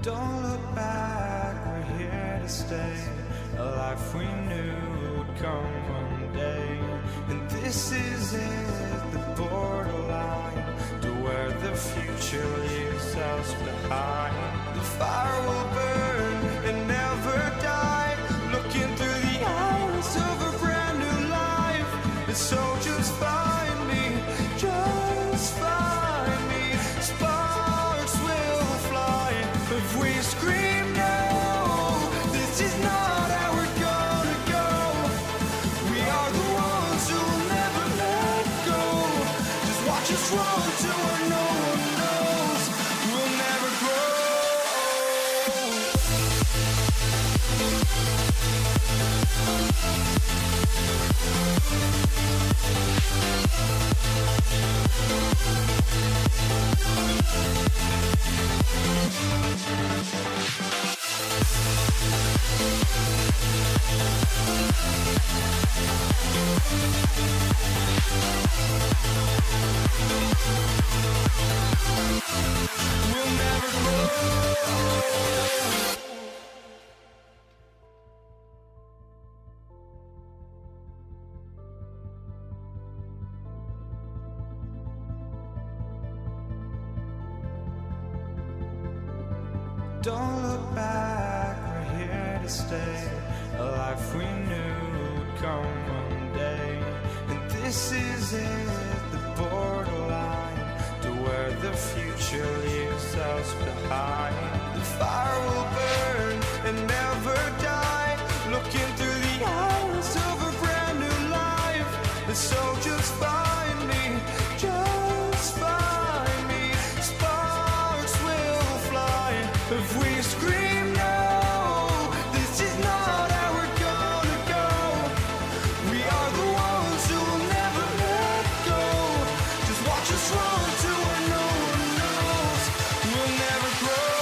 Don't look back, we're here to stay. A life we knew would come one day. And this is it, the borderline to where the future leaves us behind. The fire will burn and never die, looking through the eyes of a brand new life. And so just find me, just find me. Sparks will fly if we scream no. This is not how we're gonna go. We are the ones who will never let go. Just watch us run to where no one knows. We'll never grow. We'll never grow. Don't look back, we're here to stay. A life we knew would come one day. And this is it, the borderline to where the future leaves us behind. The fire will burn and never die, looking through the eyes of a brand new life. And so just find me, just find me. Sparks will fly if we scream no. This is not how we're gonna go. We are the ones who will never let go. Just watch us run to where no one knows. We'll never grow.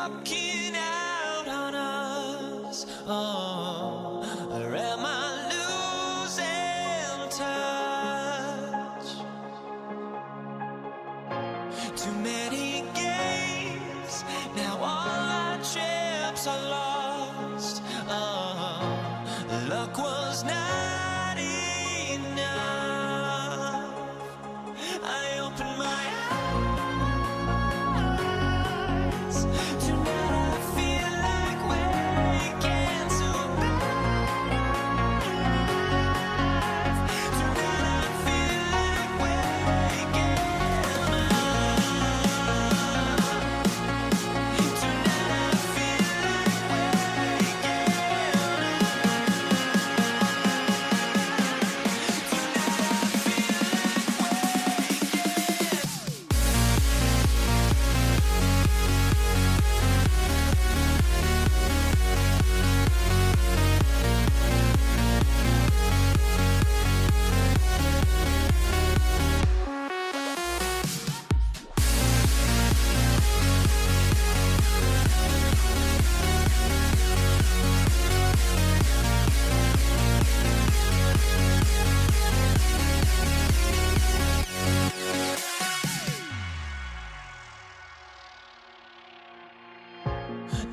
walking out on us. Oh, or am I losing touch? Too many games, now all our chips are lost. Oh, luck was not enough. I opened my eyes. Tonight I feel like waking to life. Tonight I feel like waking up. Tonight I feel like waking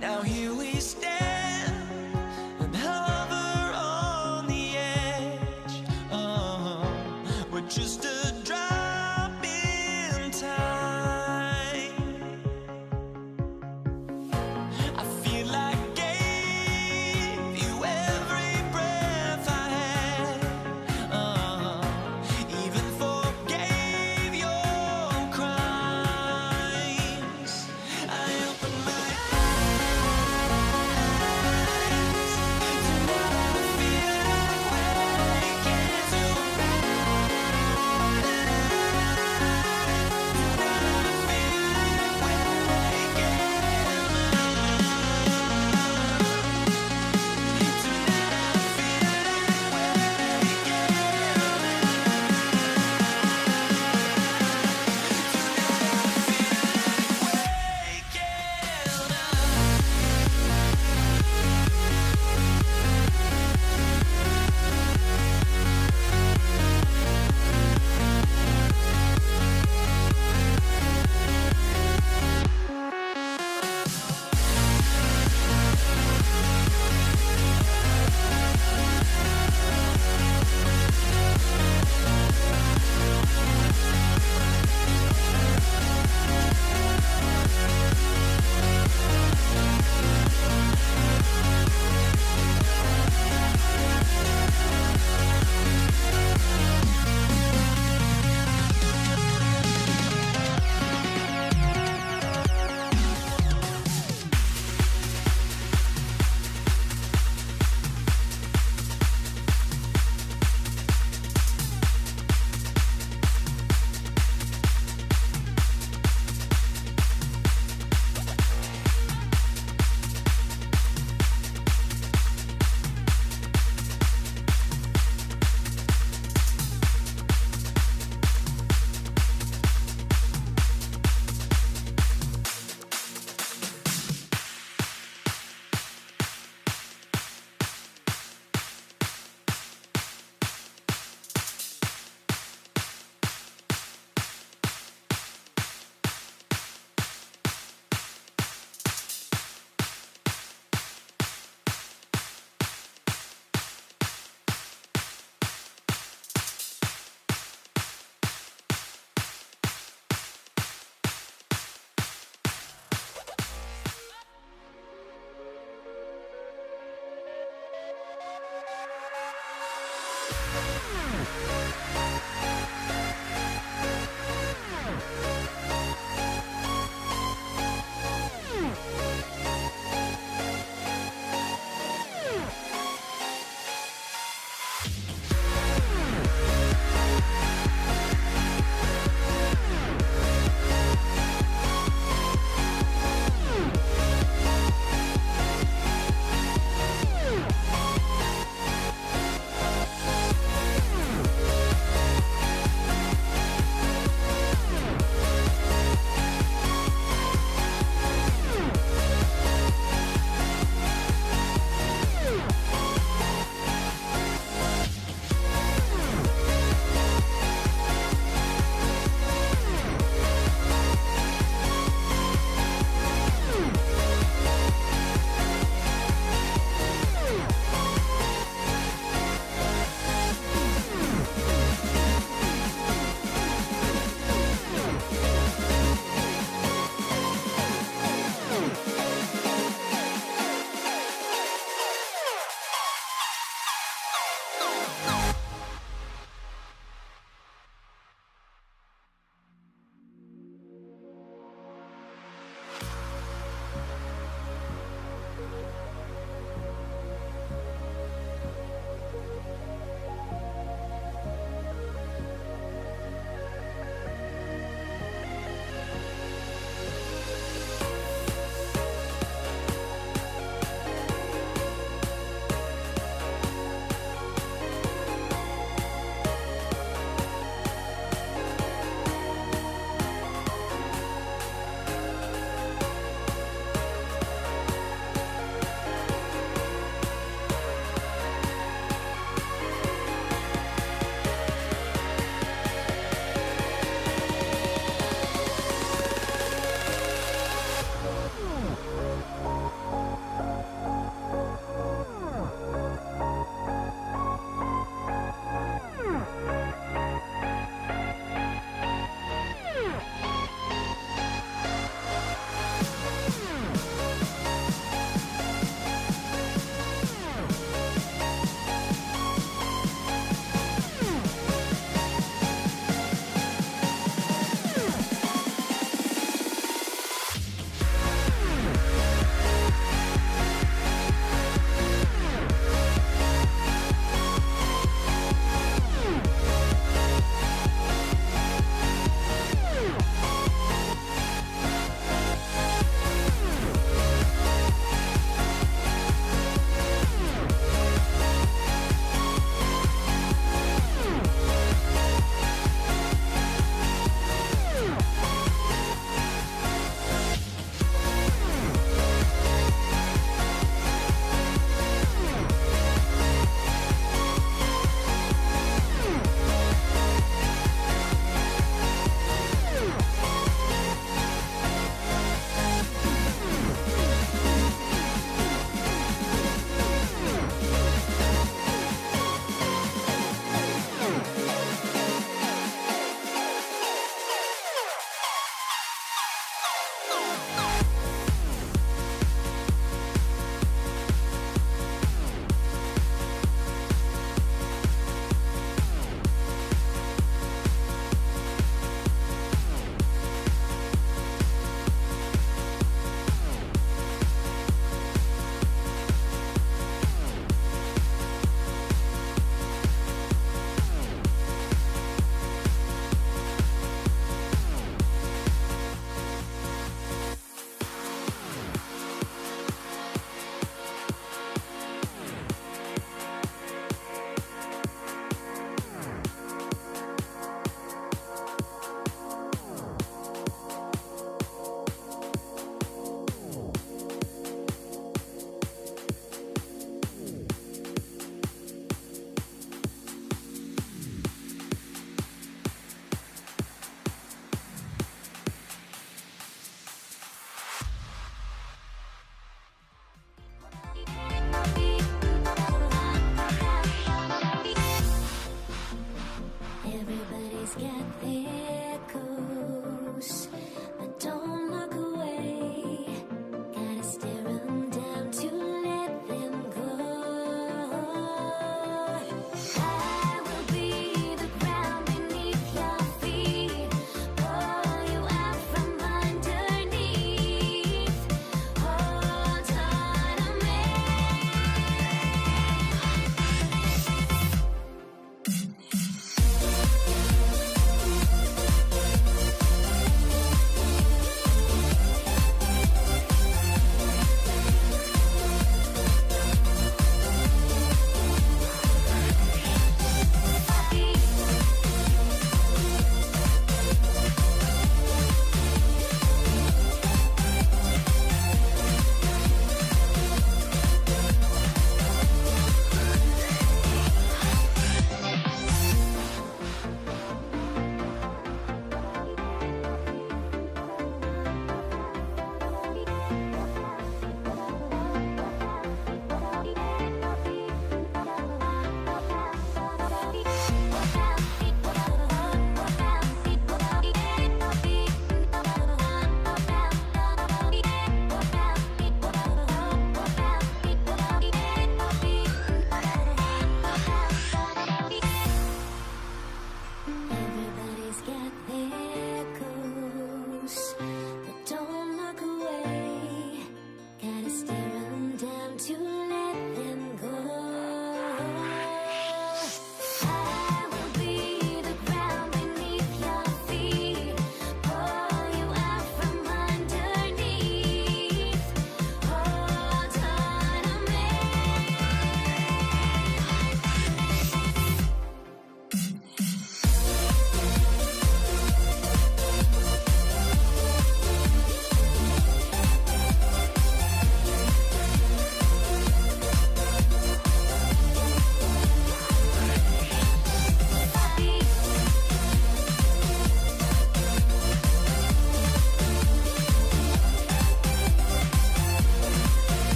now here we stand and hover on the edge. Oh, we're just a drop in time. I feel like I gave you every breath I had. Even forgave your crimes. I opened my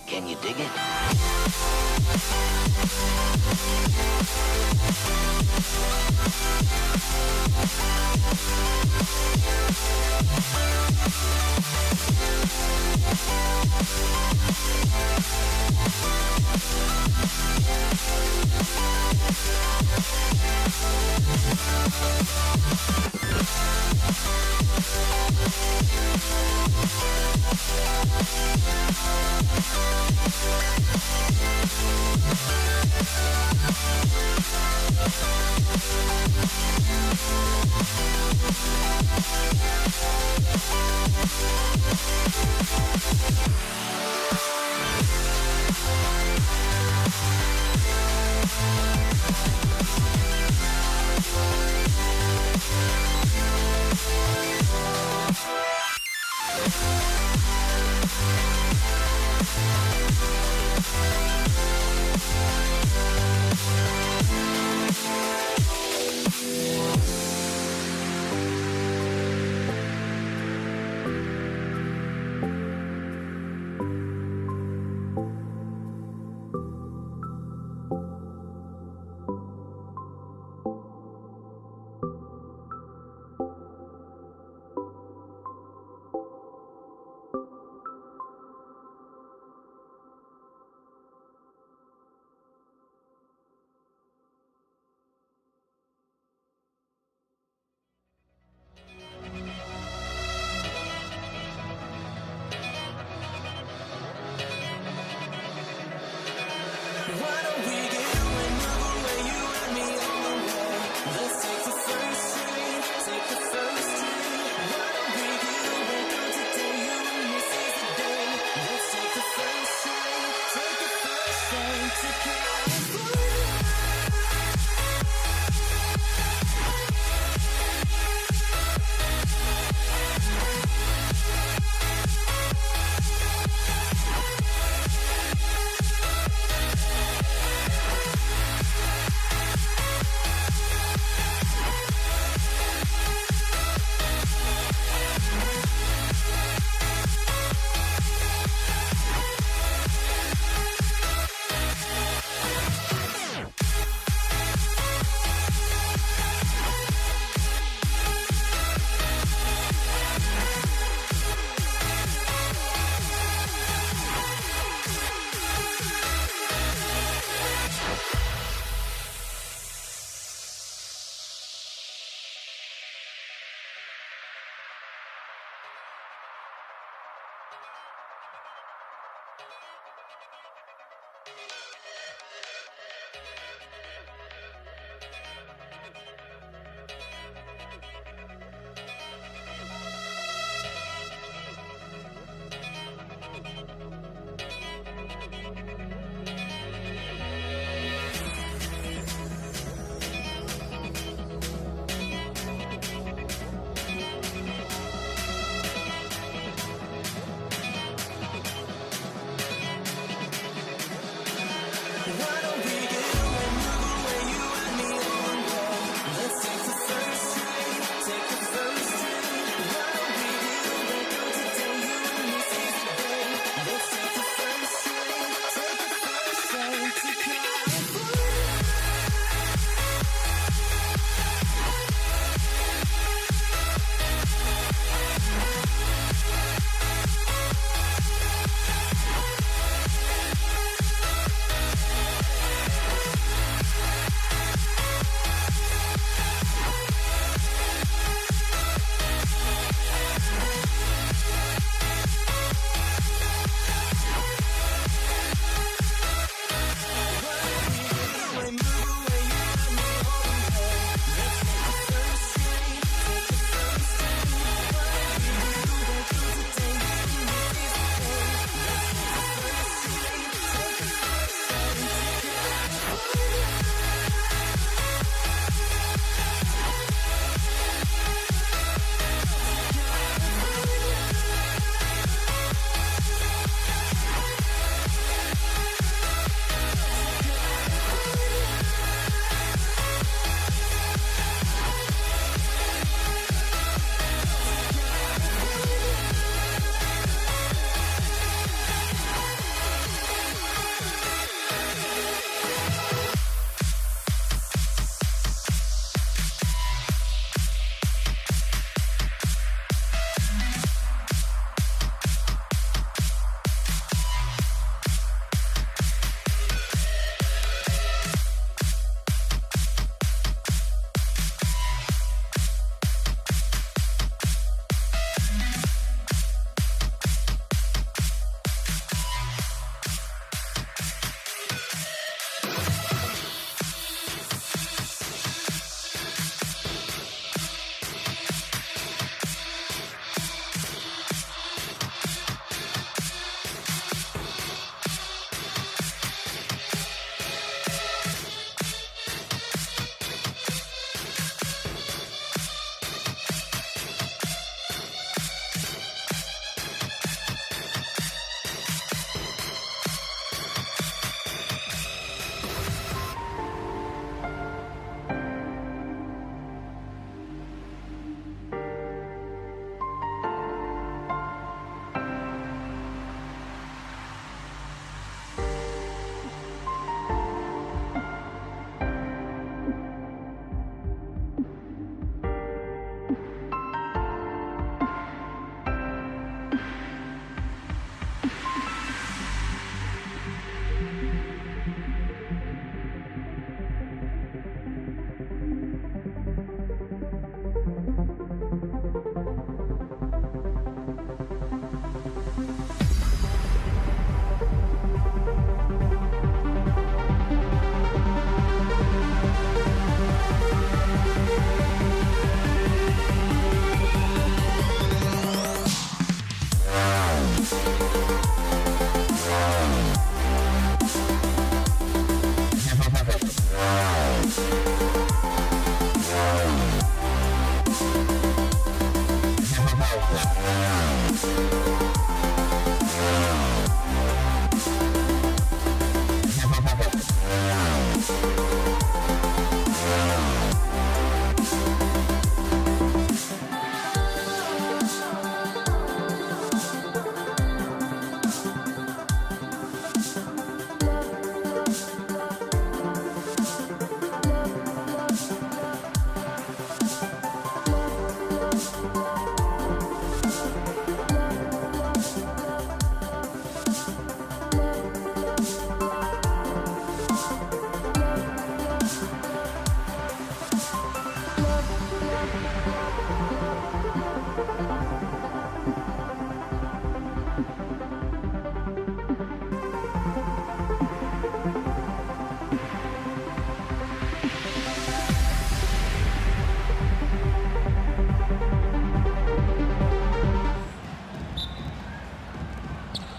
Can you dig it?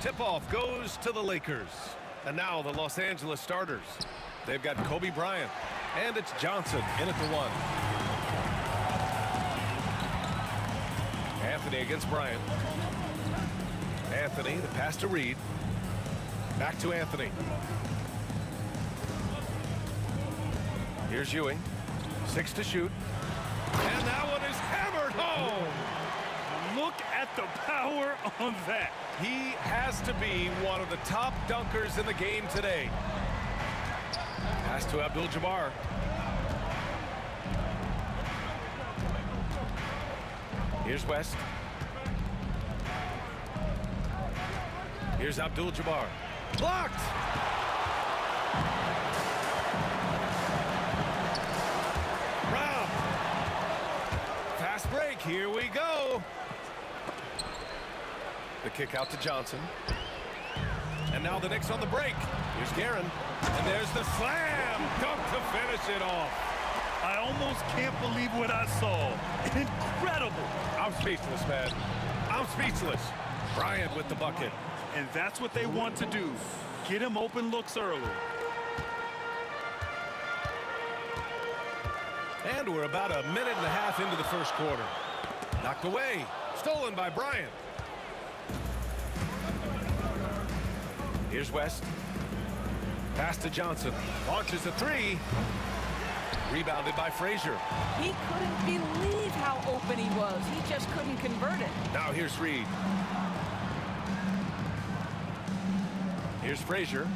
Tip-off goes to the Lakers. And now the Los Angeles starters. They've got Kobe Bryant, and it's Johnson in at the 1. Anthony against Bryant. Anthony, the pass to Reed. Back to Anthony. Here's Ewing. 6 to shoot. And that one is hammered home. Look at the power on that. He has to be one of the top dunkers in the game today. Pass to Abdul-Jabbar. Here's West. Here's Abdul-Jabbar. Blocked! Brown. Fast break. Here we go. The kick out to Johnson. And now the Knicks on the break. Here's Guerin. And there's the slam. Dunk to finish it off. I almost can't believe what I saw. Incredible. I'm speechless, man. I'm speechless. Bryant with the bucket. And that's what they want to do. Get him open looks early. And we're about a minute and a half into the first quarter. Knocked away. Stolen by Bryant. Here's West. Pass to Johnson. Launches a 3. Rebounded by Frazier. He couldn't believe how open he was. He just couldn't convert it. Now here's Reed. Here's Frazier.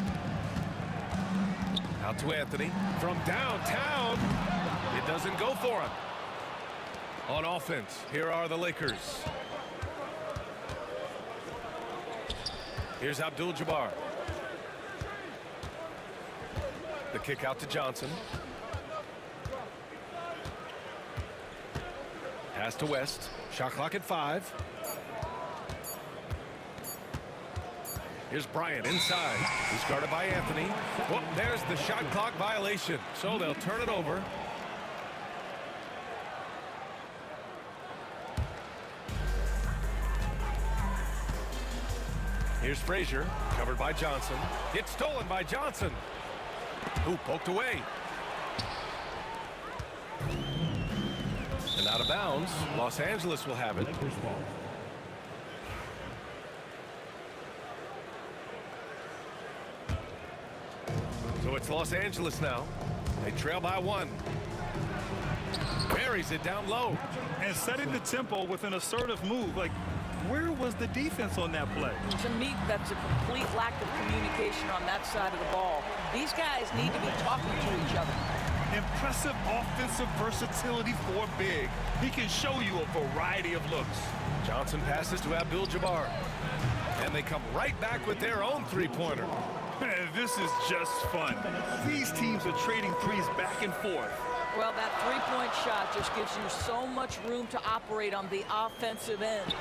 Out to Anthony. From downtown. It doesn't go for him. On offense, here are the Lakers. Here's Abdul-Jabbar. The kick out to Johnson. Pass to West. Shot clock at 5. Here's Bryant inside. He's guarded by Anthony. Well, there's the shot clock violation. So they'll turn it over. Here's Frazier, covered by Johnson. It's stolen by Johnson, who poked away. And out of bounds, Los Angeles will have it. So it's Los Angeles now. They trail by 1. Buries it down low. And setting the tempo with an assertive move. Like, where was the defense on that play? To me, that's a complete lack of communication on that side of the ball. These guys need to be talking to each other. Impressive offensive versatility for big. He can show you a variety of looks. Johnson passes to Abdul-Jabbar. And they come right back with their own three-pointer. This is just fun. These teams are trading threes back and forth. Well, that three-point shot just gives you so much room to operate on the offensive end.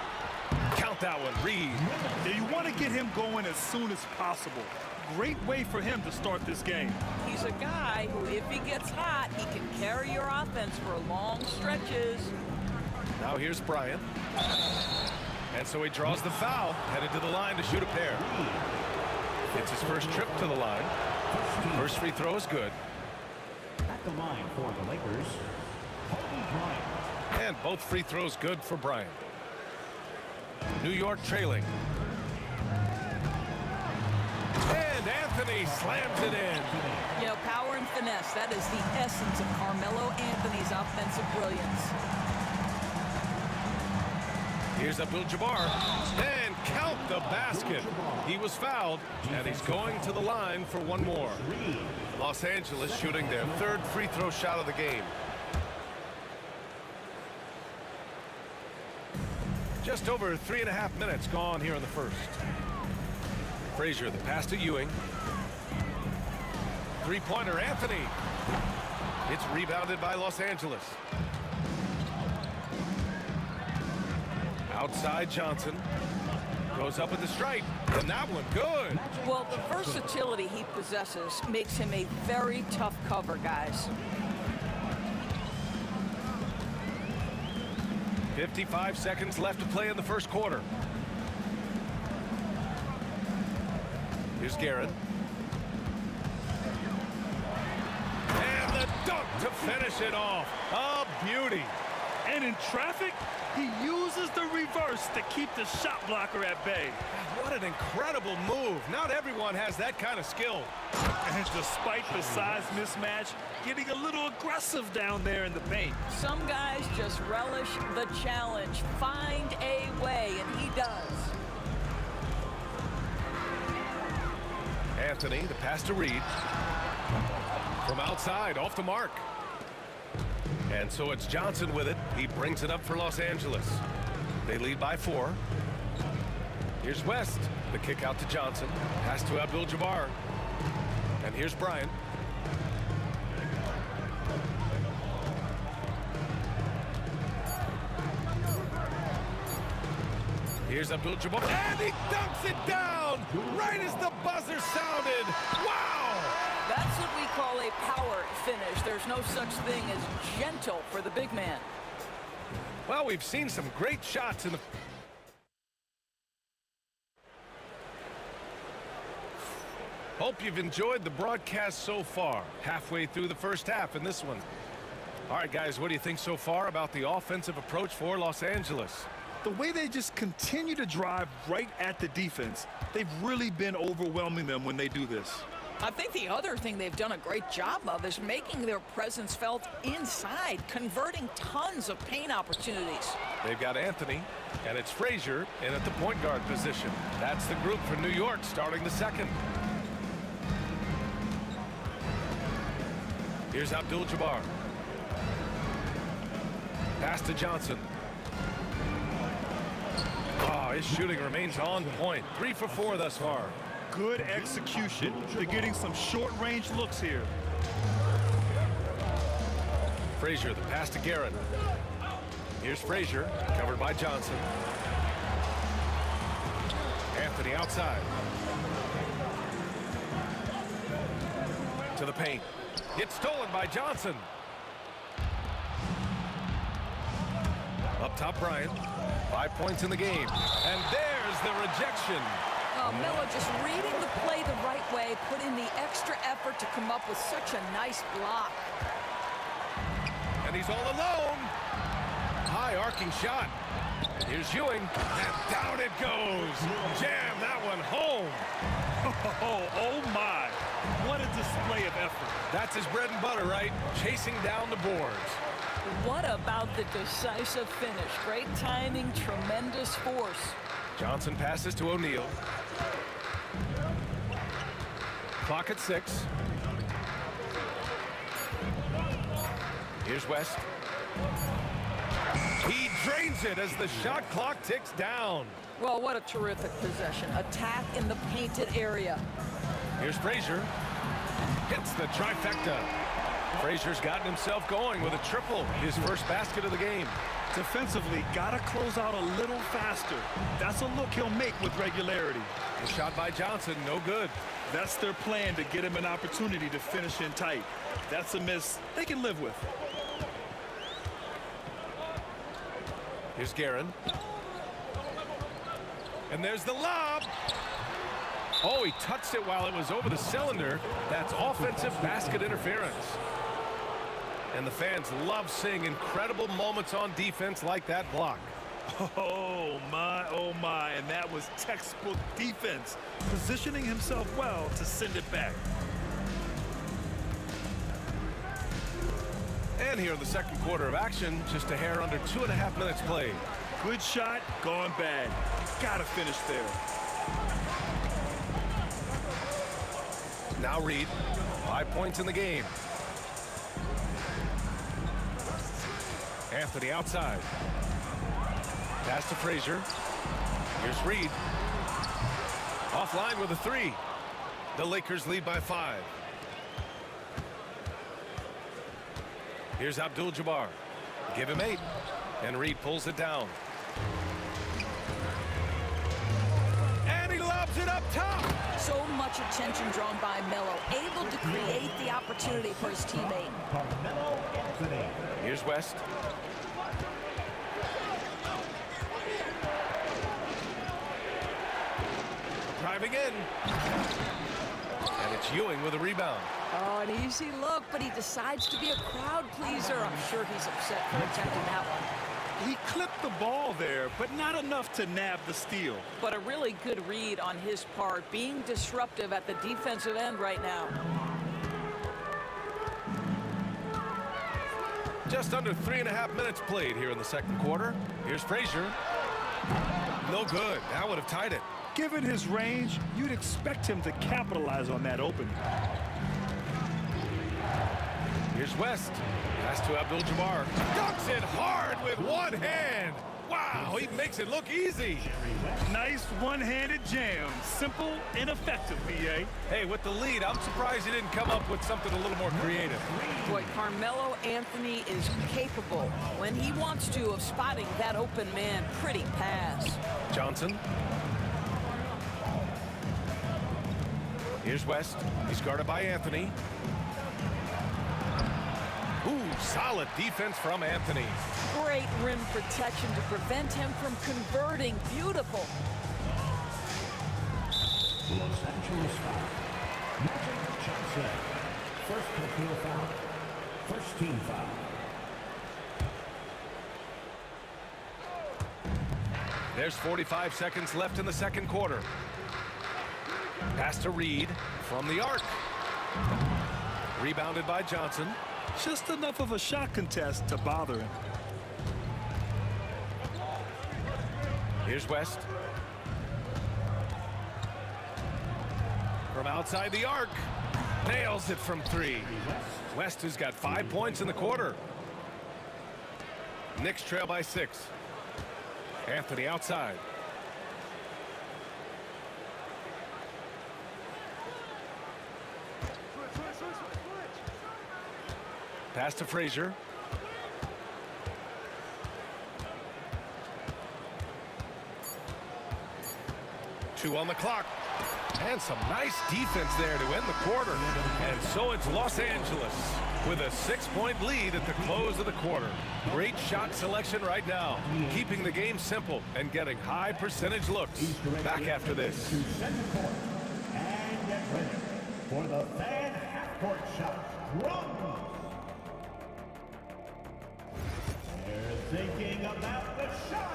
Count that one, Reed. Yeah, you want to get him going as soon as possible. Great way for him to start this game. He's a guy who, if he gets hot, he can carry your offense for long stretches. Now here's Bryant. And so he draws the foul, headed to the line to shoot a pair. It's his first trip to the line. First free throw is good. At the line for the Lakers, Kobe Bryant. And both free throws good for Bryant. New York trailing. And Anthony slams it in. You know, power and finesse, that is the essence of Carmelo Anthony's offensive brilliance. Here's Abdul-Jabbar, and count the basket. He was fouled, and he's going to the line for one more. Los Angeles shooting their third free throw shot of the game. Just over 3.5 minutes gone here in the first. Frazier, the pass to Ewing. Three-pointer, Anthony. It's rebounded by Los Angeles. Outside Johnson. Goes up at the stripe, and that one good. Well, the versatility he possesses makes him a very tough cover, guys. 55 seconds left to play in the first quarter. Here's Garrett. And the dunk to finish it off. A beauty. And in traffic, he uses the reverse to keep the shot blocker at bay. What an incredible move. Not everyone has that kind of skill. And despite the size mismatch, getting a little aggressive down there in the paint. Some guys just relish the challenge. Find a way, and he does. Anthony, the pass to Reed. From outside, off the mark. And so it's Johnson with it. He brings it up for Los Angeles. They lead by 4. Here's West. The kick out to Johnson. Pass to Abdul-Jabbar. And here's Bryant. Here's Abdul-Jabbar. And he dunks it down right as the buzzer sounded. Wow! That's what we call a power finish. There's no such thing as gentle for the big man. Well, we've seen some great shots in the... Hope you've enjoyed the broadcast so far. Halfway through the first half in this one. All right, guys, what do you think so far about the offensive approach for Los Angeles? The way they just continue to drive right at the defense, they've really been overwhelming them when they do this. I think the other thing they've done a great job of is making their presence felt inside, converting tons of paint opportunities. They've got Anthony, and it's Frazier in at the point guard position. That's the group for New York starting the second. Here's Abdul-Jabbar. Pass to Johnson. Oh, his shooting remains on point. 3 for 4 thus far. Good execution. They're getting some short-range looks here. Frazier, the pass to Garrett. Here's Frazier, covered by Johnson. Anthony outside. To the paint. It's stolen by Johnson. Up top, Bryant. 5 points in the game. And there's the rejection. Oh, Miller just reading the play the right way, put in the extra effort to come up with such a nice block. And he's all alone. High arcing shot. Here's Ewing. And down it goes. Jam that one home. Oh my. What a display of effort. That's his bread and butter, right? Chasing down the boards. What about the decisive finish? Great timing, tremendous force. Johnson passes to O'Neal. Clock at 6. Here's West. He drains it as the shot clock ticks down. Well, what a terrific possession. Attack in the painted area. Here's Frazier. Hits the trifecta. Frazier's gotten himself going with a triple, his first basket of the game. Defensively, gotta close out a little faster. That's a look he'll make with regularity. The shot by Johnson, no good. That's their plan, to get him an opportunity to finish in tight. That's a miss they can live with. Here's Guerin. And there's the lob. Oh, he touched it while it was over the cylinder. That's offensive basket interference. And the fans love seeing incredible moments on defense like that block. Oh, my, and that was textbook defense, positioning himself well to send it back. And here in the second quarter of action, just a hair under 2.5 minutes played. Good shot, gone bad. Gotta finish there. Now Reed, 5 points in the game. Anthony outside. Pass to Frazier. Here's Reed. Offline with a 3. The Lakers lead by 5. Here's Abdul-Jabbar. Give him 8. And Reed pulls it down. And he lobs it up top. So much attention drawn by Melo, able to create the opportunity for his teammate. Carmelo Anthony. Here's West. Driving in. And it's Ewing with a rebound. Oh, an easy look, but he decides to be a crowd pleaser. I'm sure he's upset for attempting that one. He clipped the ball there, but not enough to nab the steal. But a really good read on his part, being disruptive at the defensive end right now. Just under 3.5 minutes played here in the second quarter. Here's Frazier. No good. That would have tied it. Given his range, you'd expect him to capitalize on that opening. Here's West. Pass to Abdul-Jabbar. Dunks it hard with one hand. Wow, he makes it look easy. Nice one-handed jam. Simple and effective, B.A. Hey, with the lead, I'm surprised he didn't come up with something a little more creative. Boy, Carmelo Anthony is capable, when he wants to, of spotting that open man. Pretty pass. Johnson. Here's West. He's guarded by Anthony. Ooh, solid defense from Anthony. Great rim protection to prevent him from converting. Beautiful. Los Angeles foul. Magic Johnson. First personal foul. First team foul. There's 45 seconds left in the second quarter. Pass to Reed from the arc. Rebounded by Johnson. Just enough of a shot contest to bother him. Here's West. From outside the arc. Nails it from 3. West has got 5 points in the quarter. Knicks trail by 6. Anthony outside. Pass to Frazier. Two on the clock. And some nice defense there to end the quarter. And so it's Los Angeles with a 6-point lead at the close of the quarter. Great shot selection right now, keeping the game simple and getting high percentage looks. Back after this. And get ready for the fan half-court shot. Run! They're thinking about the shot.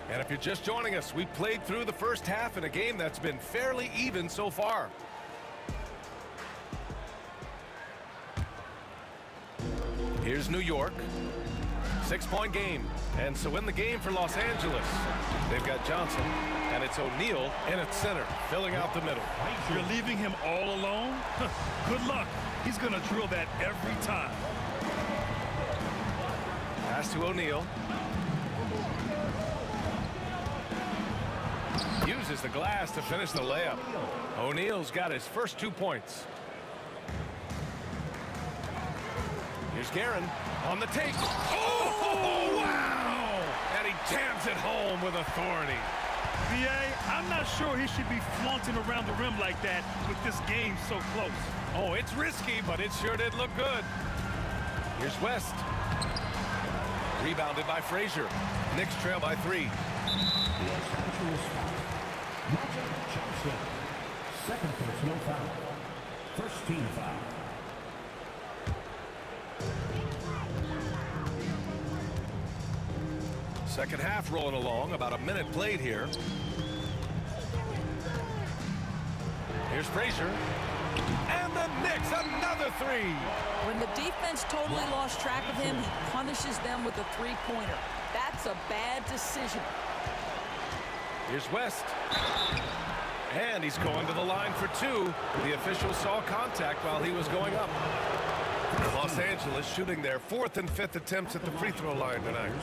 And if you're just joining us, we played through the first half in a game that's been fairly even so far. Here's New York. 6-point game. And so in the game for Los Angeles, they've got Johnson, and it's O'Neal in at center, filling out the middle. You're leaving him all alone? Good luck. He's going to drill that every time. Pass to O'Neal. Uses the glass to finish the layup. O'Neal's got his first 2 points. Here's Guerin on the take. Oh, wow! And he jams it home with authority. B.A., I'm not sure he should be flaunting around the rim like that with this game so close. Oh, it's risky, but it sure did look good. Here's West. Rebounded by Frazier. Knicks trail by 3. Los Angeles foul. Magic Johnson. Second personal foul. First team foul. Second half rolling along, about a minute played here. Here's Frazier. And the Knicks, another three. When the defense totally lost track of him, he punishes them with a three-pointer. That's a bad decision. Here's West. And he's going to the line for two. The official saw contact while he was going up. Los Angeles shooting their fourth and fifth attempts at the free throw line tonight.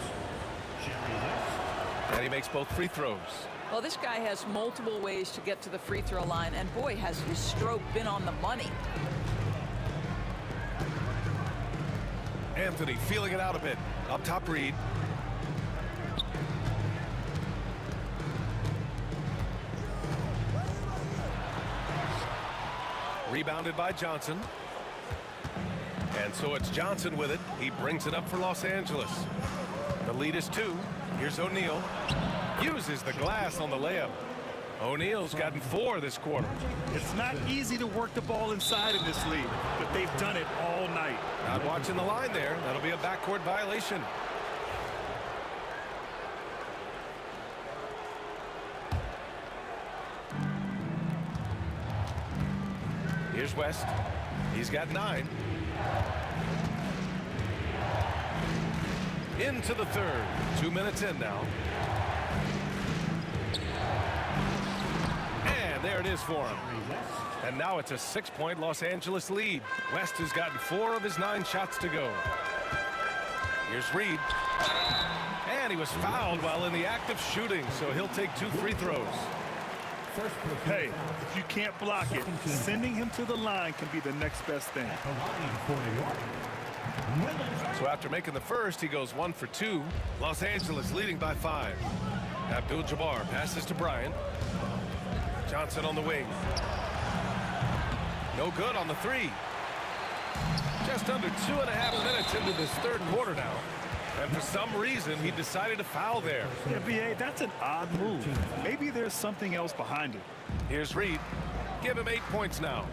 And he makes both free throws. Well, this guy has multiple ways to get to the free throw line, and boy, has his stroke been on the money. Anthony feeling it out a bit. Up top, Reed. Rebounded by Johnson. And so it's Johnson with it. He brings it up for Los Angeles. The lead is 2. Here's O'Neal. Uses the glass on the layup. O'Neal's gotten 4 this quarter. It's not easy to work the ball inside in this league, but they've done it all night. Not watching the line there. That'll be a backcourt violation. Here's West. He's got 9. Into the third. 2 minutes in now. And there it is for him. And now it's a 6-point Los Angeles lead. West has gotten 4 of his 9 shots to go. Here's Reed. And he was fouled while in the act of shooting, so he'll take 2 free throws. Hey, if you can't block it, sending him to the line can be the next best thing. So after making the first, he goes 1 for 2. Los Angeles leading by 5. Abdul-Jabbar passes to Bryant. Johnson on the wing. No good on the 3. Just under 2.5 minutes into this third quarter now. And for some reason, he decided to foul there. Yeah, B.A., that's an odd move. Maybe there's something else behind it. Here's Reed. Give him 8 points now.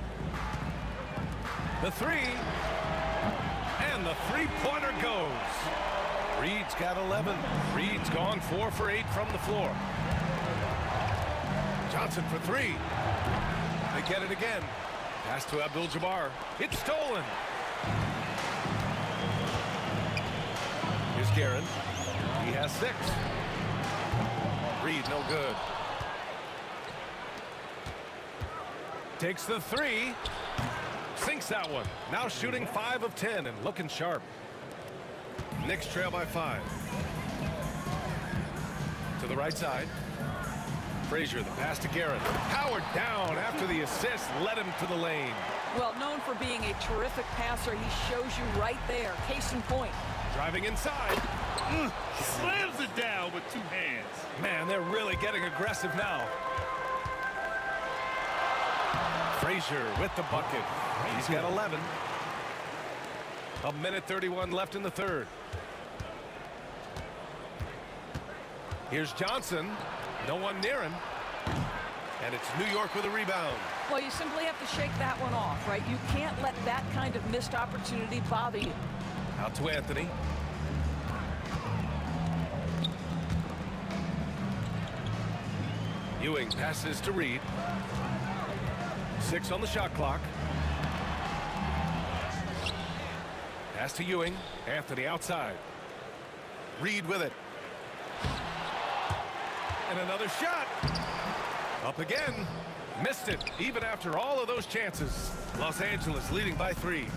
The 3. And the three-pointer goes. Reed's got 11. Reed's gone 4 for 8 from the floor. Johnson for 3. They get it again. Pass to Abdul-Jabbar. It's stolen. Here's Guerin. He has 6. Reed, no good. Takes the 3. Sinks that one. Now shooting 5 of 10 and looking sharp. Knicks trail by 5. To the right side. Frazier, the pass to Guerin. Powered down after the assist led him to the lane. Well, known for being a terrific passer, he shows you right there. Case in point. Driving inside. Slams it down with 2 hands. Man, they're really getting aggressive now. Frazier with the bucket. He's got 11. A minute 31 left in the third. Here's Johnson. No one near him. And it's New York with a rebound. Well, you simply have to shake that one off, right? You can't let that kind of missed opportunity bother you. Out to Anthony. Ewing passes to Reed. 6 on the shot clock. Pass to Ewing. Anthony outside. Reed with it. And another shot. Up again. Missed it, even after all of those chances. Los Angeles leading by 3.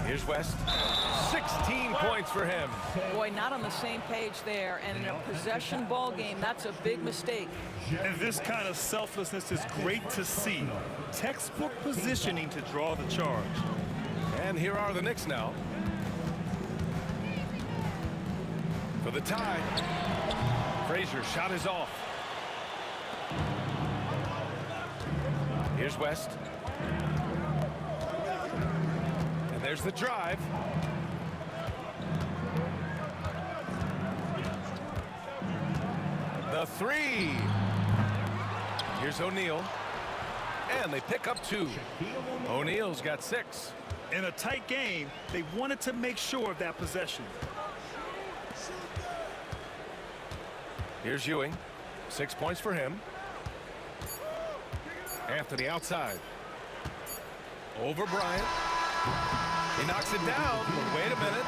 Here's West. 16 points for him. Boy, not on the same page there. And in a possession ball game, that's a big mistake. And this kind of selflessness is great to see. Textbook positioning to draw the charge. And here are the Knicks now. For the tie. Frazier shot is off. Here's West. And there's the drive. The 3. Here's O'Neal. And they pick up 2. O'Neal's got 6. In a tight game, they wanted to make sure of that possession. Here's Ewing. 6 points for him. Anthony outside. Over Bryant. He knocks it down. Wait a minute.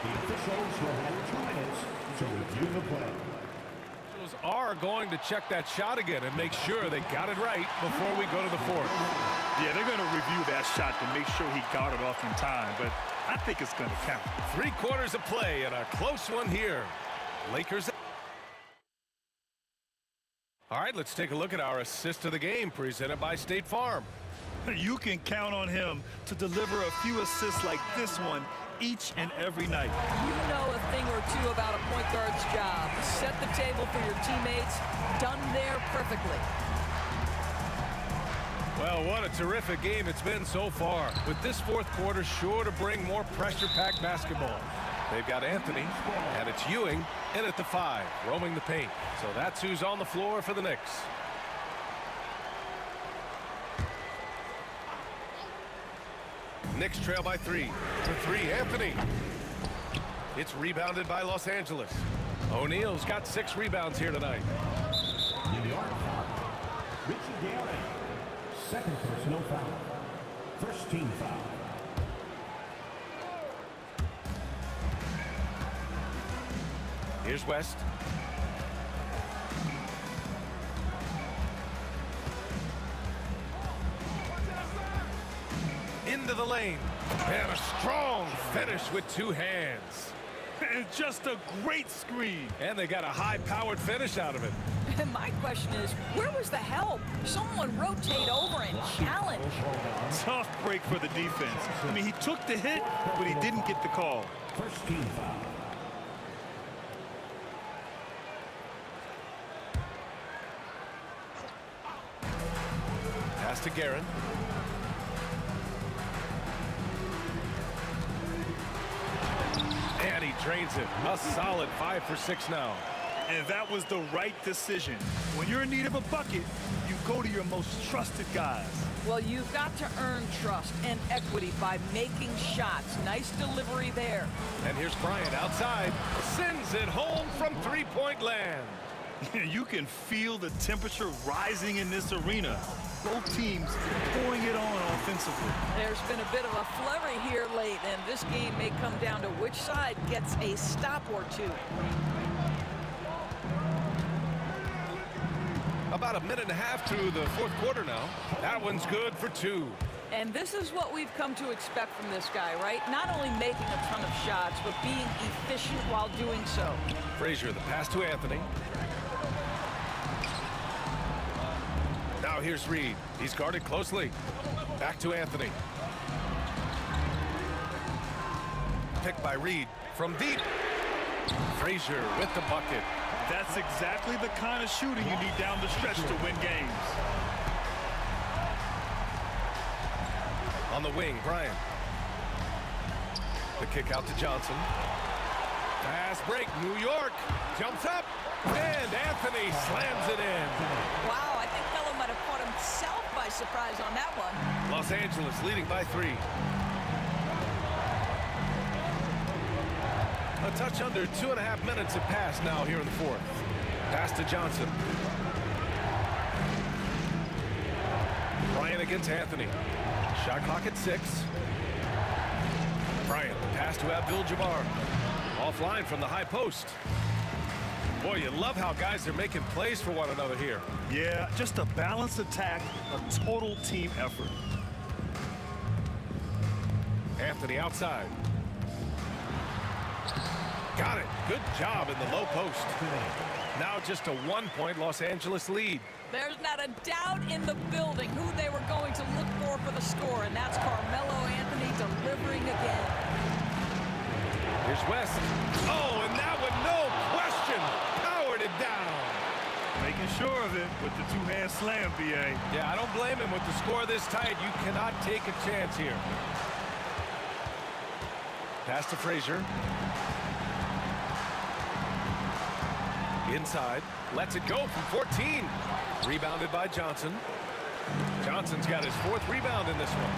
The officials will have 2 minutes to review the play. Those are going to check that shot again and make sure they got it right before we go to the fourth. Yeah, they're going to review that shot to make sure he got it off in time, but I think it's going to count. 3/4 of play and a close one here. Lakers. All right, let's take a look at our assist of the game presented by State Farm. You can count on him to deliver a few assists like this one each and every night. You know a thing or two about a point guard's job. Set the table for your teammates. Done there perfectly. Well, what a terrific game it's been so far. With this fourth quarter sure to bring more pressure-packed basketball. They've got Anthony, and it's Ewing in at the 5, roaming the paint. So that's who's on the floor for the Knicks. Knicks trail by 3. For 3, Anthony. It's rebounded by Los Angeles. O'Neal's got 6 rebounds here tonight. New York foul. Richie Gary. Second personal foul. First team foul. Here's West. Into the lane. And a strong finish with 2 hands. And just a great screen. And they got a high-powered finish out of it. And my question is, where was the help? Someone rotate over and challenge. Tough break for the defense. I mean, he took the hit, but he didn't get the call. First team foul. Pass to Guerin. And he drains it. A solid 5 for 6 now. And that was the right decision. When you're in need of a bucket, you go to your most trusted guys. Well, you've got to earn trust and equity by making shots. Nice delivery there. And here's Bryant outside. Sends it home from 3-point land. You can feel the temperature rising in this arena. Both teams pouring it on offensively. There's been a bit of a flurry here late, and this game may come down to which side gets a stop or 2. About a minute and a half through the fourth quarter now. That one's good for 2. And this is what we've come to expect from this guy, right? Not only making a ton of shots, but being efficient while doing so. Frazier, the pass to Anthony. Now here's Reed. He's guarded closely. Back to Anthony. Picked by Reed from deep. Frazier with the bucket. That's exactly the kind of shooting you need down the stretch to win games. On the wing, Bryant. The kick out to Johnson. Fast break, New York. Jumps up, and Anthony slams it in. Wow, I think Melo might have caught himself by surprise on that one. Los Angeles leading by 3. A touch under 2.5 minutes have passed now here in the fourth. Pass to Johnson. Bryant against Anthony. Shot clock at 6. Bryant, pass to Abdul-Jabbar. Offline from the high post. Boy, you love how guys are making plays for one another here. Yeah, just a balanced attack, a total team effort. Anthony outside. Got it. Good job in the low post. Now just a 1-point Los Angeles lead. There's not a doubt in the building who they were going to look for the score, and that's Carmelo Anthony delivering again. Here's West. Oh, and that one, no question, powered it down. Making sure of it with the 2-hand slam, B.A. Yeah, I don't blame him with the score this tight. You cannot take a chance here. Pass to Frazier. Inside, lets it go from 14. Rebounded by Johnson. Johnson's got his 4th rebound in this one.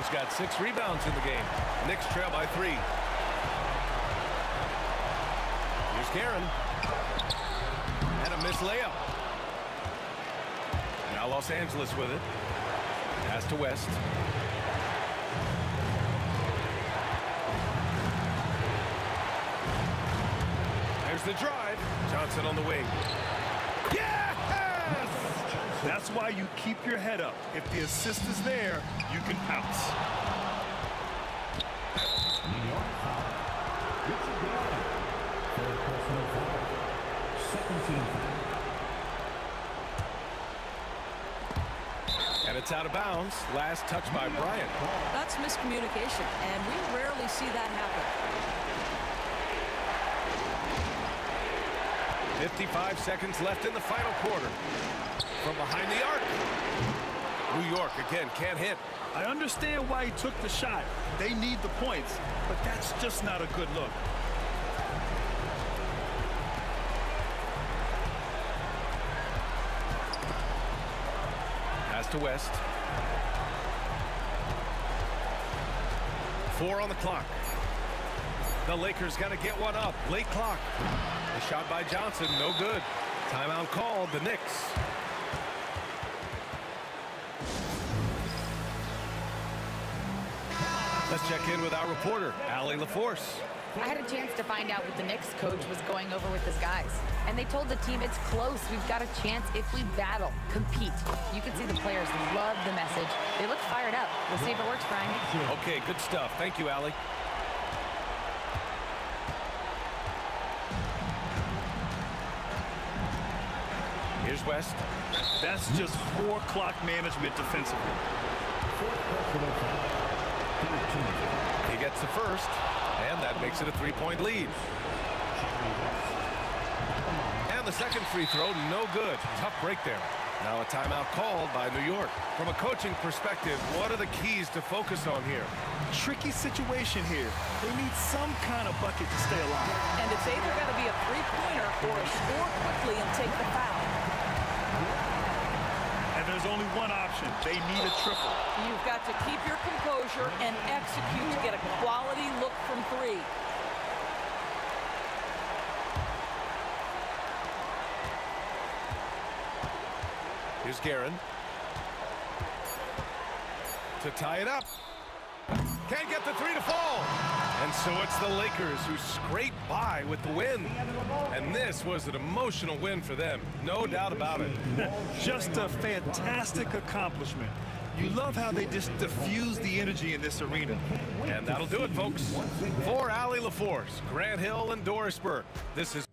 who's got 6 rebounds in the game. Knicks trail by 3. Here's Guerin. And a missed layup. Now Los Angeles with it. Pass to West. There's the drive. Johnson on the wing. Yes! That's why you keep your head up. If the assist is there, you can pounce. New York foul. Richard Guerin. Third personal foul. Second team foul. And it's out of bounds. Last touch by Bryant. That's miscommunication, and we rarely see that happen. 55 seconds left in the final quarter. From behind the arc. New York, again, can't hit. I understand why he took the shot. They need the points, but that's just not a good look. Pass to West. 4 on the clock. The Lakers got to get one up. Late clock. The shot by Johnson, no good. Timeout called, the Knicks. Let's check in with our reporter, Allie LaForce. I had a chance to find out what the Knicks coach was going over with his guys. And they told the team it's close. We've got a chance if we battle, compete. You can see the players love the message. They look fired up. We'll see if it works, Brian. Okay, good stuff. Thank you, Allie. Here's West. That's just poor clock management defensively. Fourth personal foul. Third team foul. He gets the first, and that makes it a 3-point lead. And the second free throw, no good. Tough break there. Now a timeout called by New York. From a coaching perspective, what are the keys to focus on here? Tricky situation here. They need some kind of bucket to stay alive. And it's either got to be a three-pointer or score quickly and take the foul. And there's only one option. They need a triple. You've got to keep your composure and execute to get a quality look from 3. Here's Guerin. To tie it up. Can't get the 3 to fall. And so it's the Lakers who scrape by with the win. And this was an emotional win for them. No doubt about it. Just a fantastic accomplishment. You love how they just diffuse the energy in this arena. And that'll do it, folks. For Allie LaForce, Grant Hill, and Doris Burke, this is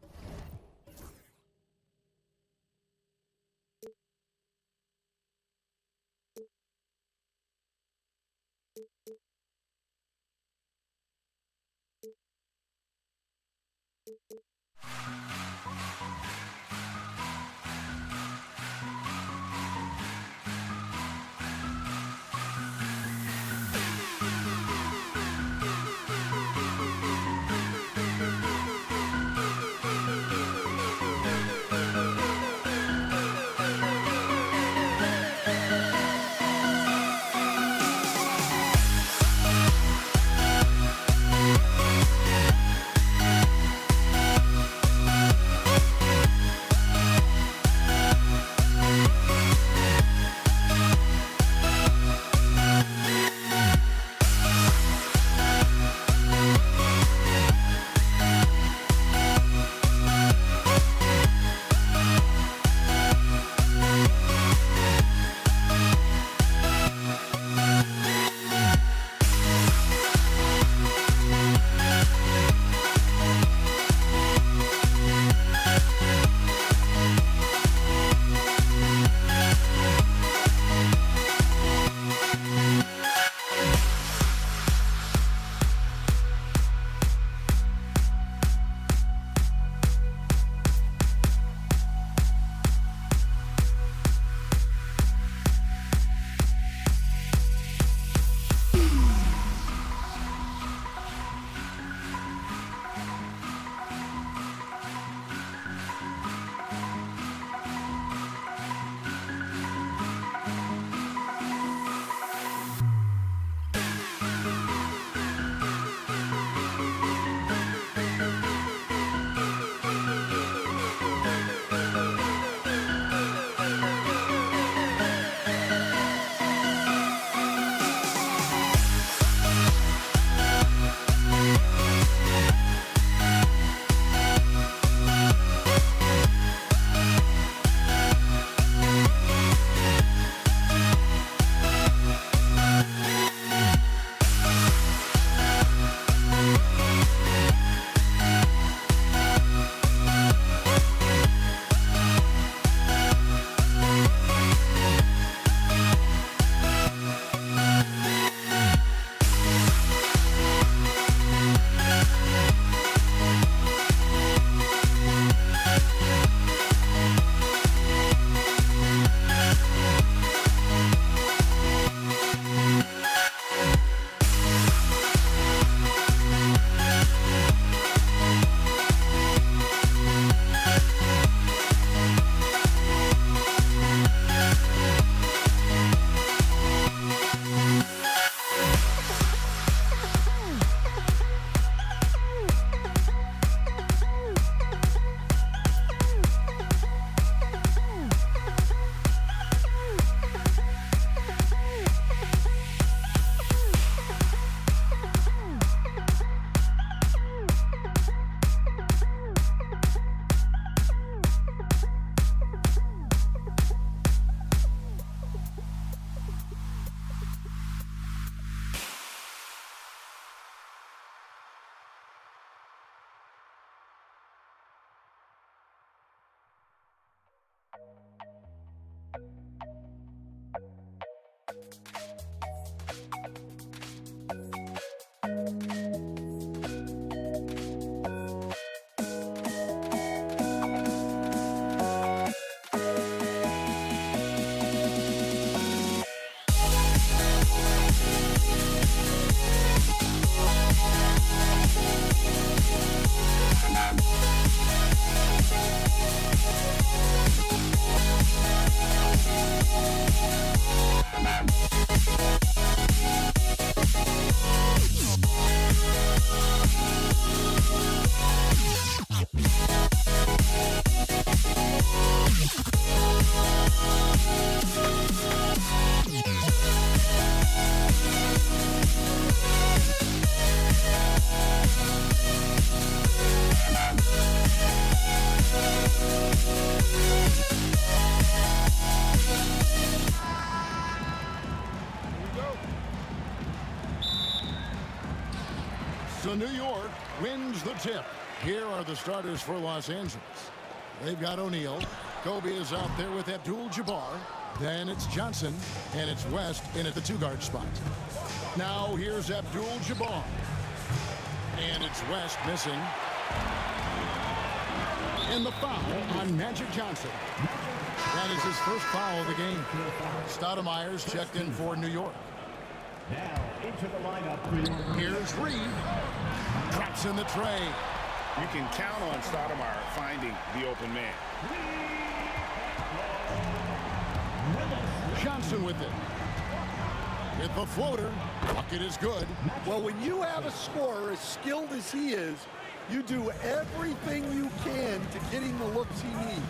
So New York wins the tip. Here are the starters for Los Angeles. They've got O'Neal. Kobe is out there with Abdul-Jabbar. Then it's Johnson, and it's West in at the two-guard spot. Now here's Abdul-Jabbar. And it's West missing. And the foul on Magic Johnson. That is his first foul of the game. Stoudemire's checked in for New York. Now into the lineup. Here's Reed. Drops in the tray. You can count on Stoudemire finding the open man. Johnson with it. With the floater. Bucket is good. Well, when you have a scorer as skilled as he is, you do everything you can to get him the looks he needs.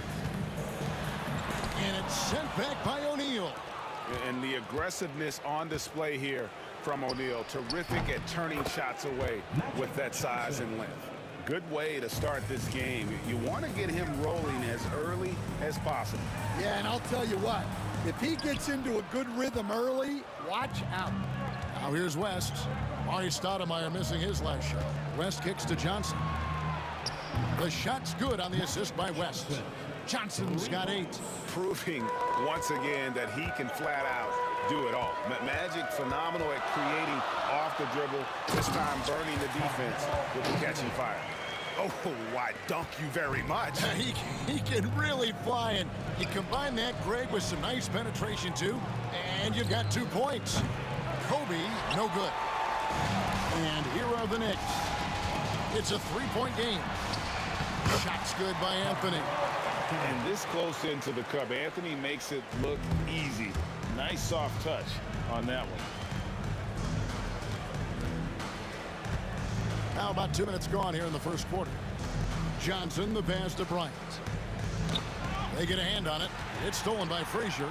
And it's sent back by O'Neal. And the aggressiveness on display here from O'Neal. Terrific at turning shots away with that size and length. Good way to start this game. You want to get him rolling as early as possible. Yeah, and I'll tell you what. If he gets into a good rhythm early, watch out. Now here's West. Mari Stoudemire missing his last shot. West kicks to Johnson. The shot's good on the assist by West. Johnson's got 8. Proving once again that he can flat out do it all. Magic phenomenal at creating off the dribble. This time burning the defense with the catching fire. Oh, why, dunk you very much. He can really fly, and you combine that, Greg, with some nice penetration, too, and you've got 2 points. Kobe, no good. And here are the Knicks. It's a 3-point game. Shot's good by Anthony. And this close into the cup, Anthony makes it look easy. Nice soft touch on that one. Now about 2 minutes gone here in the first quarter. Johnson, the pass to Bryant. They get a hand on it. It's stolen by Frazier.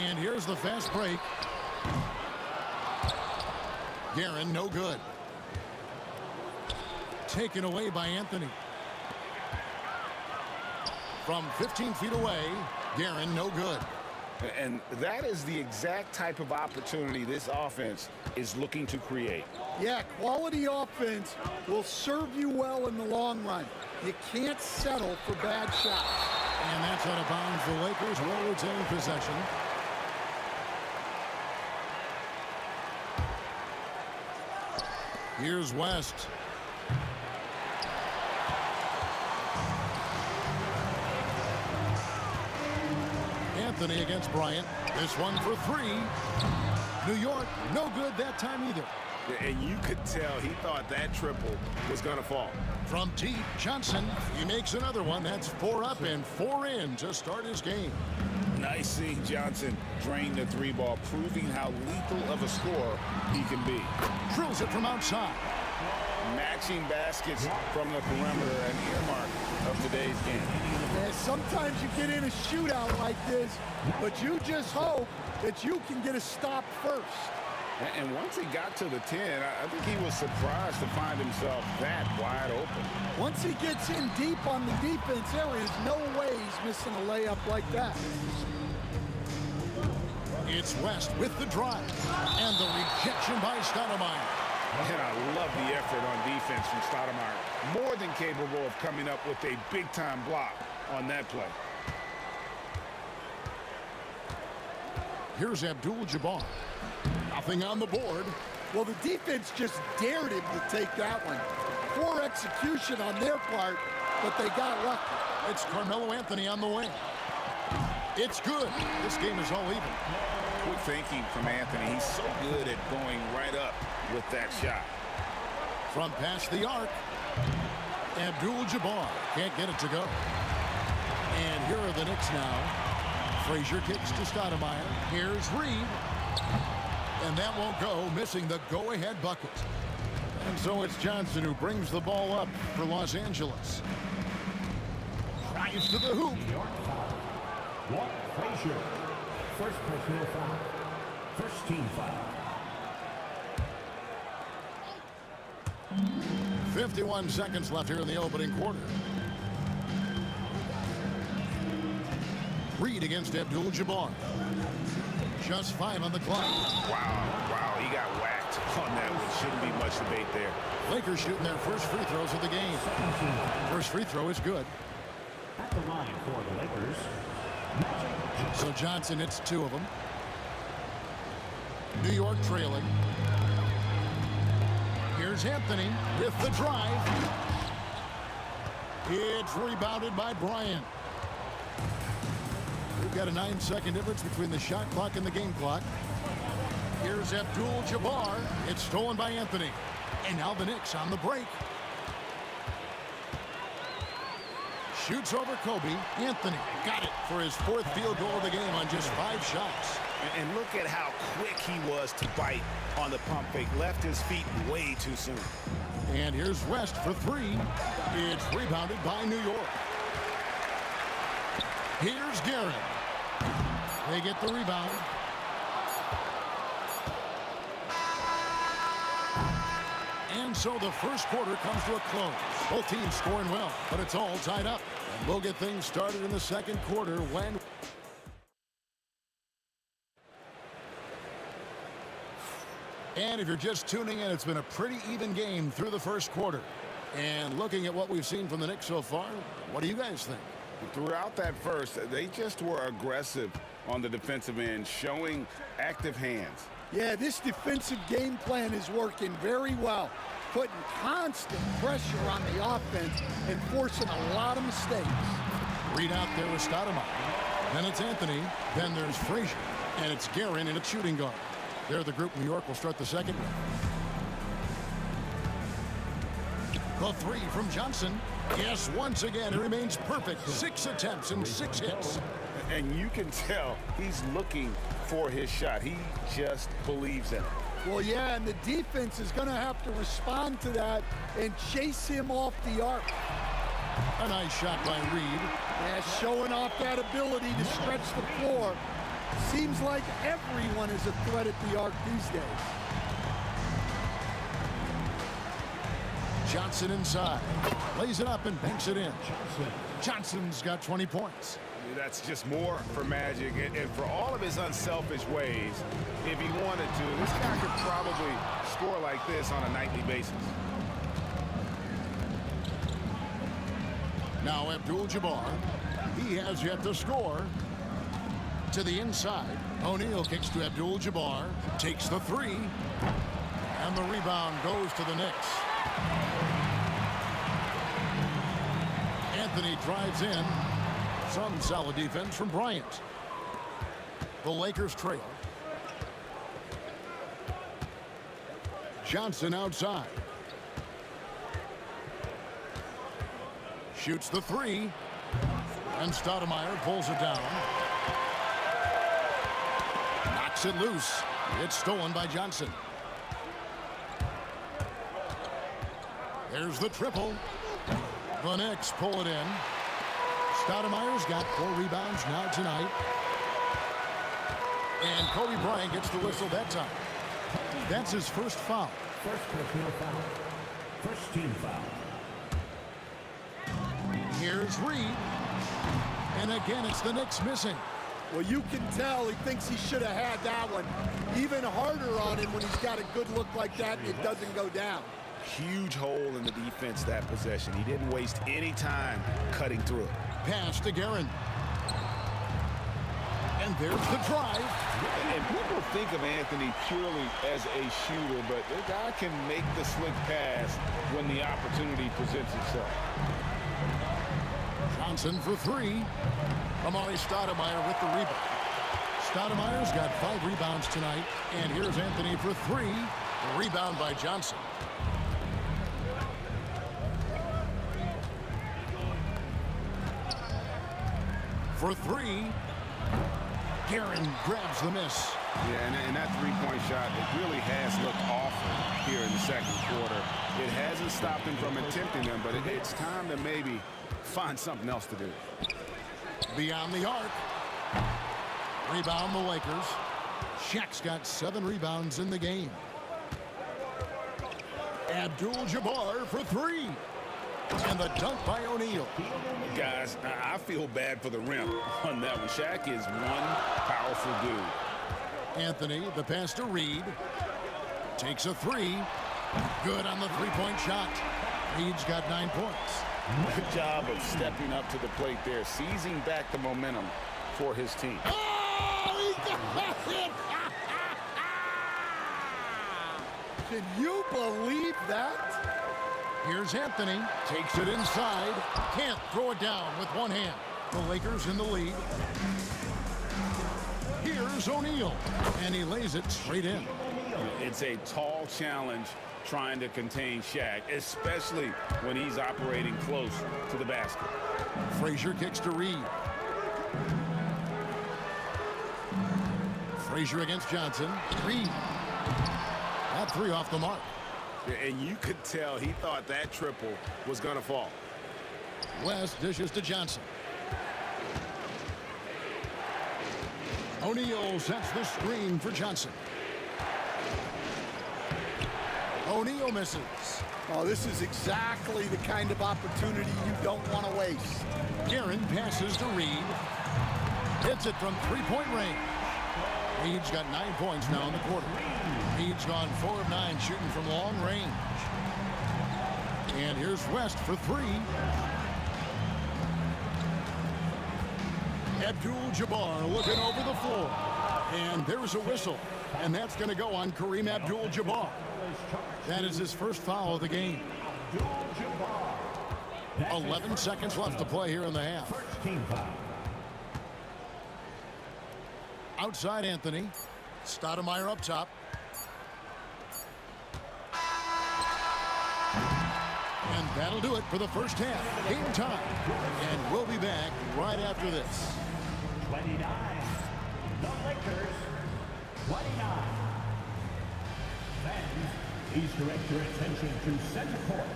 And here's the fast break. Guerin, no good. Taken away by Anthony. From 15 feet away, Guerin, no good. And that is the exact type of opportunity this offense is looking to create. Yeah, quality offense will serve you well in the long run. You can't settle for bad shots. And that's out of bounds. The Lakers will retain possession. Here's West. Anthony against Bryant. This one for 3. New York, no good that time either. And you could tell he thought that triple was going to fall. From deep, Johnson, he makes another one. That's 4 up and 4 in to start his game. Nice seeing Johnson drain the 3-ball, proving how lethal of a scorer he can be. Drills it from outside. Matching baskets from the perimeter, an earmark of today's game. Yeah, sometimes you get in a shootout like this, but you just hope that you can get a stop first. And once he got to the 10, I think he was surprised to find himself that wide open. Once he gets in deep on the defense, there is no way he's missing a layup like that. It's West with the drive. And the rejection by Stoudemire. And I love the effort on defense from Stoudemire. More than capable of coming up with a big-time block on that play. Here's Abdul-Jabbar. Nothing on the board. Well, the defense just dared him to take that one. Poor execution on their part, but they got lucky. It's Carmelo Anthony on the wing. It's good. This game is all even. Quick thinking from Anthony. He's so good at going right up with that shot. From past the arc, Abdul-Jabbar can't get it to go. And here are the Knicks now. Frazier kicks to Stoudemire. Here's Reed. And that won't go, missing the go-ahead bucket. And so it's Johnson who brings the ball up for Los Angeles. Drives to the hoop. Walt Frazier. First personal foul. First team foul. 51 seconds left here in the opening quarter. Reed against Abdul-Jabbar. Just 5 on the clock. Wow, he got whacked on that one. Shouldn't be much debate there. Lakers shooting their first free throws of the game. First free throw is good. At the line for the Lakers, So Johnson hits 2 of them. New York trailing. Here's Anthony with the drive. It's rebounded by Bryant. We've got a 9-second difference between the shot clock and the game clock. Here's Abdul-Jabbar. It's stolen by Anthony. And now the Knicks on the break. Shoots over Kobe. Anthony got it for his 4th field goal of the game on just 5 shots. And look at how quick he was to bite on the pump fake. Left his feet way too soon. And here's West for 3. It's rebounded by New York. Here's Garrett. They get the rebound. And so the first quarter comes to a close. Both teams scoring well, but it's all tied up. And we'll get things started in the second quarter when... And if you're just tuning in, it's been a pretty even game through the first quarter. And looking at what we've seen from the Knicks so far, what do you guys think? Throughout that first, they just were aggressive on the defensive end, showing active hands. Yeah, this defensive game plan is working very well, putting constant pressure on the offense and forcing a lot of mistakes. Read out there with Stoudemire. Then it's Anthony. Then there's Frazier. And it's Guerin in a shooting guard. They're the group New York will start the second with. The 3 from Johnson. Yes, once again, it remains perfect. 6 attempts and 6 hits. And you can tell he's looking for his shot. He just believes in it. Well, yeah, and the defense is going to have to respond to that and chase him off the arc. A nice shot by Reed. Yeah, showing off that ability to stretch the floor. Seems like everyone is a threat at the arc these days. Johnson inside. Lays it up and banks it in. Johnson's got 20 points. That's just more for Magic. And for all of his unselfish ways, if he wanted to, this guy could probably score like this on a nightly basis. Now Abdul-Jabbar. He has yet to score. To the inside. O'Neal kicks to Abdul-Jabbar. Takes the 3. And the rebound goes to the Knicks. Anthony drives in. Some solid defense from Bryant. The Lakers trail. Johnson outside. Shoots the 3. And Stoudemire pulls it down. Knocks it loose. It's stolen by Johnson. There's the triple. The Knicks pull it in. Stoudemire's got 4 rebounds now tonight. And Kobe Bryant gets the whistle that time. That's his first foul. first personal foul. First team foul. Here's Reed. And again, it's the Knicks missing. Well, you can tell he thinks he should have had that one. Even harder on him when he's got a good look like that and it doesn't go down. Huge hole in the defense that possession. He didn't waste any time cutting through it. Pass to Guerin. And there's the drive. And people think of Anthony purely as a shooter, but the guy can make the slick pass when the opportunity presents itself. Johnson for 3. Amari Stoudemire with the rebound. Stoudemire's got 5 rebounds tonight. And here's Anthony for 3. The rebound by Johnson. For 3. Guerin grabs the miss. Yeah, and that three-point shot, it really has looked awful here in the second quarter. It hasn't stopped him from attempting them, but it's time to maybe find something else to do. Beyond the arc. Rebound the Lakers. Shaq's got 7 rebounds in the game. Abdul-Jabbar for 3. And the dunk by O'Neal. Guys, I feel bad for the rim on that one. Shaq is one powerful dude. Anthony, the pass to Reed. Takes a three. Good on the three-point shot. Reed's got 9 points. Good job of stepping up to the plate there, seizing back the momentum for his team. Oh, he got it! Can you believe that? Here's Anthony. Takes it inside. Can't throw it down with one hand. The Lakers in the lead. Here's O'Neal. And he lays it straight in. It's a tall challenge trying to contain Shaq, especially when he's operating close to the basket. Frazier kicks to Reed. Frazier against Johnson. Reed. That three off the mark. And you could tell he thought that triple was going to fall. West dishes to Johnson. O'Neal sets the screen for Johnson. O'Neal misses. Oh, this is exactly the kind of opportunity you don't want to waste. Guerin passes to Reed. Hits it from three-point range. Reed's got 9 points now in the quarter. Reed's gone 4 of 9 shooting from long range. And here's West for three. Abdul-Jabbar looking over the floor. And there's a whistle. And that's going to go on Kareem Abdul-Jabbar. That is his first foul of the game. 11 seconds left to play here in the half. Outside Anthony. Stoudemire up top. And that'll do it for the first half. Game time. And we'll be back right after this. 29. The Lakers. 29. Fans, please direct your attention to center court.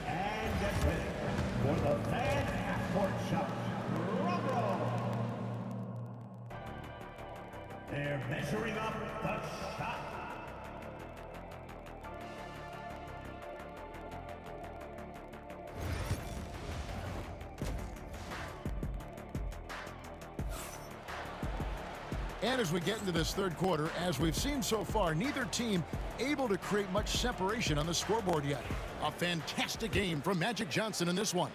And get ready for the fan half-court shot. Drum roll. They're measuring up the shot. And as we get into this third quarter, as we've seen so far, neither team able to create much separation on the scoreboard yet. A fantastic game from Magic Johnson in this one.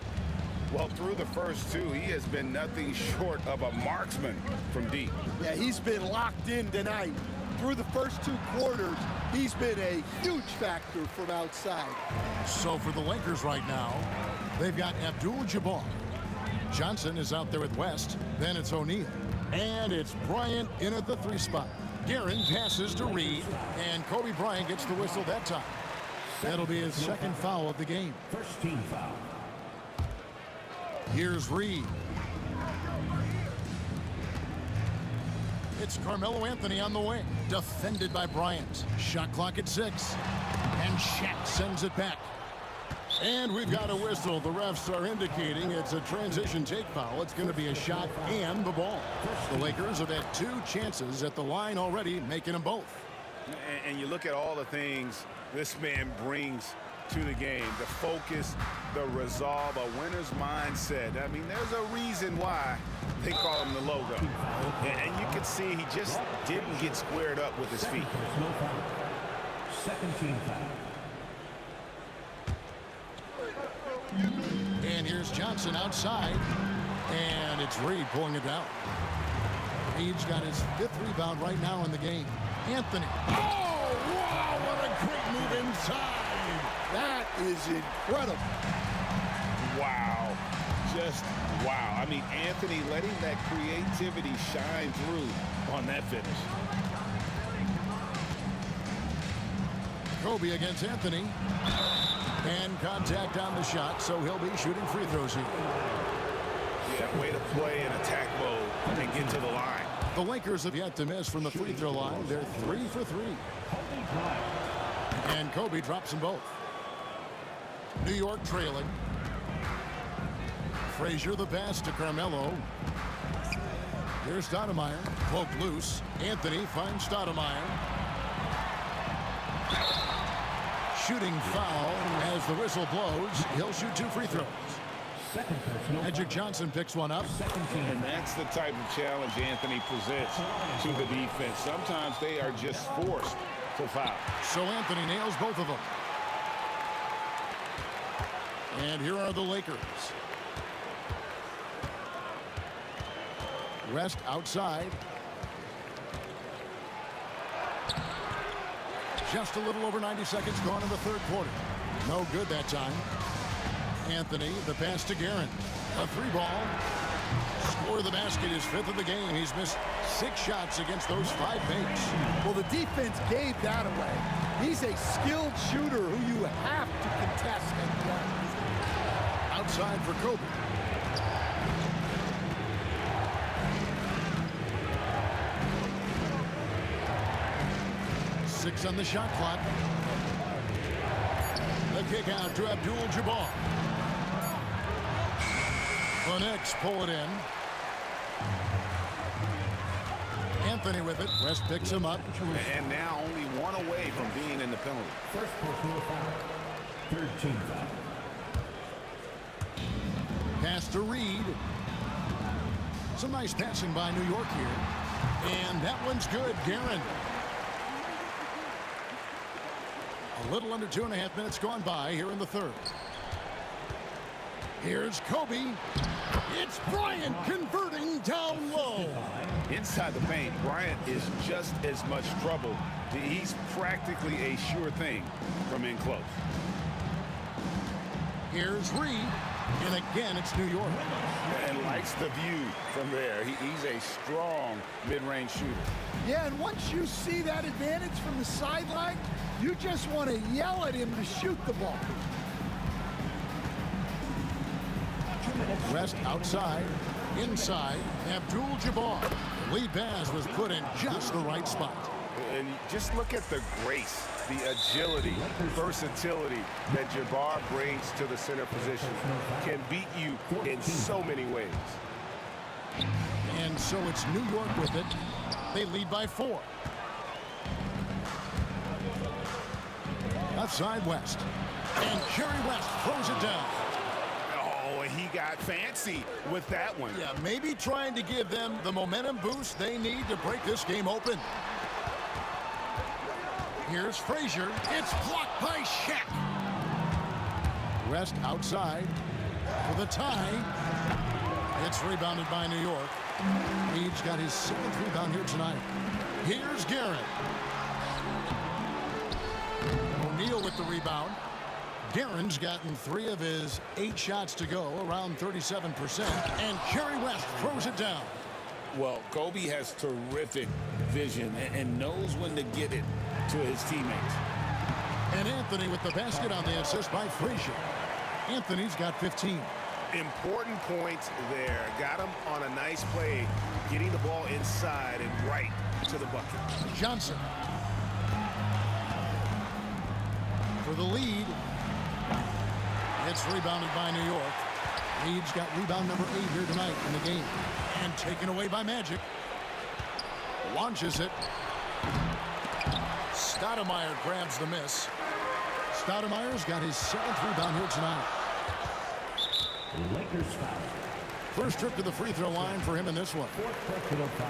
Well, through the first two, he has been nothing short of a marksman from deep. Yeah, he's been locked in tonight. Through the first 2 quarters, he's been a huge factor from outside. So for the Lakers right now, they've got Abdul-Jabbar. Johnson is out there with West. Then it's O'Neal. And it's Bryant in at the 3 spot. Guerin passes to Reed, and Kobe Bryant gets the whistle that time. That'll be his second foul of the game. First team foul. Here's Reed. It's Carmelo Anthony on the way. Defended by Bryant. Shot clock at 6. And Shaq sends it back. And we've got a whistle. The refs are indicating it's a transition take foul. It's going to be a shot and the ball. The Lakers have had 2 chances at the line already, making them both. And you look at all the things this man brings to the game. The focus, the resolve, a winner's mindset. I mean, there's a reason why they call him the logo. And you can see he just didn't get squared up with his feet. No foul. Second team foul. And here's Johnson outside. And it's Reed pulling it down. Reed's got his 5th rebound right now in the game. Anthony. Oh, wow, what a great move inside. That is incredible. Wow. Just wow. I mean, Anthony letting that creativity shine through on that finish. Kobe against Anthony. And contact on the shot, so he'll be shooting free throws here. Yeah, way to play in attack mode and get to the line. The Lakers have yet to miss from the free throw line. They're 3 for 3. And Kobe drops them both. New York trailing. Frazier the pass to Carmelo. Here's Stoudemire. Poked loose. Anthony finds Stoudemire. Shooting foul as the whistle blows. He'll shoot 2 free throws. Second personal. Magic Johnson picks one up. Second team. And that's the type of challenge Anthony presents to the defense. Sometimes they are just forced to foul. So Anthony nails both of them. And here are the Lakers. West outside. Just a little over 90 seconds gone in the third quarter. No good that time. Anthony, the pass to Guerin. A three ball. Score of the basket is fifth of the game. He's missed 6 shots against those 5 makes. Well, the defense gave that away. He's a skilled shooter who you have to contest at the end. Outside for Kobe. Six on the shot clock. The kick out to Abdul-Jabbar. The Knicks pull it in. Anthony with it. West picks him up. And now only one away from being in the penalty. First personal foul. Third team foul. Pass to Reed. Some nice passing by New York here. And that one's good. Guerin. A little under 2.5 minutes gone by here in the third. Here's Kobe. It's Bryant converting down low. Inside the paint, Bryant is just as much trouble. He's practically a sure thing from in close. Here's Reed. And again, it's New York. And likes the view from there. He's a strong mid-range shooter. Yeah, and once you see that advantage from the sideline, you just want to yell at him to shoot the ball. West outside, inside, Abdul-Jabbar. Lead pass was put in just the right spot. And just look at the grace, the agility, versatility that Jabbar brings to the center position. Can beat you in so many ways. And so it's New York with it. They lead by 4. Outside West. And Kerry West throws it down. Oh, he got fancy with that one. Yeah, maybe trying to give them the momentum boost they need to break this game open. Here's Frazier. It's blocked by Shaq. West outside for the tie. It's rebounded by New York. Reed's got his 7th rebound here tonight. Here's Guerin. O'Neal with the rebound. Guerin's gotten 3 of his 8 shots to go, around 37%. And Kerry West throws it down. Well, Kobe has terrific vision and knows when to get it to his teammates. And Anthony with the basket on the assist by Frazier. Anthony's got 15. Important points there. Got him on a nice play, getting the ball inside and right to the bucket. Johnson. For the lead. It's rebounded by New York. Reed's got rebound number 8 here tonight in the game. And taken away by Magic. Launches it. Stoudemire grabs the miss. Stoudemire's got his 7th rebound here tonight. Lakers foul. First trip to the free throw line for him in this one. Fourth personal foul.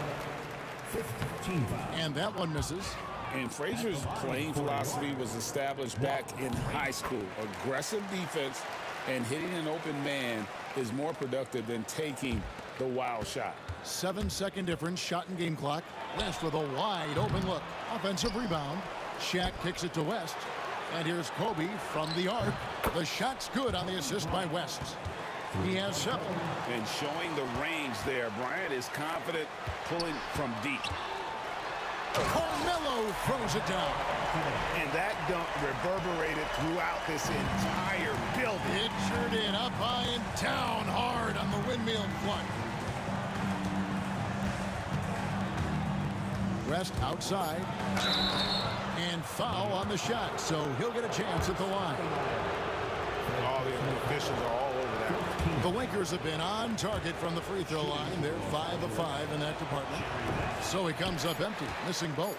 5th team foul. And that one misses. And Frazier's playing philosophy was established back in high school. Aggressive defense and hitting an open man is more productive than taking the wild shot. 7-second difference, shot and game clock. West with a wide open look. Offensive rebound. Shaq kicks it to West. And here's Kobe from the arc. The shot's good on the assist by West. He has 7. And showing the range there. Bryant is confident pulling from deep. Carmelo throws it down. And that dunk reverberated throughout this entire building. It sure did. Up high and down hard on the windmill front. West outside. And foul on the shot, so he'll get a chance at the line. All the officials are all over that. The Lakers have been on target from the free throw line. They're 5 of 5 in that department. So he comes up empty, missing both.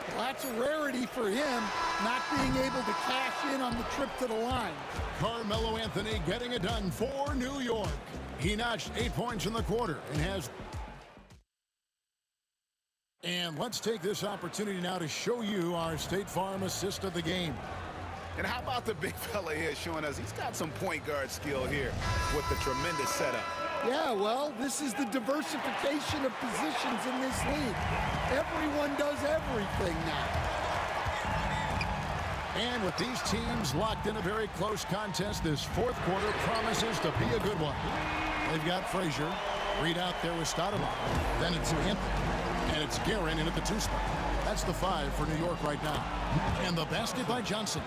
Well, that's a rarity for him, not being able to cash in on the trip to the line. Carmelo Anthony getting it done for New York. He notched 8 points in the quarter and has... And let's take this opportunity now to show you our State Farm assist of the game. And how about the big fella here showing us he's got some point guard skill here with the tremendous setup. Yeah, well, this is the diversification of positions in this league. Everyone does everything now. And with these teams locked in a very close contest, this fourth quarter promises to be a good one. They've got Frazier. Reed out there with Stoudemire. Then it's Anthony. And it's Guerin in at the 2 spot. That's the 5 for New York right now. And the basket by Johnson.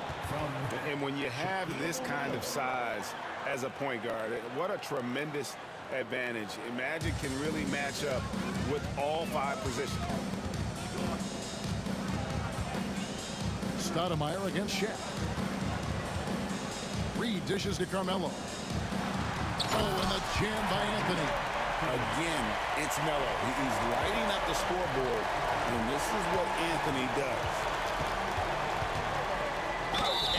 And when you have this kind of size as a point guard, what a tremendous advantage. Magic can really match up with all 5 positions. Stoudemire against Shaq. Reed dishes to Carmelo. Oh, and the jam by Anthony. Again, it's Melo. He's lighting up the scoreboard, and this is what Anthony does.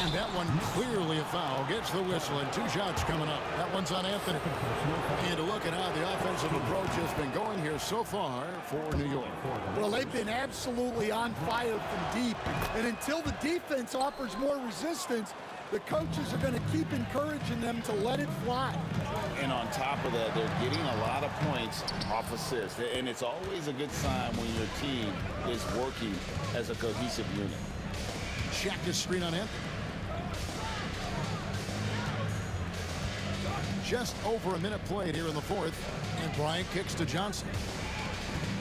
And that one clearly a foul. Gets the whistle, and 2 shots coming up. That one's on Anthony. And to look at how the offensive approach has been going here so far for New York. Well, they've been absolutely on fire from deep. And until the defense offers more resistance, the coaches are going to keep encouraging them to let it fly. And on top of that, they're getting a lot of points off assists. And it's always a good sign when your team is working as a cohesive unit. Shaq is screen on Anthony. Just over a minute played here in the fourth. And Bryant kicks to Johnson.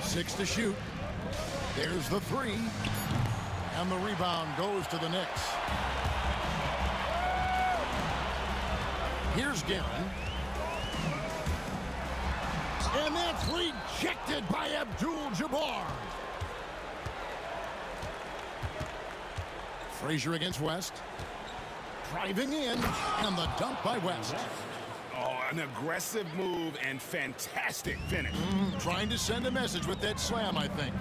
6 to shoot. There's the 3. And the rebound goes to the Knicks. Here's Guerin. And that's rejected by Abdul-Jabbar. Frazier against West. Driving in. And the dunk by West. Oh, an aggressive move and fantastic finish. Trying to send a message with that slam, I think.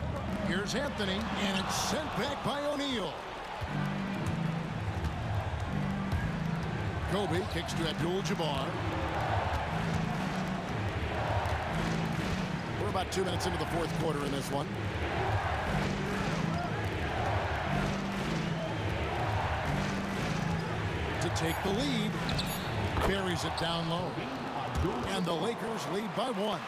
Here's Anthony. And it's sent back by O'Neal. Kobe kicks to Abdul-Jabbar. We're about 2 minutes into the fourth quarter in this one. To take the lead. Buries it down low. And the Lakers lead by 1.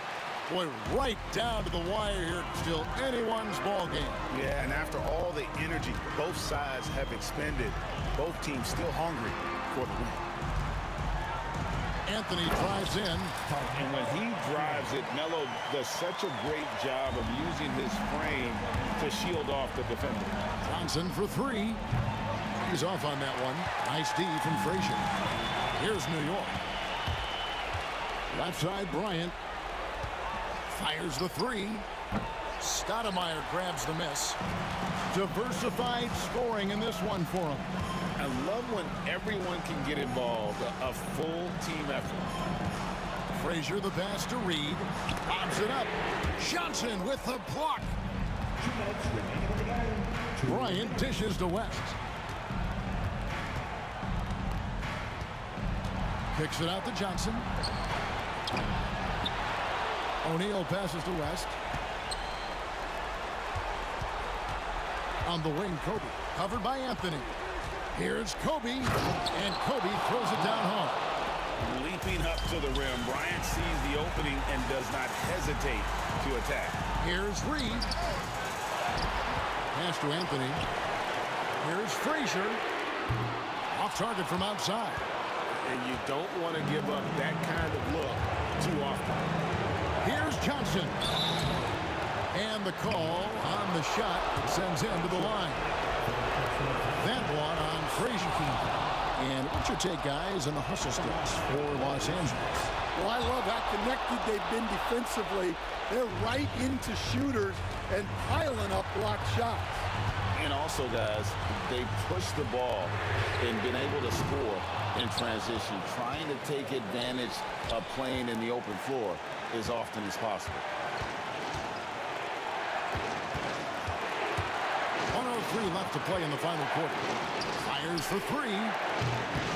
Boy, right down to the wire here. Still anyone's ball game. Yeah, and after all the energy both sides have expended, both teams still hungry for the win. Anthony drives in. And when he drives it, Melo does such a great job of using his frame to shield off the defender. Johnson for 3. He's off on that one. Nice D from Frazier. Here's New York. Left side, Bryant. Fires the 3. Stoudemire grabs the miss. Diversified scoring in this one for him. I love when everyone can get involved, a full team effort. Frazier the pass to Reed. Pops it up. Johnson with the block. Bryant dishes to West. Kicks it out to Johnson. O'Neal passes to West. On the wing, Kobe. Covered by Anthony. Here's Kobe. And Kobe throws it down home. Leaping up to the rim, Bryant sees the opening and does not hesitate to attack. Here's Reed. Pass to Anthony. Here's Frazier. Off target from outside. And you don't want to give up that kind of look too often. Here's Johnson. And the call on the shot that sends him to the line. That one on Frazier. And what's your take, guys, on the hustle sticks for Los Angeles? Well, I love how connected they've been defensively. They're right into shooters and piling up block shots. And also, guys, they pushed the ball and been able to score in transition, trying to take advantage of playing in the open floor as often as possible. 2:03 left to play in the final quarter. Fires for three.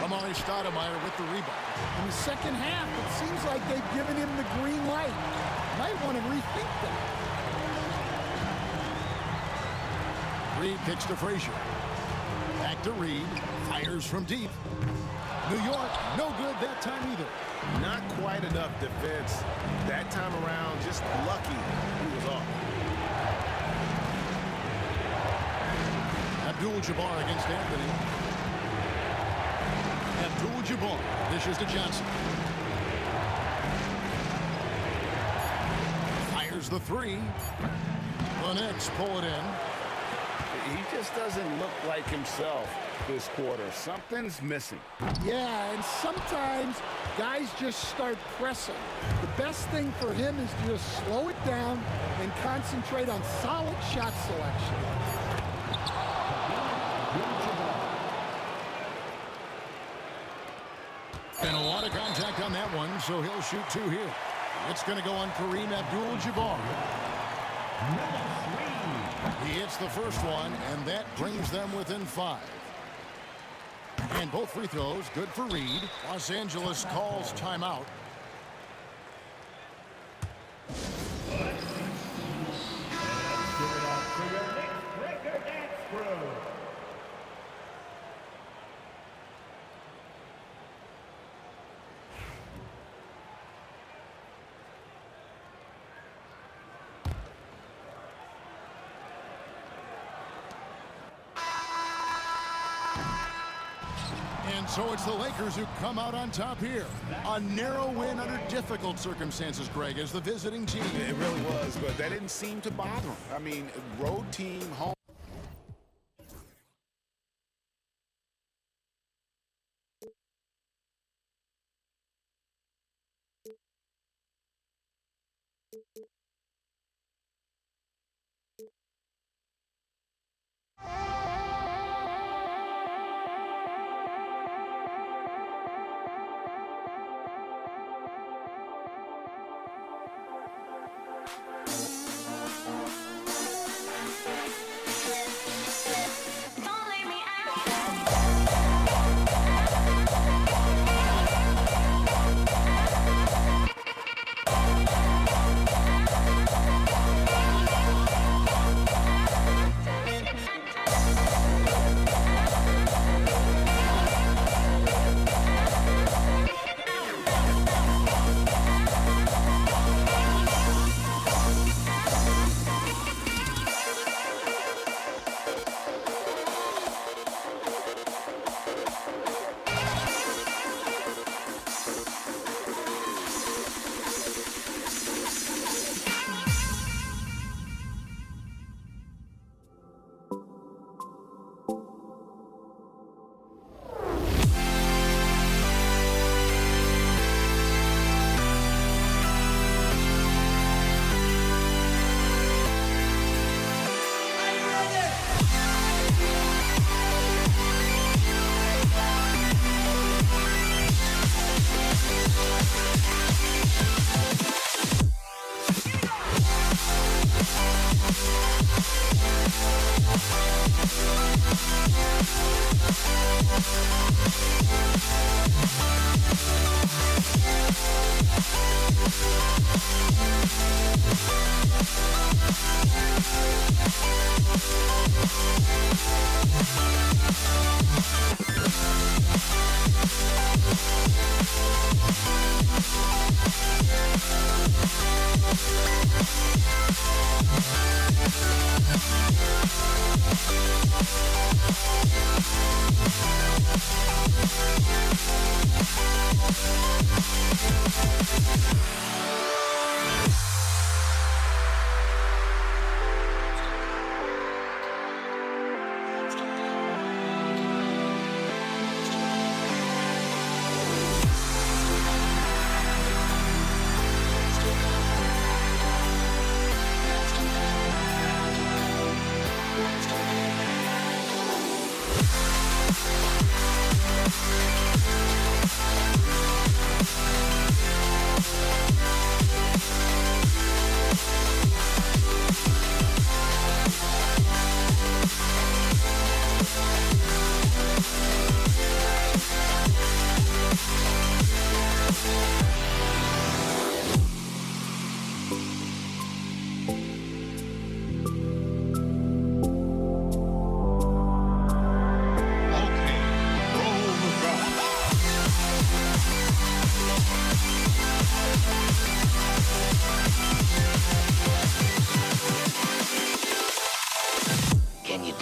Amari Stoudemire with the rebound. In the second half, it seems like they've given him the green light. Might want to rethink that. Reed kicks to Frazier. Back to Reed. Fires from deep. New York, no good that time either. Not quite enough defense. That time around, just lucky he was off. Abdul-Jabbar against Anthony. Abdul-Jabbar dishes to Johnson. Fires the three. The Knicks pull it in. He just doesn't look like himself this quarter. Something's missing. Yeah, and sometimes guys just start pressing. The best thing for him is to just slow it down and concentrate on solid shot selection. And a lot of contact on that one, so he'll shoot two here. It's going to go on Kareem Abdul-Jabbar. He hits the first one, and that brings them within 5. And both free throws good for Reed. Los Angeles calls timeout. And so it's the Lakers who come out on top here. A narrow win under difficult circumstances, Greg, as the visiting team. It really was, but that didn't seem to bother him. I mean, road team, home.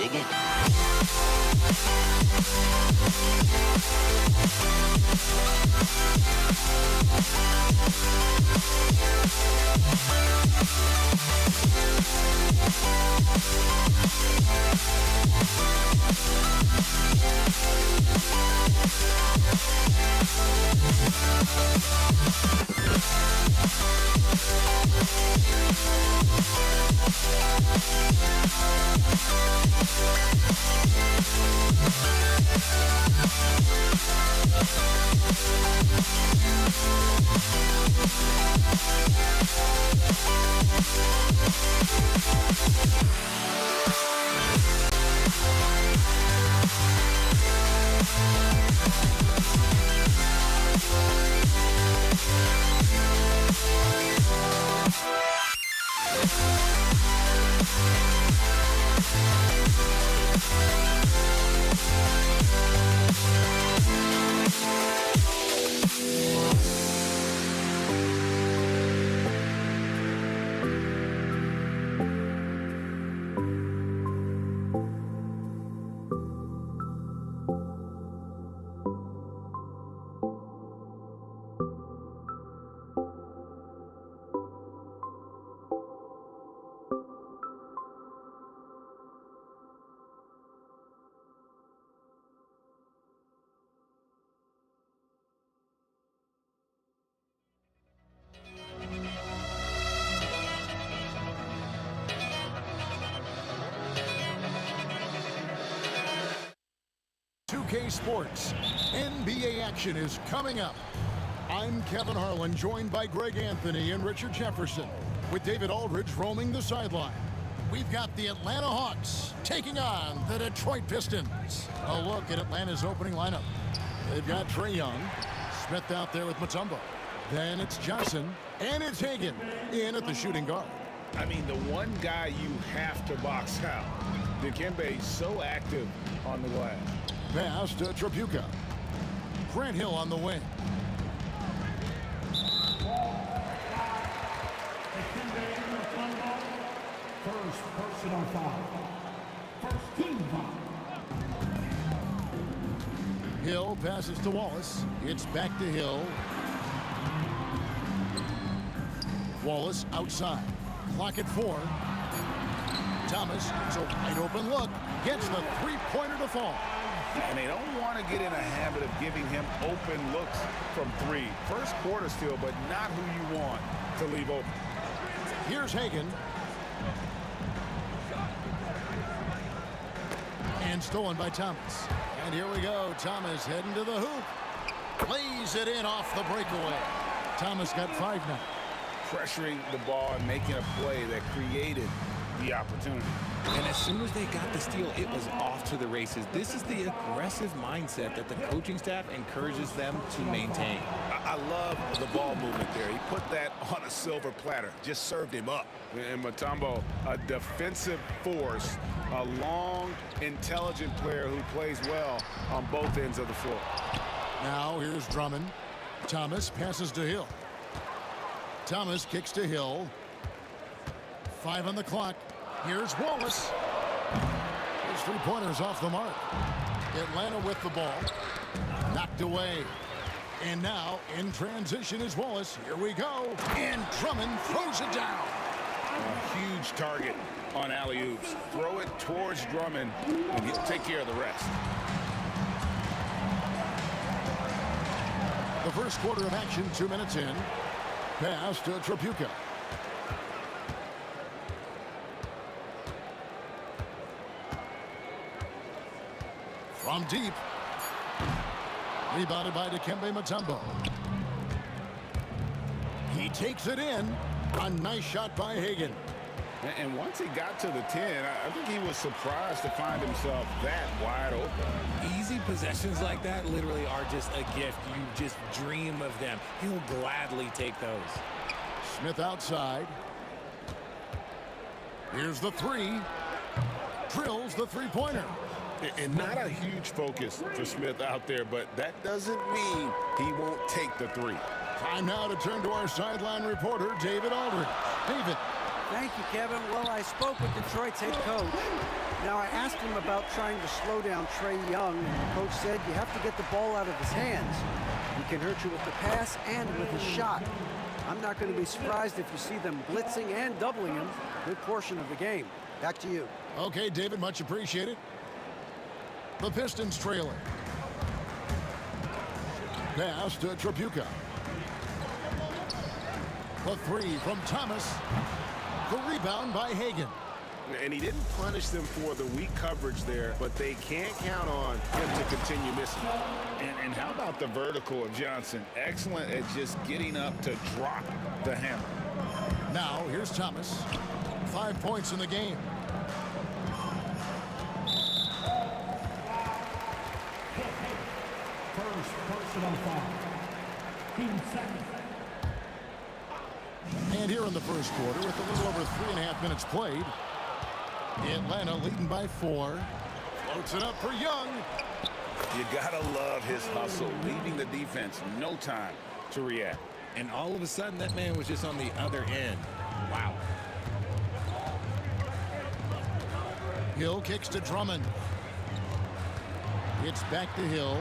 dig it? Sports. NBA action is coming up. I'm Kevin Harlan, joined by Greg Anthony and Richard Jefferson, with David Aldridge roaming the sideline. We've got the Atlanta Hawks taking on the Detroit Pistons. A look at Atlanta's opening lineup. They've got Trae Young, Smith out there with Mutombo. Then it's Johnson, and it's Hagan in at the shooting guard. I mean, the one guy you have to box out. Dikembe so active on the glass. Pass to Tripucka. Grant Hill on the wing. First personal foul. First team foul. Hill passes to Wallace. It's back to Hill. Wallace outside. Clock at 4. Thomas, it's a wide open look. Gets the three-pointer to fall. And they don't want to get in a habit of giving him open looks from 3. First quarter still, but not who you want to leave open. Here's Hagan. And stolen by Thomas. And here we go. Thomas heading to the hoop. Lays it in off the breakaway. Thomas got 5 now. Pressuring the ball and making a play that created the opportunity. And as soon as they got the steal, it was off to the races. This is the aggressive mindset that the coaching staff encourages them to maintain. I love the ball movement there. He put that on a silver platter, just served him up. And Mutombo, a defensive force, a long, intelligent player who plays well on both ends of the floor. Now here's Drummond. Thomas passes to Hill. Thomas kicks to Hill. 5 on the clock. Here's Wallace. His three-pointers off the mark. Atlanta with the ball. Knocked away. And now in transition is Wallace. Here we go. And Drummond throws it down. A huge target on alley-oops. Throw it towards Drummond and take care of the rest. The first quarter of action, 2 minutes in. Pass to Tripucka. From deep. Rebounded by Dikembe Mutombo. He takes it in. A nice shot by Hagan. And once he got to the 10, I think he was surprised to find himself that wide open. Easy possessions like that literally are just a gift. You just dream of them. He'll gladly take those. Smith outside. Here's the 3. Drills the three-pointer. And not a huge focus for Smith out there, but that doesn't mean he won't take the 3. Time now to turn to our sideline reporter, David Aldridge. David. Thank you, Kevin. Well, I spoke with Detroit's head coach. Now, I asked him about trying to slow down Trae Young, and the coach said you have to get the ball out of his hands. He can hurt you with the pass and with his shot. I'm not going to be surprised if you see them blitzing and doubling him a good portion of the game. Back to you. Okay, David, much appreciated. The Pistons trailing. Pass to Tripucka. The three from Thomas. The rebound by Hagan. And he didn't punish them for the weak coverage there, but they can't count on him to continue missing. And how about the vertical of Johnson? Excellent at just getting up to drop the hammer. Now, here's Thomas. 5 points in the game. First personal foul. Team second. And here in the first quarter, with a little over 3.5 minutes played, Atlanta leading by 4. Floats it up for Young. You gotta love his hustle, leaving the defense no time to react. And all of a sudden, that man was just on the other end. Wow. Hill kicks to Drummond. It's back to Hill.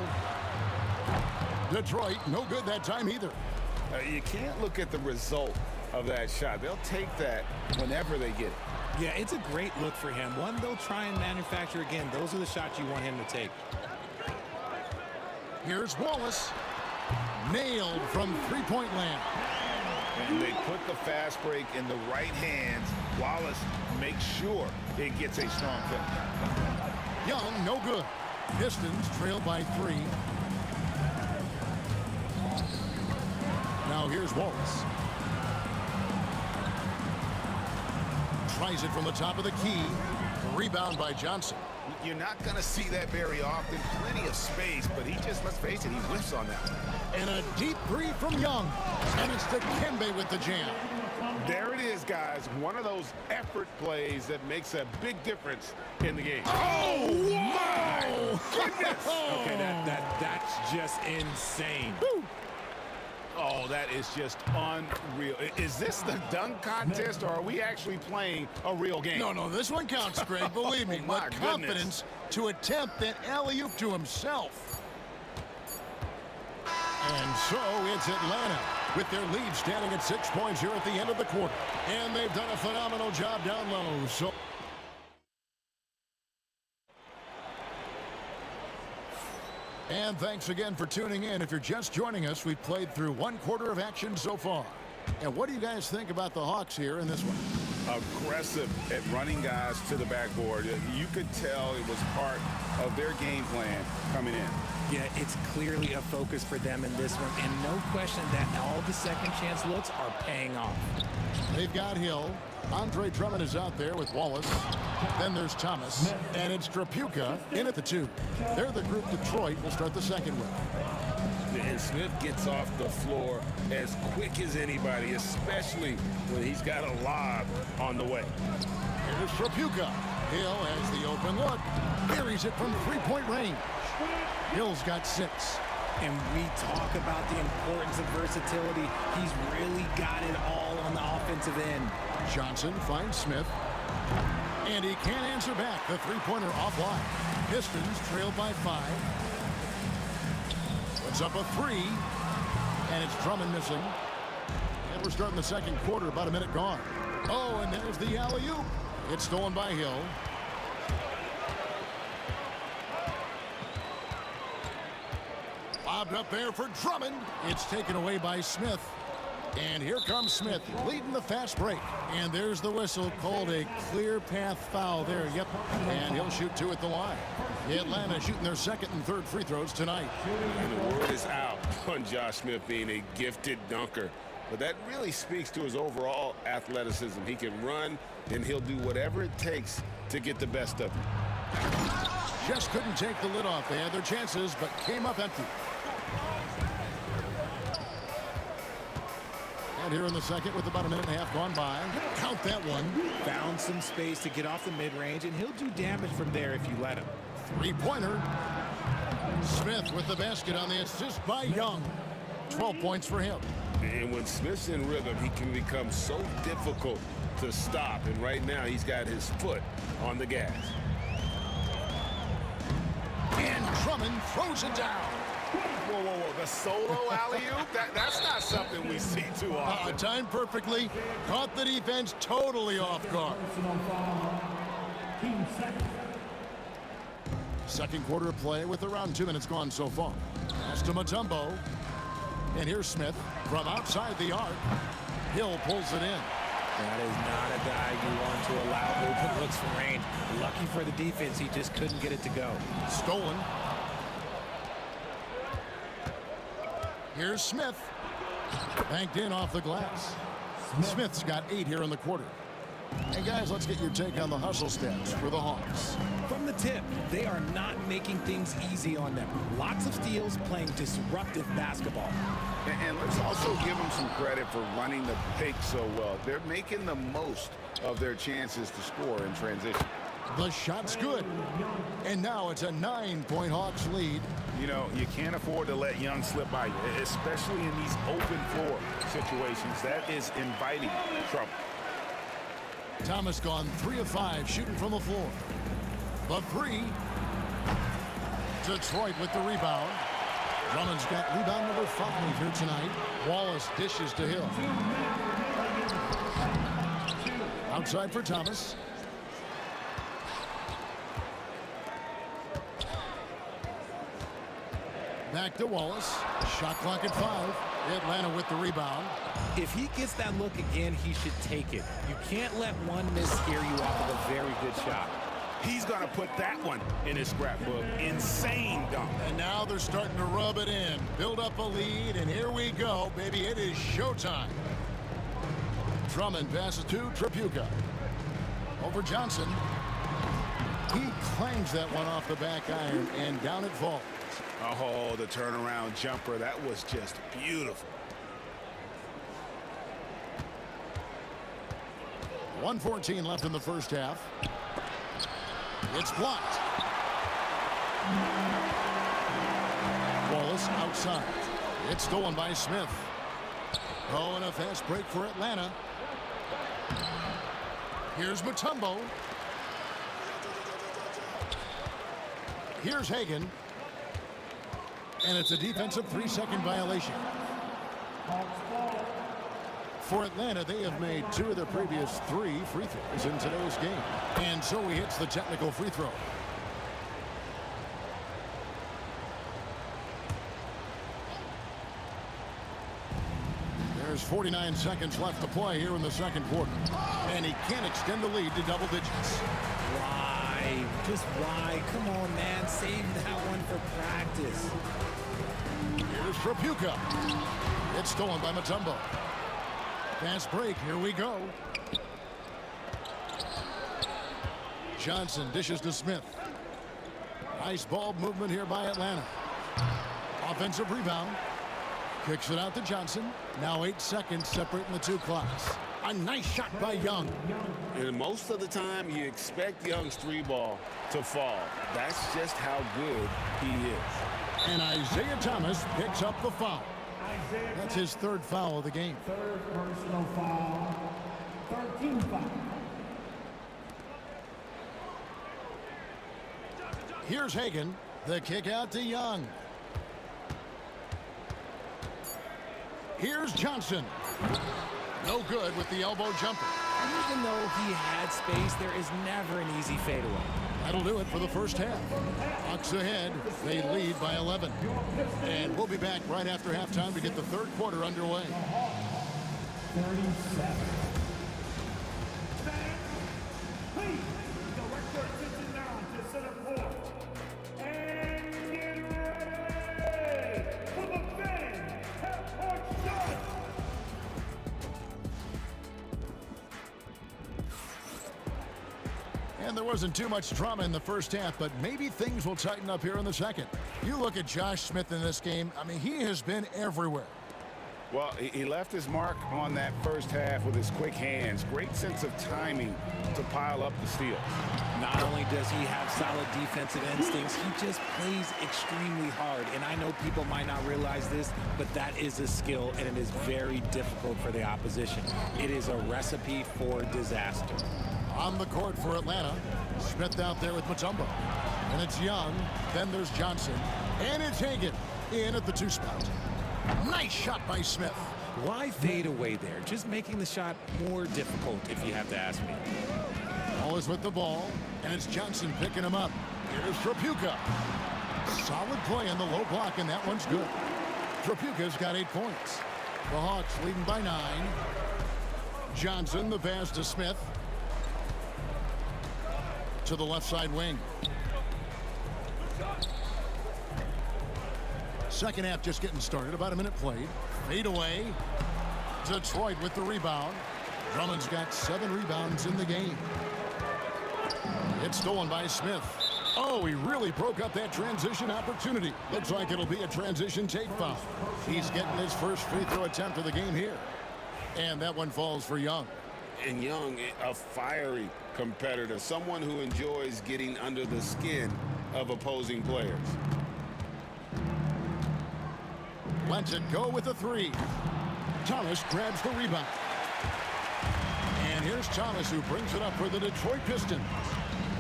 Detroit, no good that time either. You can't look at the result of that shot. They'll take that whenever they get it. Yeah, it's a great look for him. One they'll try and manufacture again. Those are the shots you want him to take. Here's Wallace. Nailed from three-point land. And they put the fast break in the right hands. Wallace makes sure it gets a strong finish. Young, no good. Pistons trail by 3. Now here's Wallace. Tries it from the top of the key. Rebound by Johnson. You're not going to see that very often. Plenty of space, but he just, let's face it, he whiffs on that. And a deep three from Young. And it's Dikembe with the jam. There it is, guys. One of those effort plays that makes a big difference in the game. Oh, my goodness! Okay, that's just insane. Woo. Oh, that is just unreal. Is this the dunk contest, or are we actually playing a real game? No, this one counts, Greg. Believe me. My With confidence to attempt that alley-oop to himself. And so it's Atlanta with their lead standing at 6 points here at the end of the quarter. And they've done a phenomenal job down low. So and thanks again for tuning in. If you're just joining us, we've played through 1 quarter of action so far. And what do you guys think about the Hawks here in this one? Aggressive at running guys to the backboard. You could tell it was part of their game plan coming in. Yeah, it's clearly a focus for them in this one, and no question that all the second chance looks are paying off. They've got Hill. Andre Drummond is out there with Wallace. Then there's Thomas, and it's Tripucka in at the 2. They're the group Detroit will start the second with. And Smith gets off the floor as quick as anybody, especially when he's got a lob on the way. Here's Tripucka. Hill has the open look. Carries it from three-point range. Hill's got 6. And we talk about the importance of versatility. He's really got it all on the offensive end. Johnson finds Smith. And he can't answer back. The three-pointer offline. Pistons trail by 5. Puts up a 3. And it's Drummond missing. And we're starting the second quarter, about a minute gone. Oh, and there's the alley-oop. It's stolen by Hill. Lobbed up there for Drummond. It's taken away by Smith. And here comes Smith leading the fast break. And there's the whistle, called a clear path foul there. Yep. And he'll shoot 2 at the line. Atlanta shooting their second and third free throws tonight. And the word is out on Josh Smith being a gifted dunker. But that really speaks to his overall athleticism. He can run, and he'll do whatever it takes to get the best of him. Just couldn't take the lid off. They had their chances, but came up empty. And here in the second with about a minute and a half gone by. Count that one. Found some space to get off the mid-range, and he'll do damage from there if you let him. Three-pointer. Smith with the basket on the assist by Young. 12 points for him. And when Smith's in rhythm, he can become so difficult to stop, and right now he's got his foot on the gas. And Drummond throws it down. Whoa, whoa, whoa, the solo alley-oop? That's not something we see too often. Timed perfectly, caught the defense totally off guard. Second quarter of play with around 2 minutes gone so far. Pass to Mutombo. And here's Smith from outside the arc. Hill pulls it in. That is not a guy you want to allow open looks from range. Lucky for the defense, he just couldn't get it to go. Stolen. Here's Smith. Banked in off the glass. Smith's got 8 here in the quarter. And guys, let's get your take on the hustle stats for the Hawks. From the tip, they are not making things easy on them. Lots of steals, playing disruptive basketball. And let's also give them some credit for running the pick so well. They're making the most of their chances to score in transition. The shot's good. And now it's a 9-point Hawks lead. You know, you can't afford to let Young slip by you, especially in these open floor situations. That is inviting trouble. Thomas gone 3 of 5 shooting from the floor. The 3. Detroit with the rebound. Drummond's got rebound number 5 here tonight. Wallace dishes to Hill. Outside for Thomas. Back to Wallace. Shot clock at 5. Atlanta with the rebound. If he gets that look again, he should take it. You can't let one miss scare you off of a very good shot. He's going to put that one in his scrapbook. Insane dunk. And now they're starting to rub it in. Build up a lead, and here we go, baby. It is showtime. Drummond passes to Tripucka. Over Johnson. He clangs that one off the back iron, and down it falls. Oh, the turnaround jumper. That was just beautiful. 1:14 left in the first half. It's blocked. Wallace outside. It's stolen by Smith. Oh, and a fast break for Atlanta. Here's Mutombo. Here's Hagan. And it's a defensive 3-second violation. For Atlanta, they have made 2 of their previous 3 free throws in today's game. And so he hits the technical free throw. There's 49 seconds left to play here in the second quarter. And he can't extend the lead to double digits. Why? Just why? Come on, man. Save that one for practice. Here's Tripucka. It's stolen by Mutombo. Fast break. Here we go. Johnson dishes to Smith. Nice ball movement here by Atlanta. Offensive rebound. Kicks it out to Johnson. Now 8 seconds separating the 2 clocks. A nice shot by Young. And most of the time, you expect Young's 3-ball to fall. That's just how good he is. And Isaiah Thomas picks up the foul. That's his 3rd foul of the game. 3rd personal foul. 13 foul. Here's Hagan. The kick out to Young. Here's Johnson. No good with the elbow jumper. Even though he had space, there is never an easy fadeaway. That'll do it for the first half. Hawks ahead. They lead by 11. And we'll be back right after halftime to get the 3rd quarter underway. 37. Please direct your attention now to center court. And get ready for the bang half-court shot. And there wasn't too much drama in the first half, but maybe things will tighten up here in the second. You look at Josh Smith in this game, I mean, he has been everywhere. Well, he left his mark on that first half with his quick hands. Great sense of timing to pile up the steal. Not only does he have solid defensive instincts, he just plays extremely hard. And I know people might not realize this, but that is a skill, and it is very difficult for the opposition. It is a recipe for disaster. On the court for Atlanta, Smith out there with Mutombo. And it's Young, then there's Johnson, and it's Hagan in at the 2 spot. Nice shot by Smith. Why fade away there? Just making the shot more difficult, if you have to ask me. Wallace with the ball, and it's Johnson picking him up. Here's Trapuka. Solid play in the low block, and that one's good. Trapuka's got 8 points. The Hawks leading by 9. Johnson, the pass to Smith. To the left side wing. Second half just getting started. About a minute played. Fade away. Detroit with the rebound. Drummond's got 7 rebounds in the game. It's stolen by Smith. Oh, he really broke up that transition opportunity. Looks like it'll be a transition take foul. He's getting his first free throw attempt of the game here. And that one falls for Young. And Young, a fiery competitor, someone who enjoys getting under the skin of opposing players. Lets it go with a 3. Thomas grabs the rebound. And here's Thomas, who brings it up for the Detroit Pistons.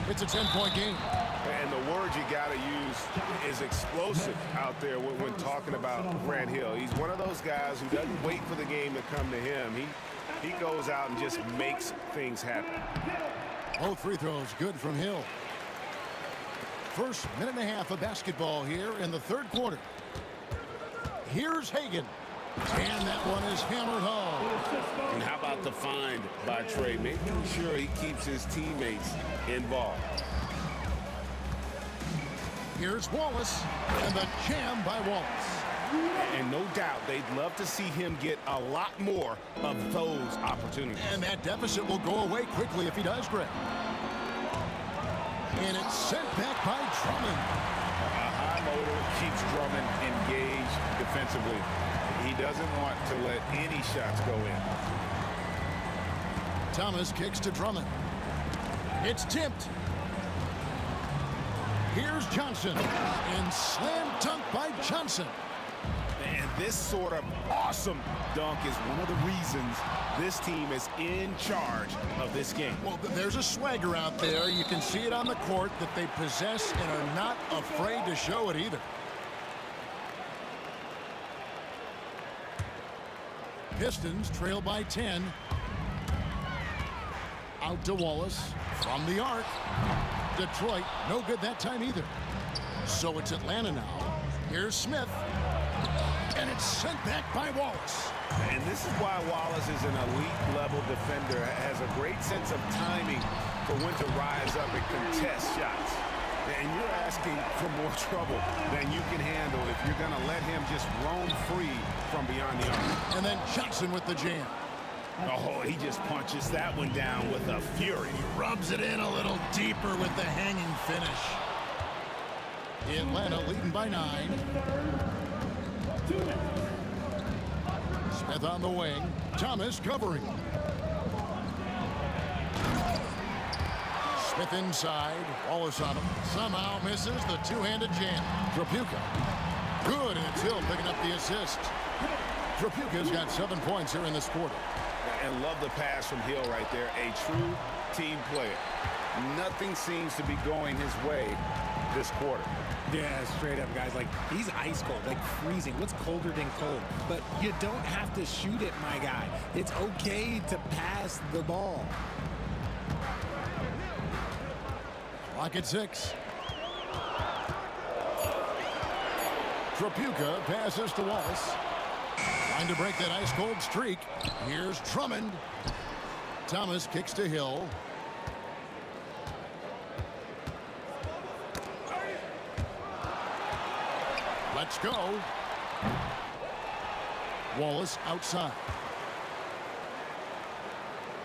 It's a 10-point game. And the word you got to use is explosive out there when talking about Grant Hill. He's one of those guys who doesn't wait for the game to come to him. He goes out and just makes things happen. Both free throws good from Hill. First minute and a half of basketball here in the third quarter. Here's Hagan. And that one is hammered home. And how about the find by Trey, making sure he keeps his teammates involved. Here's Wallace, and the jam by Wallace. And no doubt they'd love to see him get a lot more of those opportunities. And that deficit will go away quickly if he does, Greg. And it's sent back by Drummond. A high motor keeps Drummond engaged defensively. He doesn't want to let any shots go in. Thomas kicks to Drummond. It's tipped. Here's Johnson. And slam dunk by Johnson. And this sort of awesome dunk is one of the reasons this team is in charge of this game. Well, there's a swagger out there. You can see it on the court that they possess and are not afraid to show it either. Pistons trail by 10. Out to Wallace from the arc. Detroit, no good that time either. So it's Atlanta now. Here's Smith. And it's sent back by Wallace. And this is why Wallace is an elite-level defender, has a great sense of timing for when to rise up and contest shots. And you're asking for more trouble than you can handle if you're going to let him just roam free from beyond the arc. And then Johnson with the jam. Oh, he just punches that one down with a fury. He rubs it in a little deeper with the hanging finish. Atlanta leading by 9. Smith on the wing. Thomas covering. Smith inside. Wallace on him. Somehow misses the two-handed jam. Trapuka. Good, and it's Hill picking up the assist. Trapuka's got 7 points here in this quarter. And love the pass from Hill right there. A true team player. Nothing seems to be going his way this quarter. Yeah, straight up, guys. Like, he's ice cold, like freezing. What's colder than cold? But you don't have to shoot it, my guy. It's okay to pass the ball. Clock at 6. Trapuka passes to Wallace. Trying to break that ice-cold streak. Here's Drummond. Thomas kicks to Hill. Let's go. Wallace outside.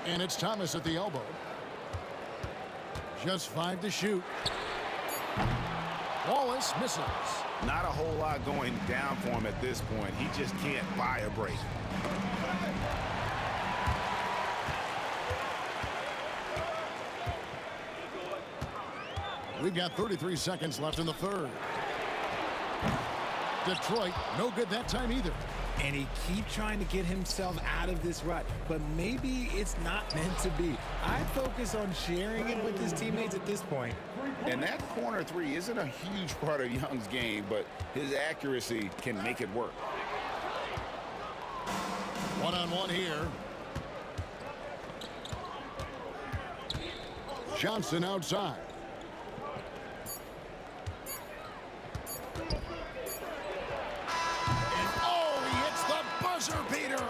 And it's Thomas at the elbow. Just 5 to shoot. Wallace misses. Not a whole lot going down for him at this point. He just can't buy a break. We've got 33 seconds left in the third. Detroit, no good that time either. And he keeps trying to get himself out of this rut, but maybe it's not meant to be. I focus on sharing it with his teammates at this point. And that corner three isn't a huge part of Young's game, but his accuracy can make it work. One-on-one here. Johnson outside. Beater.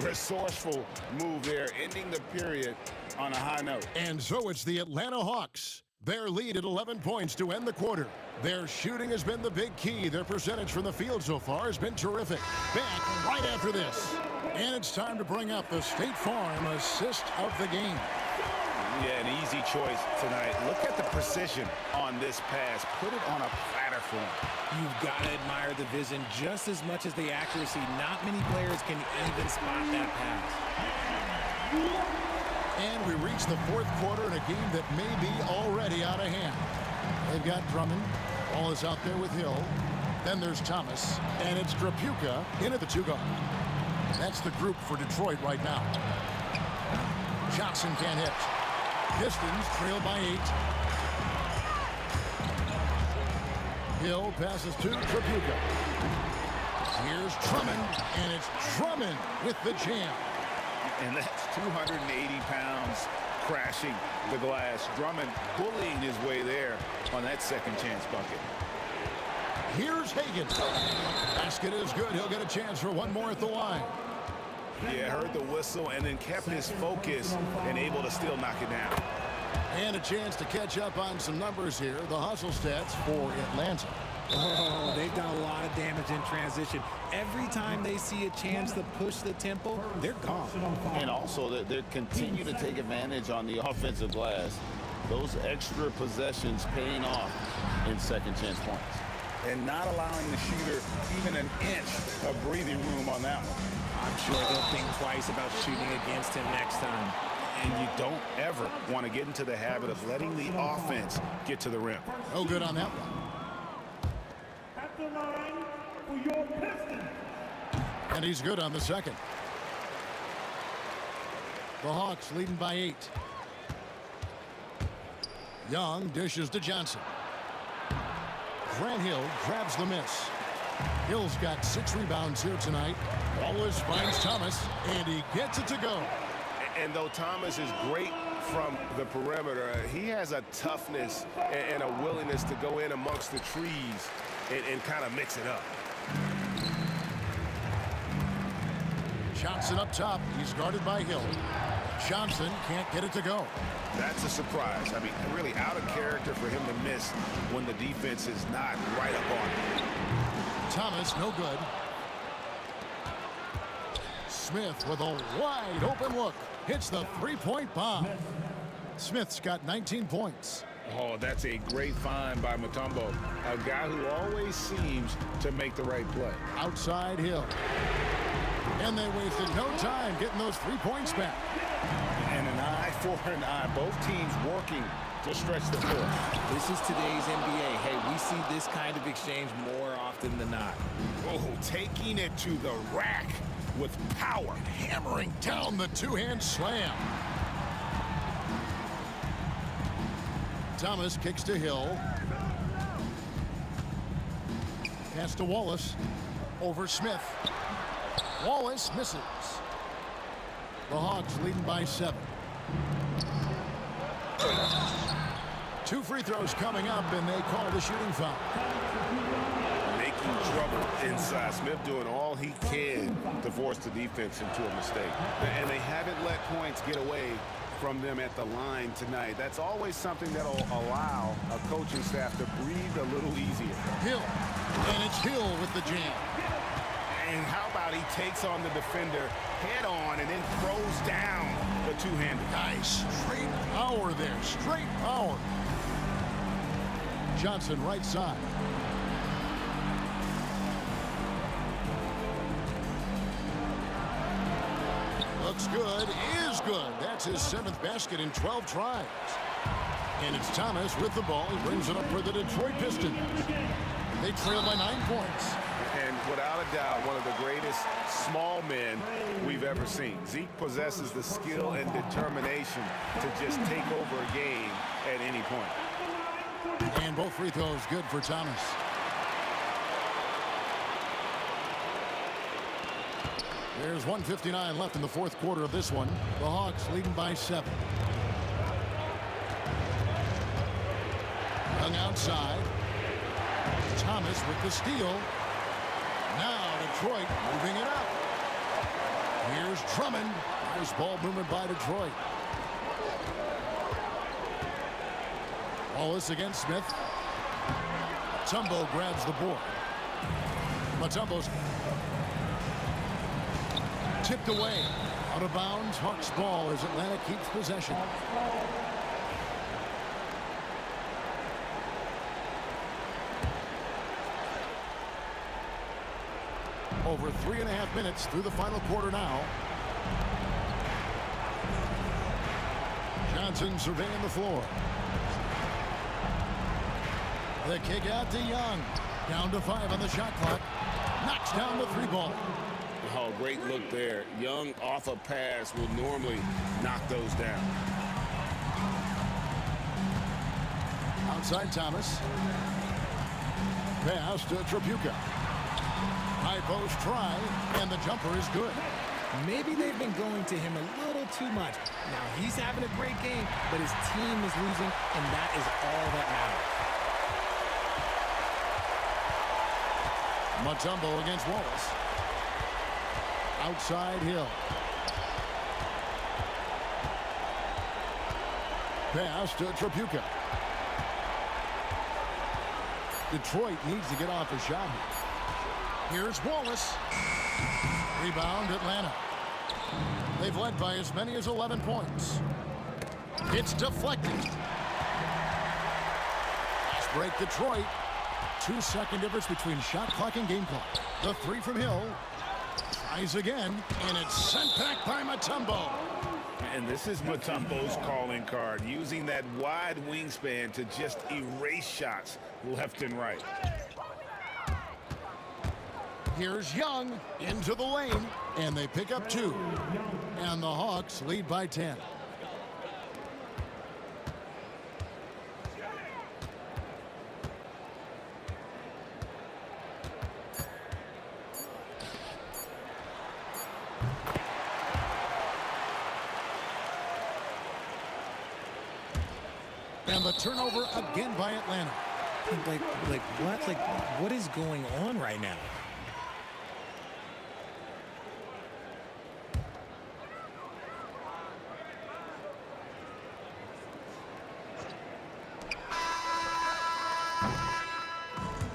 Resourceful move there, ending the period on a high note. And so it's the Atlanta Hawks. Their lead at 11 points to end the quarter. Their shooting has been the big key. Their percentage from the field so far has been terrific. Back right after this. And it's time to bring up the State Farm assist of the game. Yeah, an easy choice tonight. Look at the precision on this pass. Put it on a platter for him. You've got to admire the vision just as much as the accuracy. Not many players can even spot that pass. And we reach the fourth quarter in a game that may be already out of hand. They've got Drummond. Ball is out there with Hill. Then there's Thomas. And it's Drapuka in at the two-guard. That's the group for Detroit right now. Johnson can't hit. Pistons trail by 8. Hill passes to Drapuka. Here's Drummond, and it's Drummond with the jam. And that's 280 pounds crashing the glass. Drummond bullying his way there on that second chance bucket. Here's Hagan. Basket is good. He'll get a chance for one more at the line. Yeah, heard the whistle and then kept his focus and able to still knock it down. And a chance to catch up on some numbers here. The hustle stats for Atlanta. Oh, they've done a lot of damage in transition. Every time they see a chance to push the tempo, they're gone. And also, they continue to take advantage on the offensive glass. Those extra possessions paying off in second chance points. And not allowing the shooter even an inch of breathing room on that one. I'm sure they'll think twice about shooting against him next time. And you don't ever want to get into the habit of letting the offense get to the rim. Oh, good on that one. At the line for your Pistons. And he's good on the second. The Hawks leading by 8. Young dishes to Johnson. Grant Hill grabs the miss. Hill's got 6 rebounds here tonight. Wallace finds Thomas, and he gets it to go. And though Thomas is great from the perimeter, he has a toughness and a willingness to go in amongst the trees and kind of mix it up. Johnson up top. He's guarded by Hill. Johnson can't get it to go. That's a surprise. I mean, really out of character for him to miss when the defense is not right up on him. Thomas, no good. Smith with a wide open look. Hits the three-point bomb. Smith's got 19 points. Oh, that's a great find by Mutombo. A guy who always seems to make the right play. Outside Hill. And they wasted no time getting those 3 points back. And an eye for an eye. Both teams working to stretch the floor. This is today's NBA. Hey, we see this kind of exchange more often than not. Oh, taking it to the rack with power. Hammering down the two-hand slam. Thomas kicks to Hill. Pass to Wallace. Over Smith. Wallace misses. The Hawks leading by 7. 2 free throws coming up, and they call the shooting foul. Making trouble inside. Smith doing all he can to force the defense into a mistake. And they haven't let points get away from them at the line tonight. That's always something that'll allow a coaching staff to breathe a little easier. Hill. And it's Hill with the jam. And how about he takes on the defender head on and then throws down the two-hander. Nice. Straight power there. Straight power. Johnson right side. Looks good, is good. That's his 7th basket in 12 tries. And it's Thomas with the ball. He brings it up for the Detroit Pistons. They trail by 9 points. And without a doubt, one of the greatest small men we've ever seen. Zeke possesses the skill and determination to just take over a game at any point. And both free throws good for Thomas. There's 1:59 left in the 4th quarter of this one. The Hawks leading by 7. Young outside. Thomas with the steal. Now Detroit moving it up. Here's Drummond. Nice ball movement by Detroit. Wallace against Smith. Mutombo grabs the board. Mutombo's tipped away. Out of bounds. Hawks ball as Atlanta keeps possession. Over 3.5 minutes through the final quarter now. Johnson surveying the floor. The kick out to Young. Down to 5 on the shot clock. Knocks down the 3-ball. Oh, great look there. Young off a pass will normally knock those down. Outside Thomas. Pass to Tripucka. High post try, and the jumper is good. Maybe they've been going to him a little too much. Now, he's having a great game, but his team is losing, and that is all that matters. Mutombo against Wallace. Outside Hill. Pass to Tripucka. Detroit needs to get off a shot here. Here's Wallace. Rebound Atlanta. They've led by as many as 11 points. It's deflected. Fast break Detroit. 2-second difference between shot clock and game clock. The 3 from Hill. Tries again, and it's sent back by Mutombo. And this is Mutombo's calling card, using that wide wingspan to just erase shots left and right. Here's Young into the lane, and they pick up 2. And the Hawks lead by 10. And the turnover again by Atlanta. What is going on right now?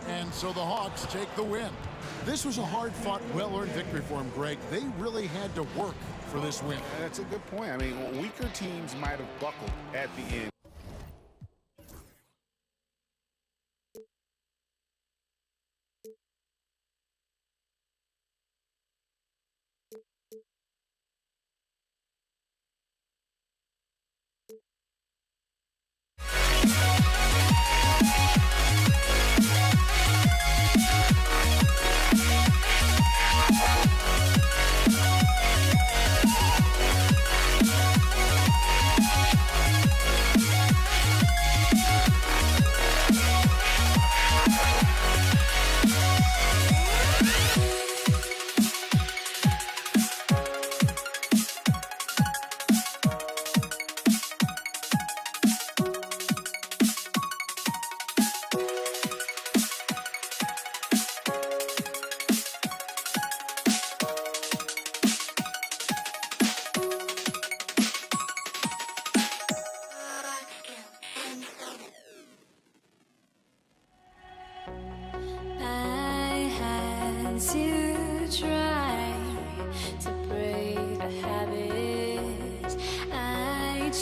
And so the Hawks take the win. This was a hard-fought, well-earned victory for them, Greg. They really had to work for this win. That's a good point. I mean, weaker teams might have buckled at the end.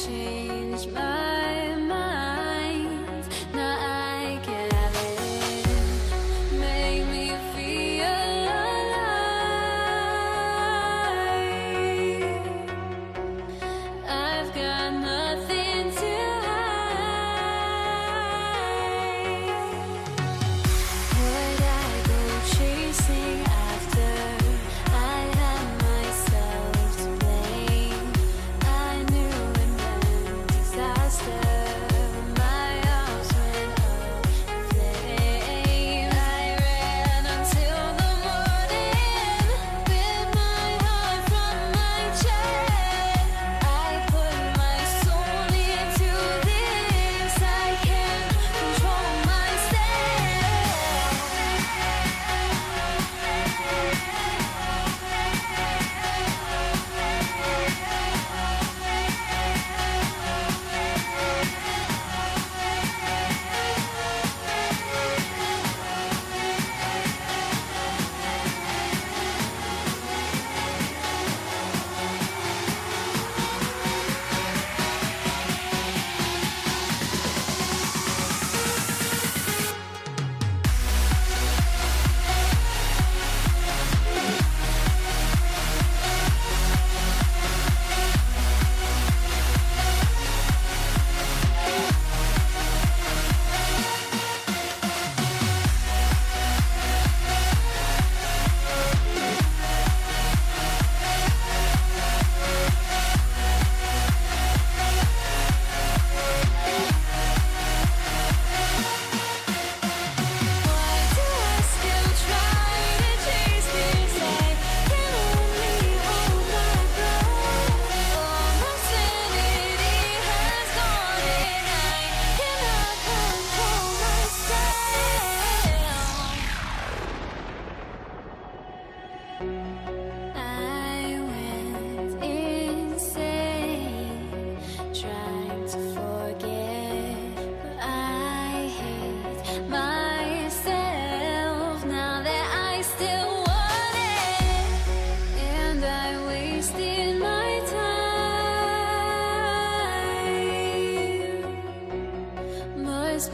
Changed my mind. Now I can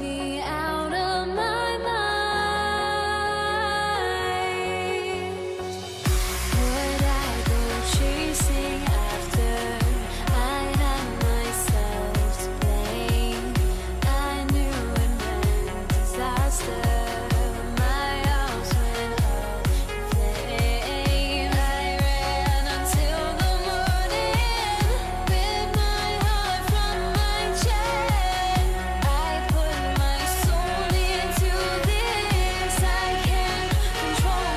me out of my mind. Would I go chasing after? I had myself to blame. I knew it meant disaster. My house went up in flames. I ran until the morning with my heart from my chest. I put my soul into this. I can't control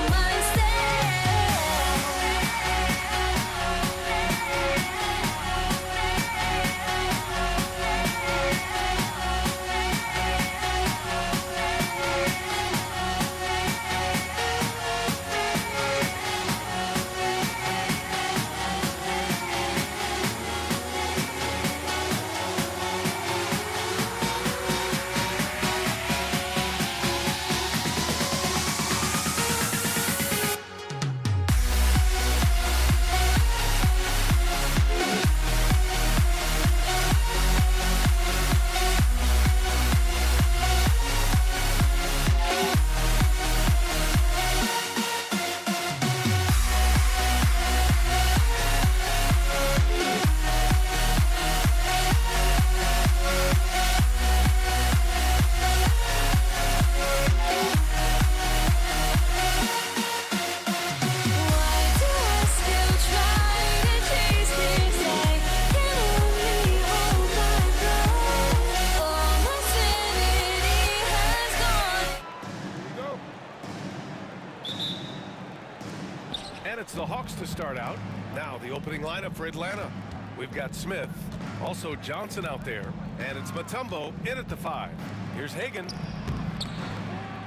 And it's the Hawks to start out. Now the opening lineup for Atlanta. We've got Smith, also Johnson out there, and it's Mutombo in at the 5. Here's Hagan.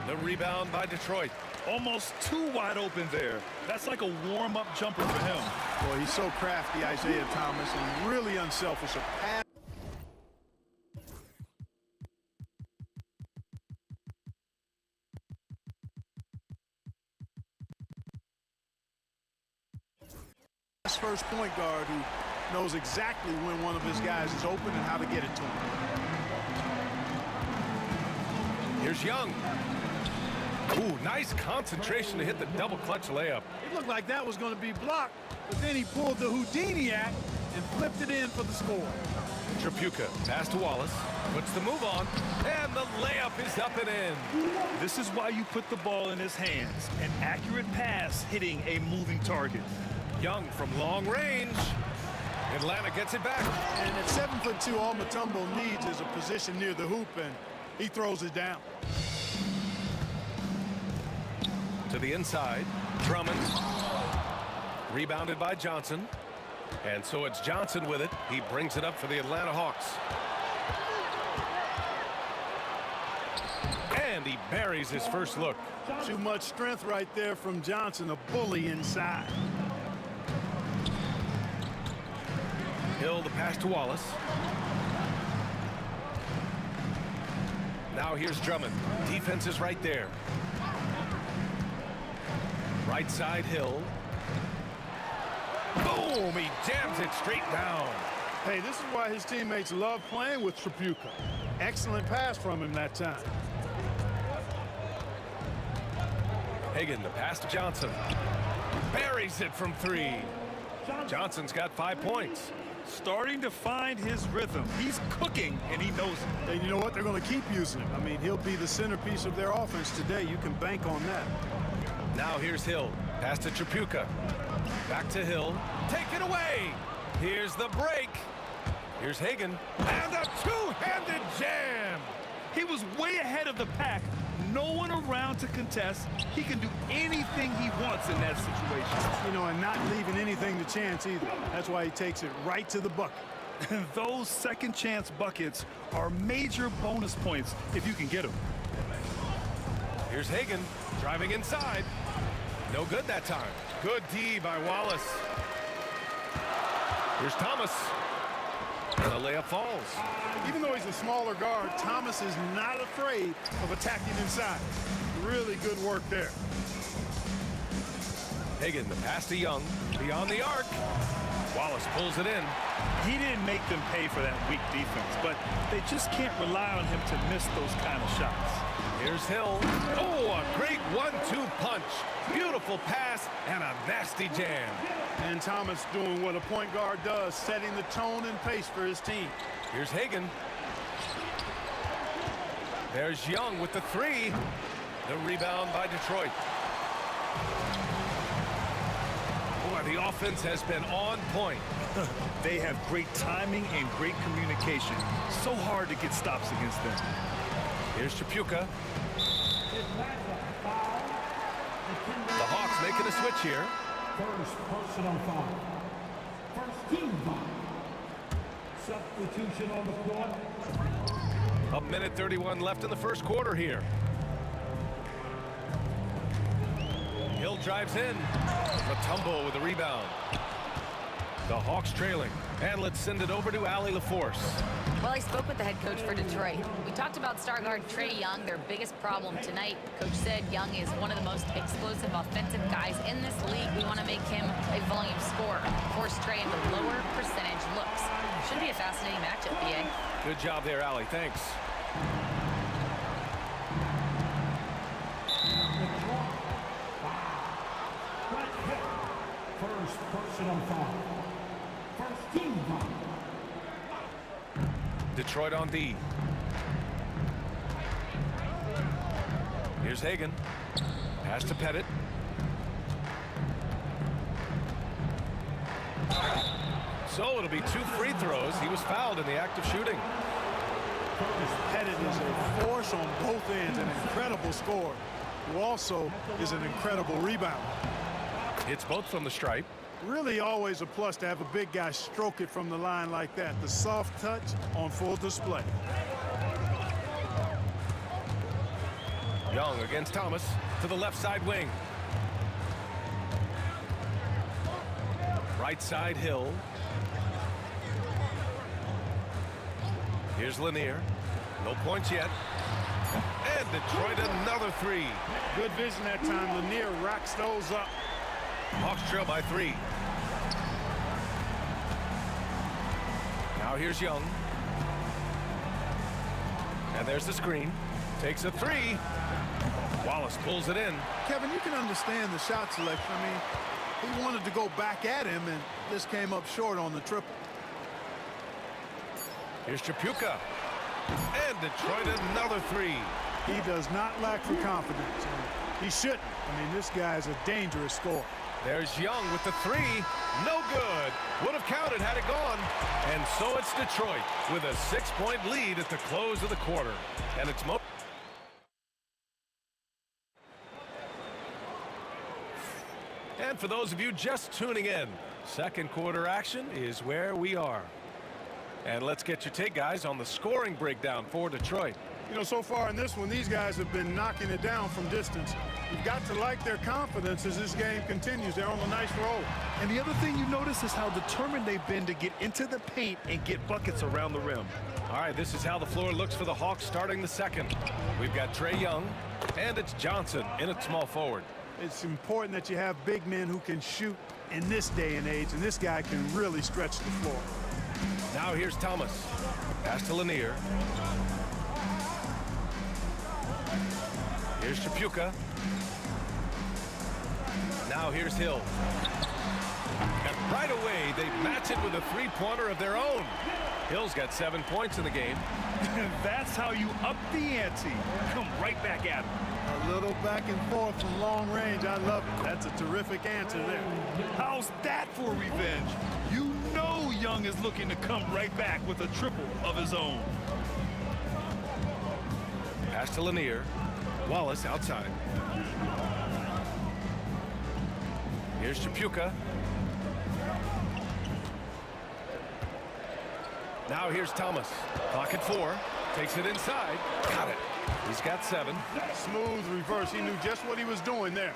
The rebound by Detroit. Almost too wide open there. That's like a warm-up jumper for him. Boy, he's so crafty, Isaiah Thomas, and really unselfish. A pass. First point guard who knows exactly when one of his guys is open and how to get it to him. Here's Young. Ooh, nice concentration to hit the double clutch layup. It looked like that was going to be blocked, but then he pulled the Houdini act and flipped it in for the score. Tripucka pass to Wallace, puts the move on, and the layup is up and in. This is why you put the ball in his hands. An accurate pass hitting a moving target. Young from long range. Atlanta gets it back. And at 7'2", all Mutombo needs is a position near the hoop, and he throws it down. To the inside, Drummond. Rebounded by Johnson. And so it's Johnson with it. He brings it up for the Atlanta Hawks. And he buries his first look. Too much strength right there from Johnson, a bully inside. Hill the pass to Wallace. Now here's Drummond. Defense is right there. Right side, Hill. Boom! He jams it straight down. Hey, this is why his teammates love playing with Tripucka. Excellent pass from him that time. Hagan, the pass to Johnson. Buries it from 3. Johnson's got 5 points. Starting to find his rhythm. He's cooking, and he knows it. And you know what? They're going to keep using him. I mean, he'll be the centerpiece of their offense today. You can bank on that. Now here's Hill. Pass to Tripucka. Back to Hill. Take it away. Here's the break. Here's Hagan. And a two-handed jam. He was way ahead of the pack. No one around to contest. He can do anything he wants in that situation. You know, and not leaving anything to chance either. That's why he takes it right to the bucket. Those second chance buckets are major bonus points if you can get them. Here's Hagan driving inside. No good that time. Good D by Wallace. Here's Thomas. And the layup falls. Even though he's a smaller guard, Thomas is not afraid of attacking inside. Really good work there. Hagan, the pass to Young. Beyond the arc. Wallace pulls it in. He didn't make them pay for that weak defense, but they just can't rely on him to miss those kind of shots. Here's Hill. Oh, a great 1-2 punch. Beautiful pass and a nasty jam. And Thomas doing what a point guard does, setting the tone and pace for his team. Here's Hagan. There's Young with the three. The rebound by Detroit. Boy, the offense has been on point. They have great timing and great communication. So hard to get stops against them. Here's Chapuka. The Hawks making a switch here. First personal foul. First team foul. Substitution on the court. A minute 31 left in the first quarter here. Hill drives in. Matumbo with the rebound. The Hawks trailing. And let's send it over to Allie LaForce. Well, I spoke with the head coach for Detroit. We talked about star guard Trae Young, their biggest problem tonight. Coach said Young is one of the most explosive offensive guys in this league. We want to make him a volume scorer, force Trae into lower percentage looks. Should be a fascinating matchup, BA. Good job there, Allie. Thanks. First personal foul. First team foul. Detroit on D. Here's Hagan. Pass to Pettit. So it'll be 2 free throws. He was fouled in the act of shooting. Pettit is a force on both ends, an incredible scorer, who also is an incredible rebounder. It's both from the stripe. Really always a plus to have a big guy stroke it from the line like that. The soft touch on full display. Young against Thomas to the left side wing. Right side Hill. Here's Lanier. No points yet. And Detroit another three. Good vision that time. Lanier racks those up. Hawks trail by 3. Now here's Young. And there's the screen. Takes a 3. Wallace pulls it in. Kevin, you can understand the shot selection. I mean, he wanted to go back at him, and this came up short on the triple. Here's Chapuka. And Detroit another 3. He does not lack for confidence. He shouldn't. I mean, this guy is a dangerous scorer. There's Young with the 3. No good. Would have counted had it gone. And so it's Detroit with a 6-point lead at the close of the quarter. And it's And for those of you just tuning in, second quarter action is where we are. And let's get your take, guys, on the scoring breakdown for Detroit. You know, so far in this one, these guys have been knocking it down from distance. You've got to like their confidence as this game continues. They're on a nice roll. And the other thing you notice is how determined they've been to get into the paint and get buckets around the rim. All right, this is how the floor looks for the Hawks starting the second. We've got Trae Young, and it's Johnson in at small forward. It's important that you have big men who can shoot in this day and age, and this guy can really stretch the floor. Now here's Thomas. Pass to Lanier. Here's Chapuka. Now here's Hill. And right away, they match it with a three-pointer of their own. Hill's got 7 points in the game. That's how you up the ante. Come right back at him. A little back and forth from long range. I love it. That's a terrific answer there. How's that for revenge? You know Young is looking to come right back with a triple of his own. Pass to Lanier. Wallace outside. Here's Chapuka. Now here's Thomas. Clock at 4. Takes it inside. Got it. He's got 7. Smooth reverse. He knew just what he was doing there.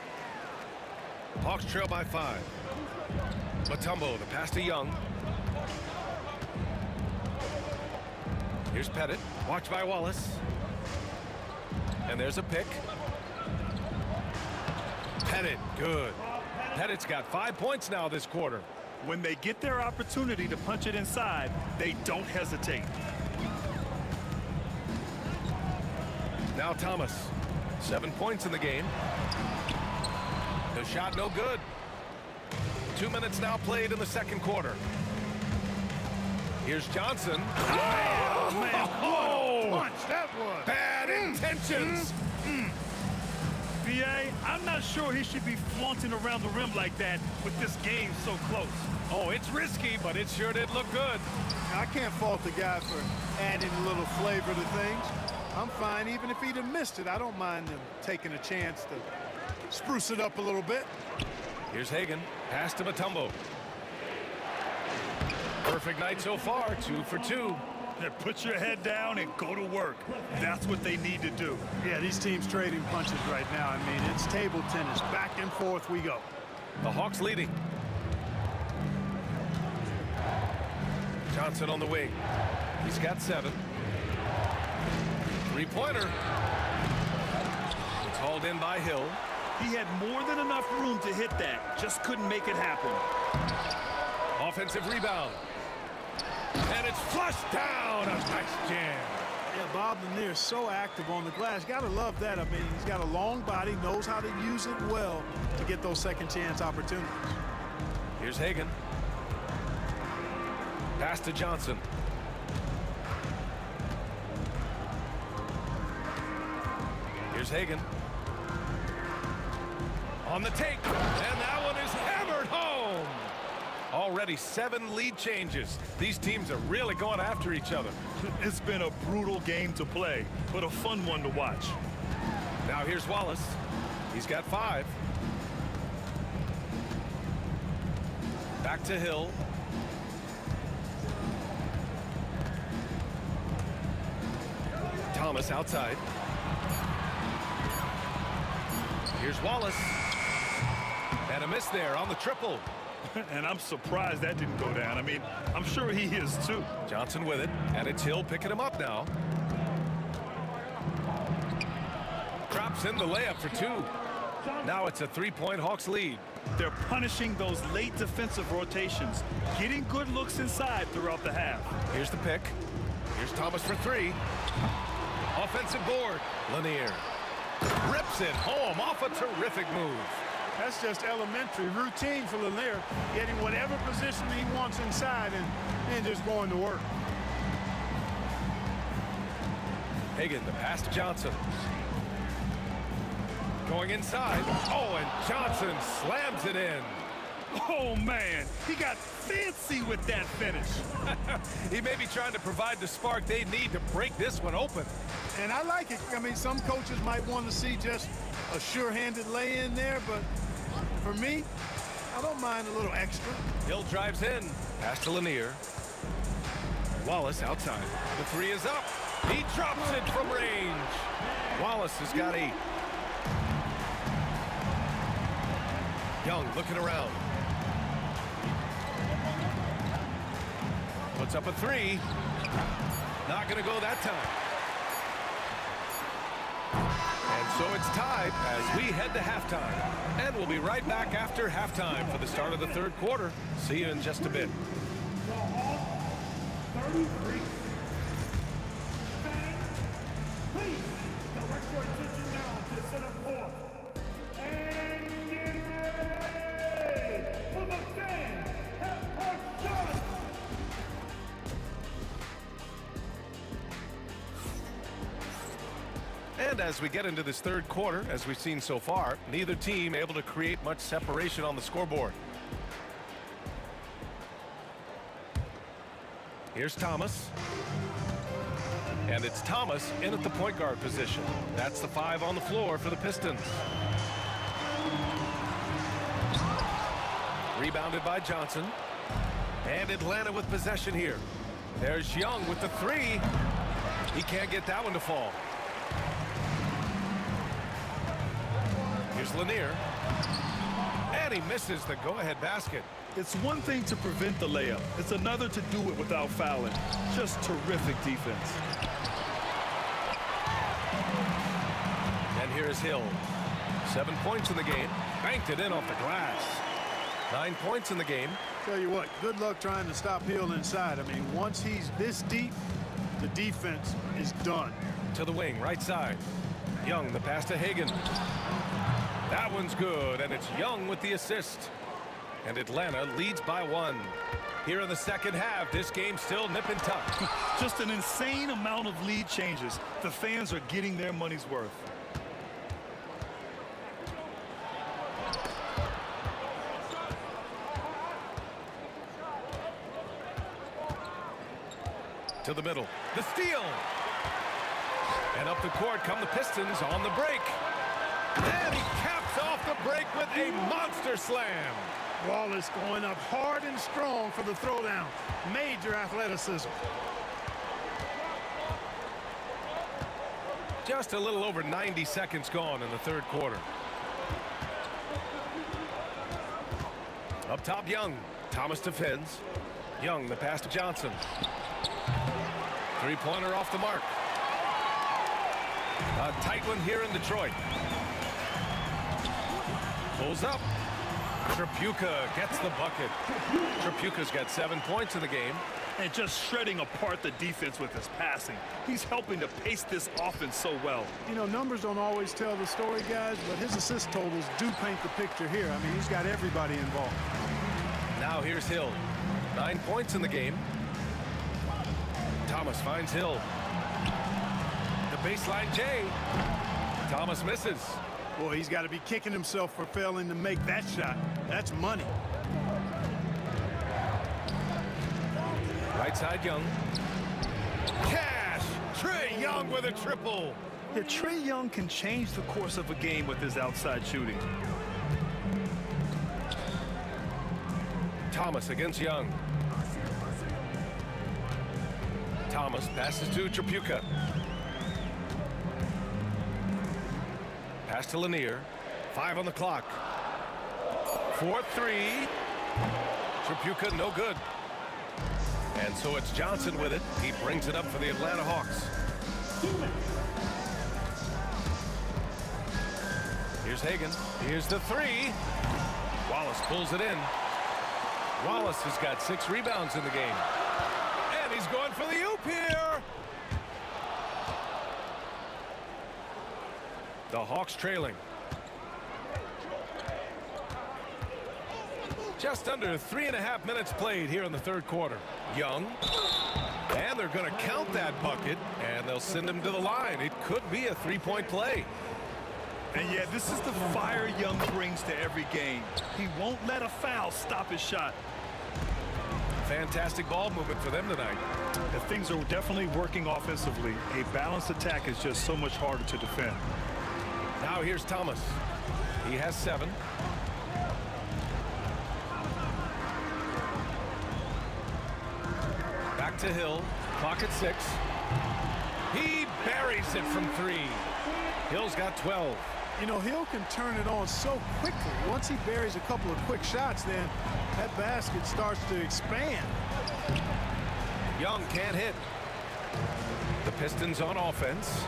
Hawks trail by 5. Matumbo, the pass to Young. Here's Pettit. Watched by Wallace. And there's a pick. Pettit, good. Pettit's got 5 points now this quarter. When they get their opportunity to punch it inside, they don't hesitate. Now Thomas, 7 points in the game. The shot no good. 2 minutes now played in the second quarter. Here's Johnson. Oh, man, Oh, what a punch that was. bad intentions. BA, I'm not sure he should be flaunting around the rim like that with this game so close. Oh, it's risky, but it sure did look good. I can't fault the guy for adding a little flavor to things. I'm fine even if he'd have missed it. I don't mind him taking a chance to spruce it up a little bit. Here's Hagan. Pass to Mutombo. Perfect night so far. 2 for 2. Then put your head down and go to work. That's what they need to do. Yeah, these teams trading punches right now. I mean, it's table tennis. Back and forth we go. The Hawks leading. Johnson on the wing. He's got 7. Three-pointer. It's hauled in by Hill. He had more than enough room to hit that. Just couldn't make it happen. Offensive rebound. And it's flushed down. A nice jam. Yeah, Bob Lanier is so active on the glass. Got to love that. I mean, he's got a long body, knows how to use it well to get those second chance opportunities. Here's Hagan. Pass to Johnson. Here's Hagan. On the take. And that one is hammered home. Already 7 lead changes. These teams are really going after each other. It's been a brutal game to play, but a fun one to watch. Now here's Wallace. He's got 5. Back to Hill. Thomas outside. Here's Wallace. And a miss there on the triple. And I'm surprised that didn't go down. I mean, I'm sure he is too. Johnson with it, and it's Hill picking him up now. Drops in the layup for 2. Now it's a 3-point Hawks lead. They're punishing those late defensive rotations, getting good looks inside throughout the half. Here's the pick. Here's Thomas for 3. Offensive board. Lanier rips it home off a terrific move. That's just elementary routine for Lanier, getting whatever position he wants inside and just going to work. Hagan, the pass to Johnson. Going inside. Oh, and Johnson slams it in. Oh, man, he got fancy with that finish. He may be trying to provide the spark they need to break this one open. And I like it. I mean, some coaches might want to see just a sure-handed lay-in there, but for me, I don't mind a little extra. Hill drives in. Pass to Lanier. Wallace outside. The 3 is up. He drops it from range. Wallace has got 8. Young looking around. Puts up a 3. Not going to go that time. And so it's tied as we head to halftime. And we'll be right back after halftime for the start of the third quarter. See you in just a bit. 33. Please direct your attention now to center court. And get ready for the fan half-court shot. And as we get into this third quarter, as we've seen so far, neither team able to create much separation on the scoreboard. Here's Thomas. And it's Thomas in at the point guard position. That's the 5 on the floor for the Pistons. Rebounded by Johnson. And Atlanta with possession here. There's Young with the 3. He can't get that one to fall. Here's Lanier. And he misses the go-ahead basket. It's one thing to prevent the layup. It's another to do it without fouling. Just terrific defense. And here's Hill. 7 points in the game. Banked it in off the glass. 9 points in the game. Tell you what, good luck trying to stop Hill inside. I mean, once he's this deep, the defense is done. To the wing, right side. Young, the pass to Hagan. That one's good, and it's Young with the assist. And Atlanta leads by 1. Here in the second half, this game's still nip and tuck. Just an insane amount of lead changes. The fans are getting their money's worth. To the middle, the steal. And up the court come the Pistons on the break. And he caps off the break with a monster slam. Wallace going up hard and strong for the throwdown. Major athleticism. Just a little over 90 seconds gone in the third quarter. Up top, Young. Thomas defends. Young, the pass to Johnson. Three-pointer off the mark. A tight one here in Detroit. Pulls up. Tripucka gets the bucket. Tripucka's got 7 points in the game. And just shredding apart the defense with his passing. He's helping to pace this offense so well. You know, numbers don't always tell the story, guys, but his assist totals do paint the picture here. I mean, he's got everybody involved. Now here's Hill. 9 points in the game. Thomas finds Hill. The baseline J. Thomas misses. Boy, he's got to be kicking himself for failing to make that shot. That's money. Right side, Young. Cash! Trae Young with a triple. Yeah, Trae Young can change the course of a game with his outside shooting. Thomas against Young. Thomas passes to Tripucka. Pass to Lanier. 5 on the clock. 4-3. Tripucka no good. And so it's Johnson with it. He brings it up for the Atlanta Hawks. Here's Hagan. Here's the 3. Wallace pulls it in. Wallace has got 6 rebounds in the game. And he's going for the oop here. The Hawks trailing. Just under 3.5 minutes played here in the third quarter. Young. And they're going to count that bucket, and they'll send him to the line. It could be a 3-point play. And yeah, this is the fire Young brings to every game. He won't let a foul stop his shot. Fantastic ball movement for them tonight. The things are definitely working offensively. A balanced attack is just so much harder to defend. Now here's Thomas. He has 7. Back to Hill. Clock at 6. He buries it from 3. Hill's got 12. You know, Hill can turn it on so quickly. Once he buries a couple of quick shots, then that basket starts to expand. Young can't hit. The Pistons on offense.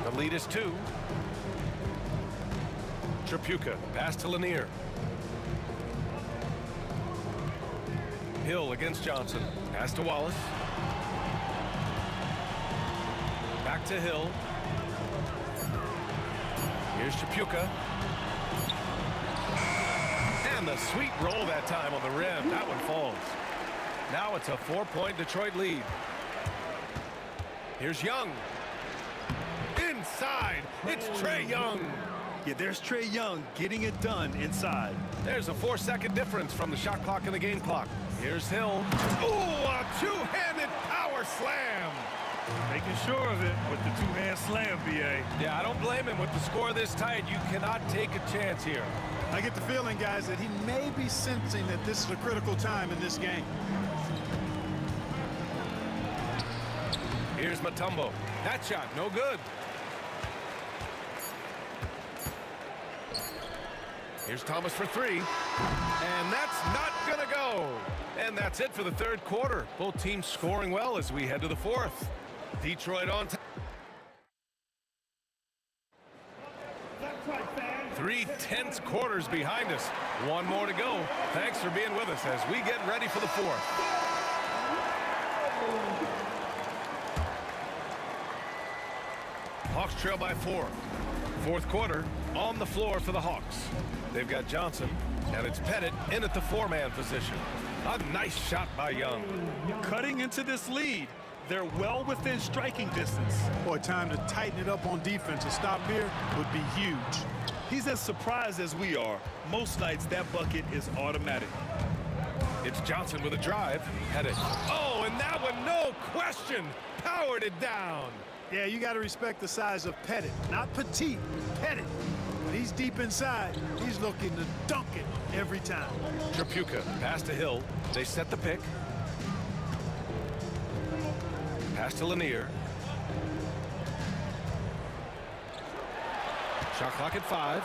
The lead is 2. Tripucka, pass to Lanier. Hill against Johnson. Pass to Wallace. Back to Hill. Here's Tripucka. And the sweet roll that time on the rim. That one falls. Now it's a 4-point Detroit lead. Here's Young. Inside. It's Trae Young. Yeah, there's Trae Young getting it done inside. There's a 4-second difference from the shot clock and the game clock. Here's Hill. Ooh, a two-handed power slam. Making sure of it with the two-hand slam, B.A. Yeah, I don't blame him. With the score this tight, you cannot take a chance here. I get the feeling, guys, that he may be sensing that this is a critical time in this game. Here's Mutombo. That shot, no good. Here's Thomas for 3. And that's not gonna go. And that's it for the third quarter. Both teams scoring well as we head to the fourth. Detroit on top. That's right, fans. 3 tense quarters behind us. One more to go. Thanks for being with us as we get ready for the fourth. Hawks trail by 4. Fourth quarter on the floor for the Hawks. They've got Johnson, and it's Pettit in at the 4-man position. A nice shot by Young. Cutting into this lead. They're well within striking distance. Boy, time to tighten it up on defense. A stop here would be huge. He's as surprised as we are. Most nights, that bucket is automatic. It's Johnson with a drive. Pettit. Oh, and that one, no question, powered it down. Yeah, you got to respect the size of Pettit. Not petite, Pettit. When he's deep inside, he's looking to dunk it every time. Tripucka, pass to Hill. They set the pick. Pass to Lanier. Shot clock at 5.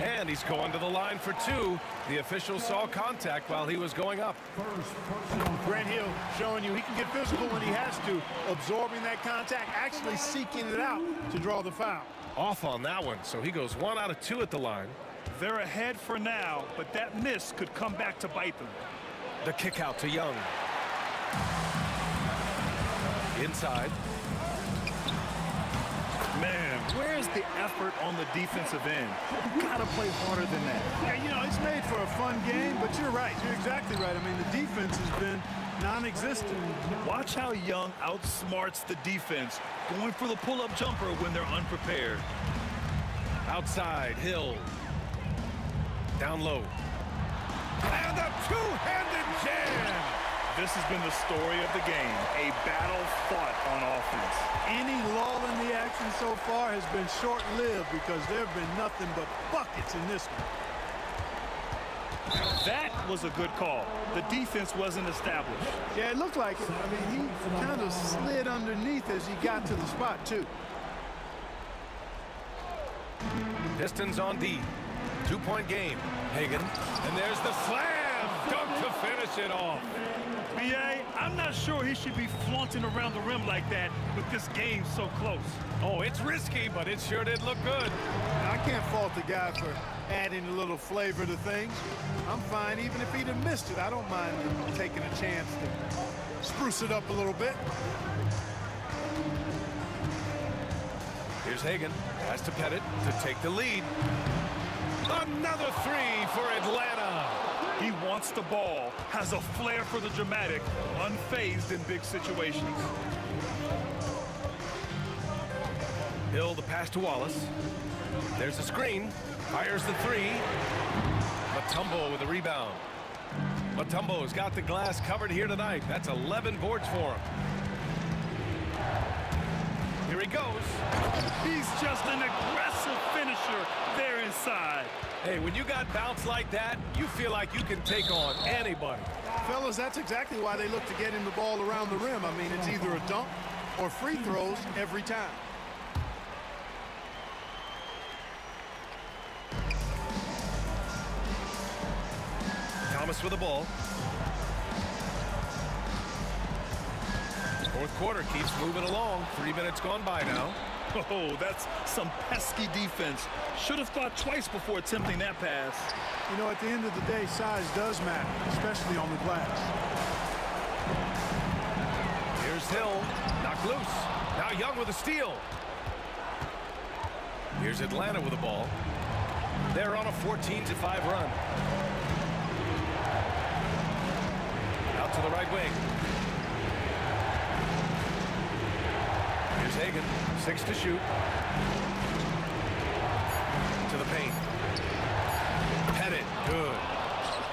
And he's going to the line for 2. The official saw contact while he was going up. Grant Hill showing you he can get physical when he has to, absorbing that contact, actually seeking it out to draw the foul. Off on that one, so he goes 1 out of 2 at the line. They're ahead for now, but that miss could come back to bite them. The kick out to Young. Inside. Man, where's the effort on the defensive end? You gotta play harder than that. Yeah, you know, it's made for a fun game, but you're right. You're exactly right. I mean, the defense has been non-existent. Watch how Young outsmarts the defense, going for the pull-up jumper when they're unprepared. Outside, Hill. Down low. And a two-handed jam! This has been the story of the game, a battle fought on offense. Any lull in the action so far has been short-lived because there have been nothing but buckets in this one. That was a good call. The defense wasn't established. Yeah, it looked like it. I mean, he kind of slid underneath as he got to the spot, too. Pistons on D. 2-point game. Hagan. And there's the slam! Dunk to finish it off. B.A., I'm not sure he should be flaunting around the rim like that with this game so close. Oh, it's risky, but it sure did look good. I can't fault the guy for adding a little flavor to things. I'm fine even if he'd have missed it. I don't mind taking a chance to spruce it up a little bit. Here's Hagan. Pass to Pettit to take the lead. Another 3 for Atlanta. He wants the ball, has a flair for the dramatic, unfazed in big situations. Hill, the pass to Wallace. There's the screen. Fires the 3. Mutombo with the rebound. Mutombo's got the glass covered here tonight. That's 11 boards for him. Here he goes. He's just an aggressive finisher there inside. Hey, when you got bounce like that, you feel like you can take on anybody. Fellas, that's exactly why they look to get him the ball around the rim. I mean, it's either a dunk or free throws every time. Thomas with the ball. Fourth quarter keeps moving along. 3 minutes gone by now. Oh, that's some pesky defense. Should have thought twice before attempting that pass. You know, at the end of the day, size does matter, especially on the glass. Here's Hill. Knocked loose. Now Young with a steal. Here's Atlanta with the ball. They're on a 14-5 run. Out to the right wing. Here's Hagan. 6 to shoot. To the paint. Pettit. Good.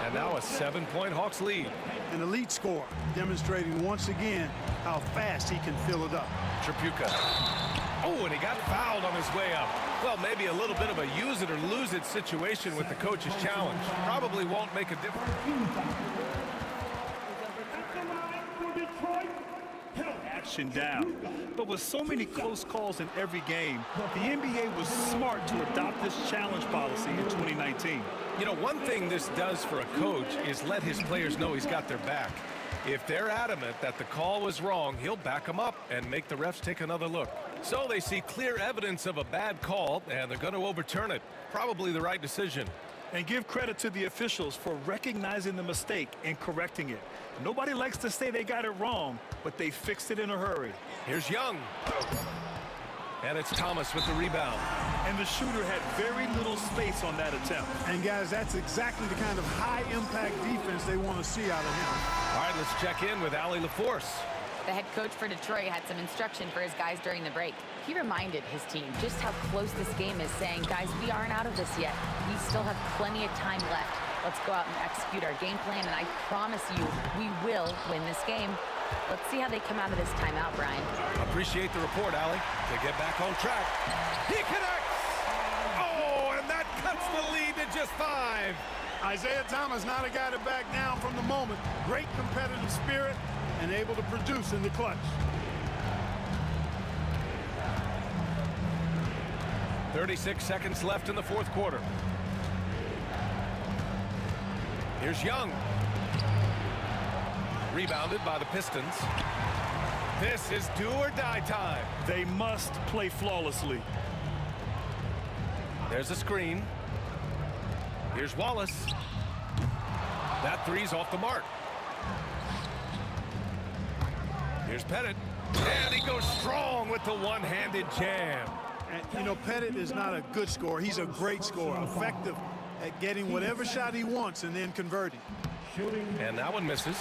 And now a 7-point Hawks lead. An elite scorer, demonstrating once again how fast he can fill it up. Tripucka. Oh, and he got fouled on his way up. Well, maybe a little bit of a use it or lose it situation with the coach's challenge. Probably won't make a difference. Action down. But with so many close calls in every game, the NBA was smart to adopt this challenge policy in 2019. You know, one thing this does for a coach is let his players know he's got their back. If they're adamant that the call was wrong, he'll back them up and make the refs take another look. So they see clear evidence of a bad call, and they're going to overturn it. Probably the right decision. And give credit to the officials for recognizing the mistake and correcting it. Nobody likes to say they got it wrong, but they fixed it in a hurry. Here's Young. And it's Thomas with the rebound. And the shooter had very little space on that attempt. And guys, that's exactly the kind of high-impact defense they want to see out of him. All right, let's check in with Allie LaForce. The head coach for Detroit had some instruction for his guys during the break. He reminded his team just how close this game is, saying, guys, we aren't out of this yet. We still have plenty of time left. Let's go out and execute our game plan, and I promise you, we will win this game. Let's see how they come out of this timeout, Brian. Appreciate the report, Allie. To get back on track. He connects! Oh, and that cuts the lead to just 5. Isaiah Thomas, not a guy to back down from the moment. Great competitive spirit and able to produce in the clutch. 36 seconds left in the fourth quarter. Here's Young. Rebounded by the Pistons. This is do or die time. They must play flawlessly. There's a screen. Here's Wallace. That three's off the mark. Here's Pettit. And he goes strong with the one-handed jam. And, you know, Pettit is not a good scorer. He's a great scorer. Effective at getting whatever shot he wants and then converting. And that one misses.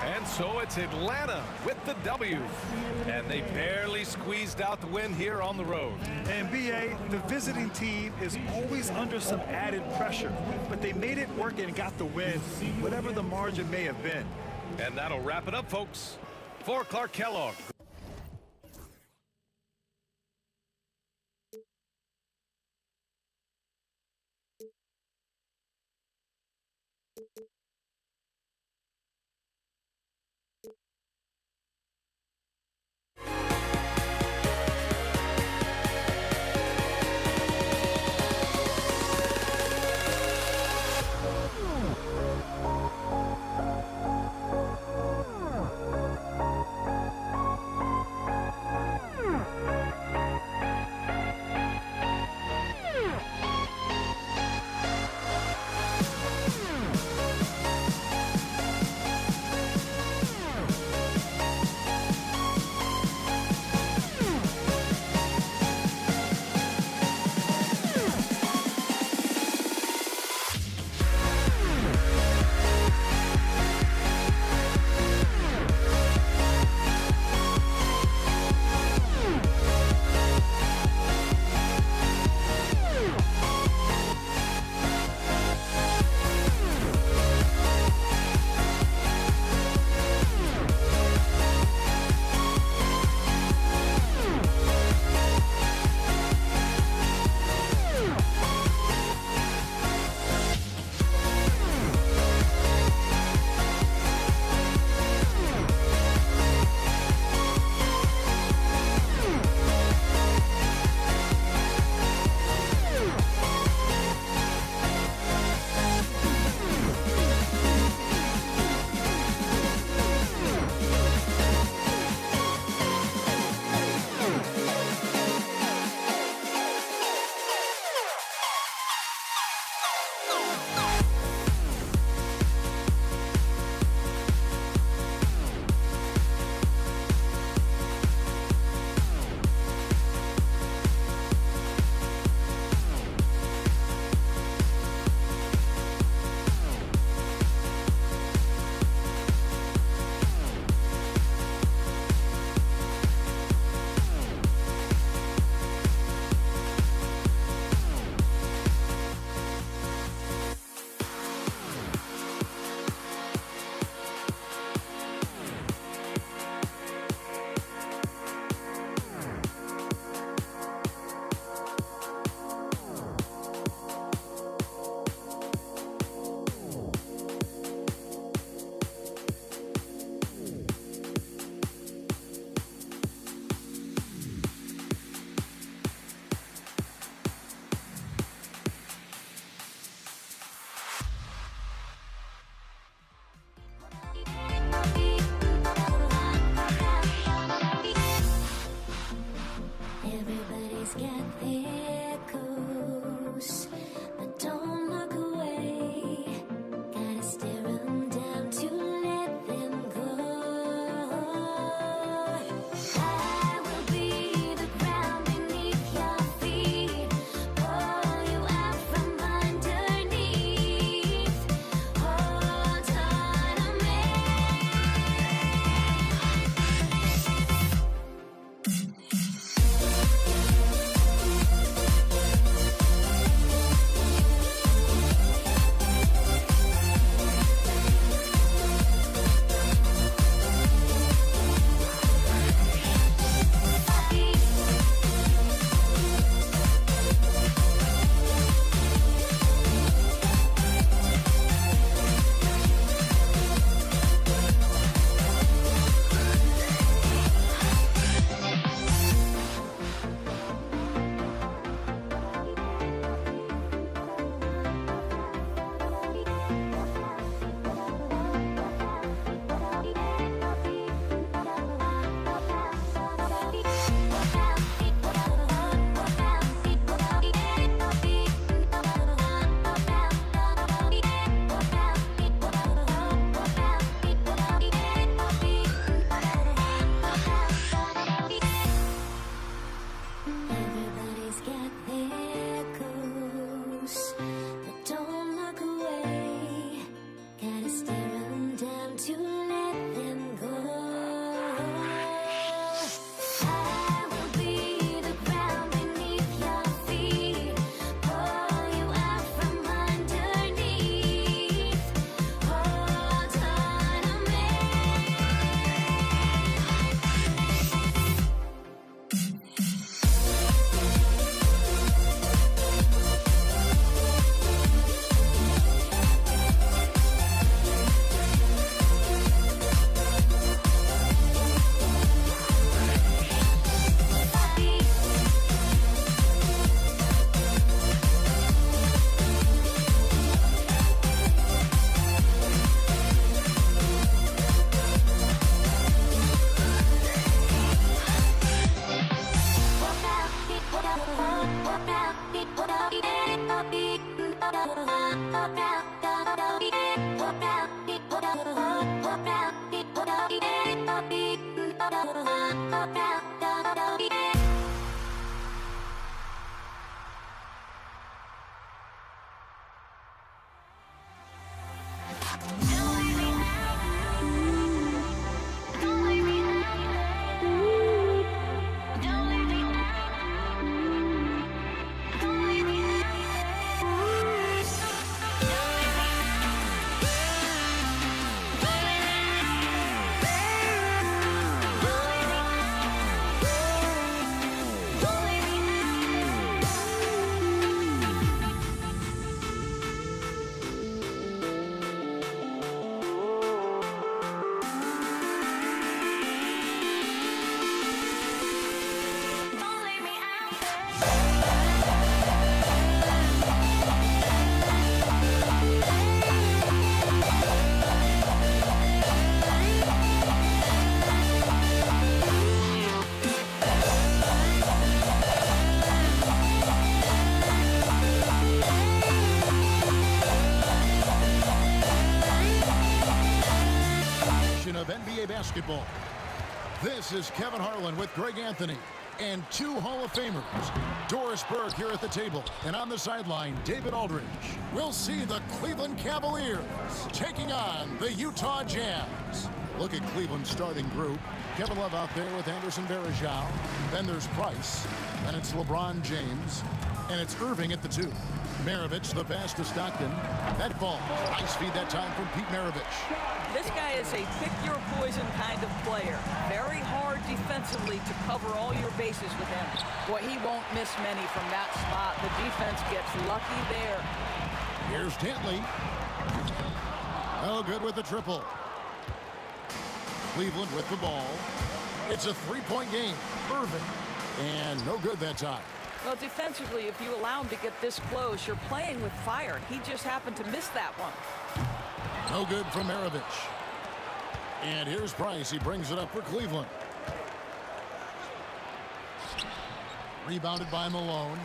And so it's Atlanta with the W. And they barely squeezed out the win here on the road. And BA, the visiting team is always under some added pressure, but they made it work and got the win, whatever the margin may have been. And that'll wrap it up, folks. For Clark Kellogg. Of NBA basketball. This is Kevin Harlan with Greg Anthony and two Hall of Famers. Doris Burke here at the table, and on the sideline, David Aldridge. We'll see the Cleveland Cavaliers taking on the Utah Jazz. Look at Cleveland's starting group. Kevin Love out there with Anderson Varejao. Then there's Price. Then it's LeBron James. And it's Irving at the 2. Maravich, the pass to Stockton. That ball, nice feed that time from Pete Maravich. This guy is a pick-your-poison kind of player. Very hard defensively to cover all your bases with him. Boy, he won't miss many from that spot. The defense gets lucky there. Here's Dantley. Oh, good with the triple. Cleveland with the ball. It's a three-point game. Irving. And no good that time. Well, defensively, if you allow him to get this close, you're playing with fire. He just happened to miss that one. No good from Maravich. And here's Price. He brings it up for Cleveland. Rebounded by Malone.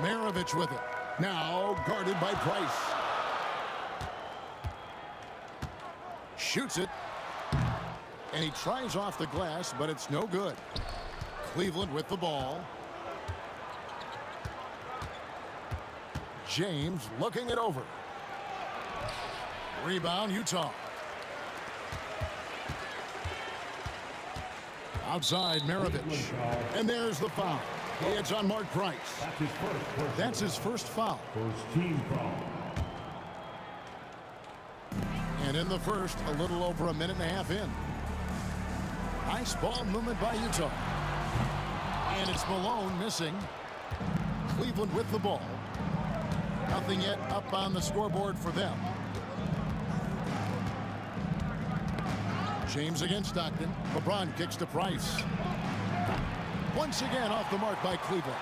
Maravich with it. Now guarded by Price. Shoots it. And he tries off the glass, but it's no good. Cleveland with the ball. James looking it over. Rebound, Utah. Outside, Maravich. And there's the foul. It's on Mark Price. That's his first foul. First team foul. And in the first, a little over a minute and a half in. Nice ball movement by Utah. And it's Malone missing. Cleveland with the ball. Nothing yet up on the scoreboard for them. James against Stockton. LeBron kicks to Price. Once again off the mark by Cleveland.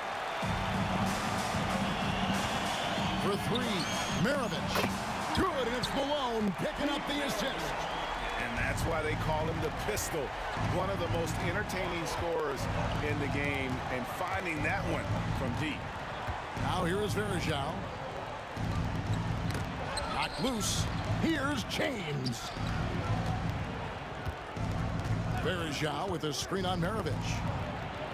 For three, Maravich. Good, and it's Malone picking up the assist. And that's why they call him the pistol. One of the most entertaining scorers in the game, and finding that one from deep. Now here is Varejao. Knocked loose. Here's James. Varejao with a screen on Maravich.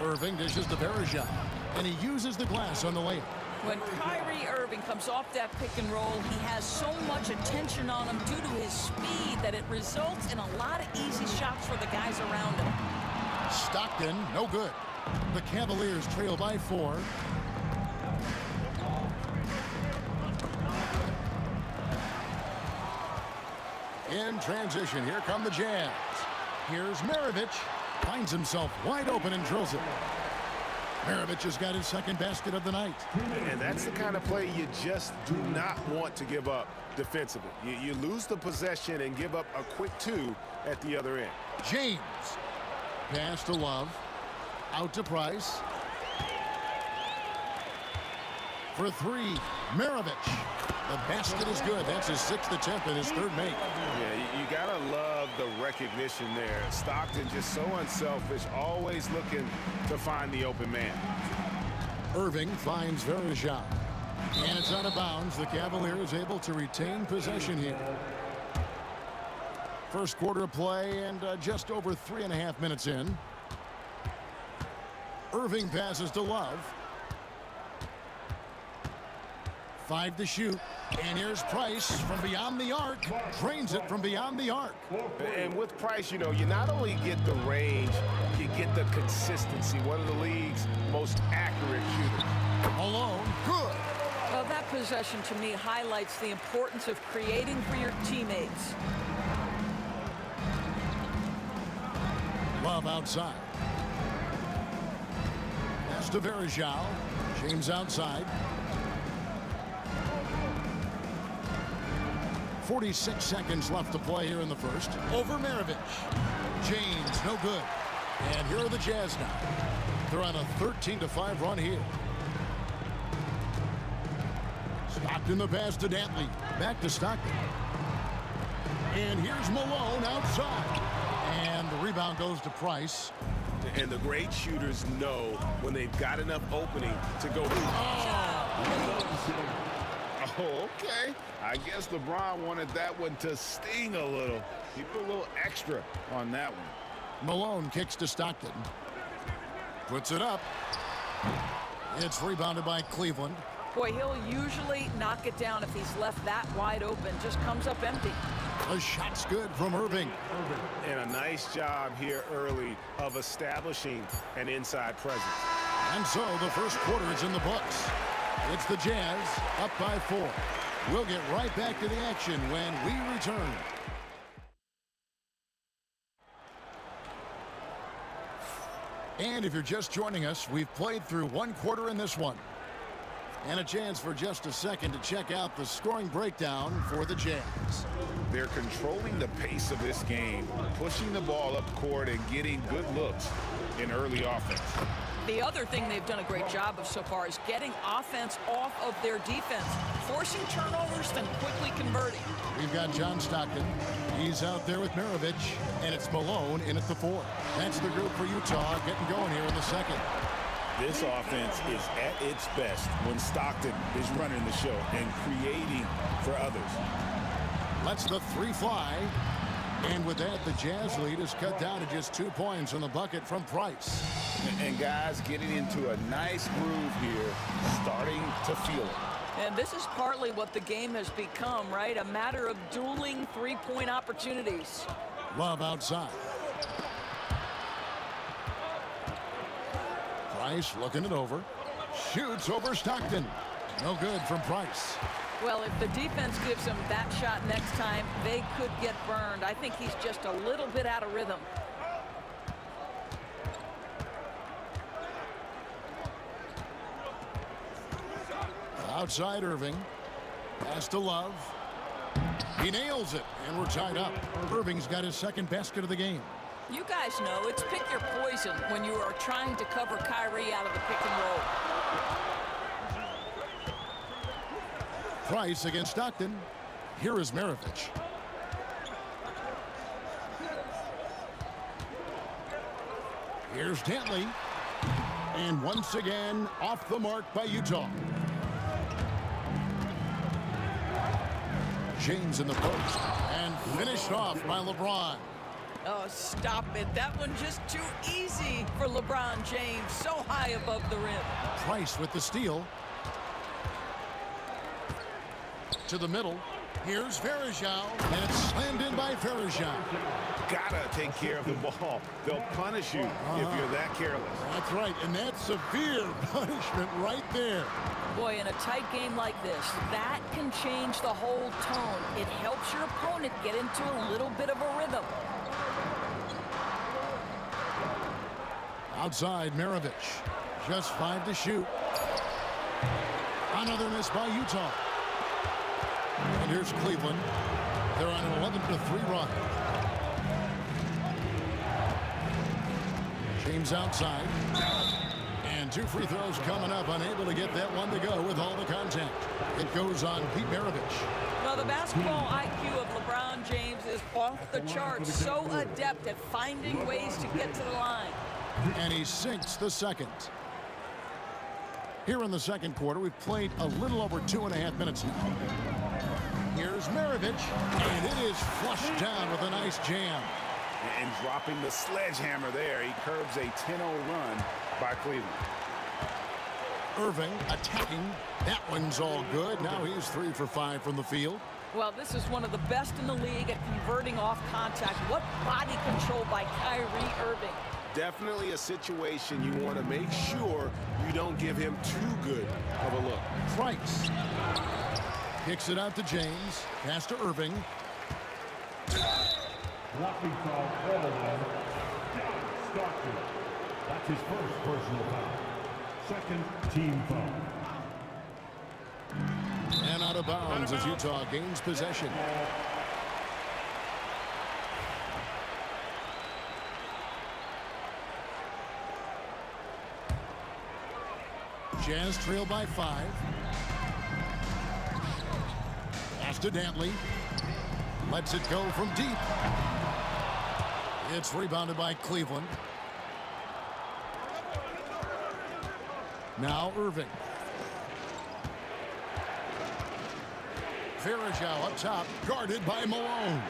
Irving dishes to Varejao, and he uses the glass on the layup. When Kyrie Irving comes off that pick and roll, he has so much attention on him due to his speed that it results in a lot of easy shots for the guys around him. Stockton, no good. The Cavaliers trail by 4. In transition, here come the Jazz. Here's Maravich. Finds himself wide open and drills it. Maravich has got his second basket of the night. And that's the kind of play you just do not want to give up defensively. You lose the possession and give up a quick 2 at the other end. James. Pass to Love. Out to Price. For 3, Maravich. The basket is good. That's his 6th attempt and his 3rd make. Yeah, you gotta love the recognition there. Stockton just so unselfish, always looking to find the open man. Irving finds Verjao. And it's out of bounds. The Cavaliers able to retain possession here. First quarter of play and just over 3.5 minutes in. Irving passes to Love. 5 to shoot. And here's Price from beyond the arc. Drains it from beyond the arc. And with Price, you know, you not only get the range, you get the consistency. One of the league's most accurate shooters. Malone, good. Well, that possession to me highlights the importance of creating for your teammates. Love outside. Pass to Verjao. James outside. 46 seconds left to play here in the first. Over Maravich. James, no good. And here are the Jazz now. They're on a 13-5 run here. Stockton the pass to Dantley. Back to Stockton. And here's Malone outside. And the rebound goes to Price. And the great shooters know when they've got enough opening to go. Oh, okay. I guess LeBron wanted that one to sting a little. He put a little extra on that one. Malone kicks to Stockton. Puts it up. It's rebounded by Cleveland. Boy, he'll usually knock it down if he's left that wide open. Just comes up empty. The shot's good from Irving. And a nice job here early of establishing an inside presence. And so the first quarter is in the books. It's the Jazz up by 4. We'll get right back to the action when we return. And if you're just joining us, we've played through one quarter in this one. And a chance for just a second to check out the scoring breakdown for the Jazz. They're controlling the pace of this game, pushing the ball up court and getting good looks in early offense. The other thing they've done a great job of so far is getting offense off of their defense, forcing turnovers, then quickly converting. We've got John Stockton. He's out there with Maravich, and it's Malone in at the 4. That's the group for Utah getting going here in the second. This offense is at its best when Stockton is running the show and creating for others. Lets the 3 fly. And with that, the Jazz lead is cut down to just 2 points in the bucket from Price. And guys getting into a nice groove here, starting to feel it. And this is partly what the game has become, right? A matter of dueling three-point opportunities. Love outside. Price looking it over. Shoots over Stockton. No good from Price. Well, if the defense gives him that shot next time, they could get burned. I think he's just a little bit out of rhythm. Outside Irving. Pass to Love. He nails it, and we're tied up. Irving's got his second basket of the game. You guys know it's pick your poison when you are trying to cover Kyrie out of the pick and roll. Price against Stockton. Here is Maravich. Here's Dantley. And once again, off the mark by Utah. James in the post. And finished off by LeBron. Oh, stop it. That one just too easy for LeBron James. So high above the rim. Price with the steal. To the middle. Here's Verjao. And it's slammed in by Verjao. Gotta take care of the ball. They'll punish you if you're that careless. That's right, and that's severe punishment right there. Boy, in a tight game like this, that can change the whole tone. It helps your opponent get into a little bit of a rhythm. Outside, Maravich. Just 5 to shoot. Another miss by Utah. And here's Cleveland. They're on an 11-3 run. James outside. And 2 free throws coming up. Unable to get that one to go with all the contact. It goes on Pete Maravich. Well, the basketball IQ of LeBron James is off the charts. So adept at finding ways to get to the line. And he sinks the second. Here in the second quarter, we've played a little over 2.5 minutes now. Here's Maravich, and it is flushed down with a nice jam. And dropping the sledgehammer there, he curbs a 10-0 run by Cleveland. Irving attacking. That one's all good. Now he's 3 for 5 from the field. Well, this is one of the best in the league at converting off contact. What body control by Kyrie Irving. Definitely a situation you want to make sure you don't give him too good of a look. Price kicks it out to James. Pass to Irving. Blocking foul, all on Stockton. That's his first personal foul. Second team foul. And out of bounds as Utah gains possession. Jazz trail by 5. Pass to Dantley. Lets it go from deep. It's rebounded by Cleveland. Now Irving. Varejao up top, guarded by Malone.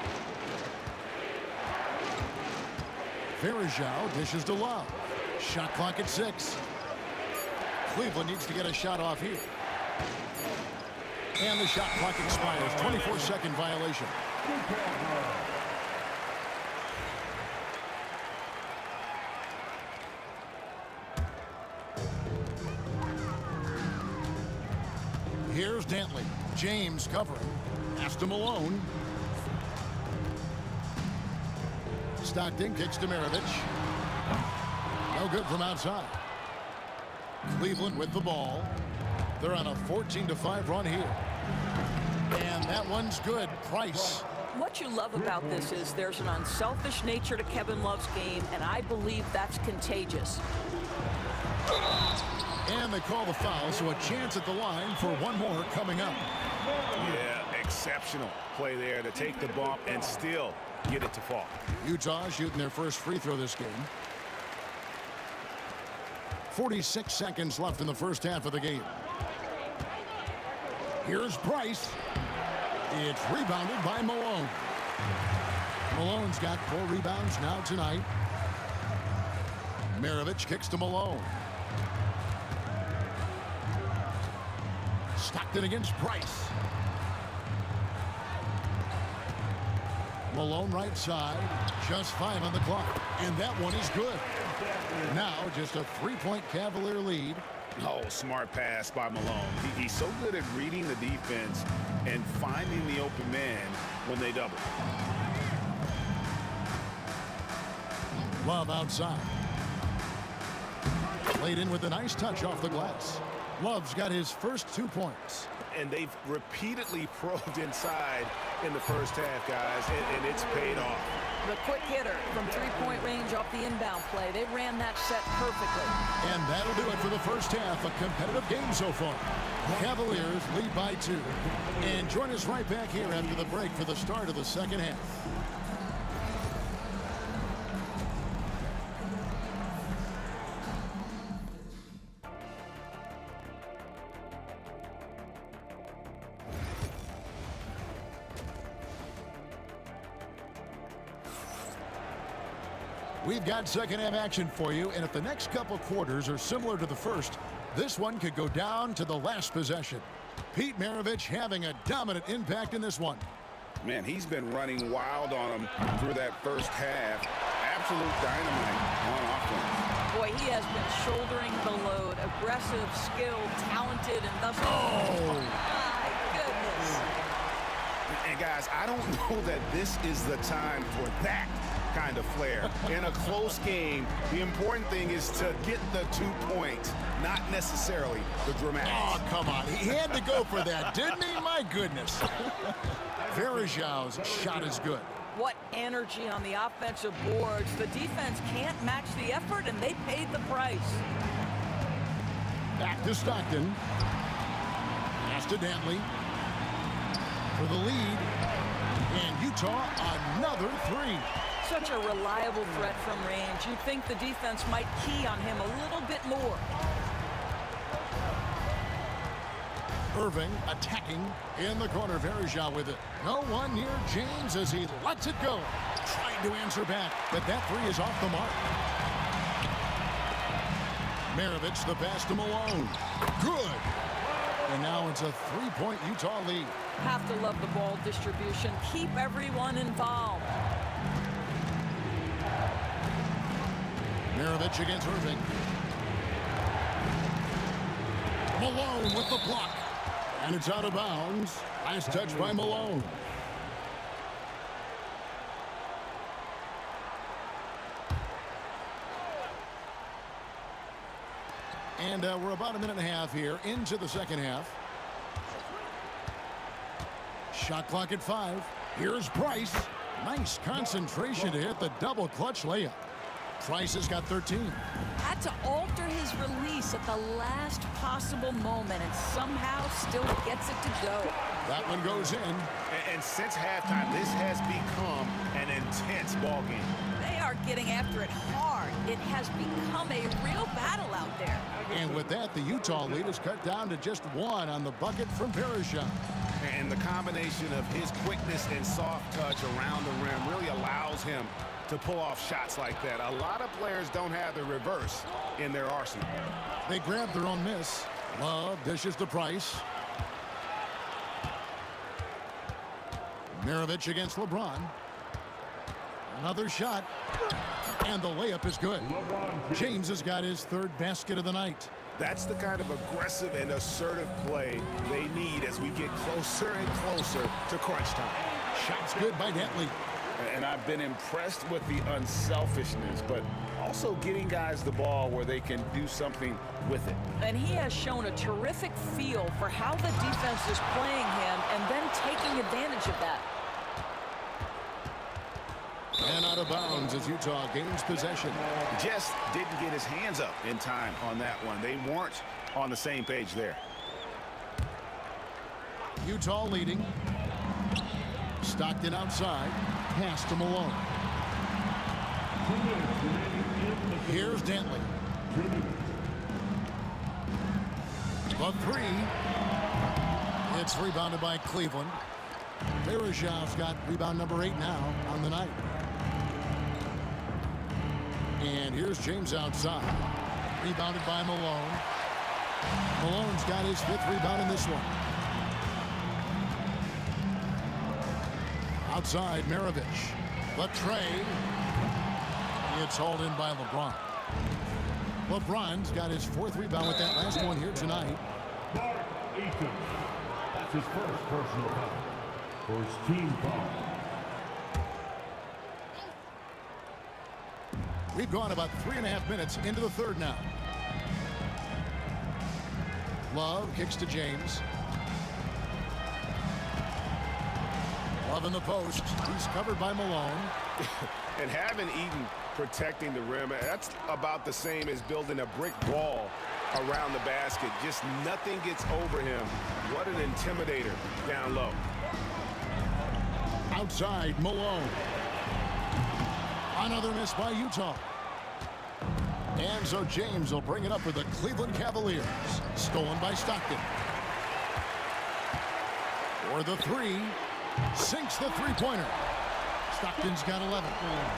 Varejao dishes to Love. Shot clock at 6. Cleveland needs to get a shot off here. And the shot clock expires. 24-second violation. Here's Dantley. James covering. Pass to Malone. Stockton kicks to Maravich. No good from outside. Cleveland with the ball. They're on a 14-5 run here. And that one's good. Price. What you love about this is there's an unselfish nature to Kevin Love's game, and I believe that's contagious. And they call the foul, so a chance at the line for one more coming up. Yeah, exceptional play there to take the bump and still get it to fall. Utah shooting their first free throw this game. 46 seconds left in the first half of the game. Here's Price. It's rebounded by Malone. Malone's got 4 rebounds now tonight. Maravich kicks to Malone. Stockton against Price. Malone right side. Just 5 on the clock. And that one is good. Now just a 3-point Cavalier lead. Oh, smart pass by Malone. He's so good at reading the defense and finding the open man when they double. Love outside. Played in with a nice touch off the glass. Love's got his first 2 points. And they've repeatedly probed inside in the first half, guys, and it's paid off. The quick hitter from 3-point range off the inbound play. They ran that set perfectly. And that'll do it for the first half. A competitive game so far. Cavaliers lead by 2. And join us right back here after the break for the start of the second half. We've got second half action for you, and if the next couple quarters are similar to the first, this one could go down to the last possession. Pete Maravich having a dominant impact in this one. Man, he's been running wild on him through that first half. Absolute dynamite on offense. Boy, he has been shouldering the load. Aggressive, skilled, talented, and thus... Oh! My goodness. And guys, I don't know that this is the time for that kind of flair. In a close game, the important thing is to get the 2 points, not necessarily the dramatics. Oh, come on. He had to go for that, didn't he? My goodness. Varejao's shot is good. What energy on the offensive boards. The defense can't match the effort, and they paid the price. Back to Stockton. Pass to Dantley. For the lead. And Utah, another 3. Such a reliable threat from range. You'd think the defense might key on him a little bit more. Irving attacking in the corner. Varejao with it. No one near James as he lets it go. Trying to answer back, but that three is off the mark. Maravich, the pass to Malone. Good. And now it's a three-point Utah lead. Have to love the ball distribution. Keep everyone involved. Maravich against Irving. Malone with the block. And it's out of bounds. Last touch by Malone. And we're about a minute and a half here into the second half. Shot clock at 5. Here's Price. Nice concentration to hit the double clutch layup. Price has got 13. Had to alter his release at the last possible moment and somehow still gets it to go. That one goes in. And since halftime, this has become an intense ball game. They are getting after it hard. It has become a real battle out there. And with that, the Utah lead is cut down to just 1 on the bucket from Varejao. And the combination of his quickness and soft touch around the rim really allows him to pull off shots like that. A lot of players don't have the reverse in their arsenal. They grab their own miss. Love dishes to Price. Maravich against LeBron. Another shot. And the layup is good. James has got his 3rd basket of the night. That's the kind of aggressive and assertive play they need as we get closer and closer to crunch time. Shots good by Dentley. And I've been impressed with the unselfishness, but also getting guys the ball where they can do something with it. And he has shown a terrific feel for how the defense is playing him and then taking advantage of that. And out of bounds as Utah gains possession. Just didn't get his hands up in time on that one. They weren't on the same page there. Utah leading. Stockton outside. Pass to Malone. Here's Dentley. The 3. It's rebounded by Cleveland. Varejao's got rebound number 8 now on the night. And here's James outside. Rebounded by Malone. Malone's got his 5th rebound in this one. Outside, Maravich. The tray. It's hauled in by LeBron. LeBron's got his 4th rebound with that last one here tonight. Mark Eaton. That's his first personal foul. First team foul. We've gone about 3.5 minutes into the 3rd now. Love kicks to James. Love in the post. He's covered by Malone. And having Eaton protecting the rim, that's about the same as building a brick wall around the basket. Just nothing gets over him. What an intimidator down low. Outside, Malone. Another miss by Utah. And so James will bring it up for the Cleveland Cavaliers. Stolen by Stockton. For the 3. Sinks the three-pointer. Stockton's got 11.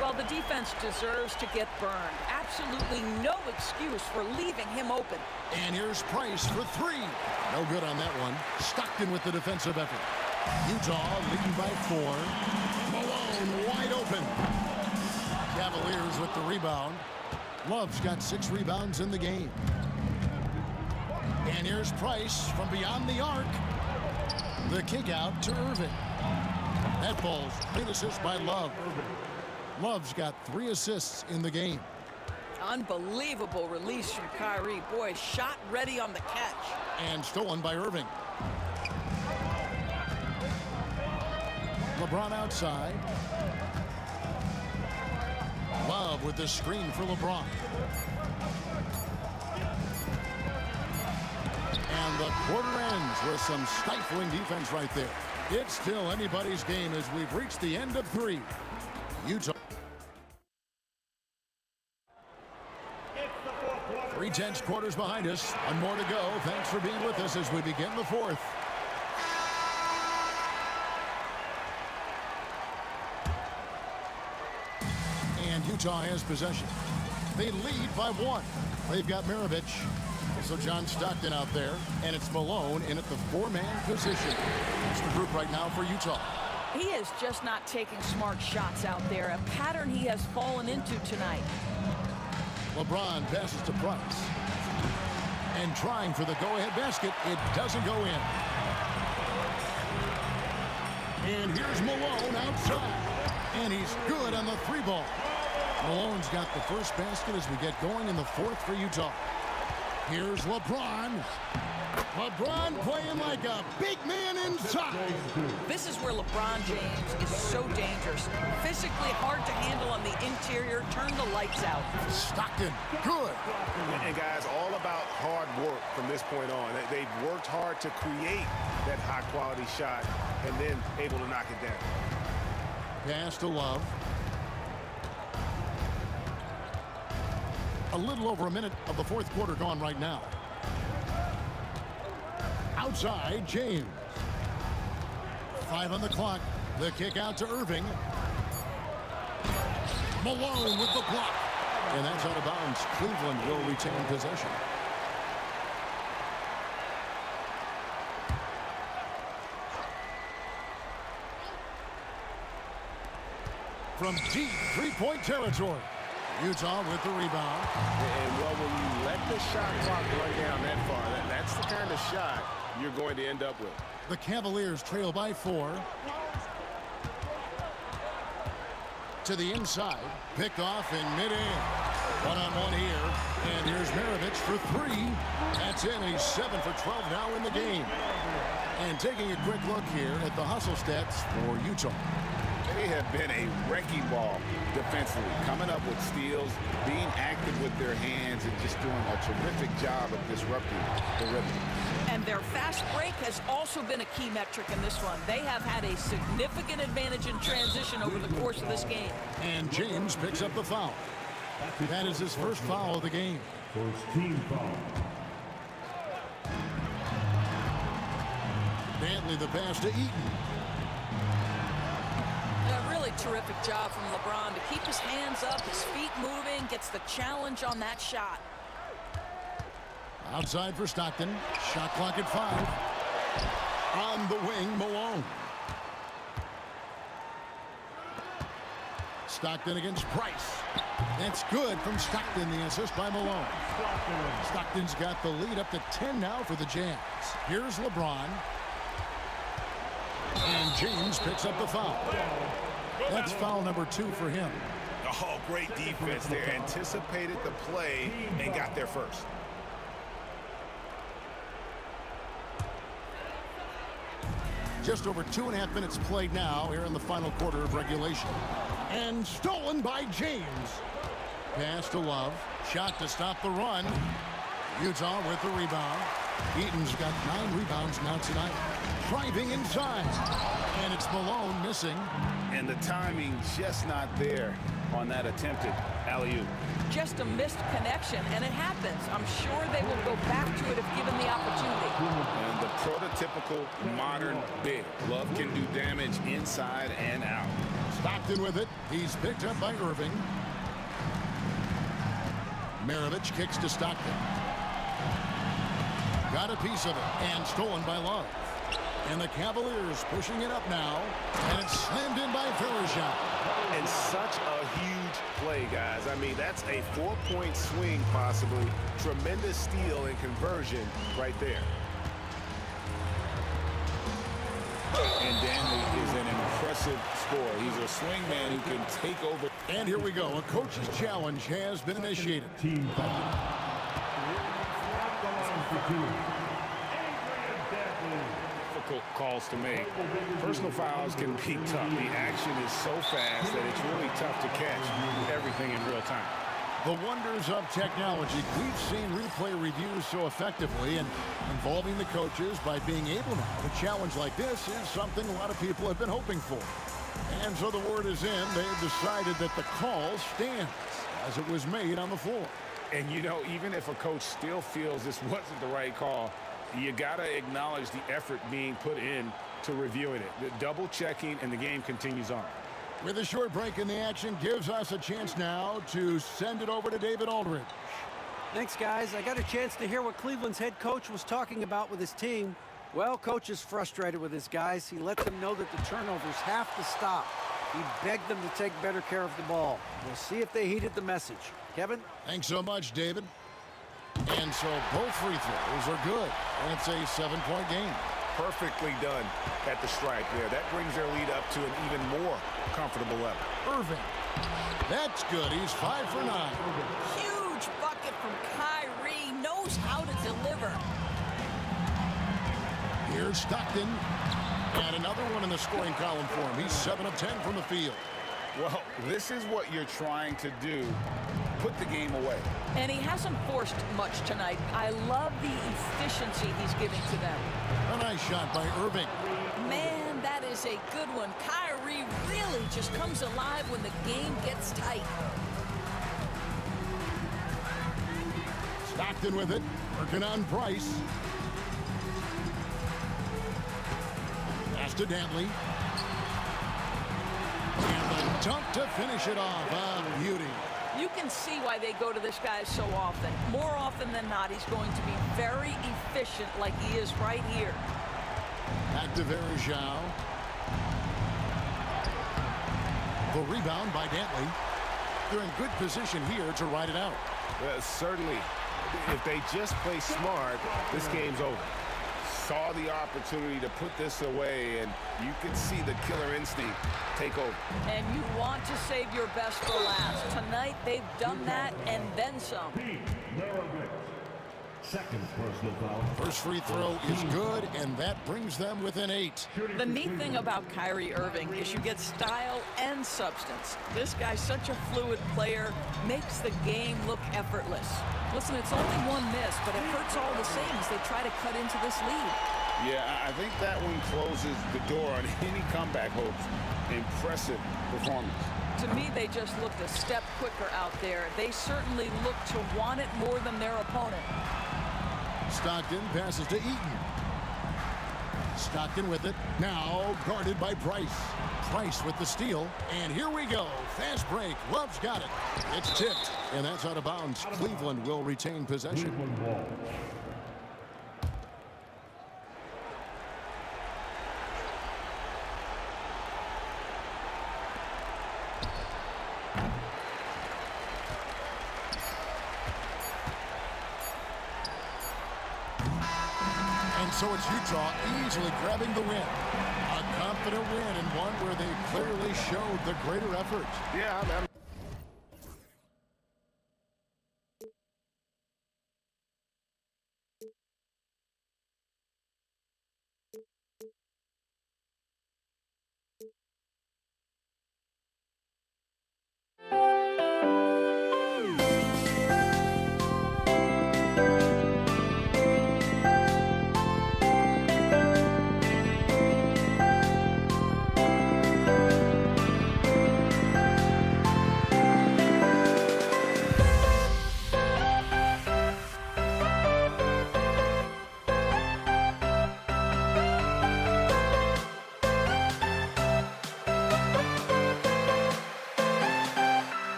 Well, the defense deserves to get burned. Absolutely no excuse for leaving him open. And here's Price for 3. No good on that one. Stockton with the defensive effort. Utah leading by 4. Malone wide open. Cavaliers with the rebound. Love's got 6 rebounds in the game. And here's Price from beyond the arc. The kick out to Irving. That ball's clean assist by Love. Love's got 3 assists in the game. Unbelievable release from Kyrie. Boy, shot ready on the catch. And stolen by Irving. LeBron outside. Love with the screen for LeBron. And the quarter ends with some stifling defense right there. It's still anybody's game as we've reached the end of 3. Utah. Three tense quarters behind us. One more to go. Thanks for being with us as we begin the fourth. And Utah has possession. They lead by 1. They've got Maravich. Also John Stockton out there. And it's Malone in at the 4-man position. That's the group right now for Utah. He is just not taking smart shots out there, a pattern he has fallen into tonight. LeBron passes to Price. And trying for the go-ahead basket, it doesn't go in. And here's Malone outside. And he's good on the 3-ball. Malone's got the first basket as we get going in the fourth for Utah. Here's LeBron. LeBron playing like a big man inside. This is where LeBron James is so dangerous. Physically hard to handle on the interior. Turn the lights out. Stockton, good. And guys, all about hard work from this point on. They've worked hard to create that high-quality shot and then able to knock it down. Pass to Love. A little over a minute of the fourth quarter gone right now. Outside, James. 5 on the clock. The kick out to Irving. Malone with the block. And that's out of bounds. Cleveland will retain possession. From deep three-point territory. Utah with the rebound. And well, when you let the shot clock run down that far, that's the kind of shot you're going to end up with. The Cavaliers trail by 4. To the inside. Picked off in midair. One-on-one here. And here's Maravich for 3. That's in. He's 7 for 12 now in the game. And taking a quick look here at the hustle stats for Utah. They have been a wrecking ball defensively, coming up with steals, being active with their hands, and just doing a terrific job of disrupting the rhythm. And their fast break has also been a key metric in this one. They have had a significant advantage in transition over the course of this game. And James picks up the foul. That is his first foul of the game. First team foul. Bentley the pass to Eaton. A really terrific job from LeBron to keep his hands up, his feet moving, gets the challenge on that shot. Outside for Stockton. Shot clock at 5. On the wing, Malone. Stockton against Price. That's good from Stockton, the assist by Malone. Stockton's got the lead up to 10 now for the Jazz. Here's LeBron. And James picks up the foul. That's foul number 2 for him. Oh, great defense there. Anticipated the play and got there first. Just over 2.5 minutes played now here in the final quarter of regulation. And stolen by James. Pass to Love. Shot to stop the run. Utah with the rebound. Eaton's got 9 rebounds now tonight. Driving inside. And it's Malone missing. And the timing just not there on that attempted alley-oop. Just a missed connection, and it happens. I'm sure they will go back to it if given the opportunity. And the prototypical modern big. Love can do damage inside and out. Stockton with it. He's picked up by Irving. Maravich kicks to Stockton. Got a piece of it, and stolen by Love. And the Cavaliers pushing it up now, and it's slammed in by Verajao. And such a huge play, guys. I mean, that's a 4-point swing, possibly. Tremendous steal and conversion right there. And Danley is an impressive scorer. He's a swingman who can take over. And here we go. A coach's challenge has been initiated. Team foul. Difficult calls to make. Personal fouls can be tough. The action is so fast that it's really tough to catch everything in real time. The wonders of technology. We've seen replay reviews so effectively, and involving the coaches by being able now to challenge like this is something a lot of people have been hoping for. And so the word is in. They've decided that the call stands as it was made on the floor. And, you know, even if a coach still feels this wasn't the right call, you got to acknowledge the effort being put in to reviewing it. The double checking, and the game continues on. With a short break in the action, gives us a chance now to send it over to David Aldridge. Thanks, guys. I got a chance to hear what Cleveland's head coach was talking about with his team. Well, coach is frustrated with his guys. He let them know that the turnovers have to stop. He begged them to take better care of the ball. We'll see if they heeded the message. Kevin? Thanks so much, David. And so both free throws are good, and it's a 7-point game. Perfectly done at the stripe there. That brings their lead up to an even more comfortable level. Irving. That's good. He's 5 for 9. Huge bucket from Kyrie. Knows how to deliver. Here's Stockton. And another one in the scoring column for him. He's 7 of 10 from the field. Well, this is what you're trying to do. Put the game away. And he hasn't forced much tonight. I love the efficiency he's giving to them. A nice shot by Irving. Man, that is a good one. Kyrie really just comes alive when the game gets tight. Stockton with it. Working on Price. Pass to Dantley. And the dunk to finish it off. A beauty. You can see why they go to this guy so often. More often than not, he's going to be very efficient like he is right here. Back to Verjao. The rebound by Dantley. They're in good position here to ride it out. Certainly, if they just play smart, this game's over. Saw the opportunity to put this away, and you can see the killer instinct take over. And you want to save your best for last. Tonight, they've done that and then some. Second personal foul. First free throw is good, and that brings them within 8. The neat thing about Kyrie Irving is you get style and substance. This guy's such a fluid player, makes the game look effortless. Listen, it's only one miss, but it hurts all the same as they try to cut into this lead. Yeah, I think that one closes the door on any comeback hopes. Impressive performance. To me, they just looked a step quicker out there. They certainly look to want it more than their opponent. Stockton passes to Eaton. Stockton with it. Now guarded by Price. Price with the steal. And here we go. Fast break. Love's got it. It's tipped. And that's out of bounds. Cleveland will retain possession. So it's Utah easily grabbing the win. A confident win and one where they clearly showed the greater effort. Yeah,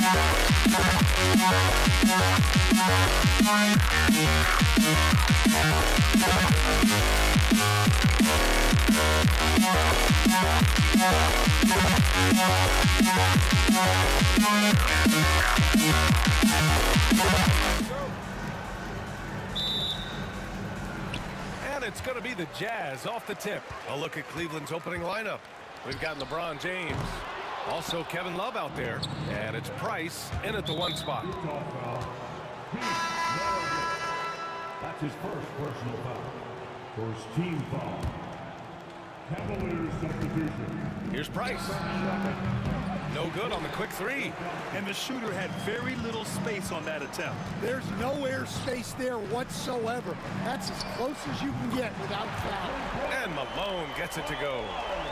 And it's going to be the Jazz off the tip. A look at Cleveland's opening lineup. We've got LeBron James. Also Kevin Love out there. And it's Price in at the 1 spot. That's his first personal foul. First team foul. Cavaliers substitution. Here's Price. No good on the quick 3. And the shooter had very little space on that attempt. There's no air space there whatsoever. That's as close as you can get without foul. And Malone gets it to go.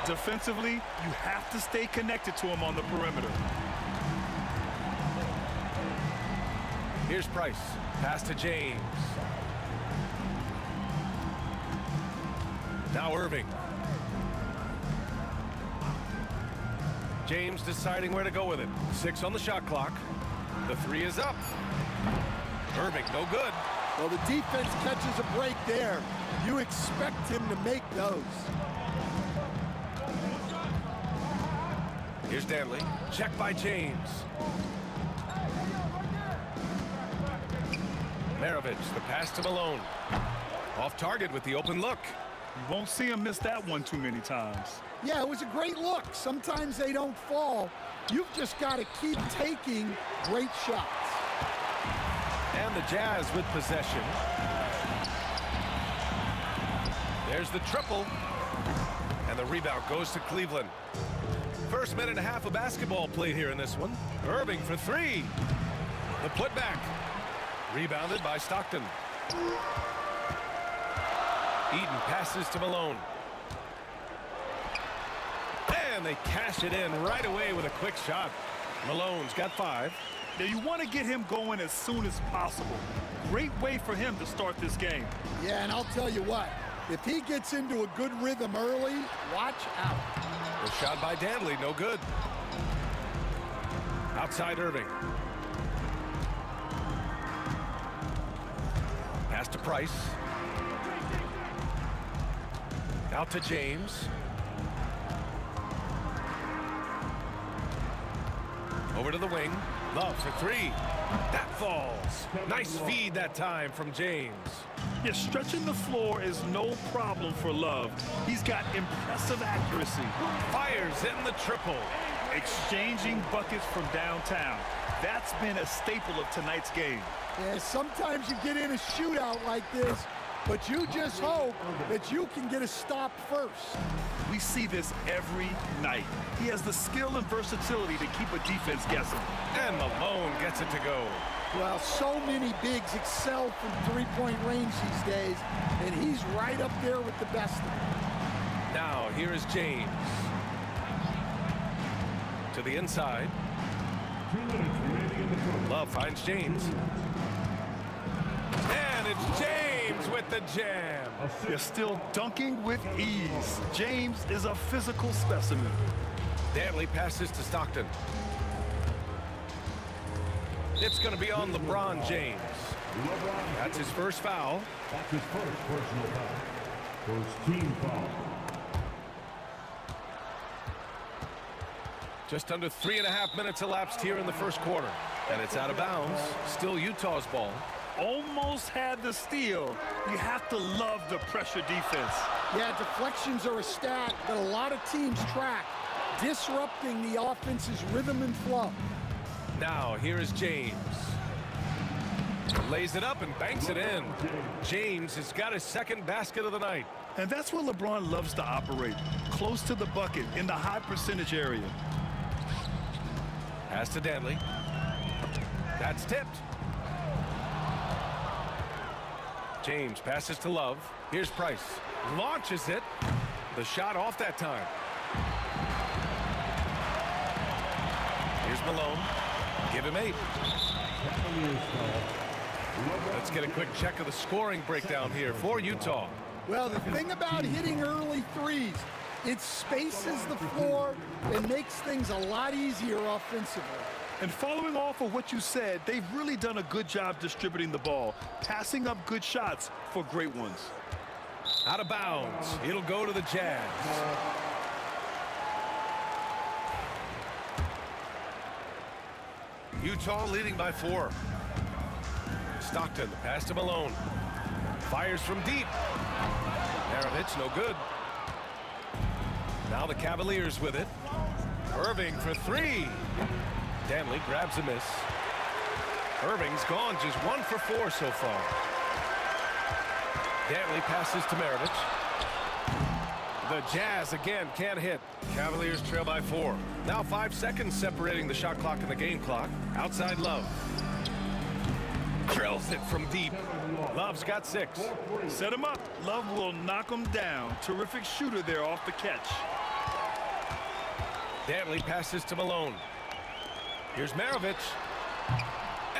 Defensively, you have to stay connected to him on the perimeter. Here's Price. Pass to James. Now Irving. James deciding where to go with it. 6 on the shot clock. The 3 is up. Irving, no good. Well, the defense catches a break there. You expect him to make those. Here's Danley. Check by James. Maravich, the pass to Malone. Off target with the open look. You won't see him miss that one too many times. Yeah, it was a great look. Sometimes they don't fall. You've just got to keep taking great shots. And the Jazz with possession. There's the triple. And the rebound goes to Cleveland. First minute and a half of basketball played here in this one. Irving for 3. The putback. Rebounded by Stockton. Eden passes to Malone. And they cash it in right away with a quick shot. Malone's got 5. Now you want to get him going as soon as possible. Great way for him to start this game. Yeah, and I'll tell you what, if he gets into a good rhythm early, watch out. The shot by Danley, no good. Outside Irving. Pass to Price. Out to James. Over to the wing. Love for 3. That falls. Nice feed that time from James. Yeah, stretching the floor is no problem for Love. He's got impressive accuracy. Fires in the triple. Exchanging buckets from downtown. That's been a staple of tonight's game. Yeah, sometimes you get in a shootout like this, but you just hope that you can get a stop first. We see this every night. He has the skill and versatility to keep a defense guessing. And Malone gets it to go. Well, so many bigs excel from three-point range these days, and he's right up there with the best of them. Now, here is James. To the inside. Love finds James. And it's James with the jam. They're still dunking with ease. James is a physical specimen. Danley passes to Stockton. It's going to be on LeBron James. That's his first foul. That's his first personal foul. First team foul. Just under 3.5 minutes elapsed here in the first quarter. And it's out of bounds. Still Utah's ball. Almost had the steal. You have to love the pressure defense. Yeah, deflections are a stat that a lot of teams track, disrupting the offense's rhythm and flow. Now, here is James. Lays it up and banks it in. James has got his second basket of the night. And that's where LeBron loves to operate, close to the bucket in the high percentage area. Pass to Danley. That's tipped. James passes to Love. Here's Price. Launches it. The shot off that time. Here's Malone. Give him 8. Let's get a quick check of the scoring breakdown here for Utah. Well, the thing about hitting early threes, it spaces the floor and makes things a lot easier offensively. And following off of what you said, they've really done a good job distributing the ball, passing up good shots for great ones. Out of bounds. It'll go to the Jazz. Utah leading by 4. Stockton, the pass to Malone. Fires from deep. Maravich, no good. Now the Cavaliers with it. Irving for 3. Danley grabs a miss. Irving's gone just 1 for 4 so far. Danley passes to Maravich. The Jazz again can't hit. Cavaliers trail by 4. Now 5 seconds separating the shot clock and the game clock. Outside Love. Drills it from deep. Love's got 6. Set him up. Love will knock him down. Terrific shooter there off the catch. Danley passes to Malone. Here's Maravich.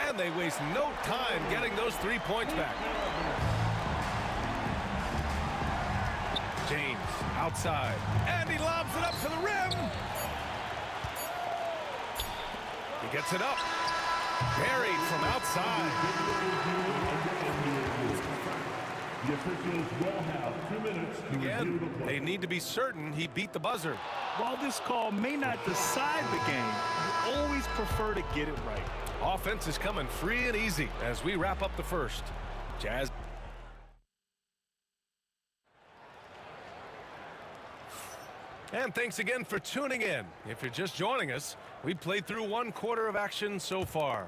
And they waste no time getting those 3 points back. James outside. And he lobs it up to the rim. He gets it up. Buried from outside. The officials will have 2 minutes to review the play. They need to be certain he beat the buzzer. While this call may not decide the game, you always prefer to get it right. Offense is coming free and easy as we wrap up the first. Jazz. And thanks again for tuning in. If you're just joining us, we've played through 1 quarter of action so far.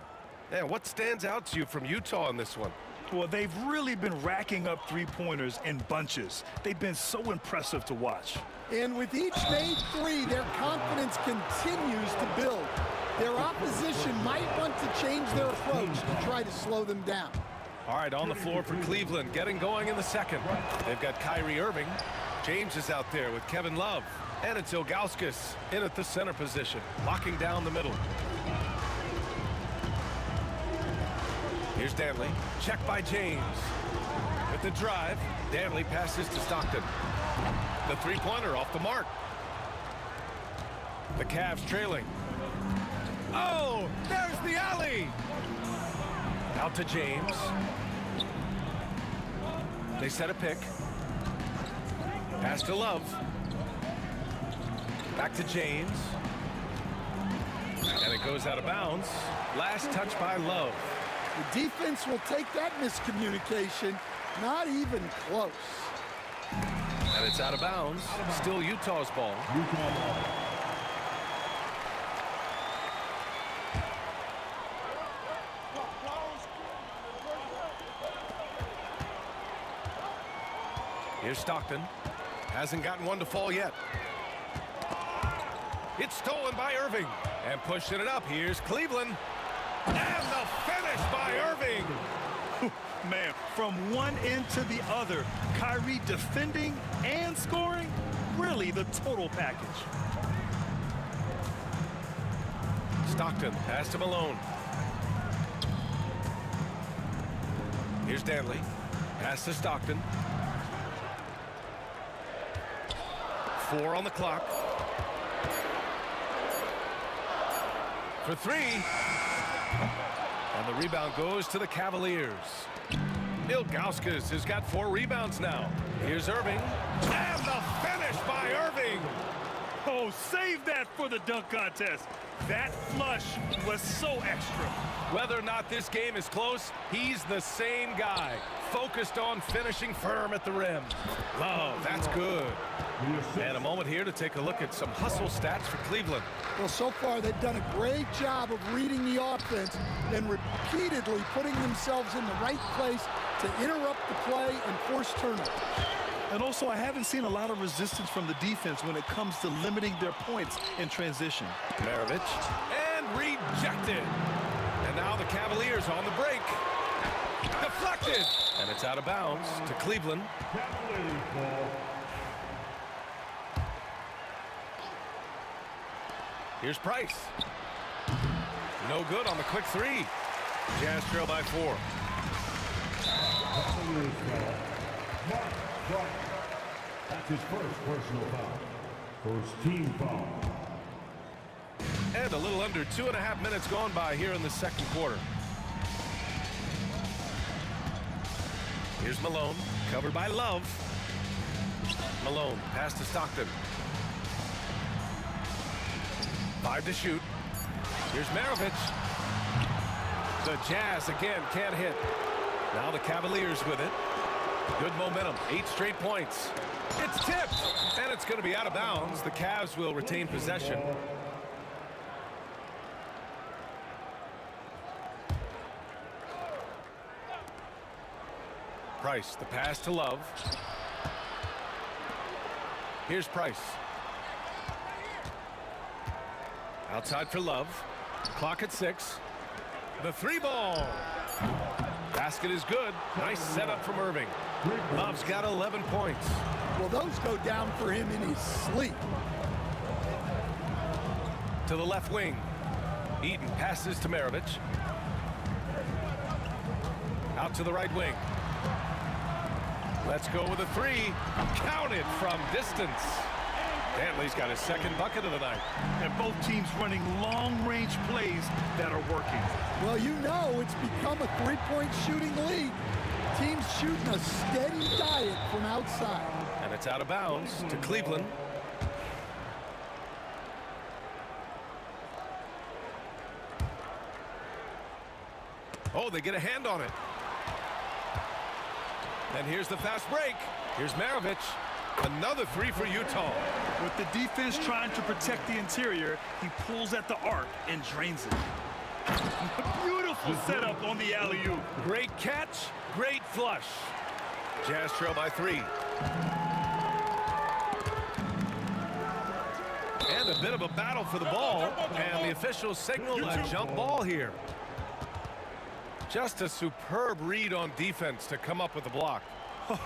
And what stands out to you from Utah in this one? Well, they've really been racking up 3-pointers in bunches. They've been so impressive to watch. And with each made 3, their confidence continues to build. Their opposition might want to change their approach to try to slow them down. All right, on the floor for Cleveland, getting going in the second. They've got Kyrie Irving. James is out there with Kevin Love. And it's Ilgauskas in at the center position, locking down the middle. Here's Danley. Check by James. With the drive, Danley passes to Stockton. The 3-pointer off the mark. The Cavs trailing. Oh, there's the alley. Out to James. They set a pick. Pass to Love. Back to James. And it goes out of bounds. Last touch by Love. The defense will take that miscommunication. Not even close. And it's out of bounds. Still Utah's ball. Here's Stockton. Hasn't gotten one to fall yet. It's stolen by Irving. And pushing it up, here's Cleveland. And the finish by Irving. Man, from one end to the other, Kyrie defending and scoring, really the total package. Stockton, pass to Malone. Here's Danley. Pass to Stockton. 4 on the clock. For 3. And the rebound goes to the Cavaliers. Ilgauskas has got 4 rebounds now. Here's Irving. And the finish by Irving. Oh, save that for the dunk contest. That flush was so extra. Whether or not this game is close, he's the same guy. Focused on finishing firm at the rim. Love, that's good. And a moment here to take a look at some hustle stats for Cleveland. Well, so far they've done a great job of reading the offense and repeatedly putting themselves in the right place to interrupt the play and force turnovers. And also, I haven't seen a lot of resistance from the defense when it comes to limiting their points in transition. Maravich, and rejected. And now the Cavaliers on the break. Deflected. And it's out of bounds to Cleveland. Here's Price. No good on the quick 3. Jazz trail by 4. That's his first personal foul. First team foul. And And a little under 2.5 minutes gone by here in the second quarter. Here's Malone, covered by Love. Malone, pass to Stockton. 5 to shoot. Here's Maravich. The Jazz again can't hit. Now the Cavaliers with it. Good momentum, 8 straight points. It's tipped, and it's going to be out of bounds. The Cavs will retain possession. Price, the pass to Love. Here's Price. Outside for Love. Clock at 6. The 3-ball. Basket is good. Nice setup from Irving. Love's got 11 points. Well, those go down for him in his sleep. To the left wing. Eaton passes to Maravich. Out to the right wing. Let's go with a 3. Counted from distance. Dantley's got his second bucket of the night. And both teams running long-range plays that are working. Well, you know it's become a three-point shooting league. Teams shooting a steady diet from outside. And it's out of bounds to Cleveland. Oh, they get a hand on it. And here's the fast break. Here's Maravich. Another 3 for Utah. With the defense trying to protect the interior, he pulls at the arc and drains it. Beautiful setup on the alley-oop. Great catch, great flush. Jazz trail by 3. And a bit of a battle for the ball. And the officials signal a jump ball here. Just a superb read on defense to come up with the block.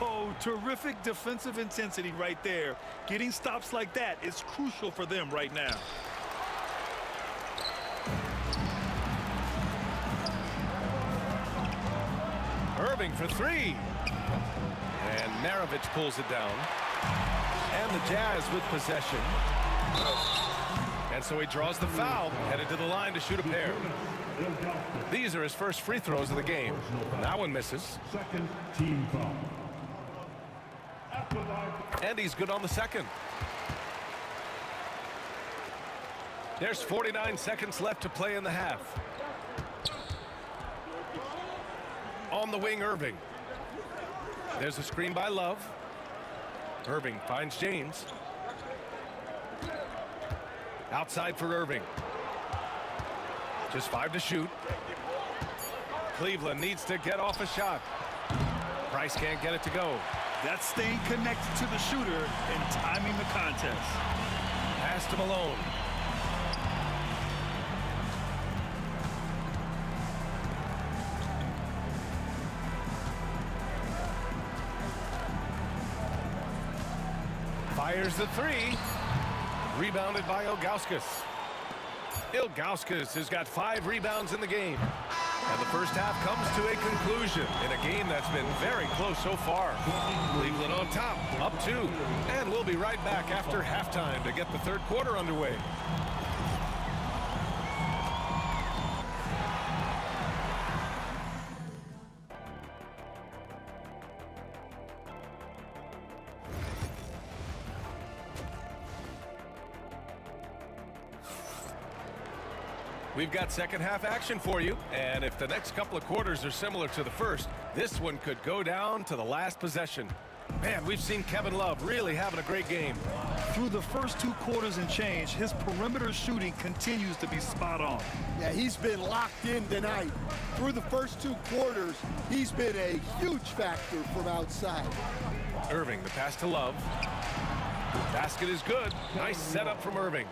Oh, terrific defensive intensity right there. Getting stops like that is crucial for them right now. Irving for 3. And Maravich pulls it down. And the Jazz with possession. And so he draws the foul, headed to the line to shoot a pair. These are his first free throws of the game. That one misses. Second team foul. And he's good on the second. There's 49 seconds left to play in the half. On the wing, Irving. There's a screen by Love. Irving finds James. Outside for Irving. Just 5 to shoot. Cleveland needs to get off a shot. Price can't get it to go. That's staying connected to the shooter and timing the contest. Pass to Malone. Fires the 3. Rebounded by Ilgauskas. Ilgauskas has got 5 rebounds in the game. And the first half comes to a conclusion in a game that's been very close so far. Cleveland on top, up 2. And we'll be right back after halftime to get the third quarter underway. We've got second half action for you, and if the next couple of quarters are similar to the first, this one could go down to the last possession. Man, we've seen Kevin Love really having a great game. Through the first 2 quarters and change, his perimeter shooting continues to be spot on. Yeah, he's been locked in tonight. Through the first 2 quarters, he's been a huge factor from outside. Irving, the pass to Love. Basket is good. Nice setup from Irving.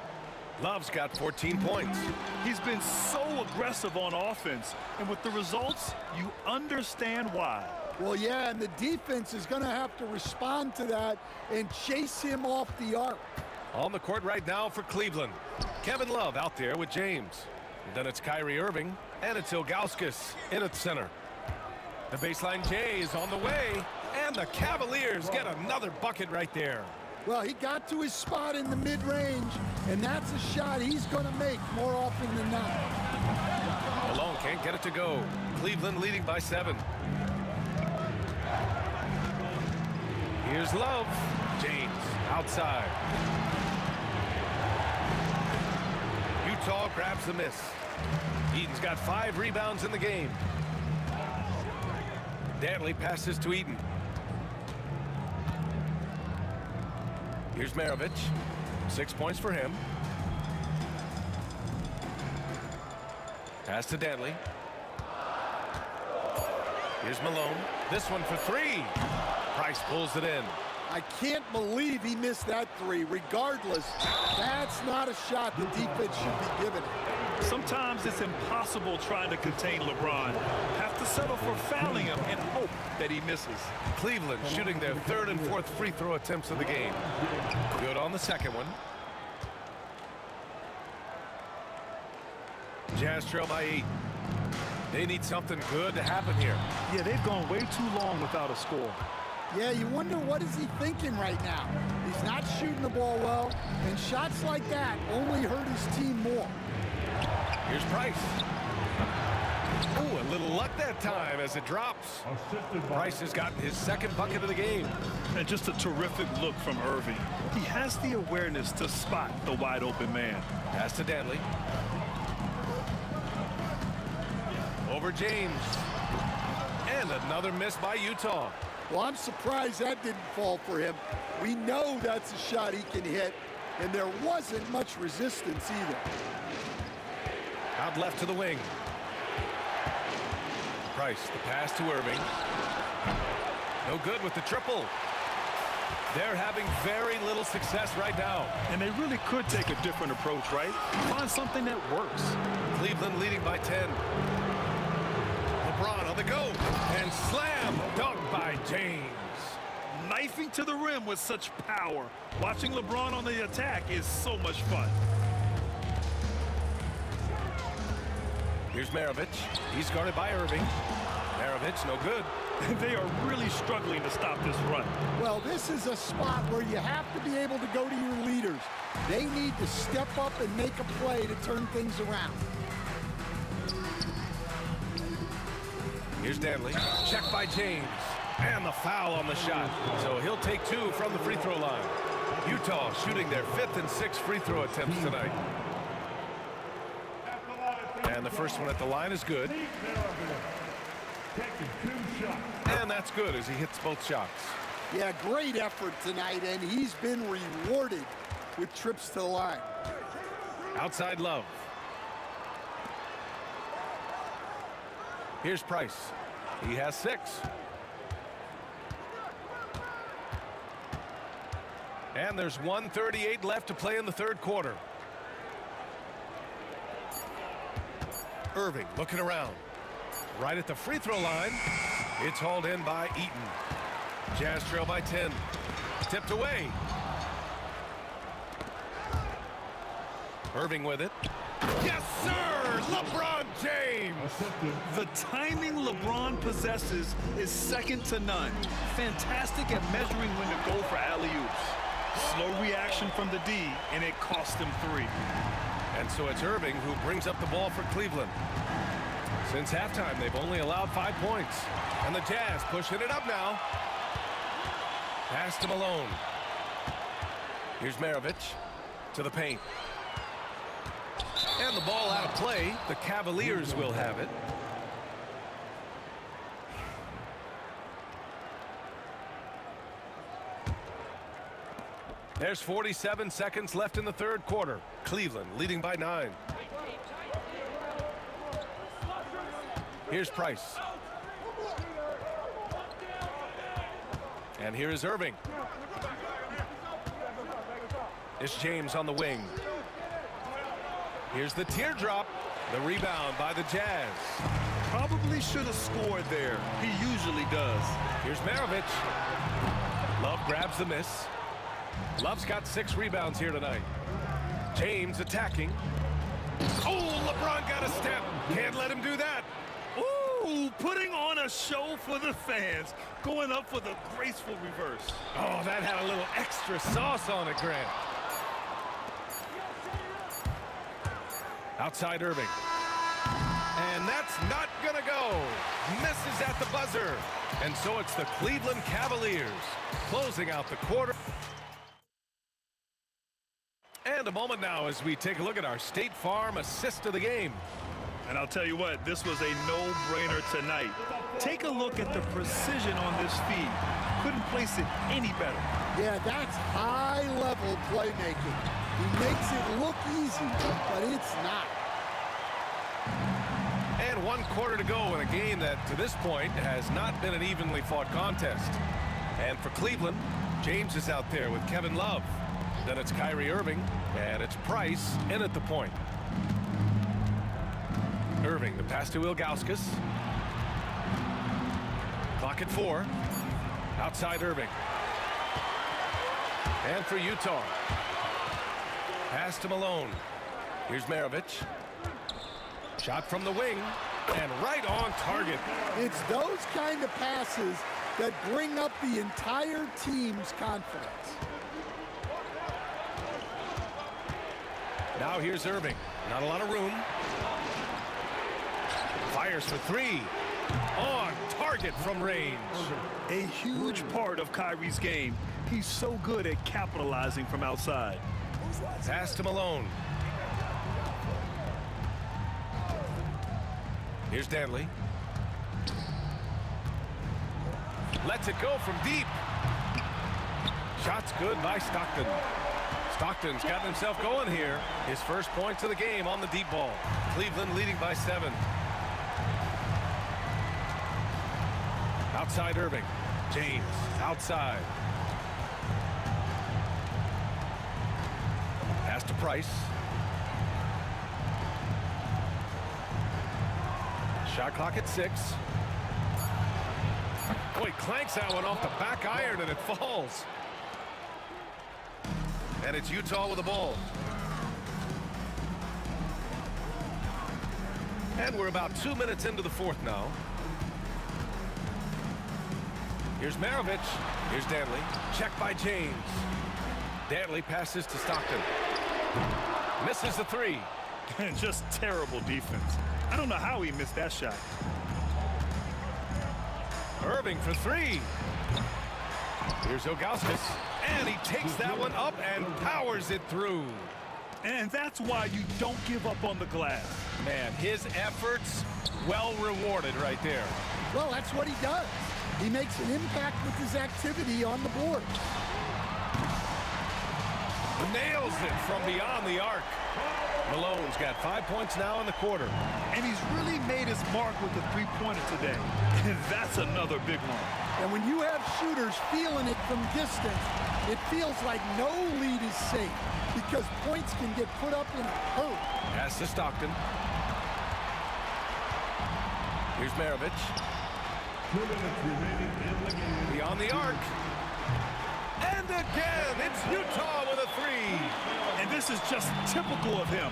Love's got 14 points. He's been so aggressive on offense, and with the results, you understand why. Well, yeah, and the defense is going to have to respond to that and chase him off the arc. On the court right now for Cleveland. Kevin Love out there with James. And then it's Kyrie Irving, and it's Ilgauskas in at center. The baseline J is on the way, and the Cavaliers get another bucket right there. Well, he got to his spot in the mid-range, and that's a shot he's going to make more often than not. Malone can't get it to go. Cleveland leading by 7. Here's Love. James outside. Utah grabs the miss. Eaton's got 5 rebounds in the game. Dantley passes to Eaton. Here's Maravich. 6 points for him. Pass to Dantley. Here's Malone. This one for 3. Price pulls it in. I can't believe he missed that 3. Regardless, that's not a shot the defense should be giving him. Sometimes it's impossible trying to contain LeBron. Have to settle for fouling him and hope that he misses. Cleveland shooting their 3rd and 4th free throw attempts of the game. Good on the second one. Jazz trail by 8. They need something good to happen here. Yeah, they've gone way too long without a score. Yeah, you wonder what is he thinking right now. He's not shooting the ball well, and shots like that only hurt his team more. Here's Price. Oh, a little luck that time as it drops. Price has gotten his 2nd bucket of the game. And just a terrific look from Irving. He has the awareness to spot the wide open man. Pass to Dantley. Over James. And another miss by Utah. Well, I'm surprised that didn't fall for him. We know that's a shot he can hit, and there wasn't much resistance either. Out left to the wing. Price, the pass to Irving. No good with the triple. They're having very little success right now. And they really could take a different approach, right? Find something that works. Cleveland leading by 10. LeBron on the go. And slam dunk by James. Knifing to the rim with such power. Watching LeBron on the attack is so much fun. Here's Maravich. He's guarded by Irving. Maravich, no good. They are really struggling to stop this run. Well, this is a spot where you have to be able to go to your leaders. They need to step up and make a play to turn things around. Here's Dantley. Check by James. And the foul on the shot. So he'll take 2 from the free throw line. Utah shooting their 5th and 6th free throw attempts tonight. And the first one at the line is good. And that's good as he hits both shots. Yeah, great effort tonight, and he's been rewarded with trips to the line. Outside Love. Here's Price. He has 6. And there's 1:38 left to play in the 3rd quarter. Irving looking around. Right at the free throw line. It's hauled in by Eaton. Jazz trail by 10. Tipped away. Irving with it. Yes, sir! LeBron James! The timing LeBron possesses is second to none. Fantastic at measuring when to go for alley-oops. Slow reaction from the D, and it cost him 3. And so it's Irving who brings up the ball for Cleveland. Since halftime, they've only allowed 5 points. And the Jazz pushing it up now. Pass to Malone. Here's Maravich to the paint. And the ball out of play. The Cavaliers will have it. There's 47 seconds left in the 3rd quarter. Cleveland leading by 9. Here's Price. And here is Irving. It's James on the wing. Here's the teardrop. The rebound by the Jazz. Probably should have scored there. He usually does. Here's Maravich. Love grabs the miss. Love's got 6 rebounds here tonight. James attacking. Oh, LeBron got a step. Can't let him do that. Ooh, Ooh, putting on a show for the fans. Going up for the graceful reverse. Oh, that had a little extra sauce on it, Grant. Outside Irving. And that's not gonna go. Misses at the buzzer. And so it's the Cleveland Cavaliers closing out the quarter. And a moment now as we take a look at our State Farm assist of the game. And I'll tell you what, this was a no-brainer tonight. Take a look at the precision on this feed. Couldn't place it any better. Yeah, that's high-level playmaking. He makes it look easy, but it's not. And 1 quarter to go in a game that, to this point, has not been an evenly fought contest. And for Cleveland, James is out there with Kevin Love. Then it's Kyrie Irving, and it's Price in at the point. Irving, the pass to Ilgauskas. Clock at 4. Outside Irving. And for Utah. Pass to Malone. Here's Maravich. Shot from the wing, and right on target. It's those kind of passes that bring up the entire team's confidence. Now here's Irving. Not a lot of room. Fires for 3. On target from range. A huge part of Kyrie's game. He's so good at capitalizing from outside. Pass to Malone. Here's Danley. Lets it go from deep. Shot's good by Stockton. Stockton's got himself going here. His first points of the game on the deep ball. Cleveland leading by 7. Outside Irving. James outside. Pass to Price. Shot clock at 6. Oh, he clanks that one off the back iron and it falls. And it's Utah with the ball. And we're about 2 minutes into the 4th now. Here's Maravich. Here's Danley. Check by James. Danley passes to Stockton. Misses the 3. And just terrible defense. I don't know how he missed that shot. Irving for 3. Here's Ilgauskas. And he takes that one up and powers it through. And that's why you don't give up on the glass. Man, his efforts well rewarded right there. Well, that's what he does. He makes an impact with his activity on the board. Nails it from beyond the arc. Malone's got 5 points now in the quarter. And he's really made his mark with the three-pointer today. And that's another big one. And when you have shooters feeling it from distance, it feels like no lead is safe because points can get put up in a hurry. Pass to Stockton. Here's Maravich. 2 minutes remaining in the game. Beyond the arc. And again, it's Utah with a 3. And this is just typical of him.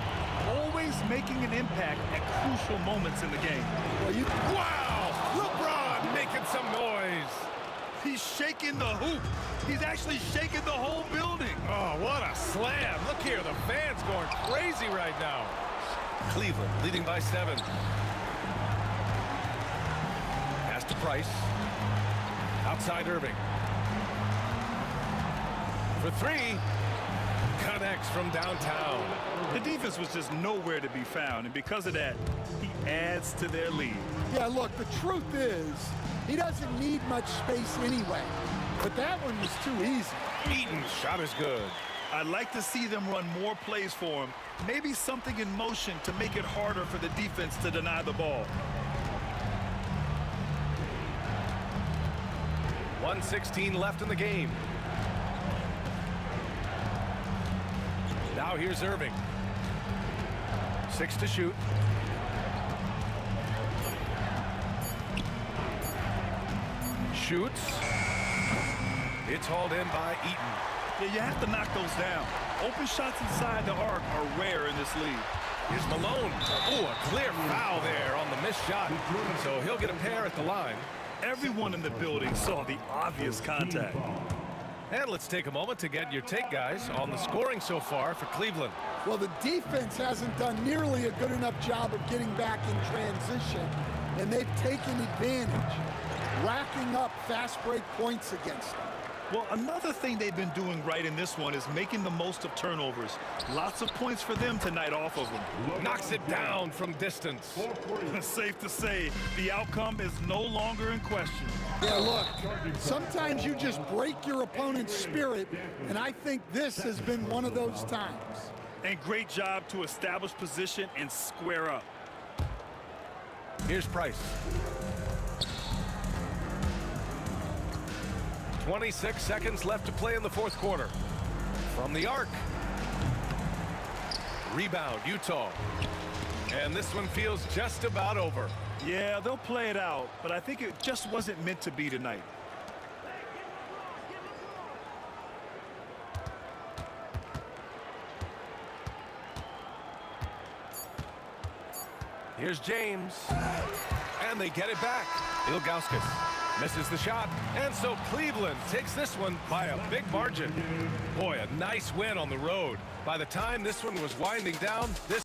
Always making an impact at crucial moments in the game. Well, wow! LeBron making some noise. He's shaking the hoop. He's actually shaking the whole building. Oh, what a slam. Look here, the fans going crazy right now. Cleveland leading by 7. Pass to Price. Outside Irving. For 3. Connects from downtown. The defense was just nowhere to be found, and because of that, he adds to their lead. Yeah, look, the truth is, he doesn't need much space anyway. But that one was too easy. Eaton's shot is good. I'd like to see them run more plays for him. Maybe something in motion to make it harder for the defense to deny the ball. 1:16 left in the game. Now here's Irving. 6 to shoot. Shoots. It's hauled in by Eaton. Yeah, you have to knock those down. Open shots inside the arc are rare in this league. Here's Malone. Oh, a clear foul there on the missed shot. So he'll get a pair at the line. Everyone in the building saw the obvious contact. And let's take a moment to get your take, guys, on the scoring so far for Cleveland. Well, the defense hasn't done nearly a good enough job of getting back in transition, and they've taken advantage, racking up fast break points against them. Well, another thing they've been doing right in this one is making the most of turnovers. Lots of points for them tonight off of them. Knocks it down from distance. Safe to say, the outcome is no longer in question. Yeah, look, sometimes you just break your opponent's spirit, and I think this has been one of those times. And great job to establish position and square up. Here's Price. 26 seconds left to play in the fourth quarter. From the arc. Rebound, Utah. And this one feels just about over. Yeah, they'll play it out, but I think it just wasn't meant to be tonight. Here's James. And they get it back. Ilgauskas misses the shot. And so Cleveland takes this one by a big margin. Boy, a nice win on the road. By the time this one was winding down, this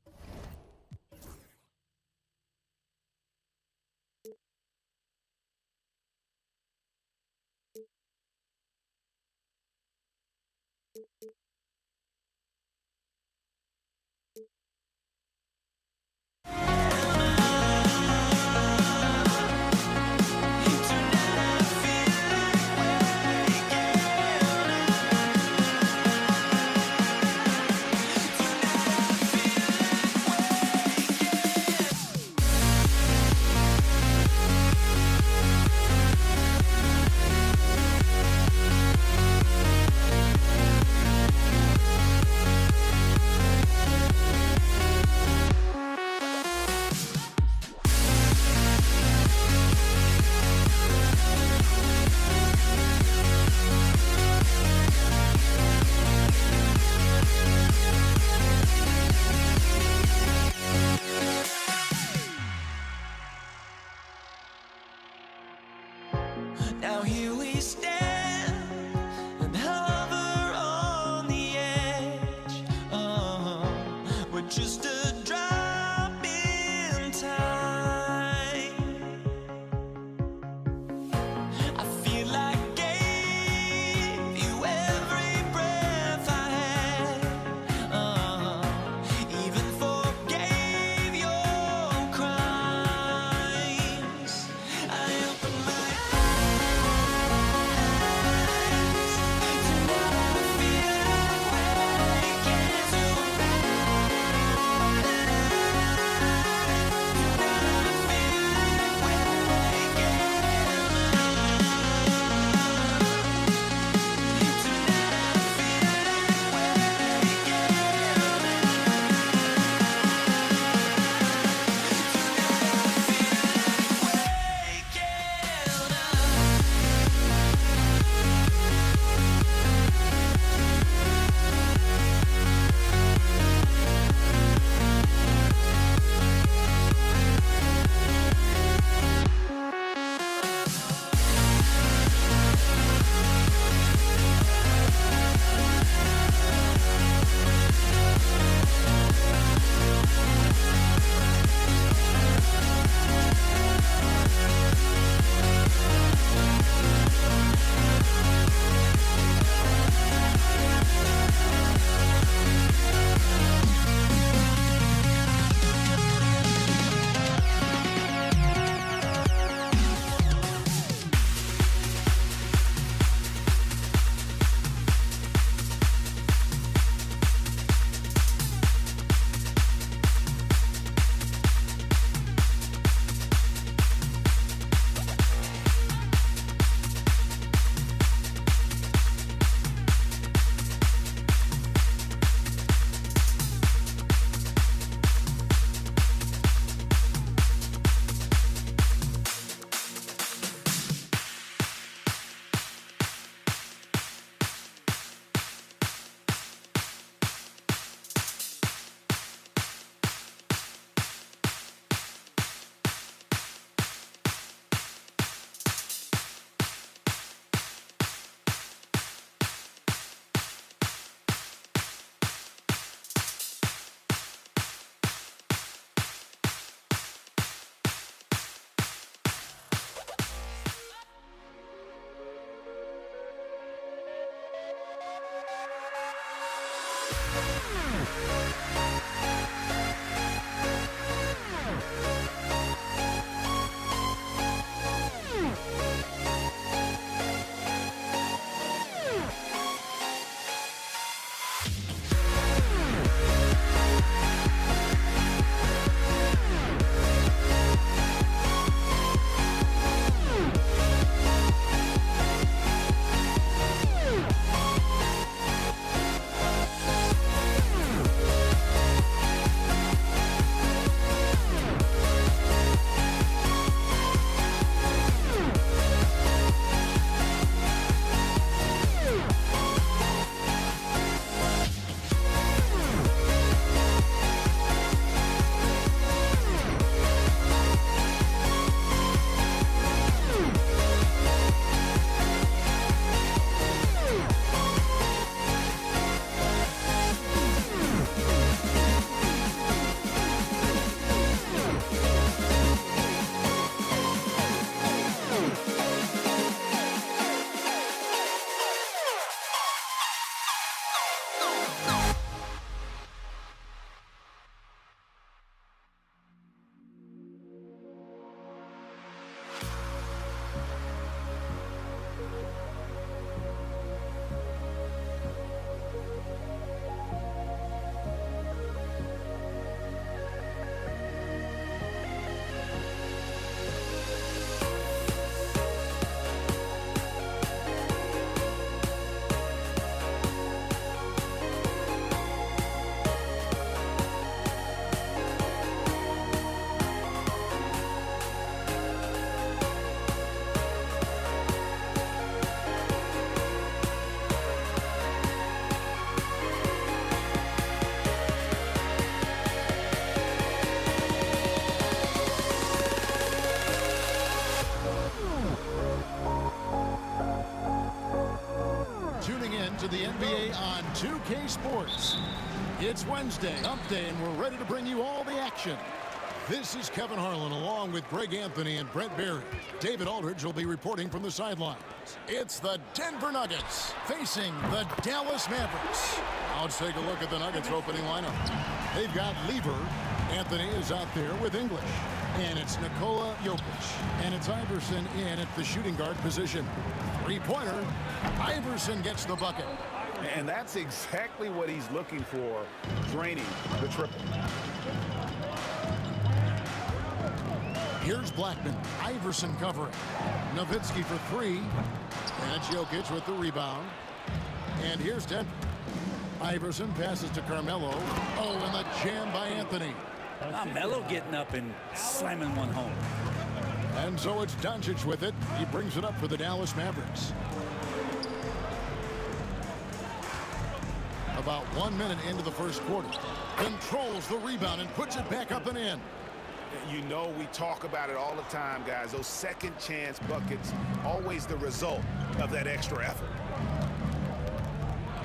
Now here we stand and hover on the edge. We're just a drop in time. I feel like I gave you every breath I had. Even forgave your crimes. I opened my eyes. best of the NBA on 2K Sports. It's Wednesday, Hump Day, and we're ready to bring you all the action. This is Kevin Harlan along with Greg Anthony and Brent Barry. David Aldridge will be reporting from the sidelines. It's the Denver Nuggets facing the Dallas Mavericks. Now let's take a look at the Nuggets opening lineup. They've got Lever. Anthony is out there with English. And it's Nikola Jokic. And it's Iverson in at the shooting guard position. Three-pointer. Iverson gets the bucket. And that's exactly what he's looking for, draining the triple. Here's Blackman. Iverson covering. Nowitzki for three. And it's Jokic with the rebound. And here's Denver. Iverson passes to Carmelo. Oh, and the jam by Anthony. Melo getting up and slamming one home. And so it's Doncic with it. He brings it up for the Dallas Mavericks. About 1 minute into the first quarter. Controls the rebound and puts it back up and in. You know we talk about it all the time, guys. Those second chance buckets, always the result of that extra effort.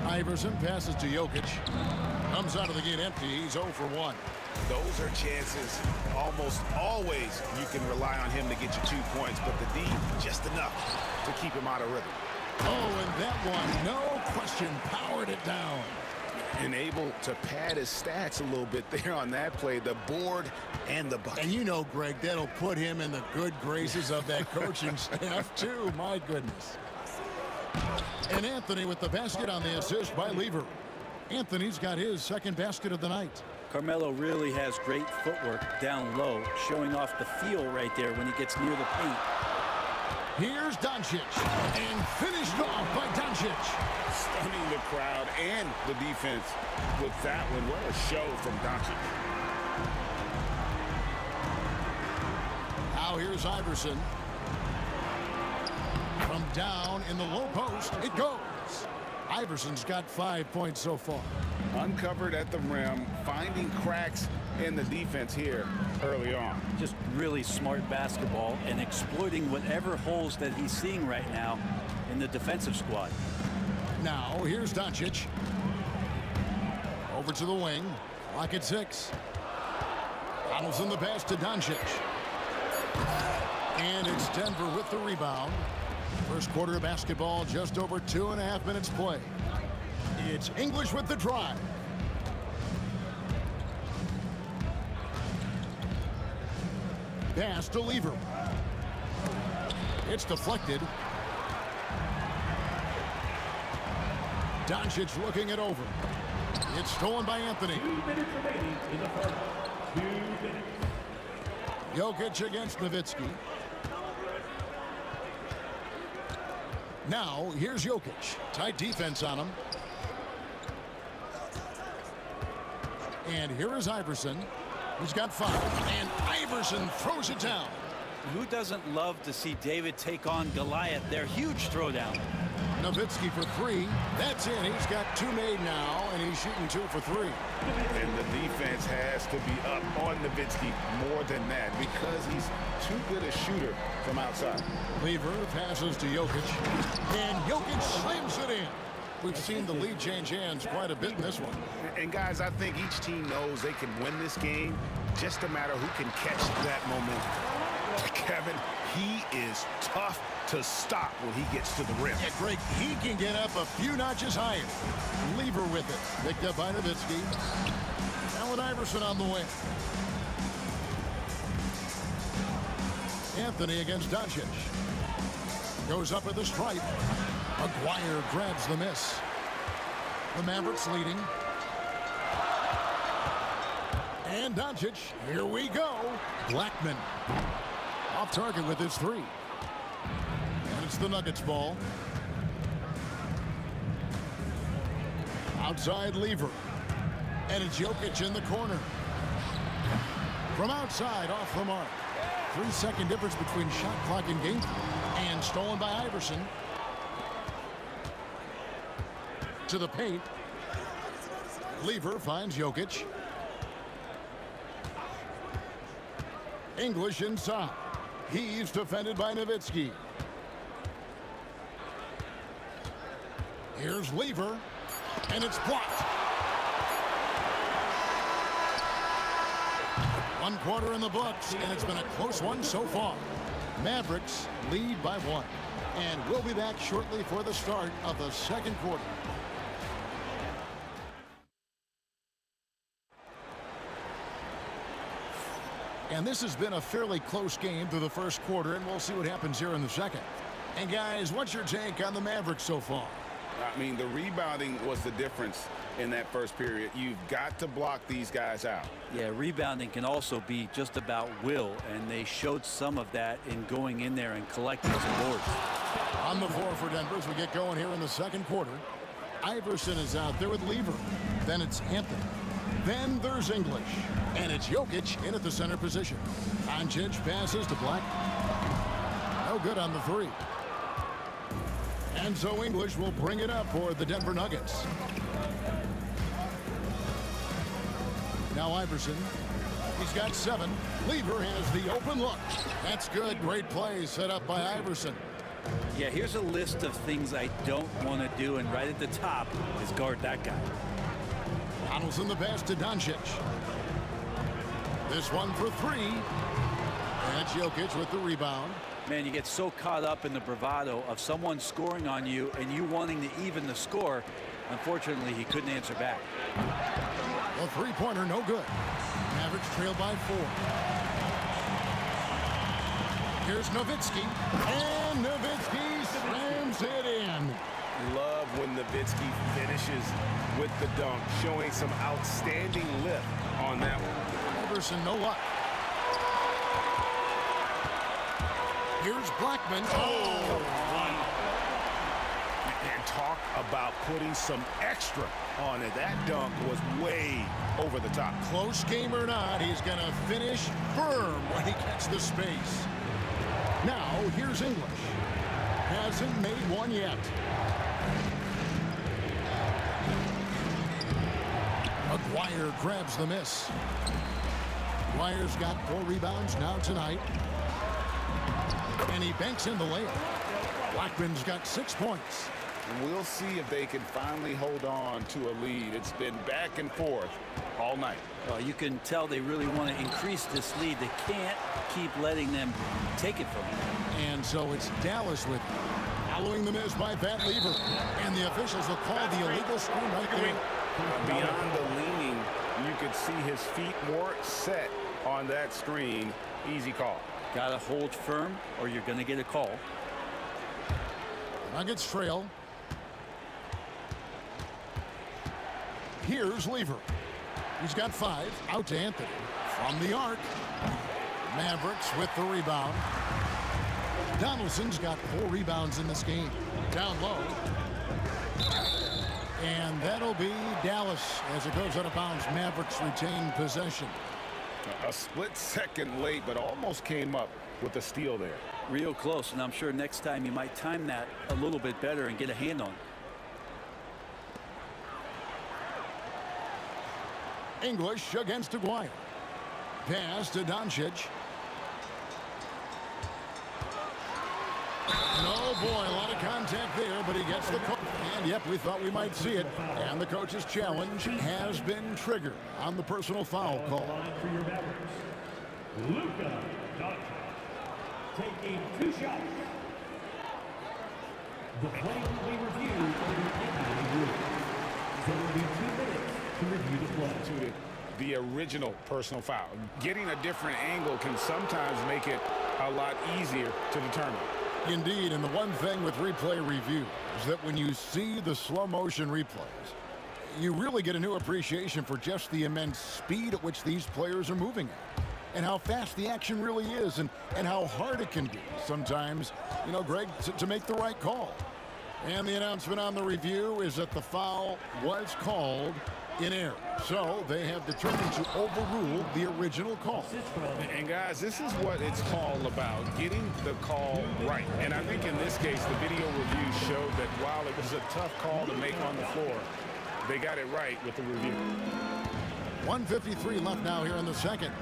Iverson passes to Jokic. Comes out of the gate empty. He's 0 for 1. Those are chances. Almost always you can rely on him to get you 2 points, but the D, just enough to keep him out of rhythm. Oh, and that one, no question, powered it down. And able to pad his stats a little bit there on that play, the board and the bucket. And you know, Greg, that'll put him in the good graces of that coaching staff, too. My goodness. And Anthony with the basket on the assist by Lever. Anthony's got his second basket of the night. Carmelo really has great footwork down low, showing off the feel right there when he gets near the paint. Here's Doncic, and finished off by Doncic. Stunning the crowd and the defense with that one. What a show from Doncic. Now here's Iverson. From down in the low post, it goes. Iverson's got 5 points so far. Uncovered at the rim, finding cracks in the defense here early on. Just really smart basketball and exploiting whatever holes that he's seeing right now in the defensive squad. Now here's Doncic. Over to the wing. Clock at 6. Donaldson the pass to Doncic. And it's Denver with the rebound. First quarter of basketball, just over 2.5 minutes play. It's English with the drive. Pass to Lever. It's deflected. Doncic looking it over. It's stolen by Anthony. 2 minutes remaining in the first. 2 minutes. Jokic against Nowitzki. Now, here's Jokic. Tight defense on him. And here is Iverson. He's got 5. And Iverson throws it down. Who doesn't love to see David take on Goliath? Their huge throwdown. Nowitzki for 3. That's in. He's got 2 made now, and he's shooting 2 for 3. And the defense has to be up on Nowitzki more than that because he's too good a shooter from outside. Lever passes to Jokic, and Jokic slams it in. We've seen the lead change hands quite a bit in this one. And guys, I think each team knows they can win this game, just a matter who can catch that momentum. Kevin, he is tough to stop when he gets to the rim. Yeah, Greg, he can get up a few notches higher. Lever with it. Picked up by Nowitzki. Allen Iverson on the wing. Anthony against Doncic. Goes up at the stripe. Maguire grabs the miss. The Mavericks leading. And Doncic, here we go. Blackman off target with his 3. And it's the Nuggets ball. Outside Lever. And it's Jokic in the corner. From outside, off the mark. 3-second difference between shot clock and game. And stolen by Iverson. To the paint. Lever finds Jokic. English inside. He's defended by Nowitzki. Here's Lever, and it's blocked. One quarter in the books, and it's been a close one so far. Mavericks lead by 1. And we'll be back shortly for the start of the second quarter. And this has been a fairly close game through the first quarter, and we'll see what happens here in the second. And guys, what's your take on the Mavericks so far? I mean, the rebounding was the difference in that first period. You've got to block these guys out. Yeah, rebounding can also be just about will, and they showed some of that in going in there and collecting some boards. On the floor for Denver as we get going here in the second quarter. Iverson is out there with Lever. Then it's Anthony. Then there's English. And it's Jokic in at the center position. Doncic passes to Black. No good on the 3. And so English will bring it up for the Denver Nuggets. Now Iverson. He's got 7. Lever has the open look. That's good. Great play set up by Iverson. Yeah, here's a list of things I don't want to do, and right at the top is guard that guy. Donaldson the pass to Doncic. This one for 3. And it's Jokic with the rebound. Man, you get so caught up in the bravado of someone scoring on you and you wanting to even the score. Unfortunately, he couldn't answer back. A three-pointer, no good. Mavericks trail by 4. Here's Nowitzki. And Nowitzki slams it in. Love when Nowitzki finishes with the dunk, showing some outstanding lift on that one. Iverson, no luck. Here's Blackman. Oh, and talk about putting some extra on it. That dunk was way over the top. Close game or not, he's going to finish firm when he gets the space. Now, here's English. Hasn't made one yet. McGuire grabs the miss. McGuire's got 4 rebounds now tonight. And he banks in the layup. Blackman's got 6 points. And we'll see if they can finally hold on to a lead. It's been back and forth all night. Well, you can tell they really want to increase this lead. They can't keep letting them take it from them. And so it's Dallas with it. Following the miss by Van Lever. And the officials will call the illegal screen right there. Beyond the leaning, you could see his feet more set on that screen. Easy call. Got to hold firm or you're going to get a call. Nuggets trail. Here's Lever. He's got 5. Out to Anthony. From the arc. Mavericks with the rebound. Donaldson's got 4 rebounds in this game. Down low. And that'll be Dallas as it goes out of bounds. Mavericks retain possession. A split second late, but almost came up with a steal there. Real close, and I'm sure next time you might time that a little bit better and get a hand on it. English against Aguirre. Pass to Doncic. Oh boy, a lot of contact there, but he gets the call. And yep, we thought we might see it. And the coach's challenge has been triggered on the personal foul call. For your Mavericks, Luka Doncic taking 2 shots. The play will be reviewed under NBA rules. There will be 2 minutes to review the play. The original personal foul. Getting a different angle can sometimes make it a lot easier to determine. Indeed, and the one thing with replay review is that when you see the slow motion replays, you really get a new appreciation for just the immense speed at which these players are moving at, and how fast the action really is, and how hard it can be sometimes, you know, Greg, to make the right call. And the announcement on the review is that the foul was called in error. So they have determined to overrule the original call. And guys, this is what it's all about, getting the call right. And I think in this case, the video review showed that while it was a tough call to make on the floor, they got it right with the review. 1:53 left now here in the second.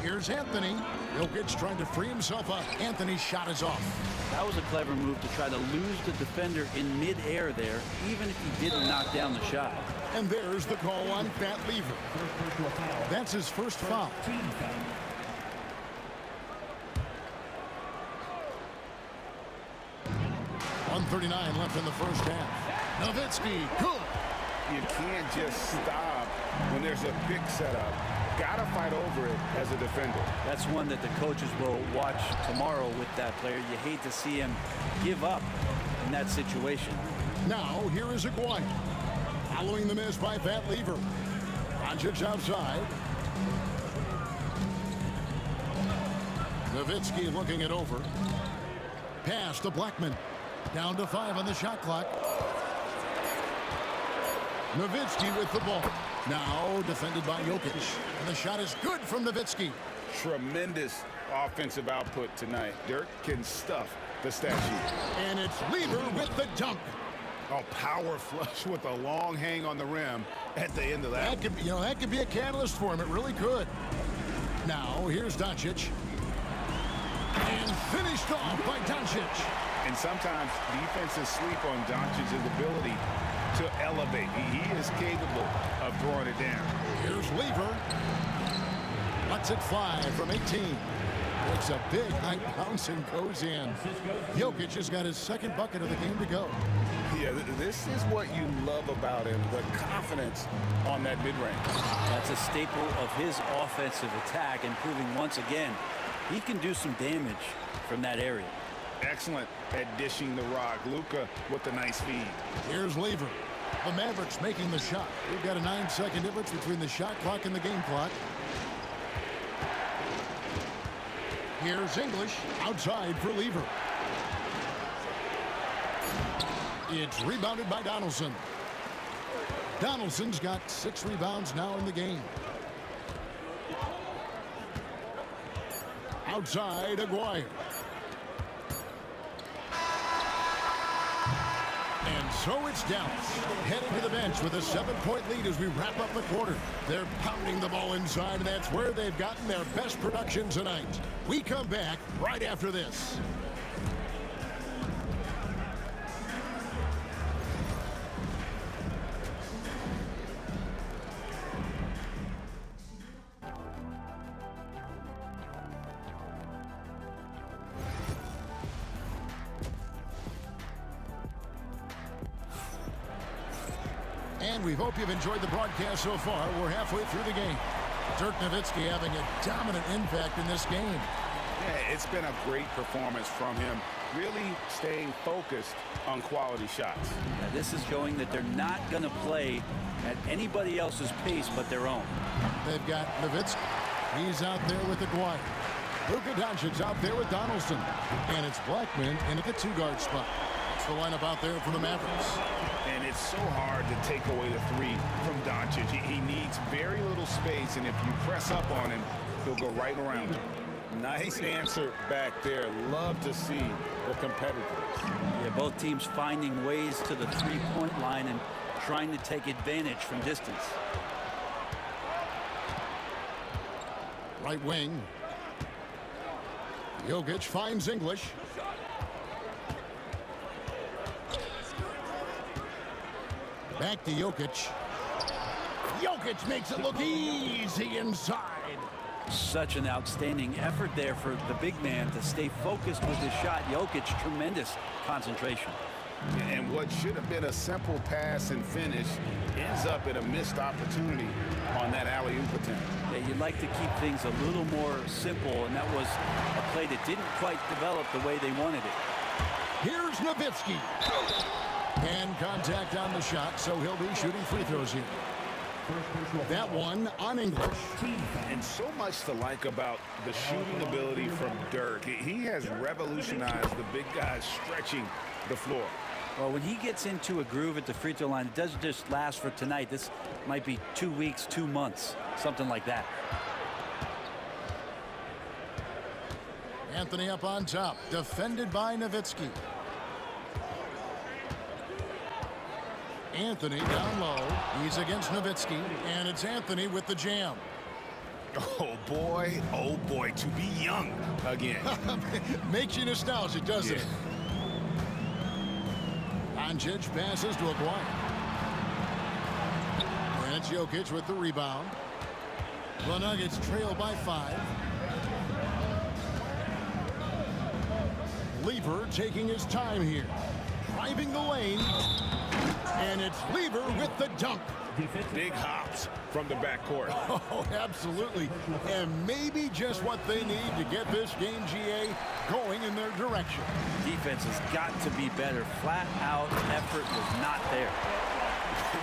Here's Anthony. Jokic trying to free himself up. Anthony's shot is off. That was a clever move to try to lose the defender in midair there, even if he didn't knock down the shot. And there's the call on Pat Lever. That's his first foul. 1:39 left in the first half. Nowitzki, good. You can't just stop when there's a pick set up. Gotta fight over it as a defender. That's one that the coaches will watch tomorrow with that player. You hate to see him give up in that situation. Now, here is Aguirre. Following the miss by Pat Lever. Doncic outside. Nowitzki looking it over. Pass to Blackman. Down to 5 on the shot clock. Nowitzki with the ball. Now defended by Jokic. And the shot is good from Nowitzki. Tremendous offensive output tonight. Dirk can stuff the stat sheet. And it's Lever with the dunk. A power flush with a long hang on the rim at the end of that. That could be, that could be a catalyst for him. It really could. Now here's Doncic. And finished off by Doncic. And sometimes defenses sleep on Doncic's ability to elevate. He is capable of throwing it down. Here's Lever. Lets it fly from 18. It's a big high bounce and goes in. Jokic has got his second bucket of the game to go. Yeah, this is what you love about him, the confidence on that mid-range. That's a staple of his offensive attack, and proving once again he can do some damage from that area. Excellent at dishing the rock. Luka with the nice feed. Here's Lever. The Mavericks making the shot. We've got a 9-second difference between the shot clock and the game clock. Here's English outside for Lever. It's rebounded by Donaldson. Donaldson's got 6 rebounds now in the game. Outside, Aguirre. And so it's Dallas heading to the bench with a 7-point lead as we wrap up the quarter. They're pounding the ball inside, and that's where they've gotten their best production tonight. We come back right after this. And we hope you've enjoyed the broadcast so far. We're halfway through the game. Dirk Nowitzki having a dominant impact in this game. Yeah, it's been a great performance from him, really staying focused on quality shots. Now, this is showing that they're not going to play at anybody else's pace but their own. They've got Nowitzki. He's out there with Aguirre. Luka Doncic's out there with Donaldson. And it's Blackman in at the 2-guard spot. That's the lineup out there for the Mavericks. And it's so hard to take away the 3 from Doncic. He needs very little space, and if you press up on him, he'll go right around you. Nice answer back there. Love to see the competitors. Yeah, both teams finding ways to the 3-point line and trying to take advantage from distance. Right wing. Jokic finds English. Back to Jokic. Jokic makes it look easy inside. Such an outstanding effort there for the big man to stay focused with his shot. Jokic, tremendous concentration. And what should have been a simple pass and finish ends up in a missed opportunity on that alley-oop attempt. Yeah, you'd like to keep things a little more simple, and that was a play that didn't quite develop the way they wanted it. Here's Nowitzki. And contact on the shot, so he'll be shooting free throws here. That one on English. And so much to like about the shooting ability from Dirk. He has revolutionized the big guys stretching the floor. Well, when he gets into a groove at the free throw line, it doesn't just last for tonight. This might be 2 weeks, 2 months, something like that. Anthony up on top, defended by Nowitzki. Anthony down low. He's against Nowitzki, and it's Anthony with the jam. oh boy, to be young again. Makes you nostalgic, doesn't it? Doncic passes to Aguirre. And it's Jokic with the rebound. The Nuggets trail by 5. Lever taking his time here. Driving the lane. And it's Lever with the dunk. Big hops from the backcourt. Oh, absolutely. And maybe just what they need to get this game, GA, going in their direction. Defense has got to be better. Flat out effort was not there.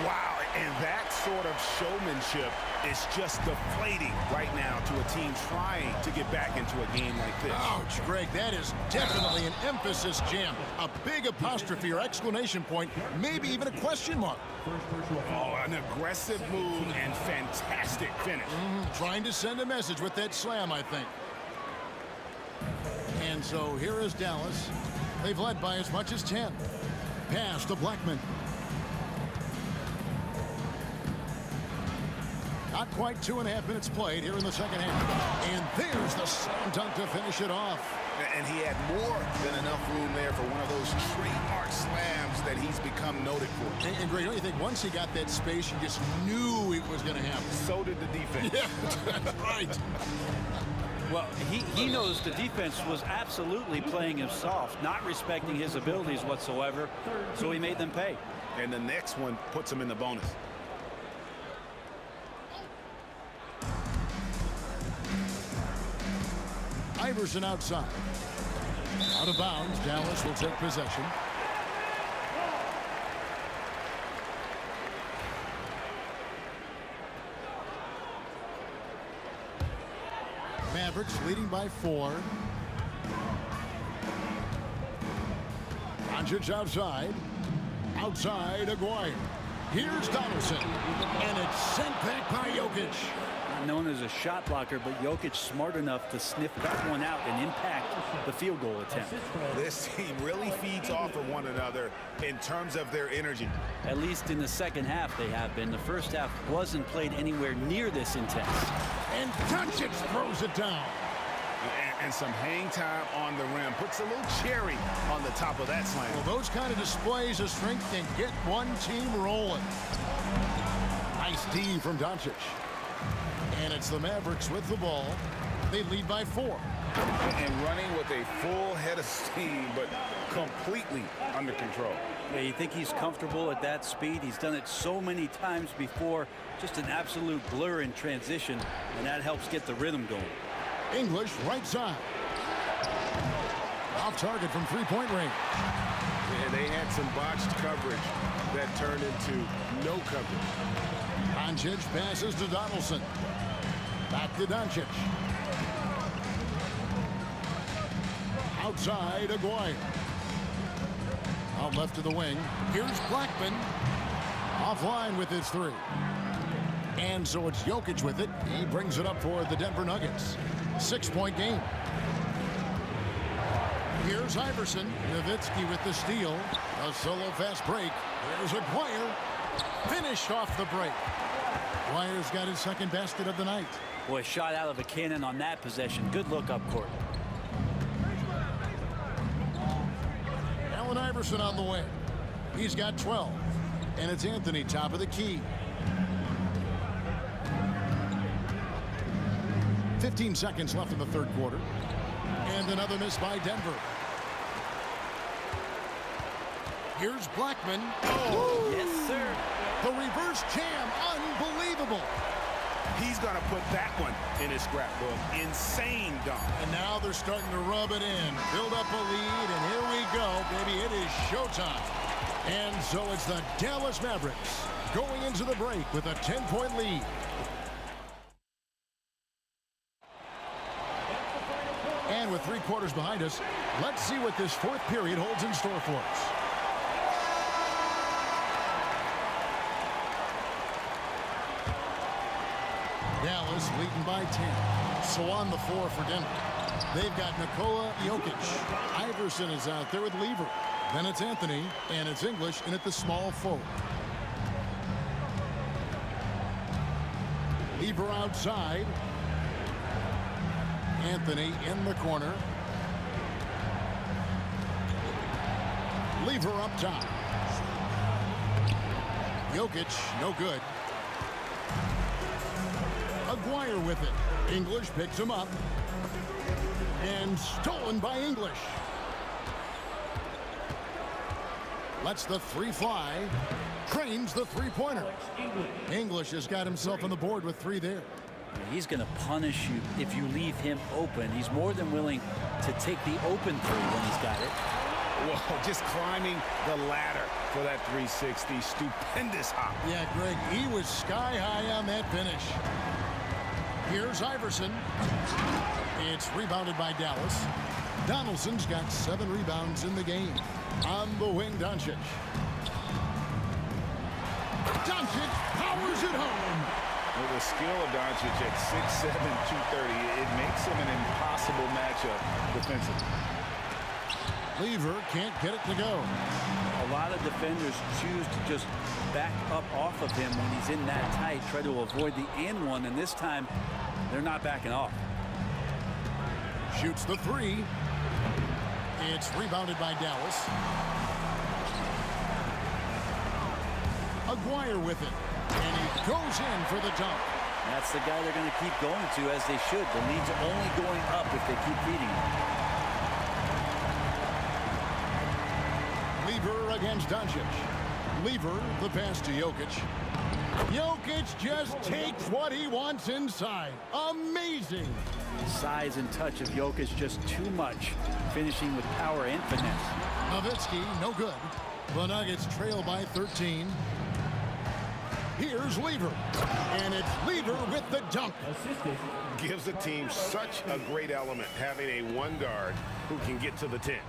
Wow, and that sort of showmanship is just deflating right now to a team trying to get back into a game like this. Ouch, Greg, that is definitely an emphasis jam. A big apostrophe or exclamation point, maybe even a question mark. Oh, an aggressive move and fantastic finish. Trying to send a message with that slam, I think. And so here is Dallas. They've led by as much as 10. Pass to Blackman. Not quite 2.5 minutes played here in the second half. And there's the slam dunk to finish it off. And he had more than enough room there for one of those trademark slams that he's become noted for. And Greg, don't you think once he got that space, you just knew it was going to happen? So did the defense. Yeah, that's right. Well, he knows the defense was absolutely playing him soft, not respecting his abilities whatsoever, so he made them pay. And the next one puts him in the bonus. Iverson outside. Out of bounds, Dallas will take possession. Mavericks leading by 4. Doncic outside. Outside, Aguirre. Here's Donaldson. And it's sent back by Jokic. Known as a shot blocker, but Jokic smart enough to sniff that one out and impact the field goal attempt. This team really feeds off of one another in terms of their energy. At least in the second half they have been. The first half wasn't played anywhere near this intense. And Doncic throws it down. And some hang time on the rim. Puts a little cherry on the top of that slam. Well, those kind of displays of strength can get one team rolling. Nice D from Doncic. And it's the Mavericks with the ball. They lead by 4. And running with a full head of steam, but completely under control. Yeah, you think he's comfortable at that speed? He's done it so many times before. Just an absolute blur in transition, and that helps get the rhythm going. English right side. Off target from 3-point range. And they had some botched coverage that turned into no coverage. Doncic passes to Donaldson. Back to Doncic. Outside, Aguirre. Out left to the wing. Here's Blackman. Offline with his 3. And so it's Jokic with it. He brings it up for the Denver Nuggets. 6-point game. Here's Iverson. Nowitzki with the steal. A solo fast break. There's Aguirre. Finished off the break. Aguirre's got his second basket of the night. Boy, shot out of a cannon on that possession. Good look up court. Allen Iverson on the way. He's got 12. And it's Anthony top of the key. 15 seconds left in the third quarter. And another miss by Denver. Here's Blackman. Oh, yes, sir. The reverse jam. Unbelievable. He's going to put that one in his scrapbook. Insane dunk. And now they're starting to rub it in. Build up a lead, and here we go, baby. It is showtime. And so it's the Dallas Mavericks going into the break with a 10-point lead. And with 3 quarters behind us, let's see what this fourth period holds in store for us. Dallas leading by 10. So on the floor for Denver. They've got Nikola Jokic. Iverson is out there with Lever. Then it's Anthony, and it's English, and at the small forward. Lever outside. Anthony in the corner. Lever up top. Jokic, no good. Aguirre with it. English picks him up. And stolen by English. Lets the three fly. Trains the three-pointer. English has got himself on the board with 3 there. He's going to punish you if you leave him open. He's more than willing to take the open three when he's got it. Whoa, just climbing the ladder for that 360. Stupendous hop. Yeah, Greg, he was sky high on that finish. Here's Iverson. It's rebounded by Dallas. Donaldson's got 7 rebounds in the game. On the wing, Doncic. Doncic powers it home. With the skill of Doncic at 6'7", 230, it makes him an impossible matchup defensively. Lever can't get it to go. A lot of defenders choose to just back up off of him when he's in that tight, try to avoid the and one, and this time they're not backing off. Shoots the 3. It's rebounded by Dallas. Aguirre with it. And he goes in for the dunk. That's the guy they're going to keep going to, as they should. The lead's only going up if they keep feeding him. Lever against Doncic. Lever, the pass to Jokic. Jokic just takes what he wants inside. Amazing. Size and touch of Jokic just too much, finishing with power and finesse. Nowitzki, no good. The Nuggets trail by 13. Here's Lever. And it's Lever with the dunk. Gives the team such a great element, having a one guard who can get to the 10.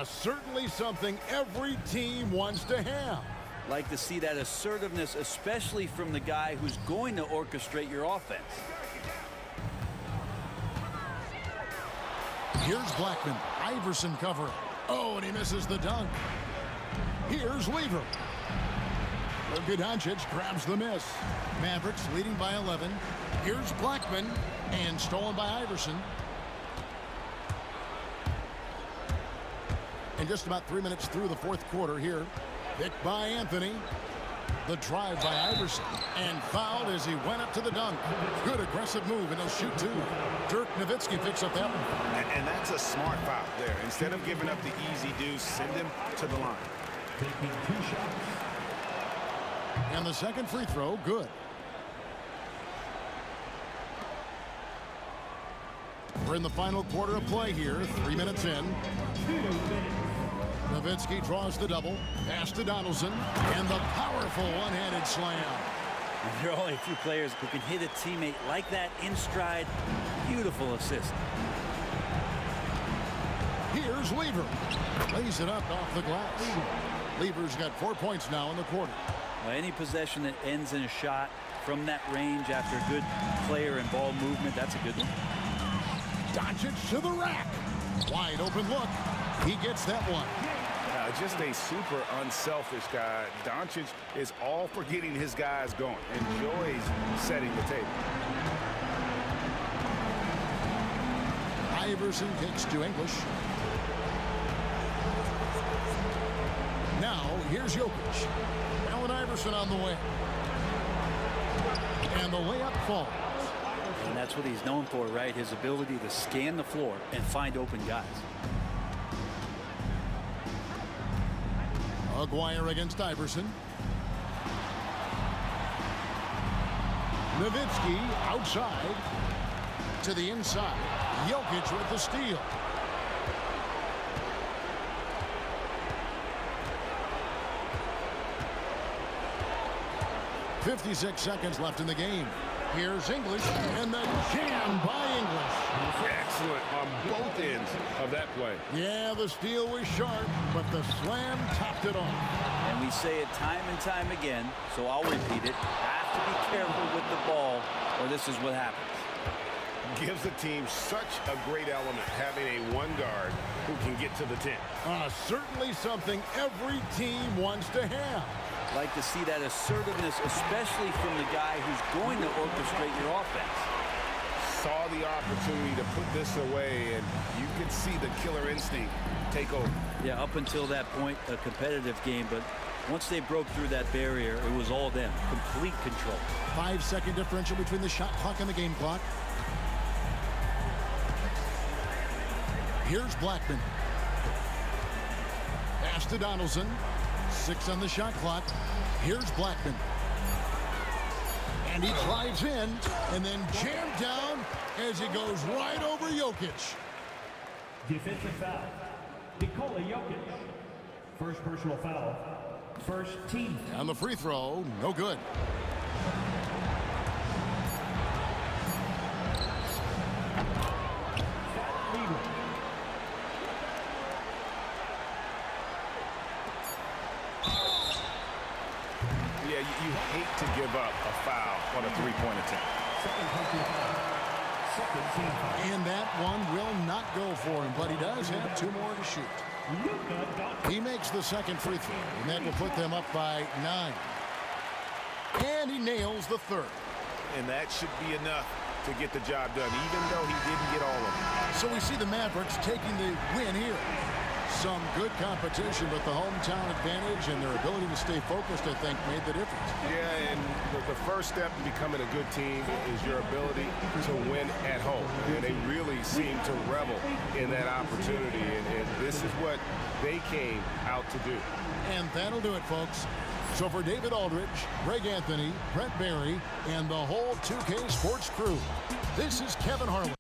Certainly something every team wants to have. Like to see that assertiveness, especially from the guy who's going to orchestrate your offense. Here's Blackman. Iverson covering. Oh, and he misses the dunk. Here's Lever. Luka Doncic grabs the miss. Mavericks leading by 11. Here's Blackman, and stolen by Iverson. And just about 3 minutes through the fourth quarter here. Picked by Anthony. The drive by Iverson. And fouled as he went up to the dunk. Good aggressive move, and he'll shoot 2. Dirk Nowitzki picks up that one. And that's a smart foul there. Instead of giving up the easy deuce, send him to the line. Taking 2 shots. And the second free throw, good. We're in the final quarter of play here, 3 minutes in. 2 minutes. Nowitzki draws the double. Pass to Donaldson. And the powerful one-handed slam. And there are only a few players who can hit a teammate like that in stride. Beautiful assist. Here's Lever. Lays it up off the glass. Lever's got 4 points now in the quarter. Well, any possession that ends in a shot from that range after a good player and ball movement, that's a good one. Doncic to the rack. Wide open look. He gets that one. Just a super unselfish guy. Doncic is all for getting his guys going. Enjoys setting the table. Iverson kicks to English. Now, here's Jokic. Allen Iverson on the way. And the layup falls. And that's what he's known for, right? His ability to scan the floor and find open guys. Aguirre against Iverson. Nowitzki outside to the inside. Jokic with the steal. .56 seconds left in the game. Here's English, and the jam by English. Excellent on both ends of that play. Yeah, the steal was sharp, but the slam topped it off. And we say it time and time again, so I'll repeat it. Have to be careful with the ball, or this is what happens. Gives the team such a great element, having a one guard who can get to the 10. Certainly something every team wants to have. Like to see that assertiveness, especially from the guy who's going to orchestrate your offense. saw the opportunity to put this away, and you can see the killer instinct take over. Yeah, up until that point, a competitive game, but once they broke through that barrier, it was all them. Complete control. 5-second differential between the shot clock and the game clock. Here's Blackman. Pass to Donaldson. 6 on the shot clock. Here's Blackman. And he drives in and then jammed down as he goes right over Jokic. Defensive foul. Nikola Jokic. First personal foul. First team. On the free throw, no good. Yeah, you hate to give up a foul on a three-point attempt. And that one will not go for him, but he does have 2 more to shoot. He makes the second free throw, and that will put them up by 9. And he nails the third. And that should be enough to get the job done, even though he didn't get all of it. So we see the Mavericks taking the win here. Some good competition, but the hometown advantage and their ability to stay focused, I think, made the difference. Yeah, and the first step in becoming a good team is your ability to win at home. And they really seem to revel in that opportunity, and this is what they came out to do. And that'll do it, folks. So for David Aldridge, Greg Anthony, Brett Barry, and the whole 2K Sports crew, this is Kevin Harlan.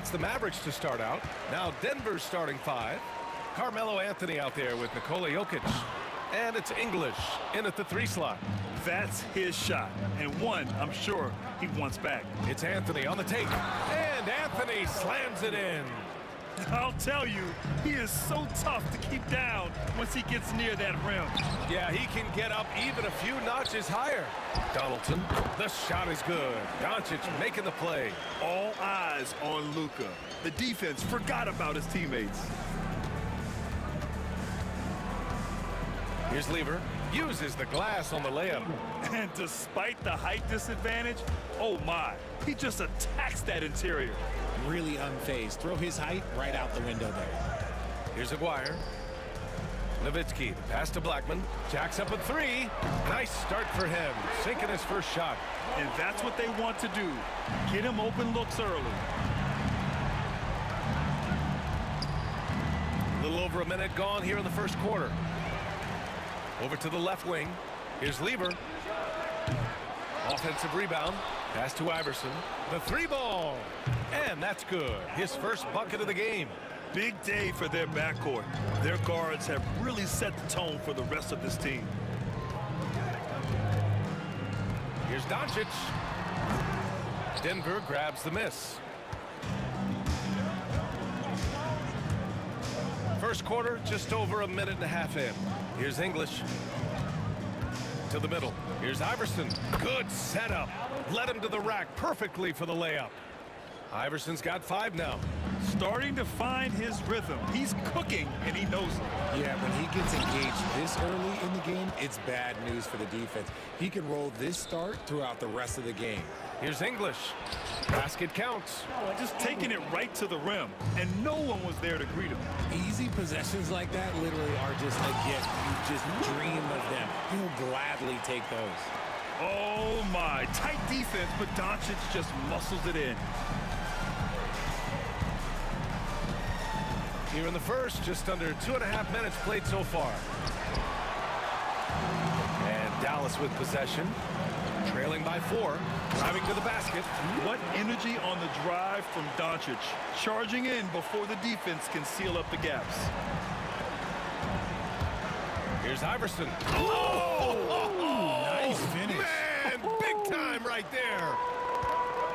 It's the Mavericks to start out. Now Denver's starting 5. Carmelo Anthony out there with Nikola Jokic. And it's English in at the 3 slot. That's his shot, and one I'm sure he wants back. It's Anthony on the take, and Anthony slams it in. I'll tell you, he is so tough to keep down once he gets near that rim. Yeah, he can get up even a few notches higher. Donaldson, the shot is good. Doncic making the play. All eyes on Luka. The defense forgot about his teammates. Here's Lever, uses the glass on the layup. And despite the height disadvantage, oh my, he just attacks that interior. Really unfazed. Throw his height right out the window there. Here's Aguirre. Nowitzki, pass to Blackman. Jacks up a 3. Nice start for him, sinking his first shot. And that's what they want to do. Get him open looks early. A little over a minute gone here in the first quarter. Over to the left wing. Here's Lever. Offensive rebound. Pass to Iverson. The 3 ball. And that's good. His first bucket of the game. Big day for their backcourt. Their guards have really set the tone for the rest of this team. Here's Doncic. Denver grabs the miss. First quarter, just over a minute and a half in. Here's English. To the middle. Here's Iverson. Good setup. Led him to the rack perfectly for the layup. Iverson's got 5 now. Starting to find his rhythm. He's cooking, and he knows it. Yeah, when he gets engaged this early in the game, it's bad news for the defense. He can roll this start throughout the rest of the game. Here's English. Basket counts. Just taking it right to the rim, and no one was there to greet him. Easy possessions like that literally are just a gift. You just dream of them. He'll gladly take those. Oh my, tight defense, but Doncic just muscles it in. Here in the first, just under 2.5 minutes played so far. And Dallas with possession, trailing by 4, driving to the basket. What energy on the drive from Doncic, charging in before the defense can seal up the gaps. Here's Iverson. Oh! Nice finish. Man, big time right there.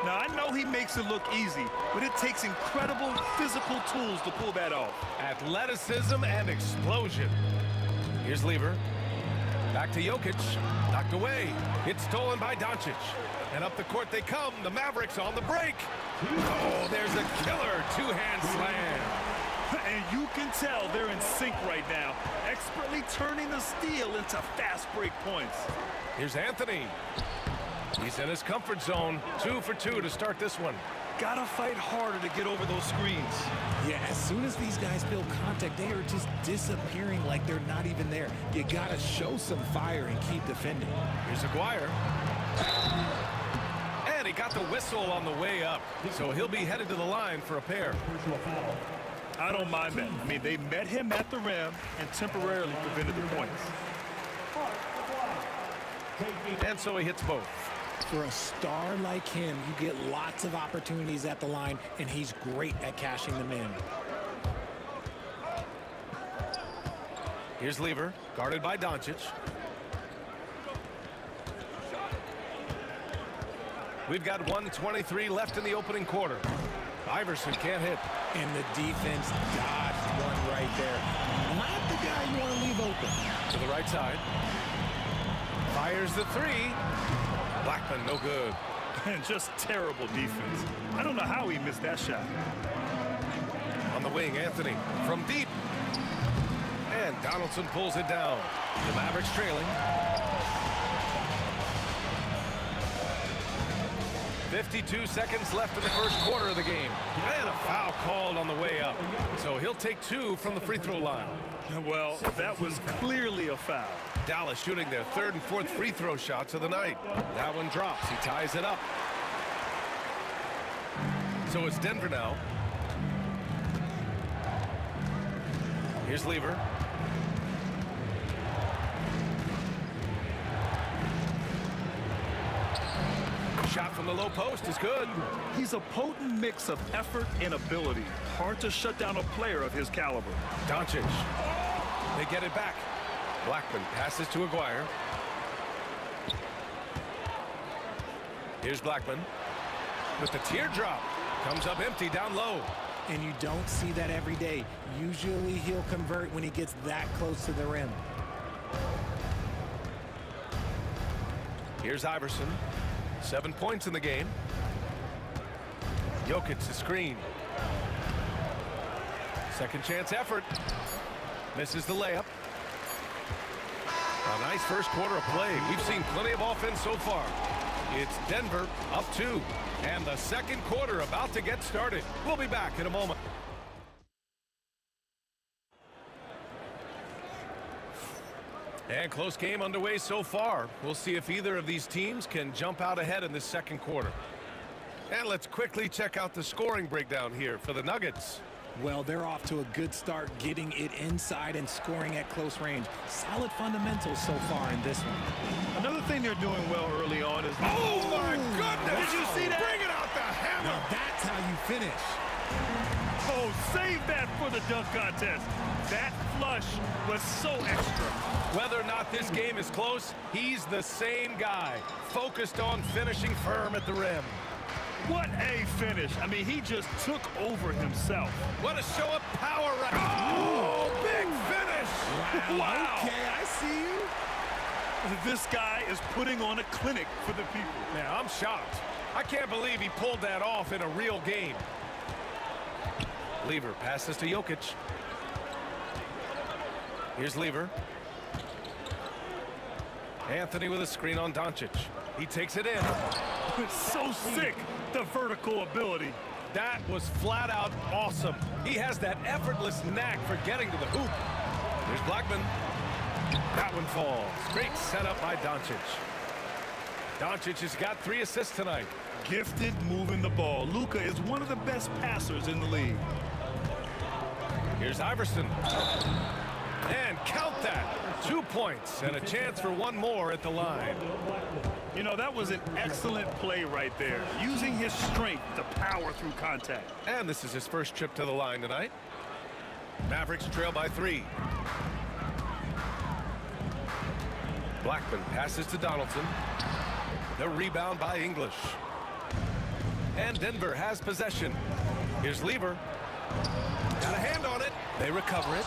Now, I know he makes it look easy, but it takes incredible physical tools to pull that off. Athleticism and explosion. Here's Lever. Back to Jokic. Knocked away. It's stolen by Doncic. And up the court they come. The Mavericks on the break. Oh, there's a killer 2-hand slam. And you can tell they're in sync right now, expertly turning the steal into fast break points. Here's Anthony. He's in his comfort zone. 2 for 2 to start this one. Gotta fight harder to get over those screens. Yeah, as soon as these guys feel contact, they are just disappearing like they're not even there. You gotta show some fire and keep defending. Here's Aguirre. And he got the whistle on the way up. So he'll be headed to the line for a pair. I don't mind that. I mean, they met him at the rim and temporarily prevented the points. And so he hits both. For a star like him, you get lots of opportunities at the line, and he's great at cashing them in. Here's Lever, guarded by Doncic. We've got 1:23 left in the opening quarter. Iverson can't hit. And the defense dodged one right there. Not the guy you want to leave open. To the right side. Fires the 3. Blackman, no good. And just terrible defense. I don't know how he missed that shot. On the wing, Anthony from deep. And Donaldson pulls it down. The Mavericks trailing. 52 seconds left in the first quarter of the game. And a foul called on the way up. So he'll take 2 from the free throw line. Well, that was clearly a foul. Dallas shooting their 3rd and 4th free throw shots of the night. That one drops. He ties it up. So it's Denver now. Here's Lever. Shot from the low post is good. He's a potent mix of effort and ability. Hard to shut down a player of his caliber. Doncic. They get it back. Blackman passes to Aguirre. Here's Blackman with the teardrop. Comes up empty down low. And you don't see that every day. Usually he'll convert when he gets that close to the rim. Here's Iverson. 7 points in the game. Jokic to screen. Second chance effort. Misses the layup. A nice first quarter of play. We've seen plenty of offense so far. It's Denver up 2. And the second quarter about to get started. We'll be back in a moment. And close game underway so far. We'll see if either of these teams can jump out ahead in this second quarter. And let's quickly check out the scoring breakdown here for the Nuggets. Well, they're off to a good start getting it inside and scoring at close range. Solid fundamentals so far in this one. Another thing they're doing well early on is... Oh, my goodness! Did you see that? Bring it out the hammer! Now that's how you finish. Oh, save that for the dunk contest. That flush was so extra. Whether or not this game is close, he's the same guy, focused on finishing firm at the rim. What a finish. I mean, he just took over himself. What a show of power right now. Oh, big finish. Wow. Okay, I see you. This guy is putting on a clinic for the people. Yeah, I'm shocked. I can't believe he pulled that off in a real game. Lever passes to Jokic. Here's Lever. Anthony with a screen on Doncic. He takes it in. It's so sick, the vertical ability. That was flat out awesome. He has that effortless knack for getting to the hoop. There's Blackman. That one falls. Great setup by Doncic. Doncic has got 3 assists tonight. Gifted moving the ball. Luka is one of the best passers in the league. Here's Iverson. And count that. 2 points and a chance for one more at the line. You know, that was an excellent play right there. Using his strength to power through contact. And this is his first trip to the line tonight. Mavericks trail by 3. Blackman passes to Donaldson. The rebound by English. And Denver has possession. Here's Lever. Got a hand on it. They recover it.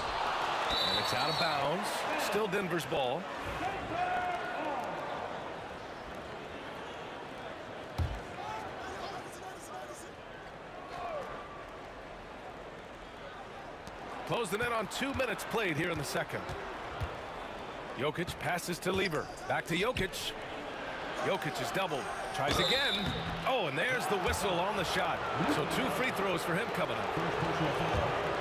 And it's out of bounds. Still Denver's ball. Closing in on 2 minutes played here in the second. Jokic passes to Lever. Back to Jokic. Jokic is doubled. Tries again. Oh, and there's the whistle on the shot. So 2 free throws for him coming up.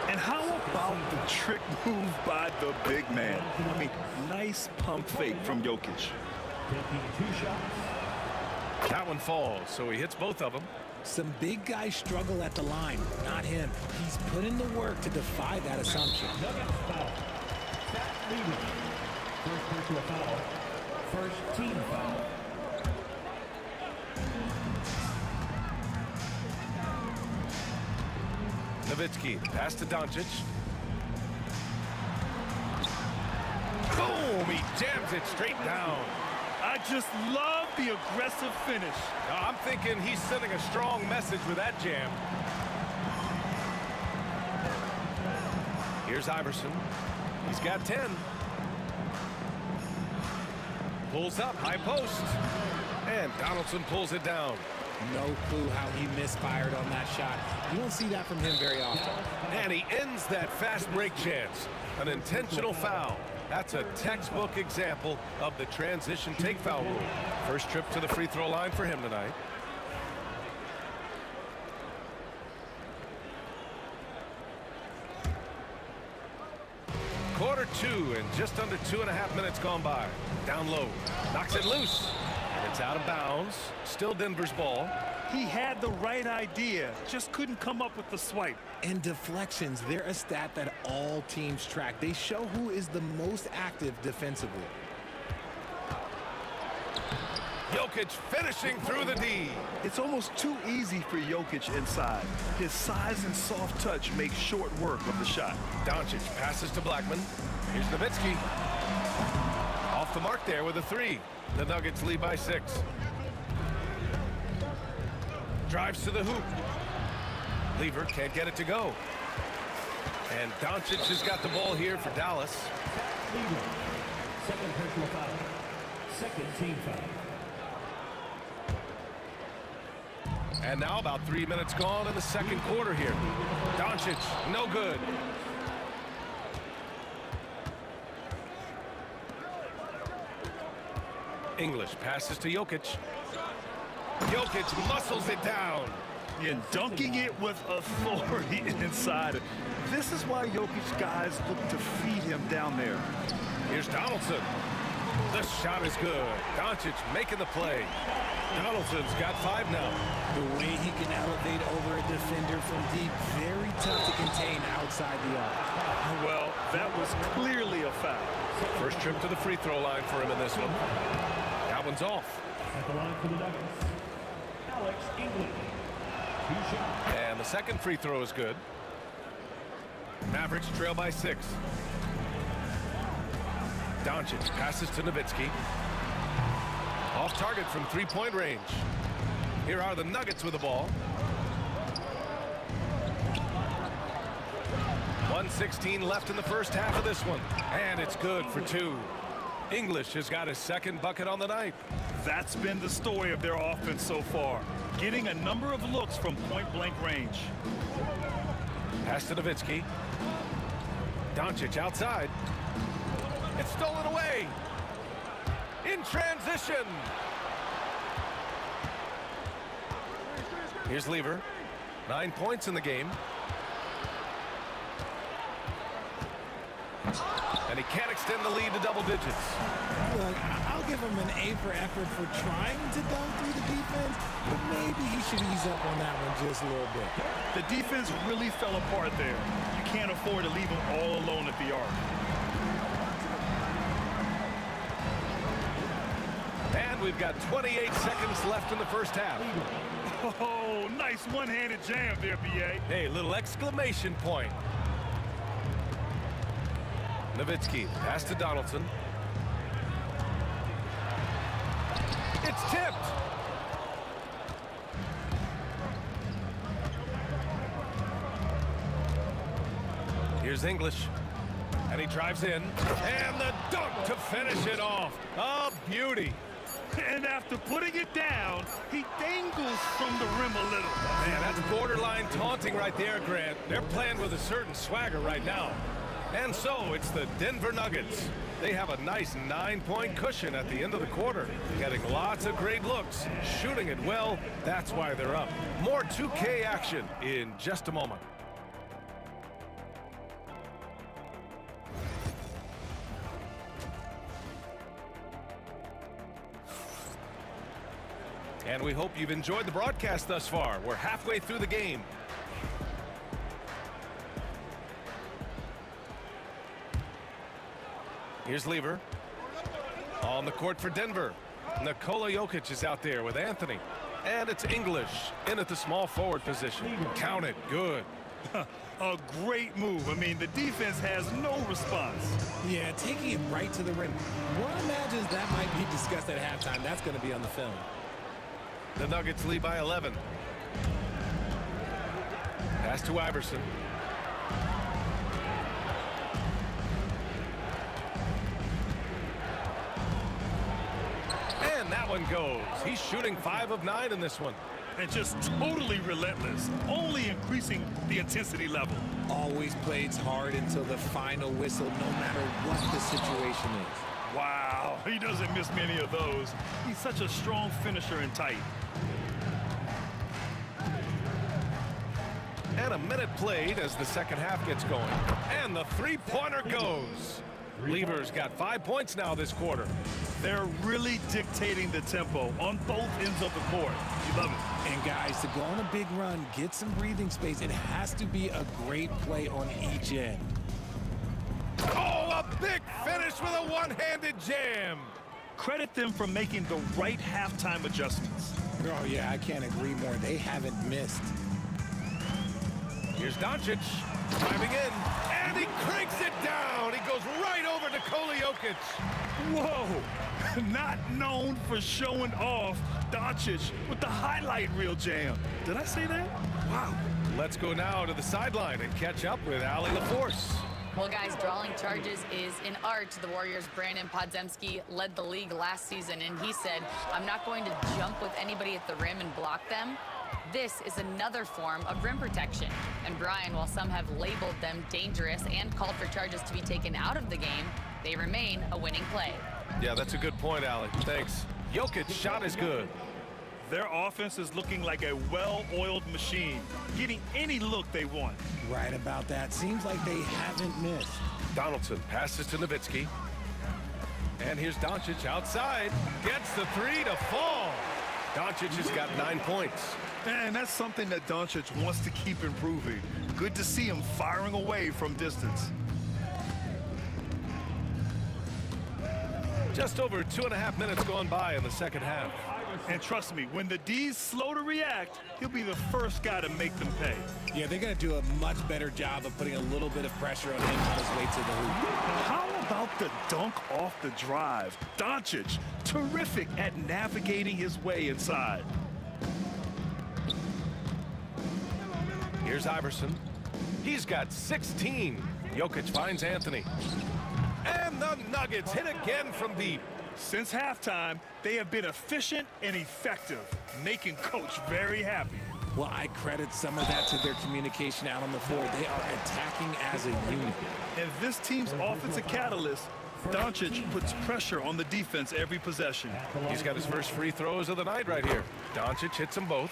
And how about the trick move by the big man? I mean, nice pump fake from Jokic. That one falls, so he hits both of them. Some big guys struggle at the line, not him. He's put in the work to defy that assumption. First personal foul. First team foul. Nowitzki, pass to Doncic. Boom! He jams it straight down. I just love the aggressive finish. I'm thinking he's sending a strong message with that jam. Here's Iverson. He's got 10. Pulls up, high post. And Donaldson pulls it down. No clue how he misfired on that shot. You don't see that from him very often. And he ends that fast break chance. An intentional foul. That's a textbook example of the transition take foul rule. First trip to the free throw line for him tonight. Quarter 2 and just under 2.5 minutes gone by. Down low. Knocks it loose. It's out of bounds. Still Denver's ball. He had the right idea, just couldn't come up with the swipe. And deflections, they're a stat that all teams track. They show who is the most active defensively. Jokic finishing through the D. It's almost too easy for Jokic inside. His size and soft touch make short work of the shot. Doncic passes to Blackman. Here's Nowitzki. Off the mark there with a 3. The Nuggets lead by 6. Drives to the hoop. Lever can't get it to go. And Doncic has got the ball here for Dallas. Second personal foul. Second team foul. And now about 3 minutes gone in the second quarter here. Doncic, no good. English passes to Jokic. Jokic muscles it down. And dunking it with authority inside. This is why Jokic guys look to feed him down there. Here's Donaldson. The shot is good. Doncic making the play. Donaldson's got 5 now. The way he can elevate over a defender from deep, very tough to contain outside the arc. Well, that was clearly a foul. First trip to the free throw line for him in this one. That one's off. At the line for the Nuggets, Alex England. 2 shots. And the second free throw is good. Mavericks trail by 6. Doncic passes to Nowitzki. Off target from 3-point range. Here are the Nuggets with the ball. 1:16 left in the first half of this one. And it's good for 2. English has got his second bucket on the night. That's been the story of their offense so far. Getting a number of looks from point-blank range. Pass to Nowitzki. Doncic outside. It's stolen away. In transition. Here's Lever. 9 points in the game. And he can't extend the lead to double digits. Look, I'll give him an A for effort for trying to dunk through the defense, but maybe he should ease up on that one just a little bit. The defense really fell apart there. You can't afford to leave them all alone at the arc. And we've got 28 seconds left in the first half. Oh, nice one-handed jam there, B.A. Hey, little exclamation point. Nowitzki, pass to Donaldson. It's tipped. Here's English. And he drives in. And the dunk to finish it off. A beauty. And after putting it down, he dangles from the rim a little. Man, that's borderline taunting right there, Grant. They're playing with a certain swagger right now. And so it's the Denver Nuggets. They have a nice 9-point cushion at the end of the quarter. Getting lots of great looks, shooting it well. That's why they're up. More 2K action in just a moment. And we hope you've enjoyed the broadcast thus far. We're halfway through the game. Here's Lever. On the court for Denver. Nikola Jokic is out there with Anthony. And it's English in at the small forward position. Count it. Good. A great move. I mean, the defense has no response. Yeah, taking it right to the rim. One imagines that might be discussed at halftime. That's going to be on the film. The Nuggets lead by 11. Pass to Iverson. And that one goes. He's shooting 5 of 9 in this one. And just totally relentless, only increasing the intensity level. Always plays hard until the final whistle, no matter what the situation is. Wow, he doesn't miss many of those. He's such a strong finisher and tight. And a minute played as the second half gets going. And the three-pointer goes. Lever's got 5 points now this quarter. They're really dictating the tempo on both ends of the court. You love it. And guys, to go on a big run, get some breathing space, it has to be a great play on each end. Oh, a big finish with a one-handed jam. Credit them for making the right halftime adjustments. Oh, yeah, I can't agree more. They haven't missed. Here's Doncic driving in, and he cranks it down. He goes right over Nikola Jokic. Whoa! Not known for showing off, Doncic with the highlight reel jam. Did I say that? Wow. Let's go now to the sideline and catch up with Allie LaForce. Well, guys, drawing charges is an art. The Warriors' Brandon Podziemski led the league last season, and he said, I'm not going to jump with anybody at the rim and block them. This is another form of rim protection. And Brian, while some have labeled them dangerous and called for charges to be taken out of the game, they remain a winning play. Yeah, that's a good point, Allie. Thanks. Jokic's shot is good. Their offense is looking like a well-oiled machine, getting any look they want. Right about that. Seems like they haven't missed. Donaldson passes to Nowitzki. And here's Doncic outside. Gets the three to fall. Doncic has got 9 points. And that's something that Doncic wants to keep improving. Good to see him firing away from distance. Just over 2.5 minutes gone by in the second half. And trust me, when the D's slow to react, he'll be the first guy to make them pay. Yeah, they're going to do a much better job of putting a little bit of pressure on him on his way to the hoop. How about the dunk off the drive? Doncic, terrific at navigating his way inside. Here's Iverson. He's got 16. Jokic finds Anthony. And the Nuggets hit again from deep. Since halftime, they have been efficient and effective, making Coach very happy. Well, I credit some of that to their communication out on the floor. They are attacking as a unit. And this team's offensive catalyst, Doncic, puts pressure on the defense every possession. He's got his first free throws of the night right here. Doncic hits them both.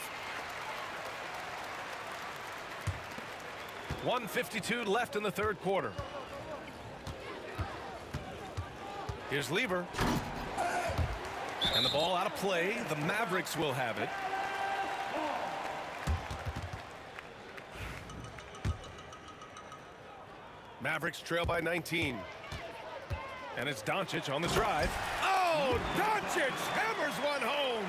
1:52 left in the third quarter. Here's Lever. And the ball out of play. The Mavericks will have it. Mavericks trail by 19. And it's Doncic on the drive. Oh, Doncic hammers one home.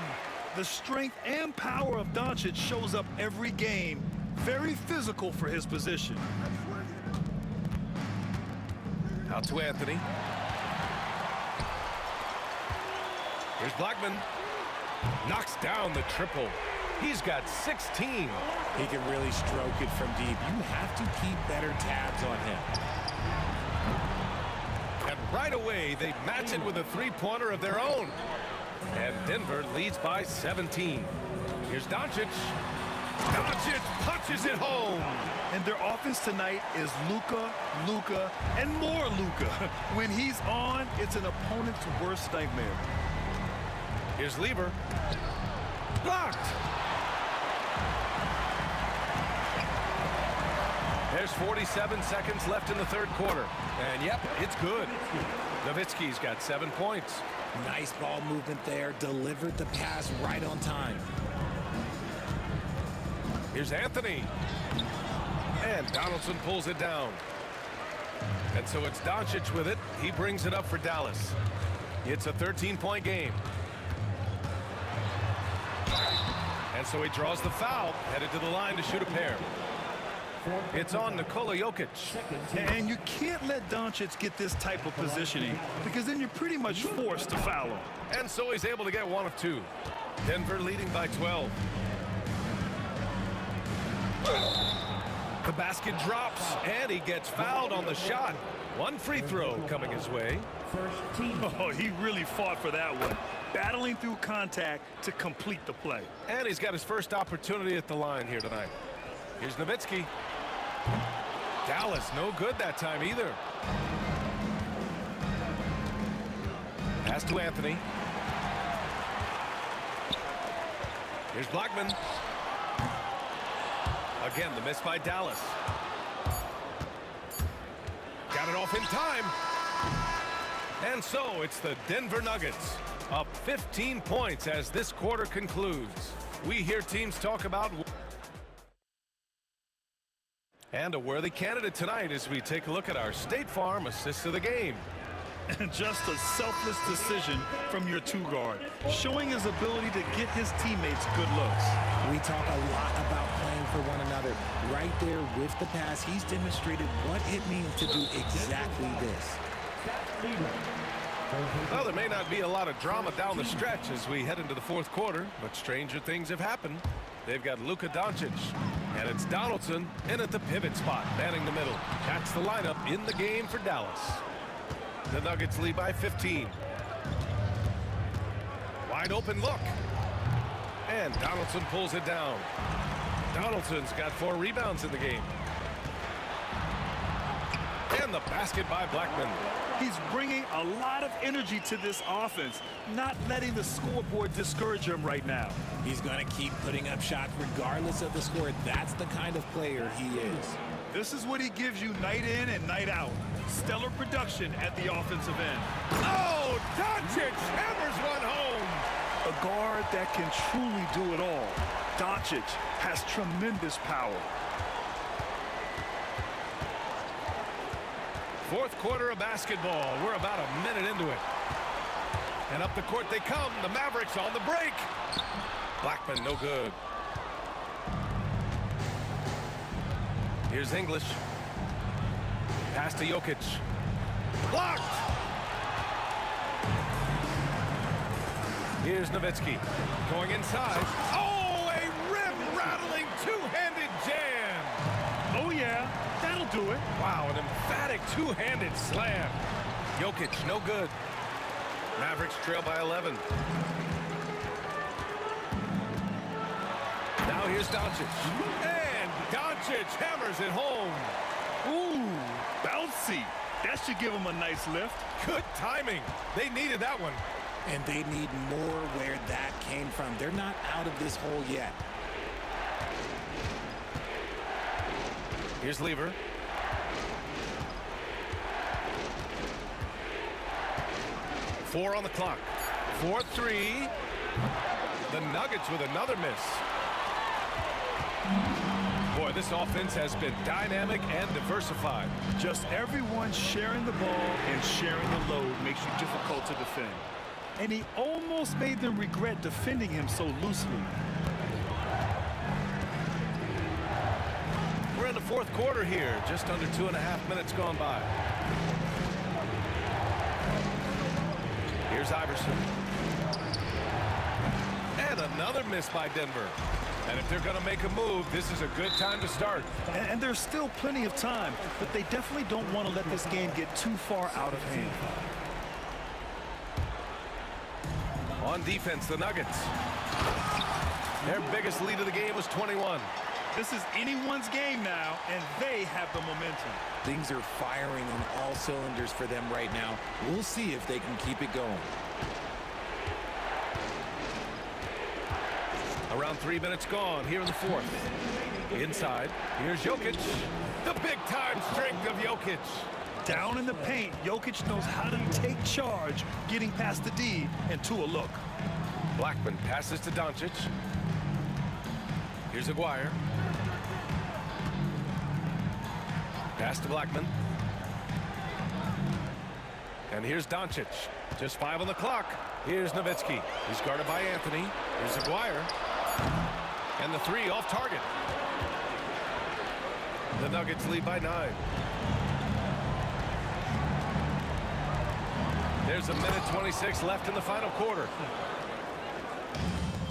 The strength and power of Doncic shows up every game. Very physical for his position. Out to Anthony. Here's Blackman. Knocks down the triple. He's got 16. He can really stroke it from deep. You have to keep better tabs on him. And right away, they match it with a three-pointer of their own. And Denver leads by 17. Here's Doncic. Doncic punches it home. And their offense tonight is Luka, and more Luka. When he's on, it's an opponent's worst nightmare. Here's Lever. Blocked. There's 47 seconds left in the third quarter. And yep, it's good. Nowitzki's got 7 points. Nice ball movement there. Delivered the pass right on time. Here's Anthony. And Donaldson pulls it down. And so it's Doncic with it. He brings it up for Dallas. It's a 13-point game. And so he draws the foul, headed to the line to shoot a pair. It's on Nikola Jokic. And you can't let Doncic get this type of positioning, because then you're pretty much forced to foul him. And so he's able to get one of two. Denver leading by 12. The basket drops, and he gets fouled on the shot. One free throw coming his way. Oh, he really fought for that one. Battling through contact to complete the play. And he's got his first opportunity at the line here tonight. Here's Nowitzki. Dallas no good that time either. Pass to Anthony. Here's Blackman. Again, the miss by Dallas. Got it off in time. And so it's the Denver Nuggets up 15 points as this quarter concludes. We hear teams talk about and a worthy candidate tonight as we take a look at our State Farm assist of the game. Just a selfless decision from your two-guard, showing his ability to get his teammates good looks. We talk a lot about playing for one another. Right there with the pass, he's demonstrated what it means to do exactly this. Well, there may not be a lot of drama down the stretch as we head into the fourth quarter, but stranger things have happened. They've got Luka Doncic, and it's Donaldson in at the pivot spot, manning the middle. That's the lineup in the game for Dallas. The Nuggets lead by 15. Wide open look. And Donaldson pulls it down. Donaldson's got 4 rebounds in the game. And the basket by Blackman. He's bringing a lot of energy to this offense, not letting the scoreboard discourage him right now. He's going to keep putting up shots regardless of the score. That's the kind of player he is. This is what he gives you night in and night out. Stellar production at the offensive end. Oh, Doncic hammers one home. A guard that can truly do it all. Doncic has tremendous power. Fourth quarter of basketball. We're about a minute into it. And up the court they come. The Mavericks on the break. Blackman, no good. Here's English. Pass to Jokic. Blocked! Here's Nowitzki. Going inside. Oh, a rim-rattling two-handed jam! Oh, yeah. That'll do it. Wow, an emphatic two-handed slam. Jokic, no good. Mavericks trail by 11. Now here's Doncic. And Doncic hammers it home. Ooh, bouncy. That should give him a nice lift. Good timing. They needed that one. And they need more where that came from. They're not out of this hole yet. Here's Lever. Four on the clock. 4-3. The Nuggets with another miss. Boy, this offense has been dynamic and diversified. Just everyone sharing the ball and sharing the load makes you difficult to defend. And he almost made them regret defending him so loosely. We're in the fourth quarter here. Just under 2.5 minutes gone by. Here's Iverson. And another miss by Denver. And if they're going to make a move, this is a good time to start. And there's still plenty of time, but they definitely don't want to let this game get too far out of hand. On defense, the Nuggets. Their biggest lead of the game was 21. This is anyone's game now, and they have the momentum. Things are firing on all cylinders for them right now. We'll see if they can keep it going. Around 3 minutes gone here in the fourth. Inside, here's Jokic. The big-time strength of Jokic. Down in the paint, Jokic knows how to take charge, getting past the D and to a look. Blackman passes to Doncic. Here's Aguirre. Pass to Blackman. And here's Doncic. Just 5 on the clock. Here's Nowitzki. He's guarded by Anthony. Here's Aguirre. And the 3 off target. The Nuggets lead by 9. There's a minute 26 left in the final quarter.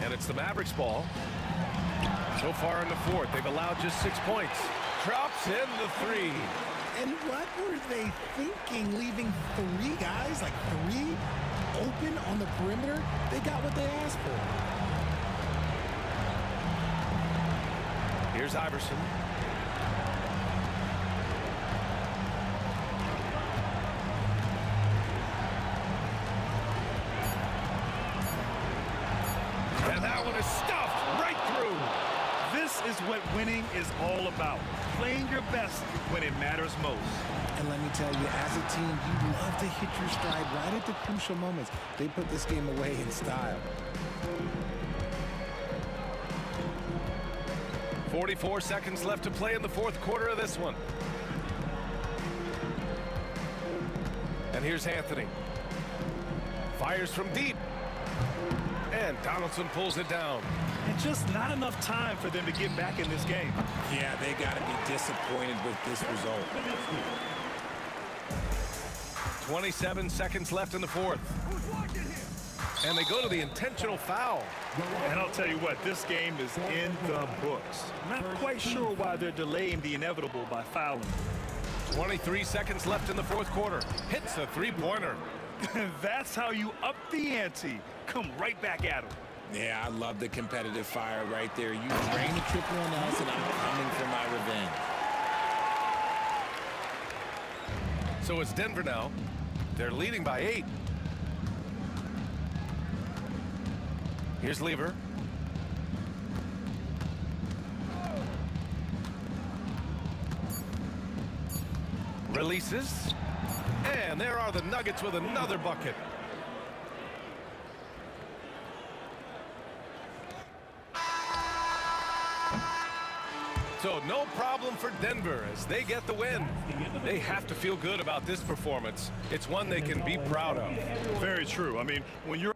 And it's the Mavericks ball. So far in the fourth, they've allowed just 6 points. Drops in the 3. And what were they thinking, leaving 3 guys, like 3 open on the perimeter? They got what they asked for. Here's Iverson. And that one is stuffed right through. This is what winning is all about. Playing your best when it matters most. And let me tell you, as a team, you love to hit your stride right at the crucial moments. They put this game away in style. 44 seconds left to play in the fourth quarter of this one. And here's Anthony. Fires from deep. And Donaldson pulls it down. And just not enough time for them to get back in this game. Yeah, they got to be disappointed with this result. 27 seconds left in the fourth. And they go to the intentional foul. And I'll tell you what, this game is in the books. Not quite sure why they're delaying the inevitable by fouling. 23 seconds left in the fourth quarter. Hits a three-pointer. That's how you up the ante. Come right back at him. Yeah, I love the competitive fire right there. You drain the triple on us, and I'm coming for my revenge. So it's Denver now. They're leading by 8. Here's Lever. Releases. And there are the Nuggets with another bucket. So no problem for Denver as they get the win. They have to feel good about this performance. It's one they can be proud of. Very true. I mean, when you're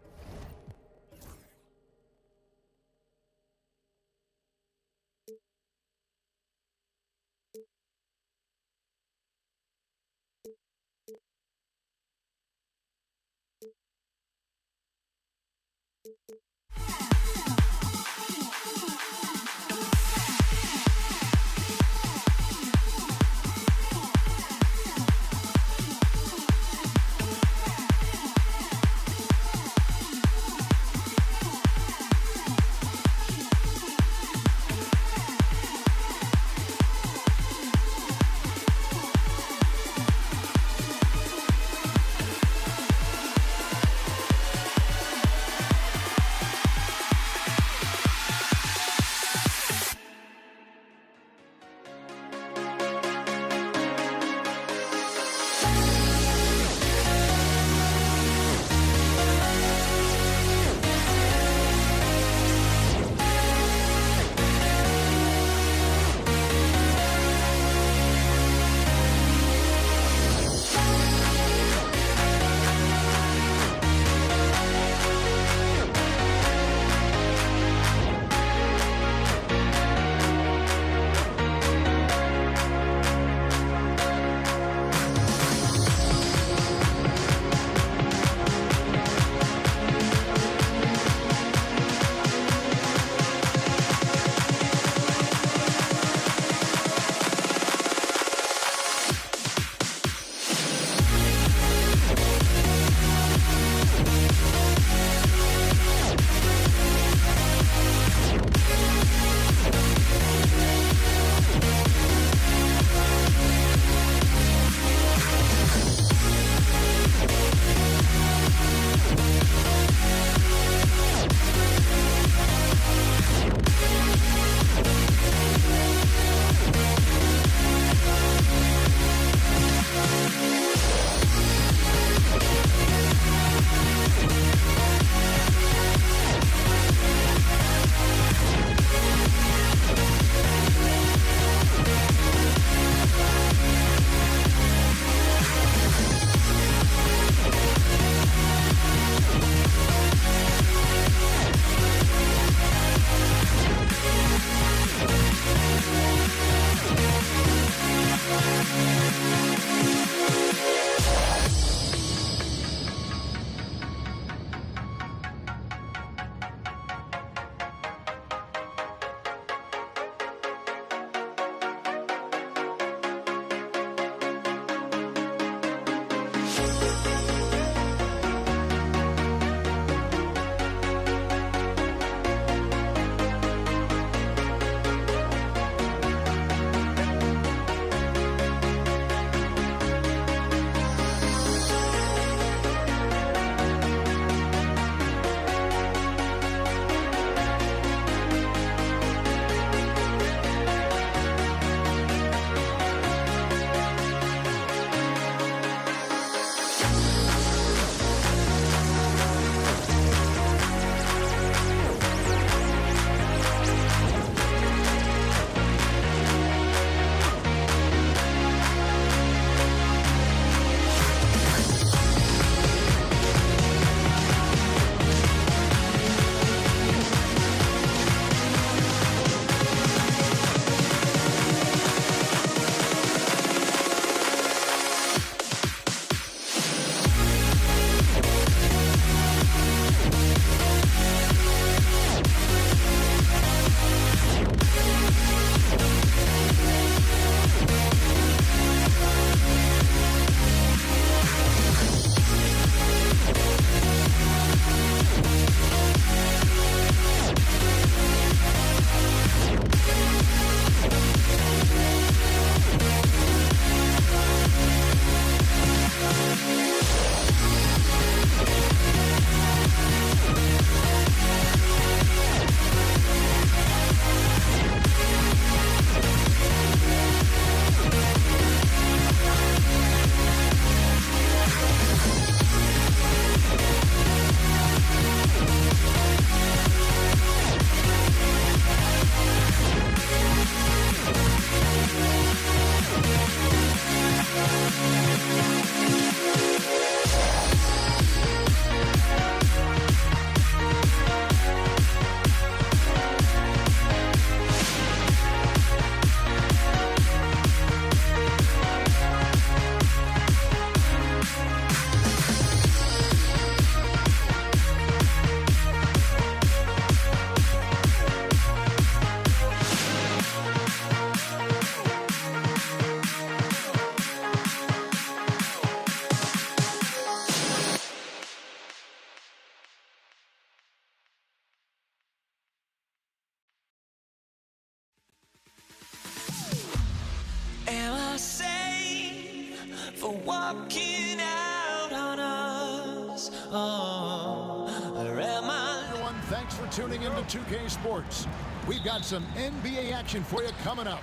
walking out on us. Oh, or am I? Everyone, thanks for tuning in to 2K Sports. We've got some NBA action for you coming up.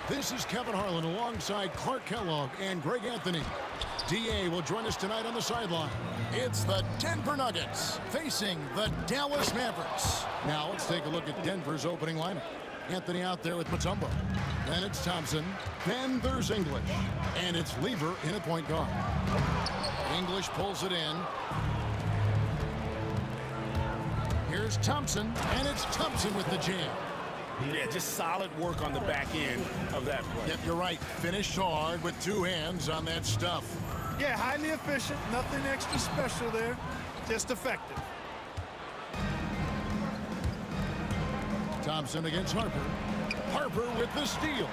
This is Kevin Harlan alongside Clark Kellogg and Greg Anthony. DA will join us tonight on the sideline. It's the Denver Nuggets facing the Dallas Mavericks. Now let's take a look at Denver's opening lineup. Anthony out there with Mutombo. Then it's Thompson. Then there's English. And it's Lever in at point guard. English pulls it in. Here's Thompson. And it's Thompson with the jam. Yeah, just solid work on the back end of that play. Yep, you're right. Finished hard with two hands on that stuff. Yeah, highly efficient. Nothing extra special there. Just effective. Thompson against Harper. Harper with the steal.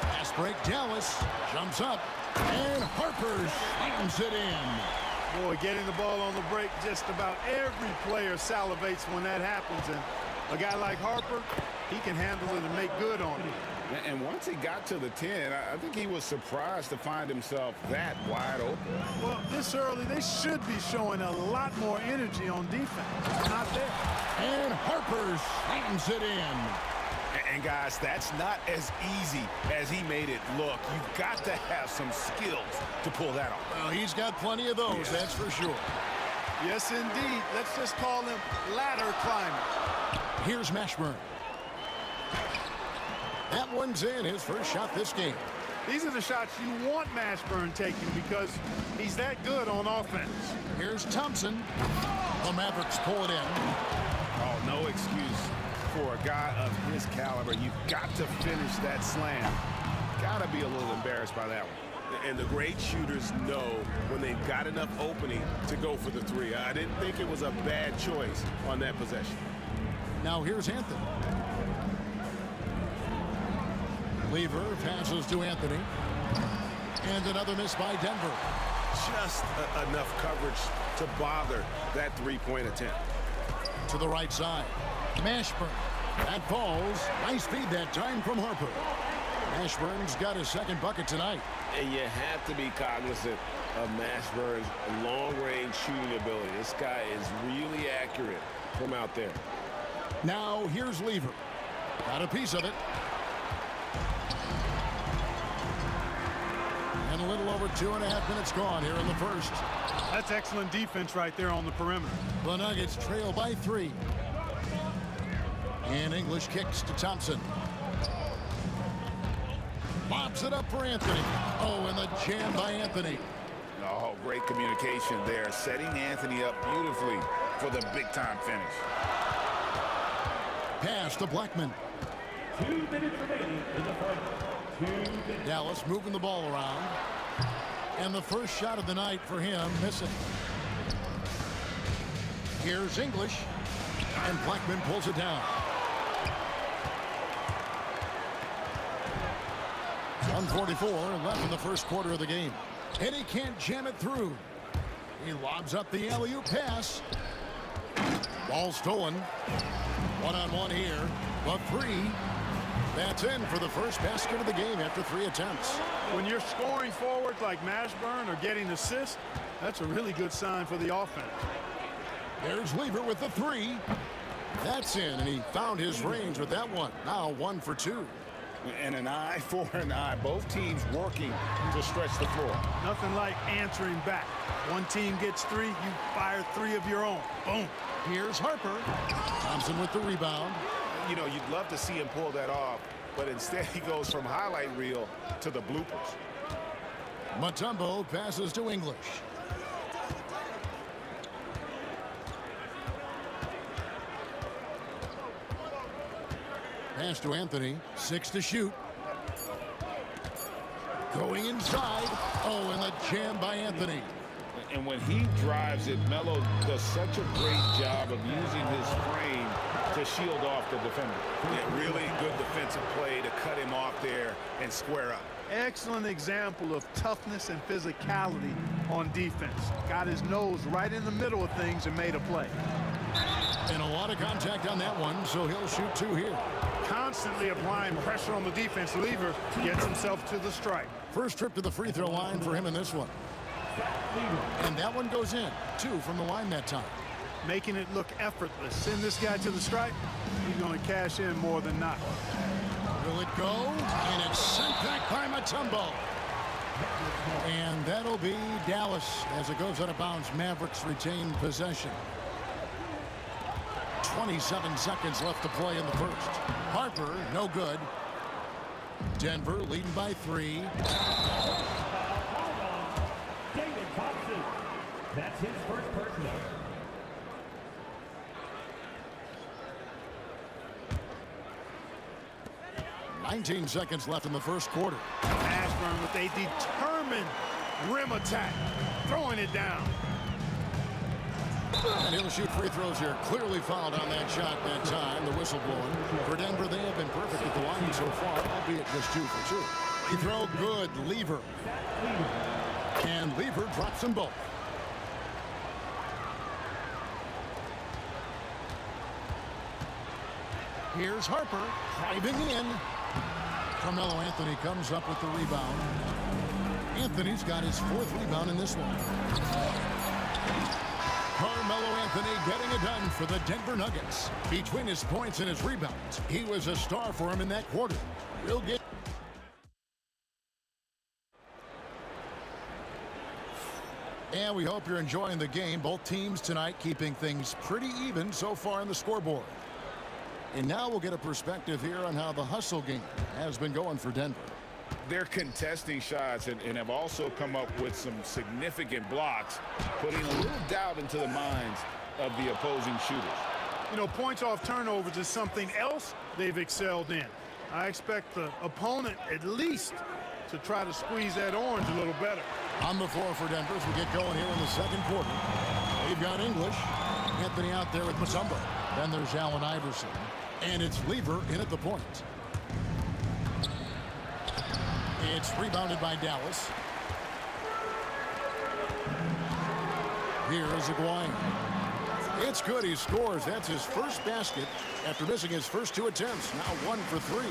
Pass break, Dallas jumps up, and Harper slams it in. Boy, getting the ball on the break, just about every player salivates when that happens. And a guy like Harper, he can handle it and make good on it. And once he got to the 10, I think he was surprised to find himself that wide open. Well, this early, they should be showing a lot more energy on defense. It's not there. And Harper slams it in. And guys, that's not as easy as he made it look. You've got to have some skills to pull that off. Well, he's got plenty of those, that's for sure. Yes, indeed. Let's just call him ladder climber. Here's Mashburn. That one's in, his first shot this game. These are the shots you want Mashburn taking because he's that good on offense. Here's Thompson. The Mavericks pull it in. Oh, no excuse for a guy of his caliber. You've got to finish that slam. Got to be a little embarrassed by that one. And the great shooters know when they've got enough opening to go for the three. I didn't think it was a bad choice on that possession. Now here's Anthony. Lever passes to Anthony. And another miss by Denver. Just enough coverage to bother that three-point attempt. To the right side. Mashburn. That falls. Nice feed that time from Harper. Mashburn's got his second bucket tonight. And you have to be cognizant of Mashburn's long-range shooting ability. This guy is really accurate from out there. Now here's Lever. Got a piece of it. And a little over 2.5 minutes gone here in the first. That's excellent defense right there on the perimeter. The Nuggets trail by 3. And English kicks to Thompson. Lobs it up for Anthony. Oh, and the jam by Anthony. Oh, great communication there. Setting Anthony up beautifully for the big-time finish. Pass to Blackman. 2 minutes remaining in the first. Dallas moving the ball around. And the first shot of the night for him missing. Here's English. And Blackman pulls it down. 1:44 left in the first quarter of the game. And he can't jam it through. He lobs up the alley-oop pass. Ball stolen. One-on-one here. The three. That's in for the first basket of the game after 3 attempts. When you're scoring forwards like Mashburn or getting assists, that's a really good sign for the offense. There's Lever with the 3. That's in, and he found his range with that one. Now 1 for 2. And an eye for an eye. Both teams working to stretch the floor. Nothing like answering back. One team gets 3, you fire 3 of your own. Boom. Here's Harper. Thompson with the rebound. You know, you'd love to see him pull that off, but instead he goes from highlight reel to the bloopers. Mutombo passes to English. Pass to Anthony. 6 to shoot. Going inside. Oh, and the jam by Anthony. And when he drives it, Melo does such a great job of using his frame to shield off the defender. Yeah, really good defensive play to cut him off there and square up. Excellent example of toughness and physicality on defense. Got his nose right in the middle of things and made a play. And a lot of contact on that one, so he'll shoot 2 here. Constantly applying pressure on the defense. Lever gets himself to the stripe. First trip to the free throw line for him in this one. And that one goes in. 2 from the line that time. Making it look effortless. Send this guy to the stripe. He's going to cash in more than not. Will it go? And it's sent back by Mutombo. And that'll be Dallas as it goes out of bounds. Mavericks retain possession. 27 seconds left to play in the first. Harper, no good. Denver leading by 3. David Thompson. That's his first personal. $19 seconds left in the first quarter. Ashburn with a determined rim attack. Throwing it down. And he'll shoot free throws here. Clearly fouled on that shot that time. The whistle blowing. For Denver, they have been perfect at the line so far, albeit just 2 for 2. Free throw good. Lever. And Lever drops them both. Here's Harper driving in. Carmelo Anthony comes up with the rebound. Anthony's got his 4th rebound in this one. Carmelo Anthony getting it done for the Denver Nuggets. Between his points and his rebounds, he was a star for him in that quarter. Real game. And we hope you're enjoying the game. Both teams tonight keeping things pretty even so far on the scoreboard. And now we'll get a perspective here on how the hustle game has been going for Denver. They're contesting shots and have also come up with some significant blocks, putting a little doubt into the minds of the opposing shooters. You know, points off turnovers is something else they've excelled in. I expect the opponent at least to try to squeeze that orange a little better. On the floor for Denver as we get going here in the second quarter. They've got English. Anthony out there with Mutombo. Then there's Allen Iverson. And it's Lever in at the point. It's rebounded by Dallas. Here's Aguirre. It's good. He scores. That's his first basket after missing his first 2 attempts. Now 1 for 3.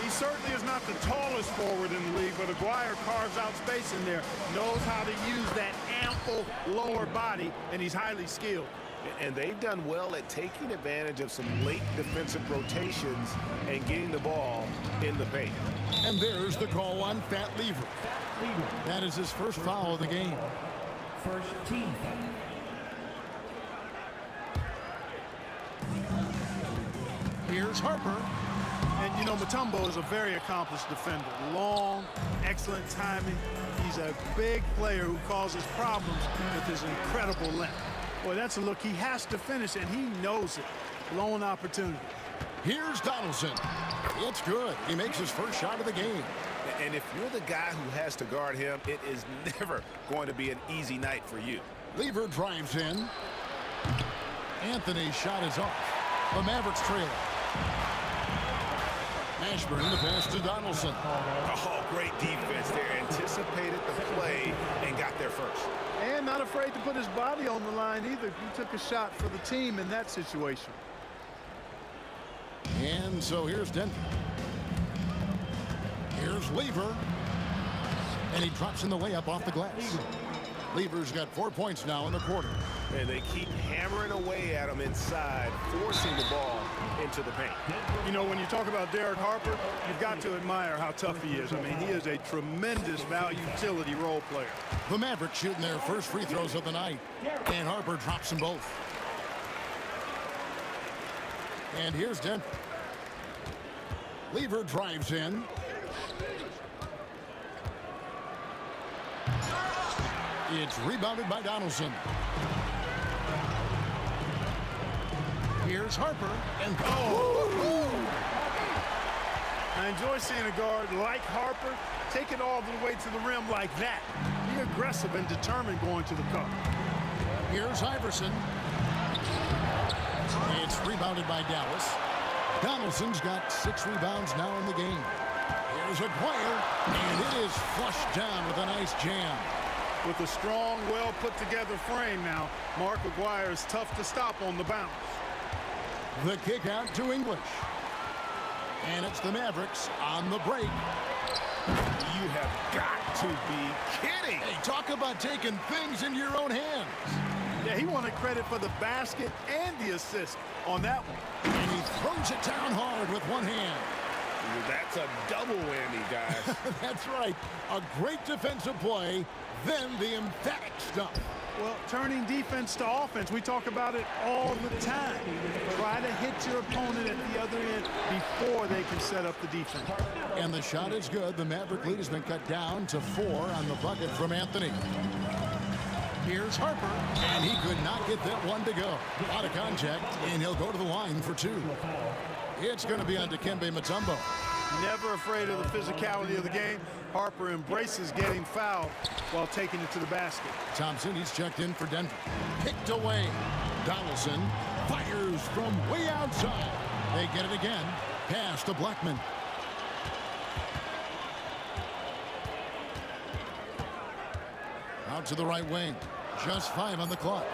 He certainly is not the tallest forward in the league, but Aguirre carves out space in there, knows how to use that ample lower body, and he's highly skilled. And they've done well at taking advantage of some late defensive rotations and getting the ball in the paint. And there's the call on Fat Lever. That is his first foul of the game. First team foul. Here's Harper. And, you know, Mutombo is a very accomplished defender. Long, excellent timing. He's a big player who causes problems with his incredible length. Boy, that's a look he has to finish, and he knows it. Blown opportunity. Here's Donaldson. It's good. He makes his first shot of the game. And if you're the guy who has to guard him, it is never going to be an easy night for you. Lever drives in. Anthony's shot is off. The Mavericks trail. Ashburn the pass to Donaldson. Oh, great defense there. Anticipated the play and got there first. And not afraid to put his body on the line either. He took a shot for the team in that situation. And so here's Denver. Here's Lever. And he drops in the layup off the glass. Lever's got 4 points now in the quarter. And they keep hammering away at him inside, forcing the ball into the paint. You know, when you talk about Derek Harper, you've got to admire how tough he is. I mean, he is a tremendous value utility role player. The Mavericks shooting their first free throws of the night. And Harper drops them both. And here's Denver. Lever drives in. It's rebounded by Donaldson. Here's Harper. And I enjoy seeing a guard like Harper take it all the way to the rim like that. Be aggressive and determined going to the cup. Here's Iverson. It's rebounded by Dallas. Donaldson's got 6 rebounds now in the game. Here's Aguirre, and it is flushed down with a nice jam. With a strong, well-put-together frame now, Mark Aguirre is tough to stop on the bounce. The kick out to English. And it's the Mavericks on the break. You have got to be kidding. Hey, talk about taking things into your own hands. Yeah, he wanted credit for the basket and the assist on that one. And he throws it down hard with one hand. That's a double whammy, guys. That's right. A great defensive play, then the emphatic stuff. Well, turning defense to offense, we talk about it all the time. Try to hit your opponent at the other end before they can set up the defense. And the shot is good. The Maverick lead has been cut down to 4 on the bucket from Anthony. Here's Harper, and he could not get that one to go. Out of contact, and he'll go to the line for 2. It's going to be on Dikembe Mutombo. Never afraid of the physicality of the game. Harper embraces getting fouled while taking it to the basket. Thompson, he's checked in for Denver. Picked away. Donaldson fires from way outside. They get it again. Pass to Blackman. Out to the right wing. Just 5 on the clock.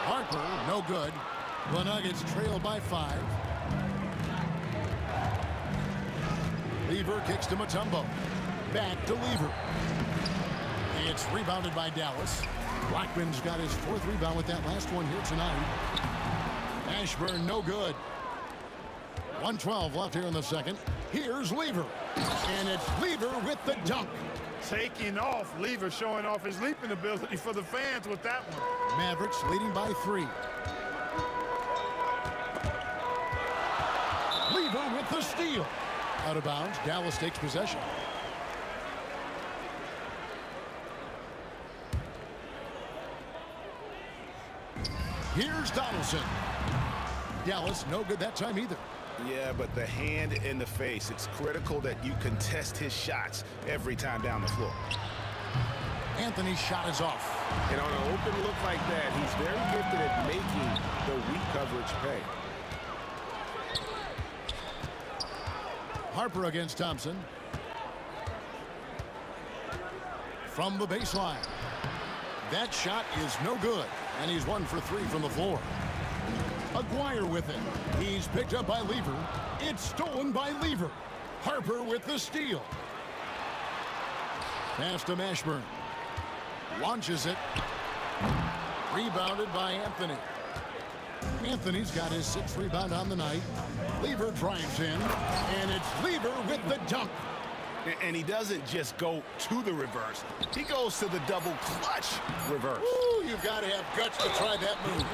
Harper, no good. The Nuggets trail by 5. Lever kicks to Mutombo. Back to Lever. It's rebounded by Dallas. Blackman's got his 4th rebound with that last one here tonight. Ashburn, no good. 1:12 left here in the second. Here's Lever. And it's Lever with the dunk. Taking off. Lever showing off his leaping ability for the fans with that one. Mavericks leading by 3. Lever with the steal. Out of bounds. Dallas takes possession. Here's Donaldson. Dallas, no good that time either. Yeah, but the hand in the face. It's critical that you contest his shots every time down the floor. Anthony's shot is off. And on an open look like that, he's very gifted at making the weak coverage pay. Harper against Thompson. From the baseline. That shot is no good. And he's 1 for 3 from the floor. Aguirre with it. He's picked up by Lever. It's stolen by Lever. Harper with the steal. Pass to Ashburn. Launches it. Rebounded by Anthony. Anthony's got his 6th rebound on the night. Lever drives in, and it's Lever with the dunk. And he doesn't just go to the reverse. He goes to the double clutch reverse. Ooh, you've got to have guts to try that move.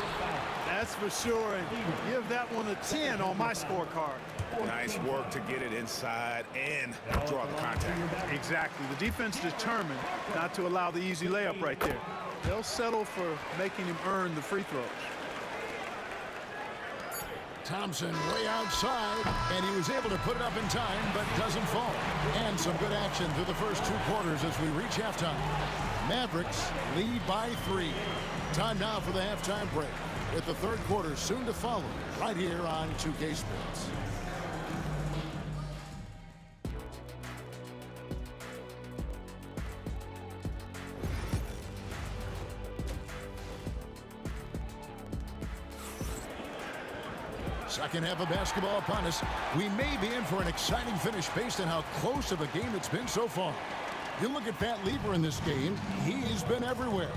That's for sure. And give that one a 10 on my scorecard. Nice work to get it inside and draw the contact. Exactly. The defense determined not to allow the easy layup right there. They'll settle for making him earn the free throws. Thompson way outside, and he was able to put it up in time, but doesn't fall. And some good action through the first 2 quarters as we reach halftime. Mavericks lead by 3. Time now for the halftime break, with the 3rd quarter soon to follow, right here on 2K Sports. Second half of basketball upon us. We may be in for an exciting finish based on how close of a game it's been so far. You look at Pat Lever in this game, he's been everywhere.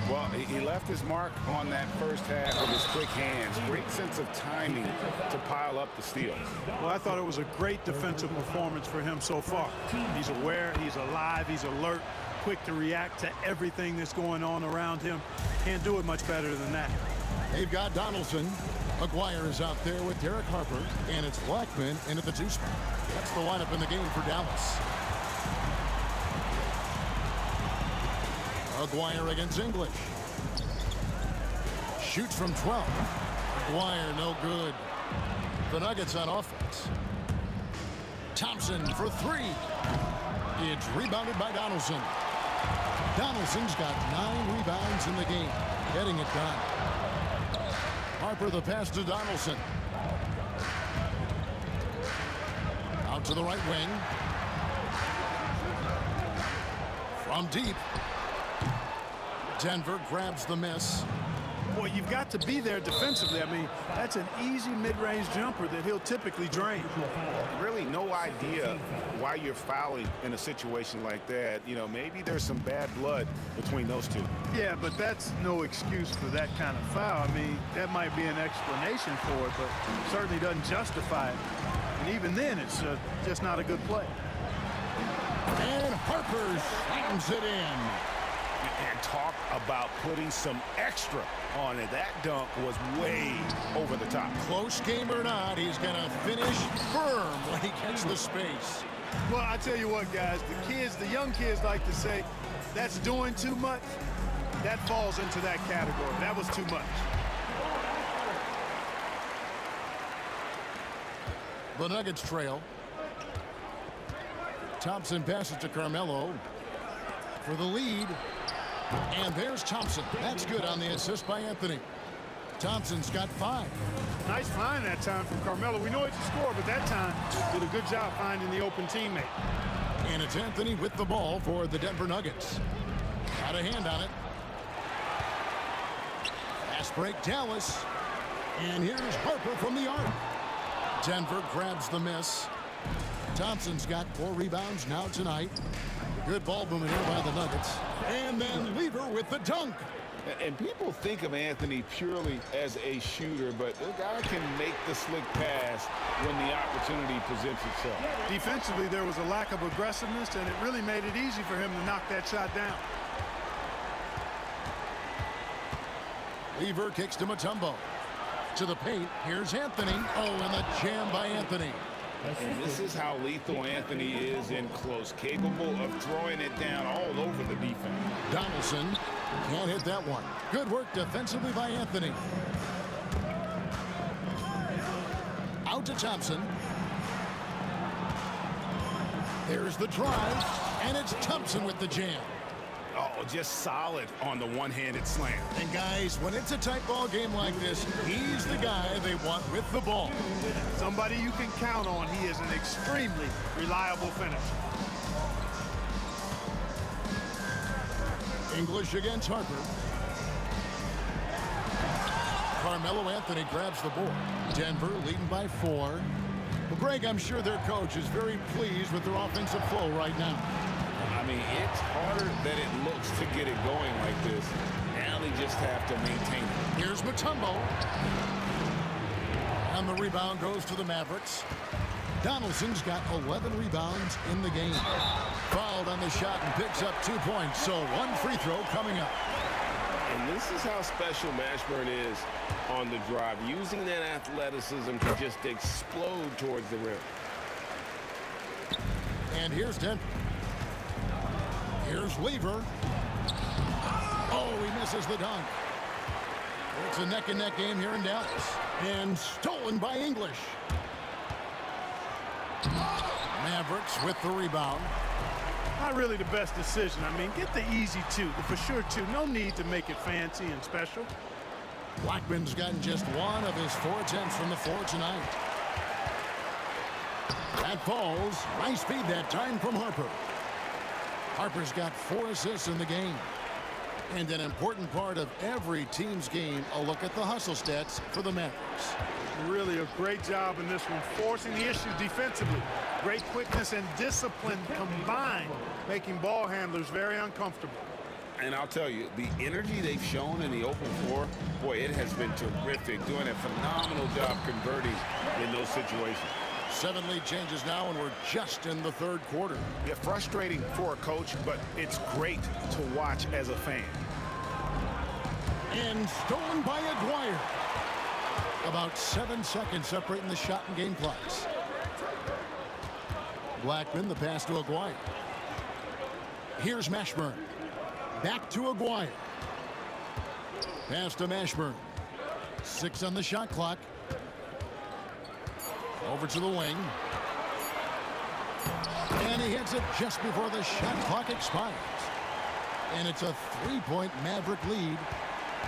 Well, he left his mark on that first half with his quick hands. Great sense of timing to pile up the steals. Well, I thought it was a great defensive performance for him so far. He's aware, he's alive, he's alert, quick to react to everything that's going on around him. Can't do it much better than that. They've got Donaldson. Aguirre is out there with Derek Harper, and it's Blackman in at the 2 spot. That's the lineup in the game for Dallas. Aguirre against English. Shoots from 12. Aguirre, no good. The Nuggets on offense. Thompson for 3. It's rebounded by Donaldson. Donaldson's got 9 rebounds in the game, getting it done. Harper the pass to Donaldson. Out to the right wing. From deep. Denver grabs the miss. Boy, you've got to be there defensively. I mean, that's an easy mid-range jumper that he'll typically drain. Really no idea why you're fouling in a situation like that. You know, maybe there's some bad blood between those two. Yeah, but that's no excuse for that kind of foul. I mean, that might be an explanation for it, but certainly doesn't justify it. And even then, it's just not a good play. And Harper slams it in. And talk about putting some extra on it. That dunk was way over the top. Close game or not, he's going to finish firm when he gets the space. Well, I tell you what, guys, the young kids like to say, that's doing too much. That falls into that category. That was too much. The Nuggets trail. Thompson passes to Carmelo for the lead. And there's Thompson. That's good on the assist by Anthony. Thompson's got 5. Nice find that time from Carmelo. We know he's a scorer, but that time did a good job finding the open teammate. And it's Anthony with the ball for the Denver Nuggets. Got a hand on it. Fast break, Dallas. And here's Harper from the arc. Denver grabs the miss. Thompson's got 4 rebounds now tonight. Good ball movement here by the Nuggets. And then Lever with the dunk. And people think of Anthony purely as a shooter, but the guy can make the slick pass when the opportunity presents itself. Defensively, there was a lack of aggressiveness, and it really made it easy for him to knock that shot down. Lever kicks to Mutombo. To the paint. Here's Anthony. Oh, and the jam by Anthony. And this is how lethal Anthony is in close, capable of throwing it down all over the defense. Donaldson can't hit that one. Good work defensively by Anthony. Out to Thompson. There's the drive, and it's Thompson with the jam. Oh, just solid on the one-handed slam. And guys, when it's a tight ball game like this, he's the guy they want with the ball. Somebody you can count on. He is an extremely reliable finisher. English against Harper. Carmelo Anthony grabs the board. Denver leading by 4. Well, Greg, I'm sure their coach is very pleased with their offensive flow right now. I mean, it's harder than it looks to get it going like this. Now they just have to maintain it. Here's Mutombo. And the rebound goes to the Mavericks. Donaldson's got 11 rebounds in the game. Fouled on the shot and picks up 2 points. So 1 free throw coming up. And this is how special Mashburn is on the drive. Using that athleticism to just explode towards the rim. And here's Denver. Here's Lever. Oh, he misses the dunk. It's a neck-and-neck game here in Dallas. And stolen by English. Mavericks with the rebound. Not really the best decision. I mean, get the easy 2, the for sure 2. No need to make it fancy and special. Blackman's gotten just 1 of his 4 attempts from the floor tonight. That falls. Nice feed that time from Harper. Harper's got 4 assists in the game. And an important part of every team's game, a look at the hustle stats for the Mavericks. Really a great job in this one, forcing the issue defensively. Great quickness and discipline combined, making ball handlers very uncomfortable. And I'll tell you, the energy they've shown in the open floor, boy, it has been terrific. Doing a phenomenal job converting in those situations. 7 lead changes now, and we're just in the 3rd quarter. Yeah, frustrating for a coach, but it's great to watch as a fan. And stolen by Aguirre. About 7 seconds separating the shot and game clocks. Blackman, the pass to Aguirre. Here's Mashburn. Back to Aguirre. Pass to Mashburn. 6 on the shot clock. Over to the wing. And he hits it just before the shot clock expires. And it's a 3-point Maverick lead.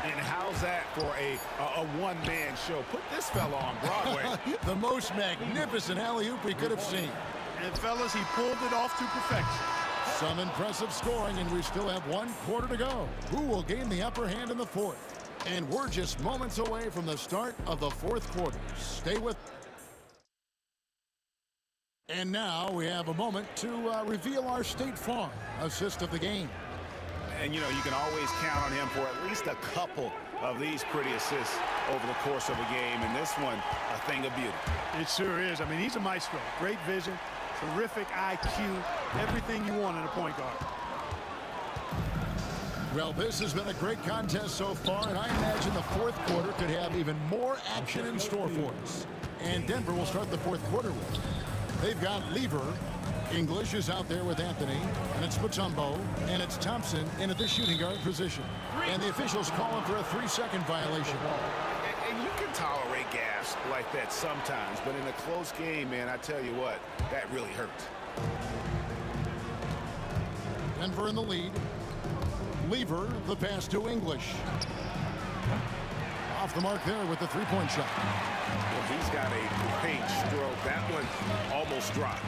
And how's that for a one-man show? Put this fella on Broadway. The most magnificent alley-oop we could have seen. And fellas, he pulled it off to perfection. Some impressive scoring, and we still have 1 quarter to go. Who will gain the upper hand in the 4th? And we're just moments away from the start of the fourth quarter. Stay with. And now we have a moment to reveal our State Farm assist of the game. And, you know, you can always count on him for at least a couple of these pretty assists over the course of a game. And this one, a thing of beauty. It sure is. I mean, he's a maestro. Great vision, terrific IQ, everything you want in a point guard. Well, this has been a great contest so far, and I imagine the fourth quarter could have even more action in store for us. And Denver will start the fourth quarter with. They've got Lever. English is out there with Anthony, and it's Mutombo, and it's Thompson in at the shooting guard position. And the officials calling for a 3-second violation. And you can tolerate gas like that sometimes, but in a close game, man, I tell you what, that really hurts. Denver in the lead. Lever, the pass to English. Off the mark there with the three-point shot. Well, he's got a great stroke. That one almost dropped.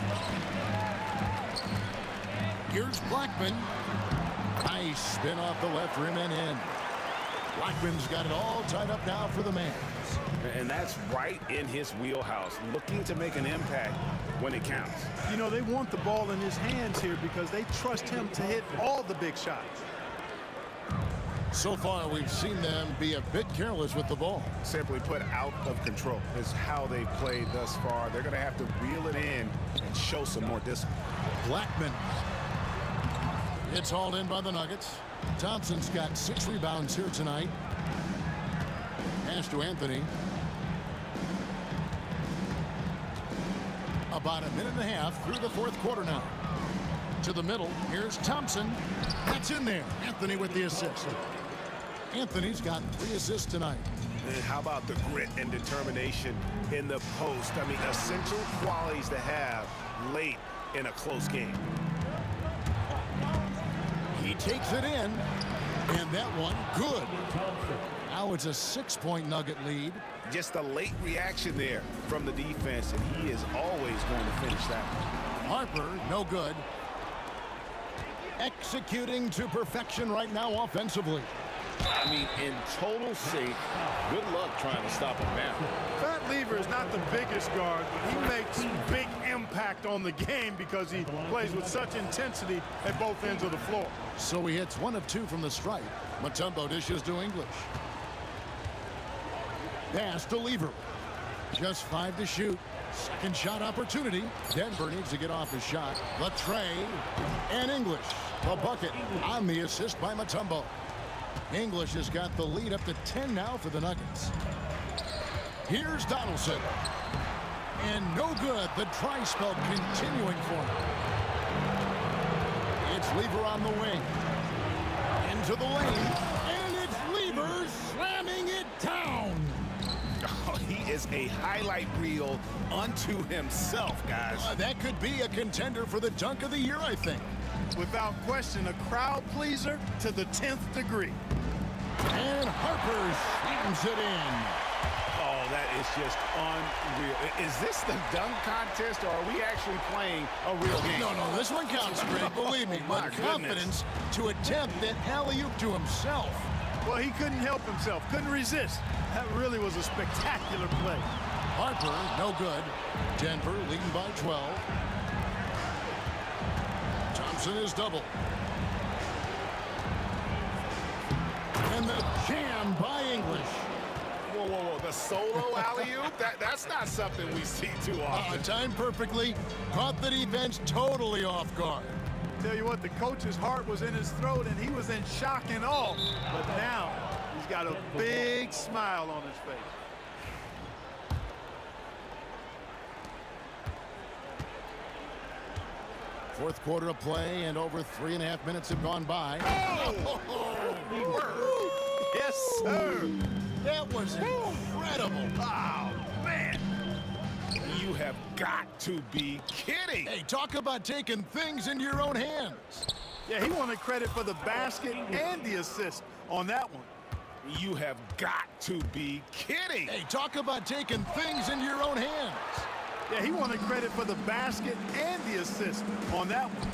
Here's Blackman. Nice spin off the left rim and in. Blackman's got it all tied up now for the Mans. And that's right in his wheelhouse, looking to make an impact when it counts. You know, they want the ball in his hands here because they trust him to hit all the big shots. So far, we've seen them be a bit careless with the ball. Simply put, out of control is how they've played thus far. They're going to have to reel it in and show some more discipline. Blackman. It's hauled in by the Nuggets. Thompson's got 6 rebounds here tonight. Pass to Anthony. About a minute and a half through the fourth quarter now. To the middle, here's Thompson. That's in there. Anthony with the assist. Anthony's got 3 assists tonight. And how about the grit and determination in the post? I mean, essential qualities to have late in a close game. He takes it in, and that one good. Now it's a 6-point Nugget lead. Just a late reaction there from the defense, and he is always going to finish that one. Harper, no good. Executing to perfection right now offensively. I mean, in total sync. Good luck trying to stop him now. Fat Lever is not the biggest guard, but he makes big impact on the game because he plays with such intensity at both ends of the floor. So he hits 1 of 2 from the stripe. Mutombo dishes to English. Pass to Lever. Just 5 to shoot. Second shot opportunity. Denver needs to get off his shot. The trade. And English. The bucket on the assist by Mutombo. English has got the lead up to 10 now for the Nuggets. Here's Donaldson. And no good. The try spell continuing for him. It's Lever on the wing. Into the lane. And it's Lever slamming it down. Oh, he is a highlight reel unto himself, guys. That could be a contender for the dunk of the year, I think. Without question, a crowd pleaser to the 10th degree. And Harper slams it in. Oh, that is just unreal. Is this the dunk contest, or are we actually playing a real game? No, this one counts, Greg, believe me. But confidence to attempt that alley-oop to himself. Well, he couldn't help himself, couldn't resist. That really was a spectacular play. Harper, no good. Denver leading by 12. Thompson is double. And the jam by English. Whoa. The solo alley-oop? That's not something we see too often. Timed perfectly. Caught the defense totally off guard. Tell you what, the coach's heart was in his throat, and he was in shock and awe. But now, he's got a big smile on his face. Fourth quarter of play, and over 3.5 minutes have gone by. Yes, sir. That was incredible. Oh, man. You have got to be kidding. Hey, talk about taking things into your own hands. Yeah, he wanted credit for the basket and the assist on that one. You have got to be kidding. Hey, talk about taking things into your own hands. Yeah, he wanted credit for the basket and the assist on that one.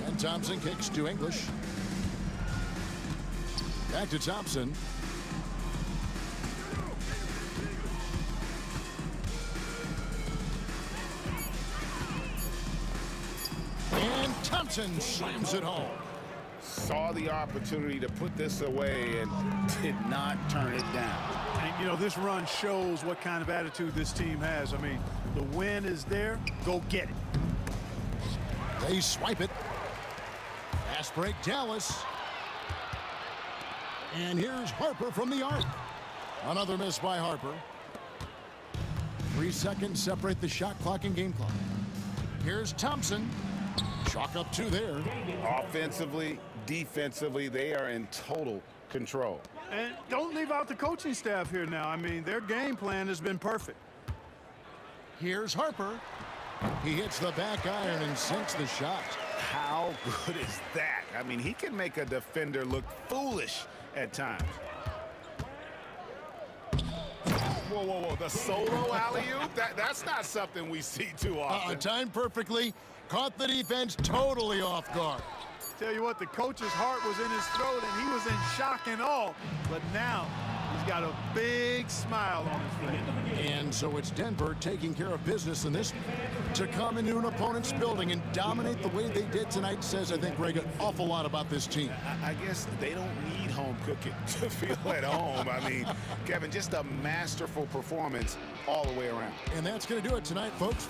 And Thompson kicks to English. Back to Thompson. And Thompson slams it home. Saw the opportunity to put this away and did not turn it down. And, you know, this run shows what kind of attitude this team has. I mean, the win is there. Go get it. They swipe it. Fast break, Dallas. And here's Harper from the arc. Another miss by Harper. 3 seconds separate the shot clock and game clock. Here's Thompson. Chalk up 2 there. Offensively, defensively, they are in total control. And don't leave out the coaching staff here now. I mean, their game plan has been perfect. Here's Harper. He hits the back iron and sinks the shot. How good is that? I mean, he can make a defender look foolish at times. Whoa, whoa, whoa. The solo alley-oop? That's not something we see too often. Timed perfectly. Caught the defense totally off guard. Tell you what, the coach's heart was in his throat, and he was in shock and awe. But now he's got a big smile on his face. And so it's Denver taking care of business in this. To come into an opponent's building and dominate the way they did tonight says, I think, Greg, an awful lot about this team. I guess they don't need home cooking to feel at home. I mean, Kevin, just a masterful performance all the way around. And that's going to do it tonight, folks.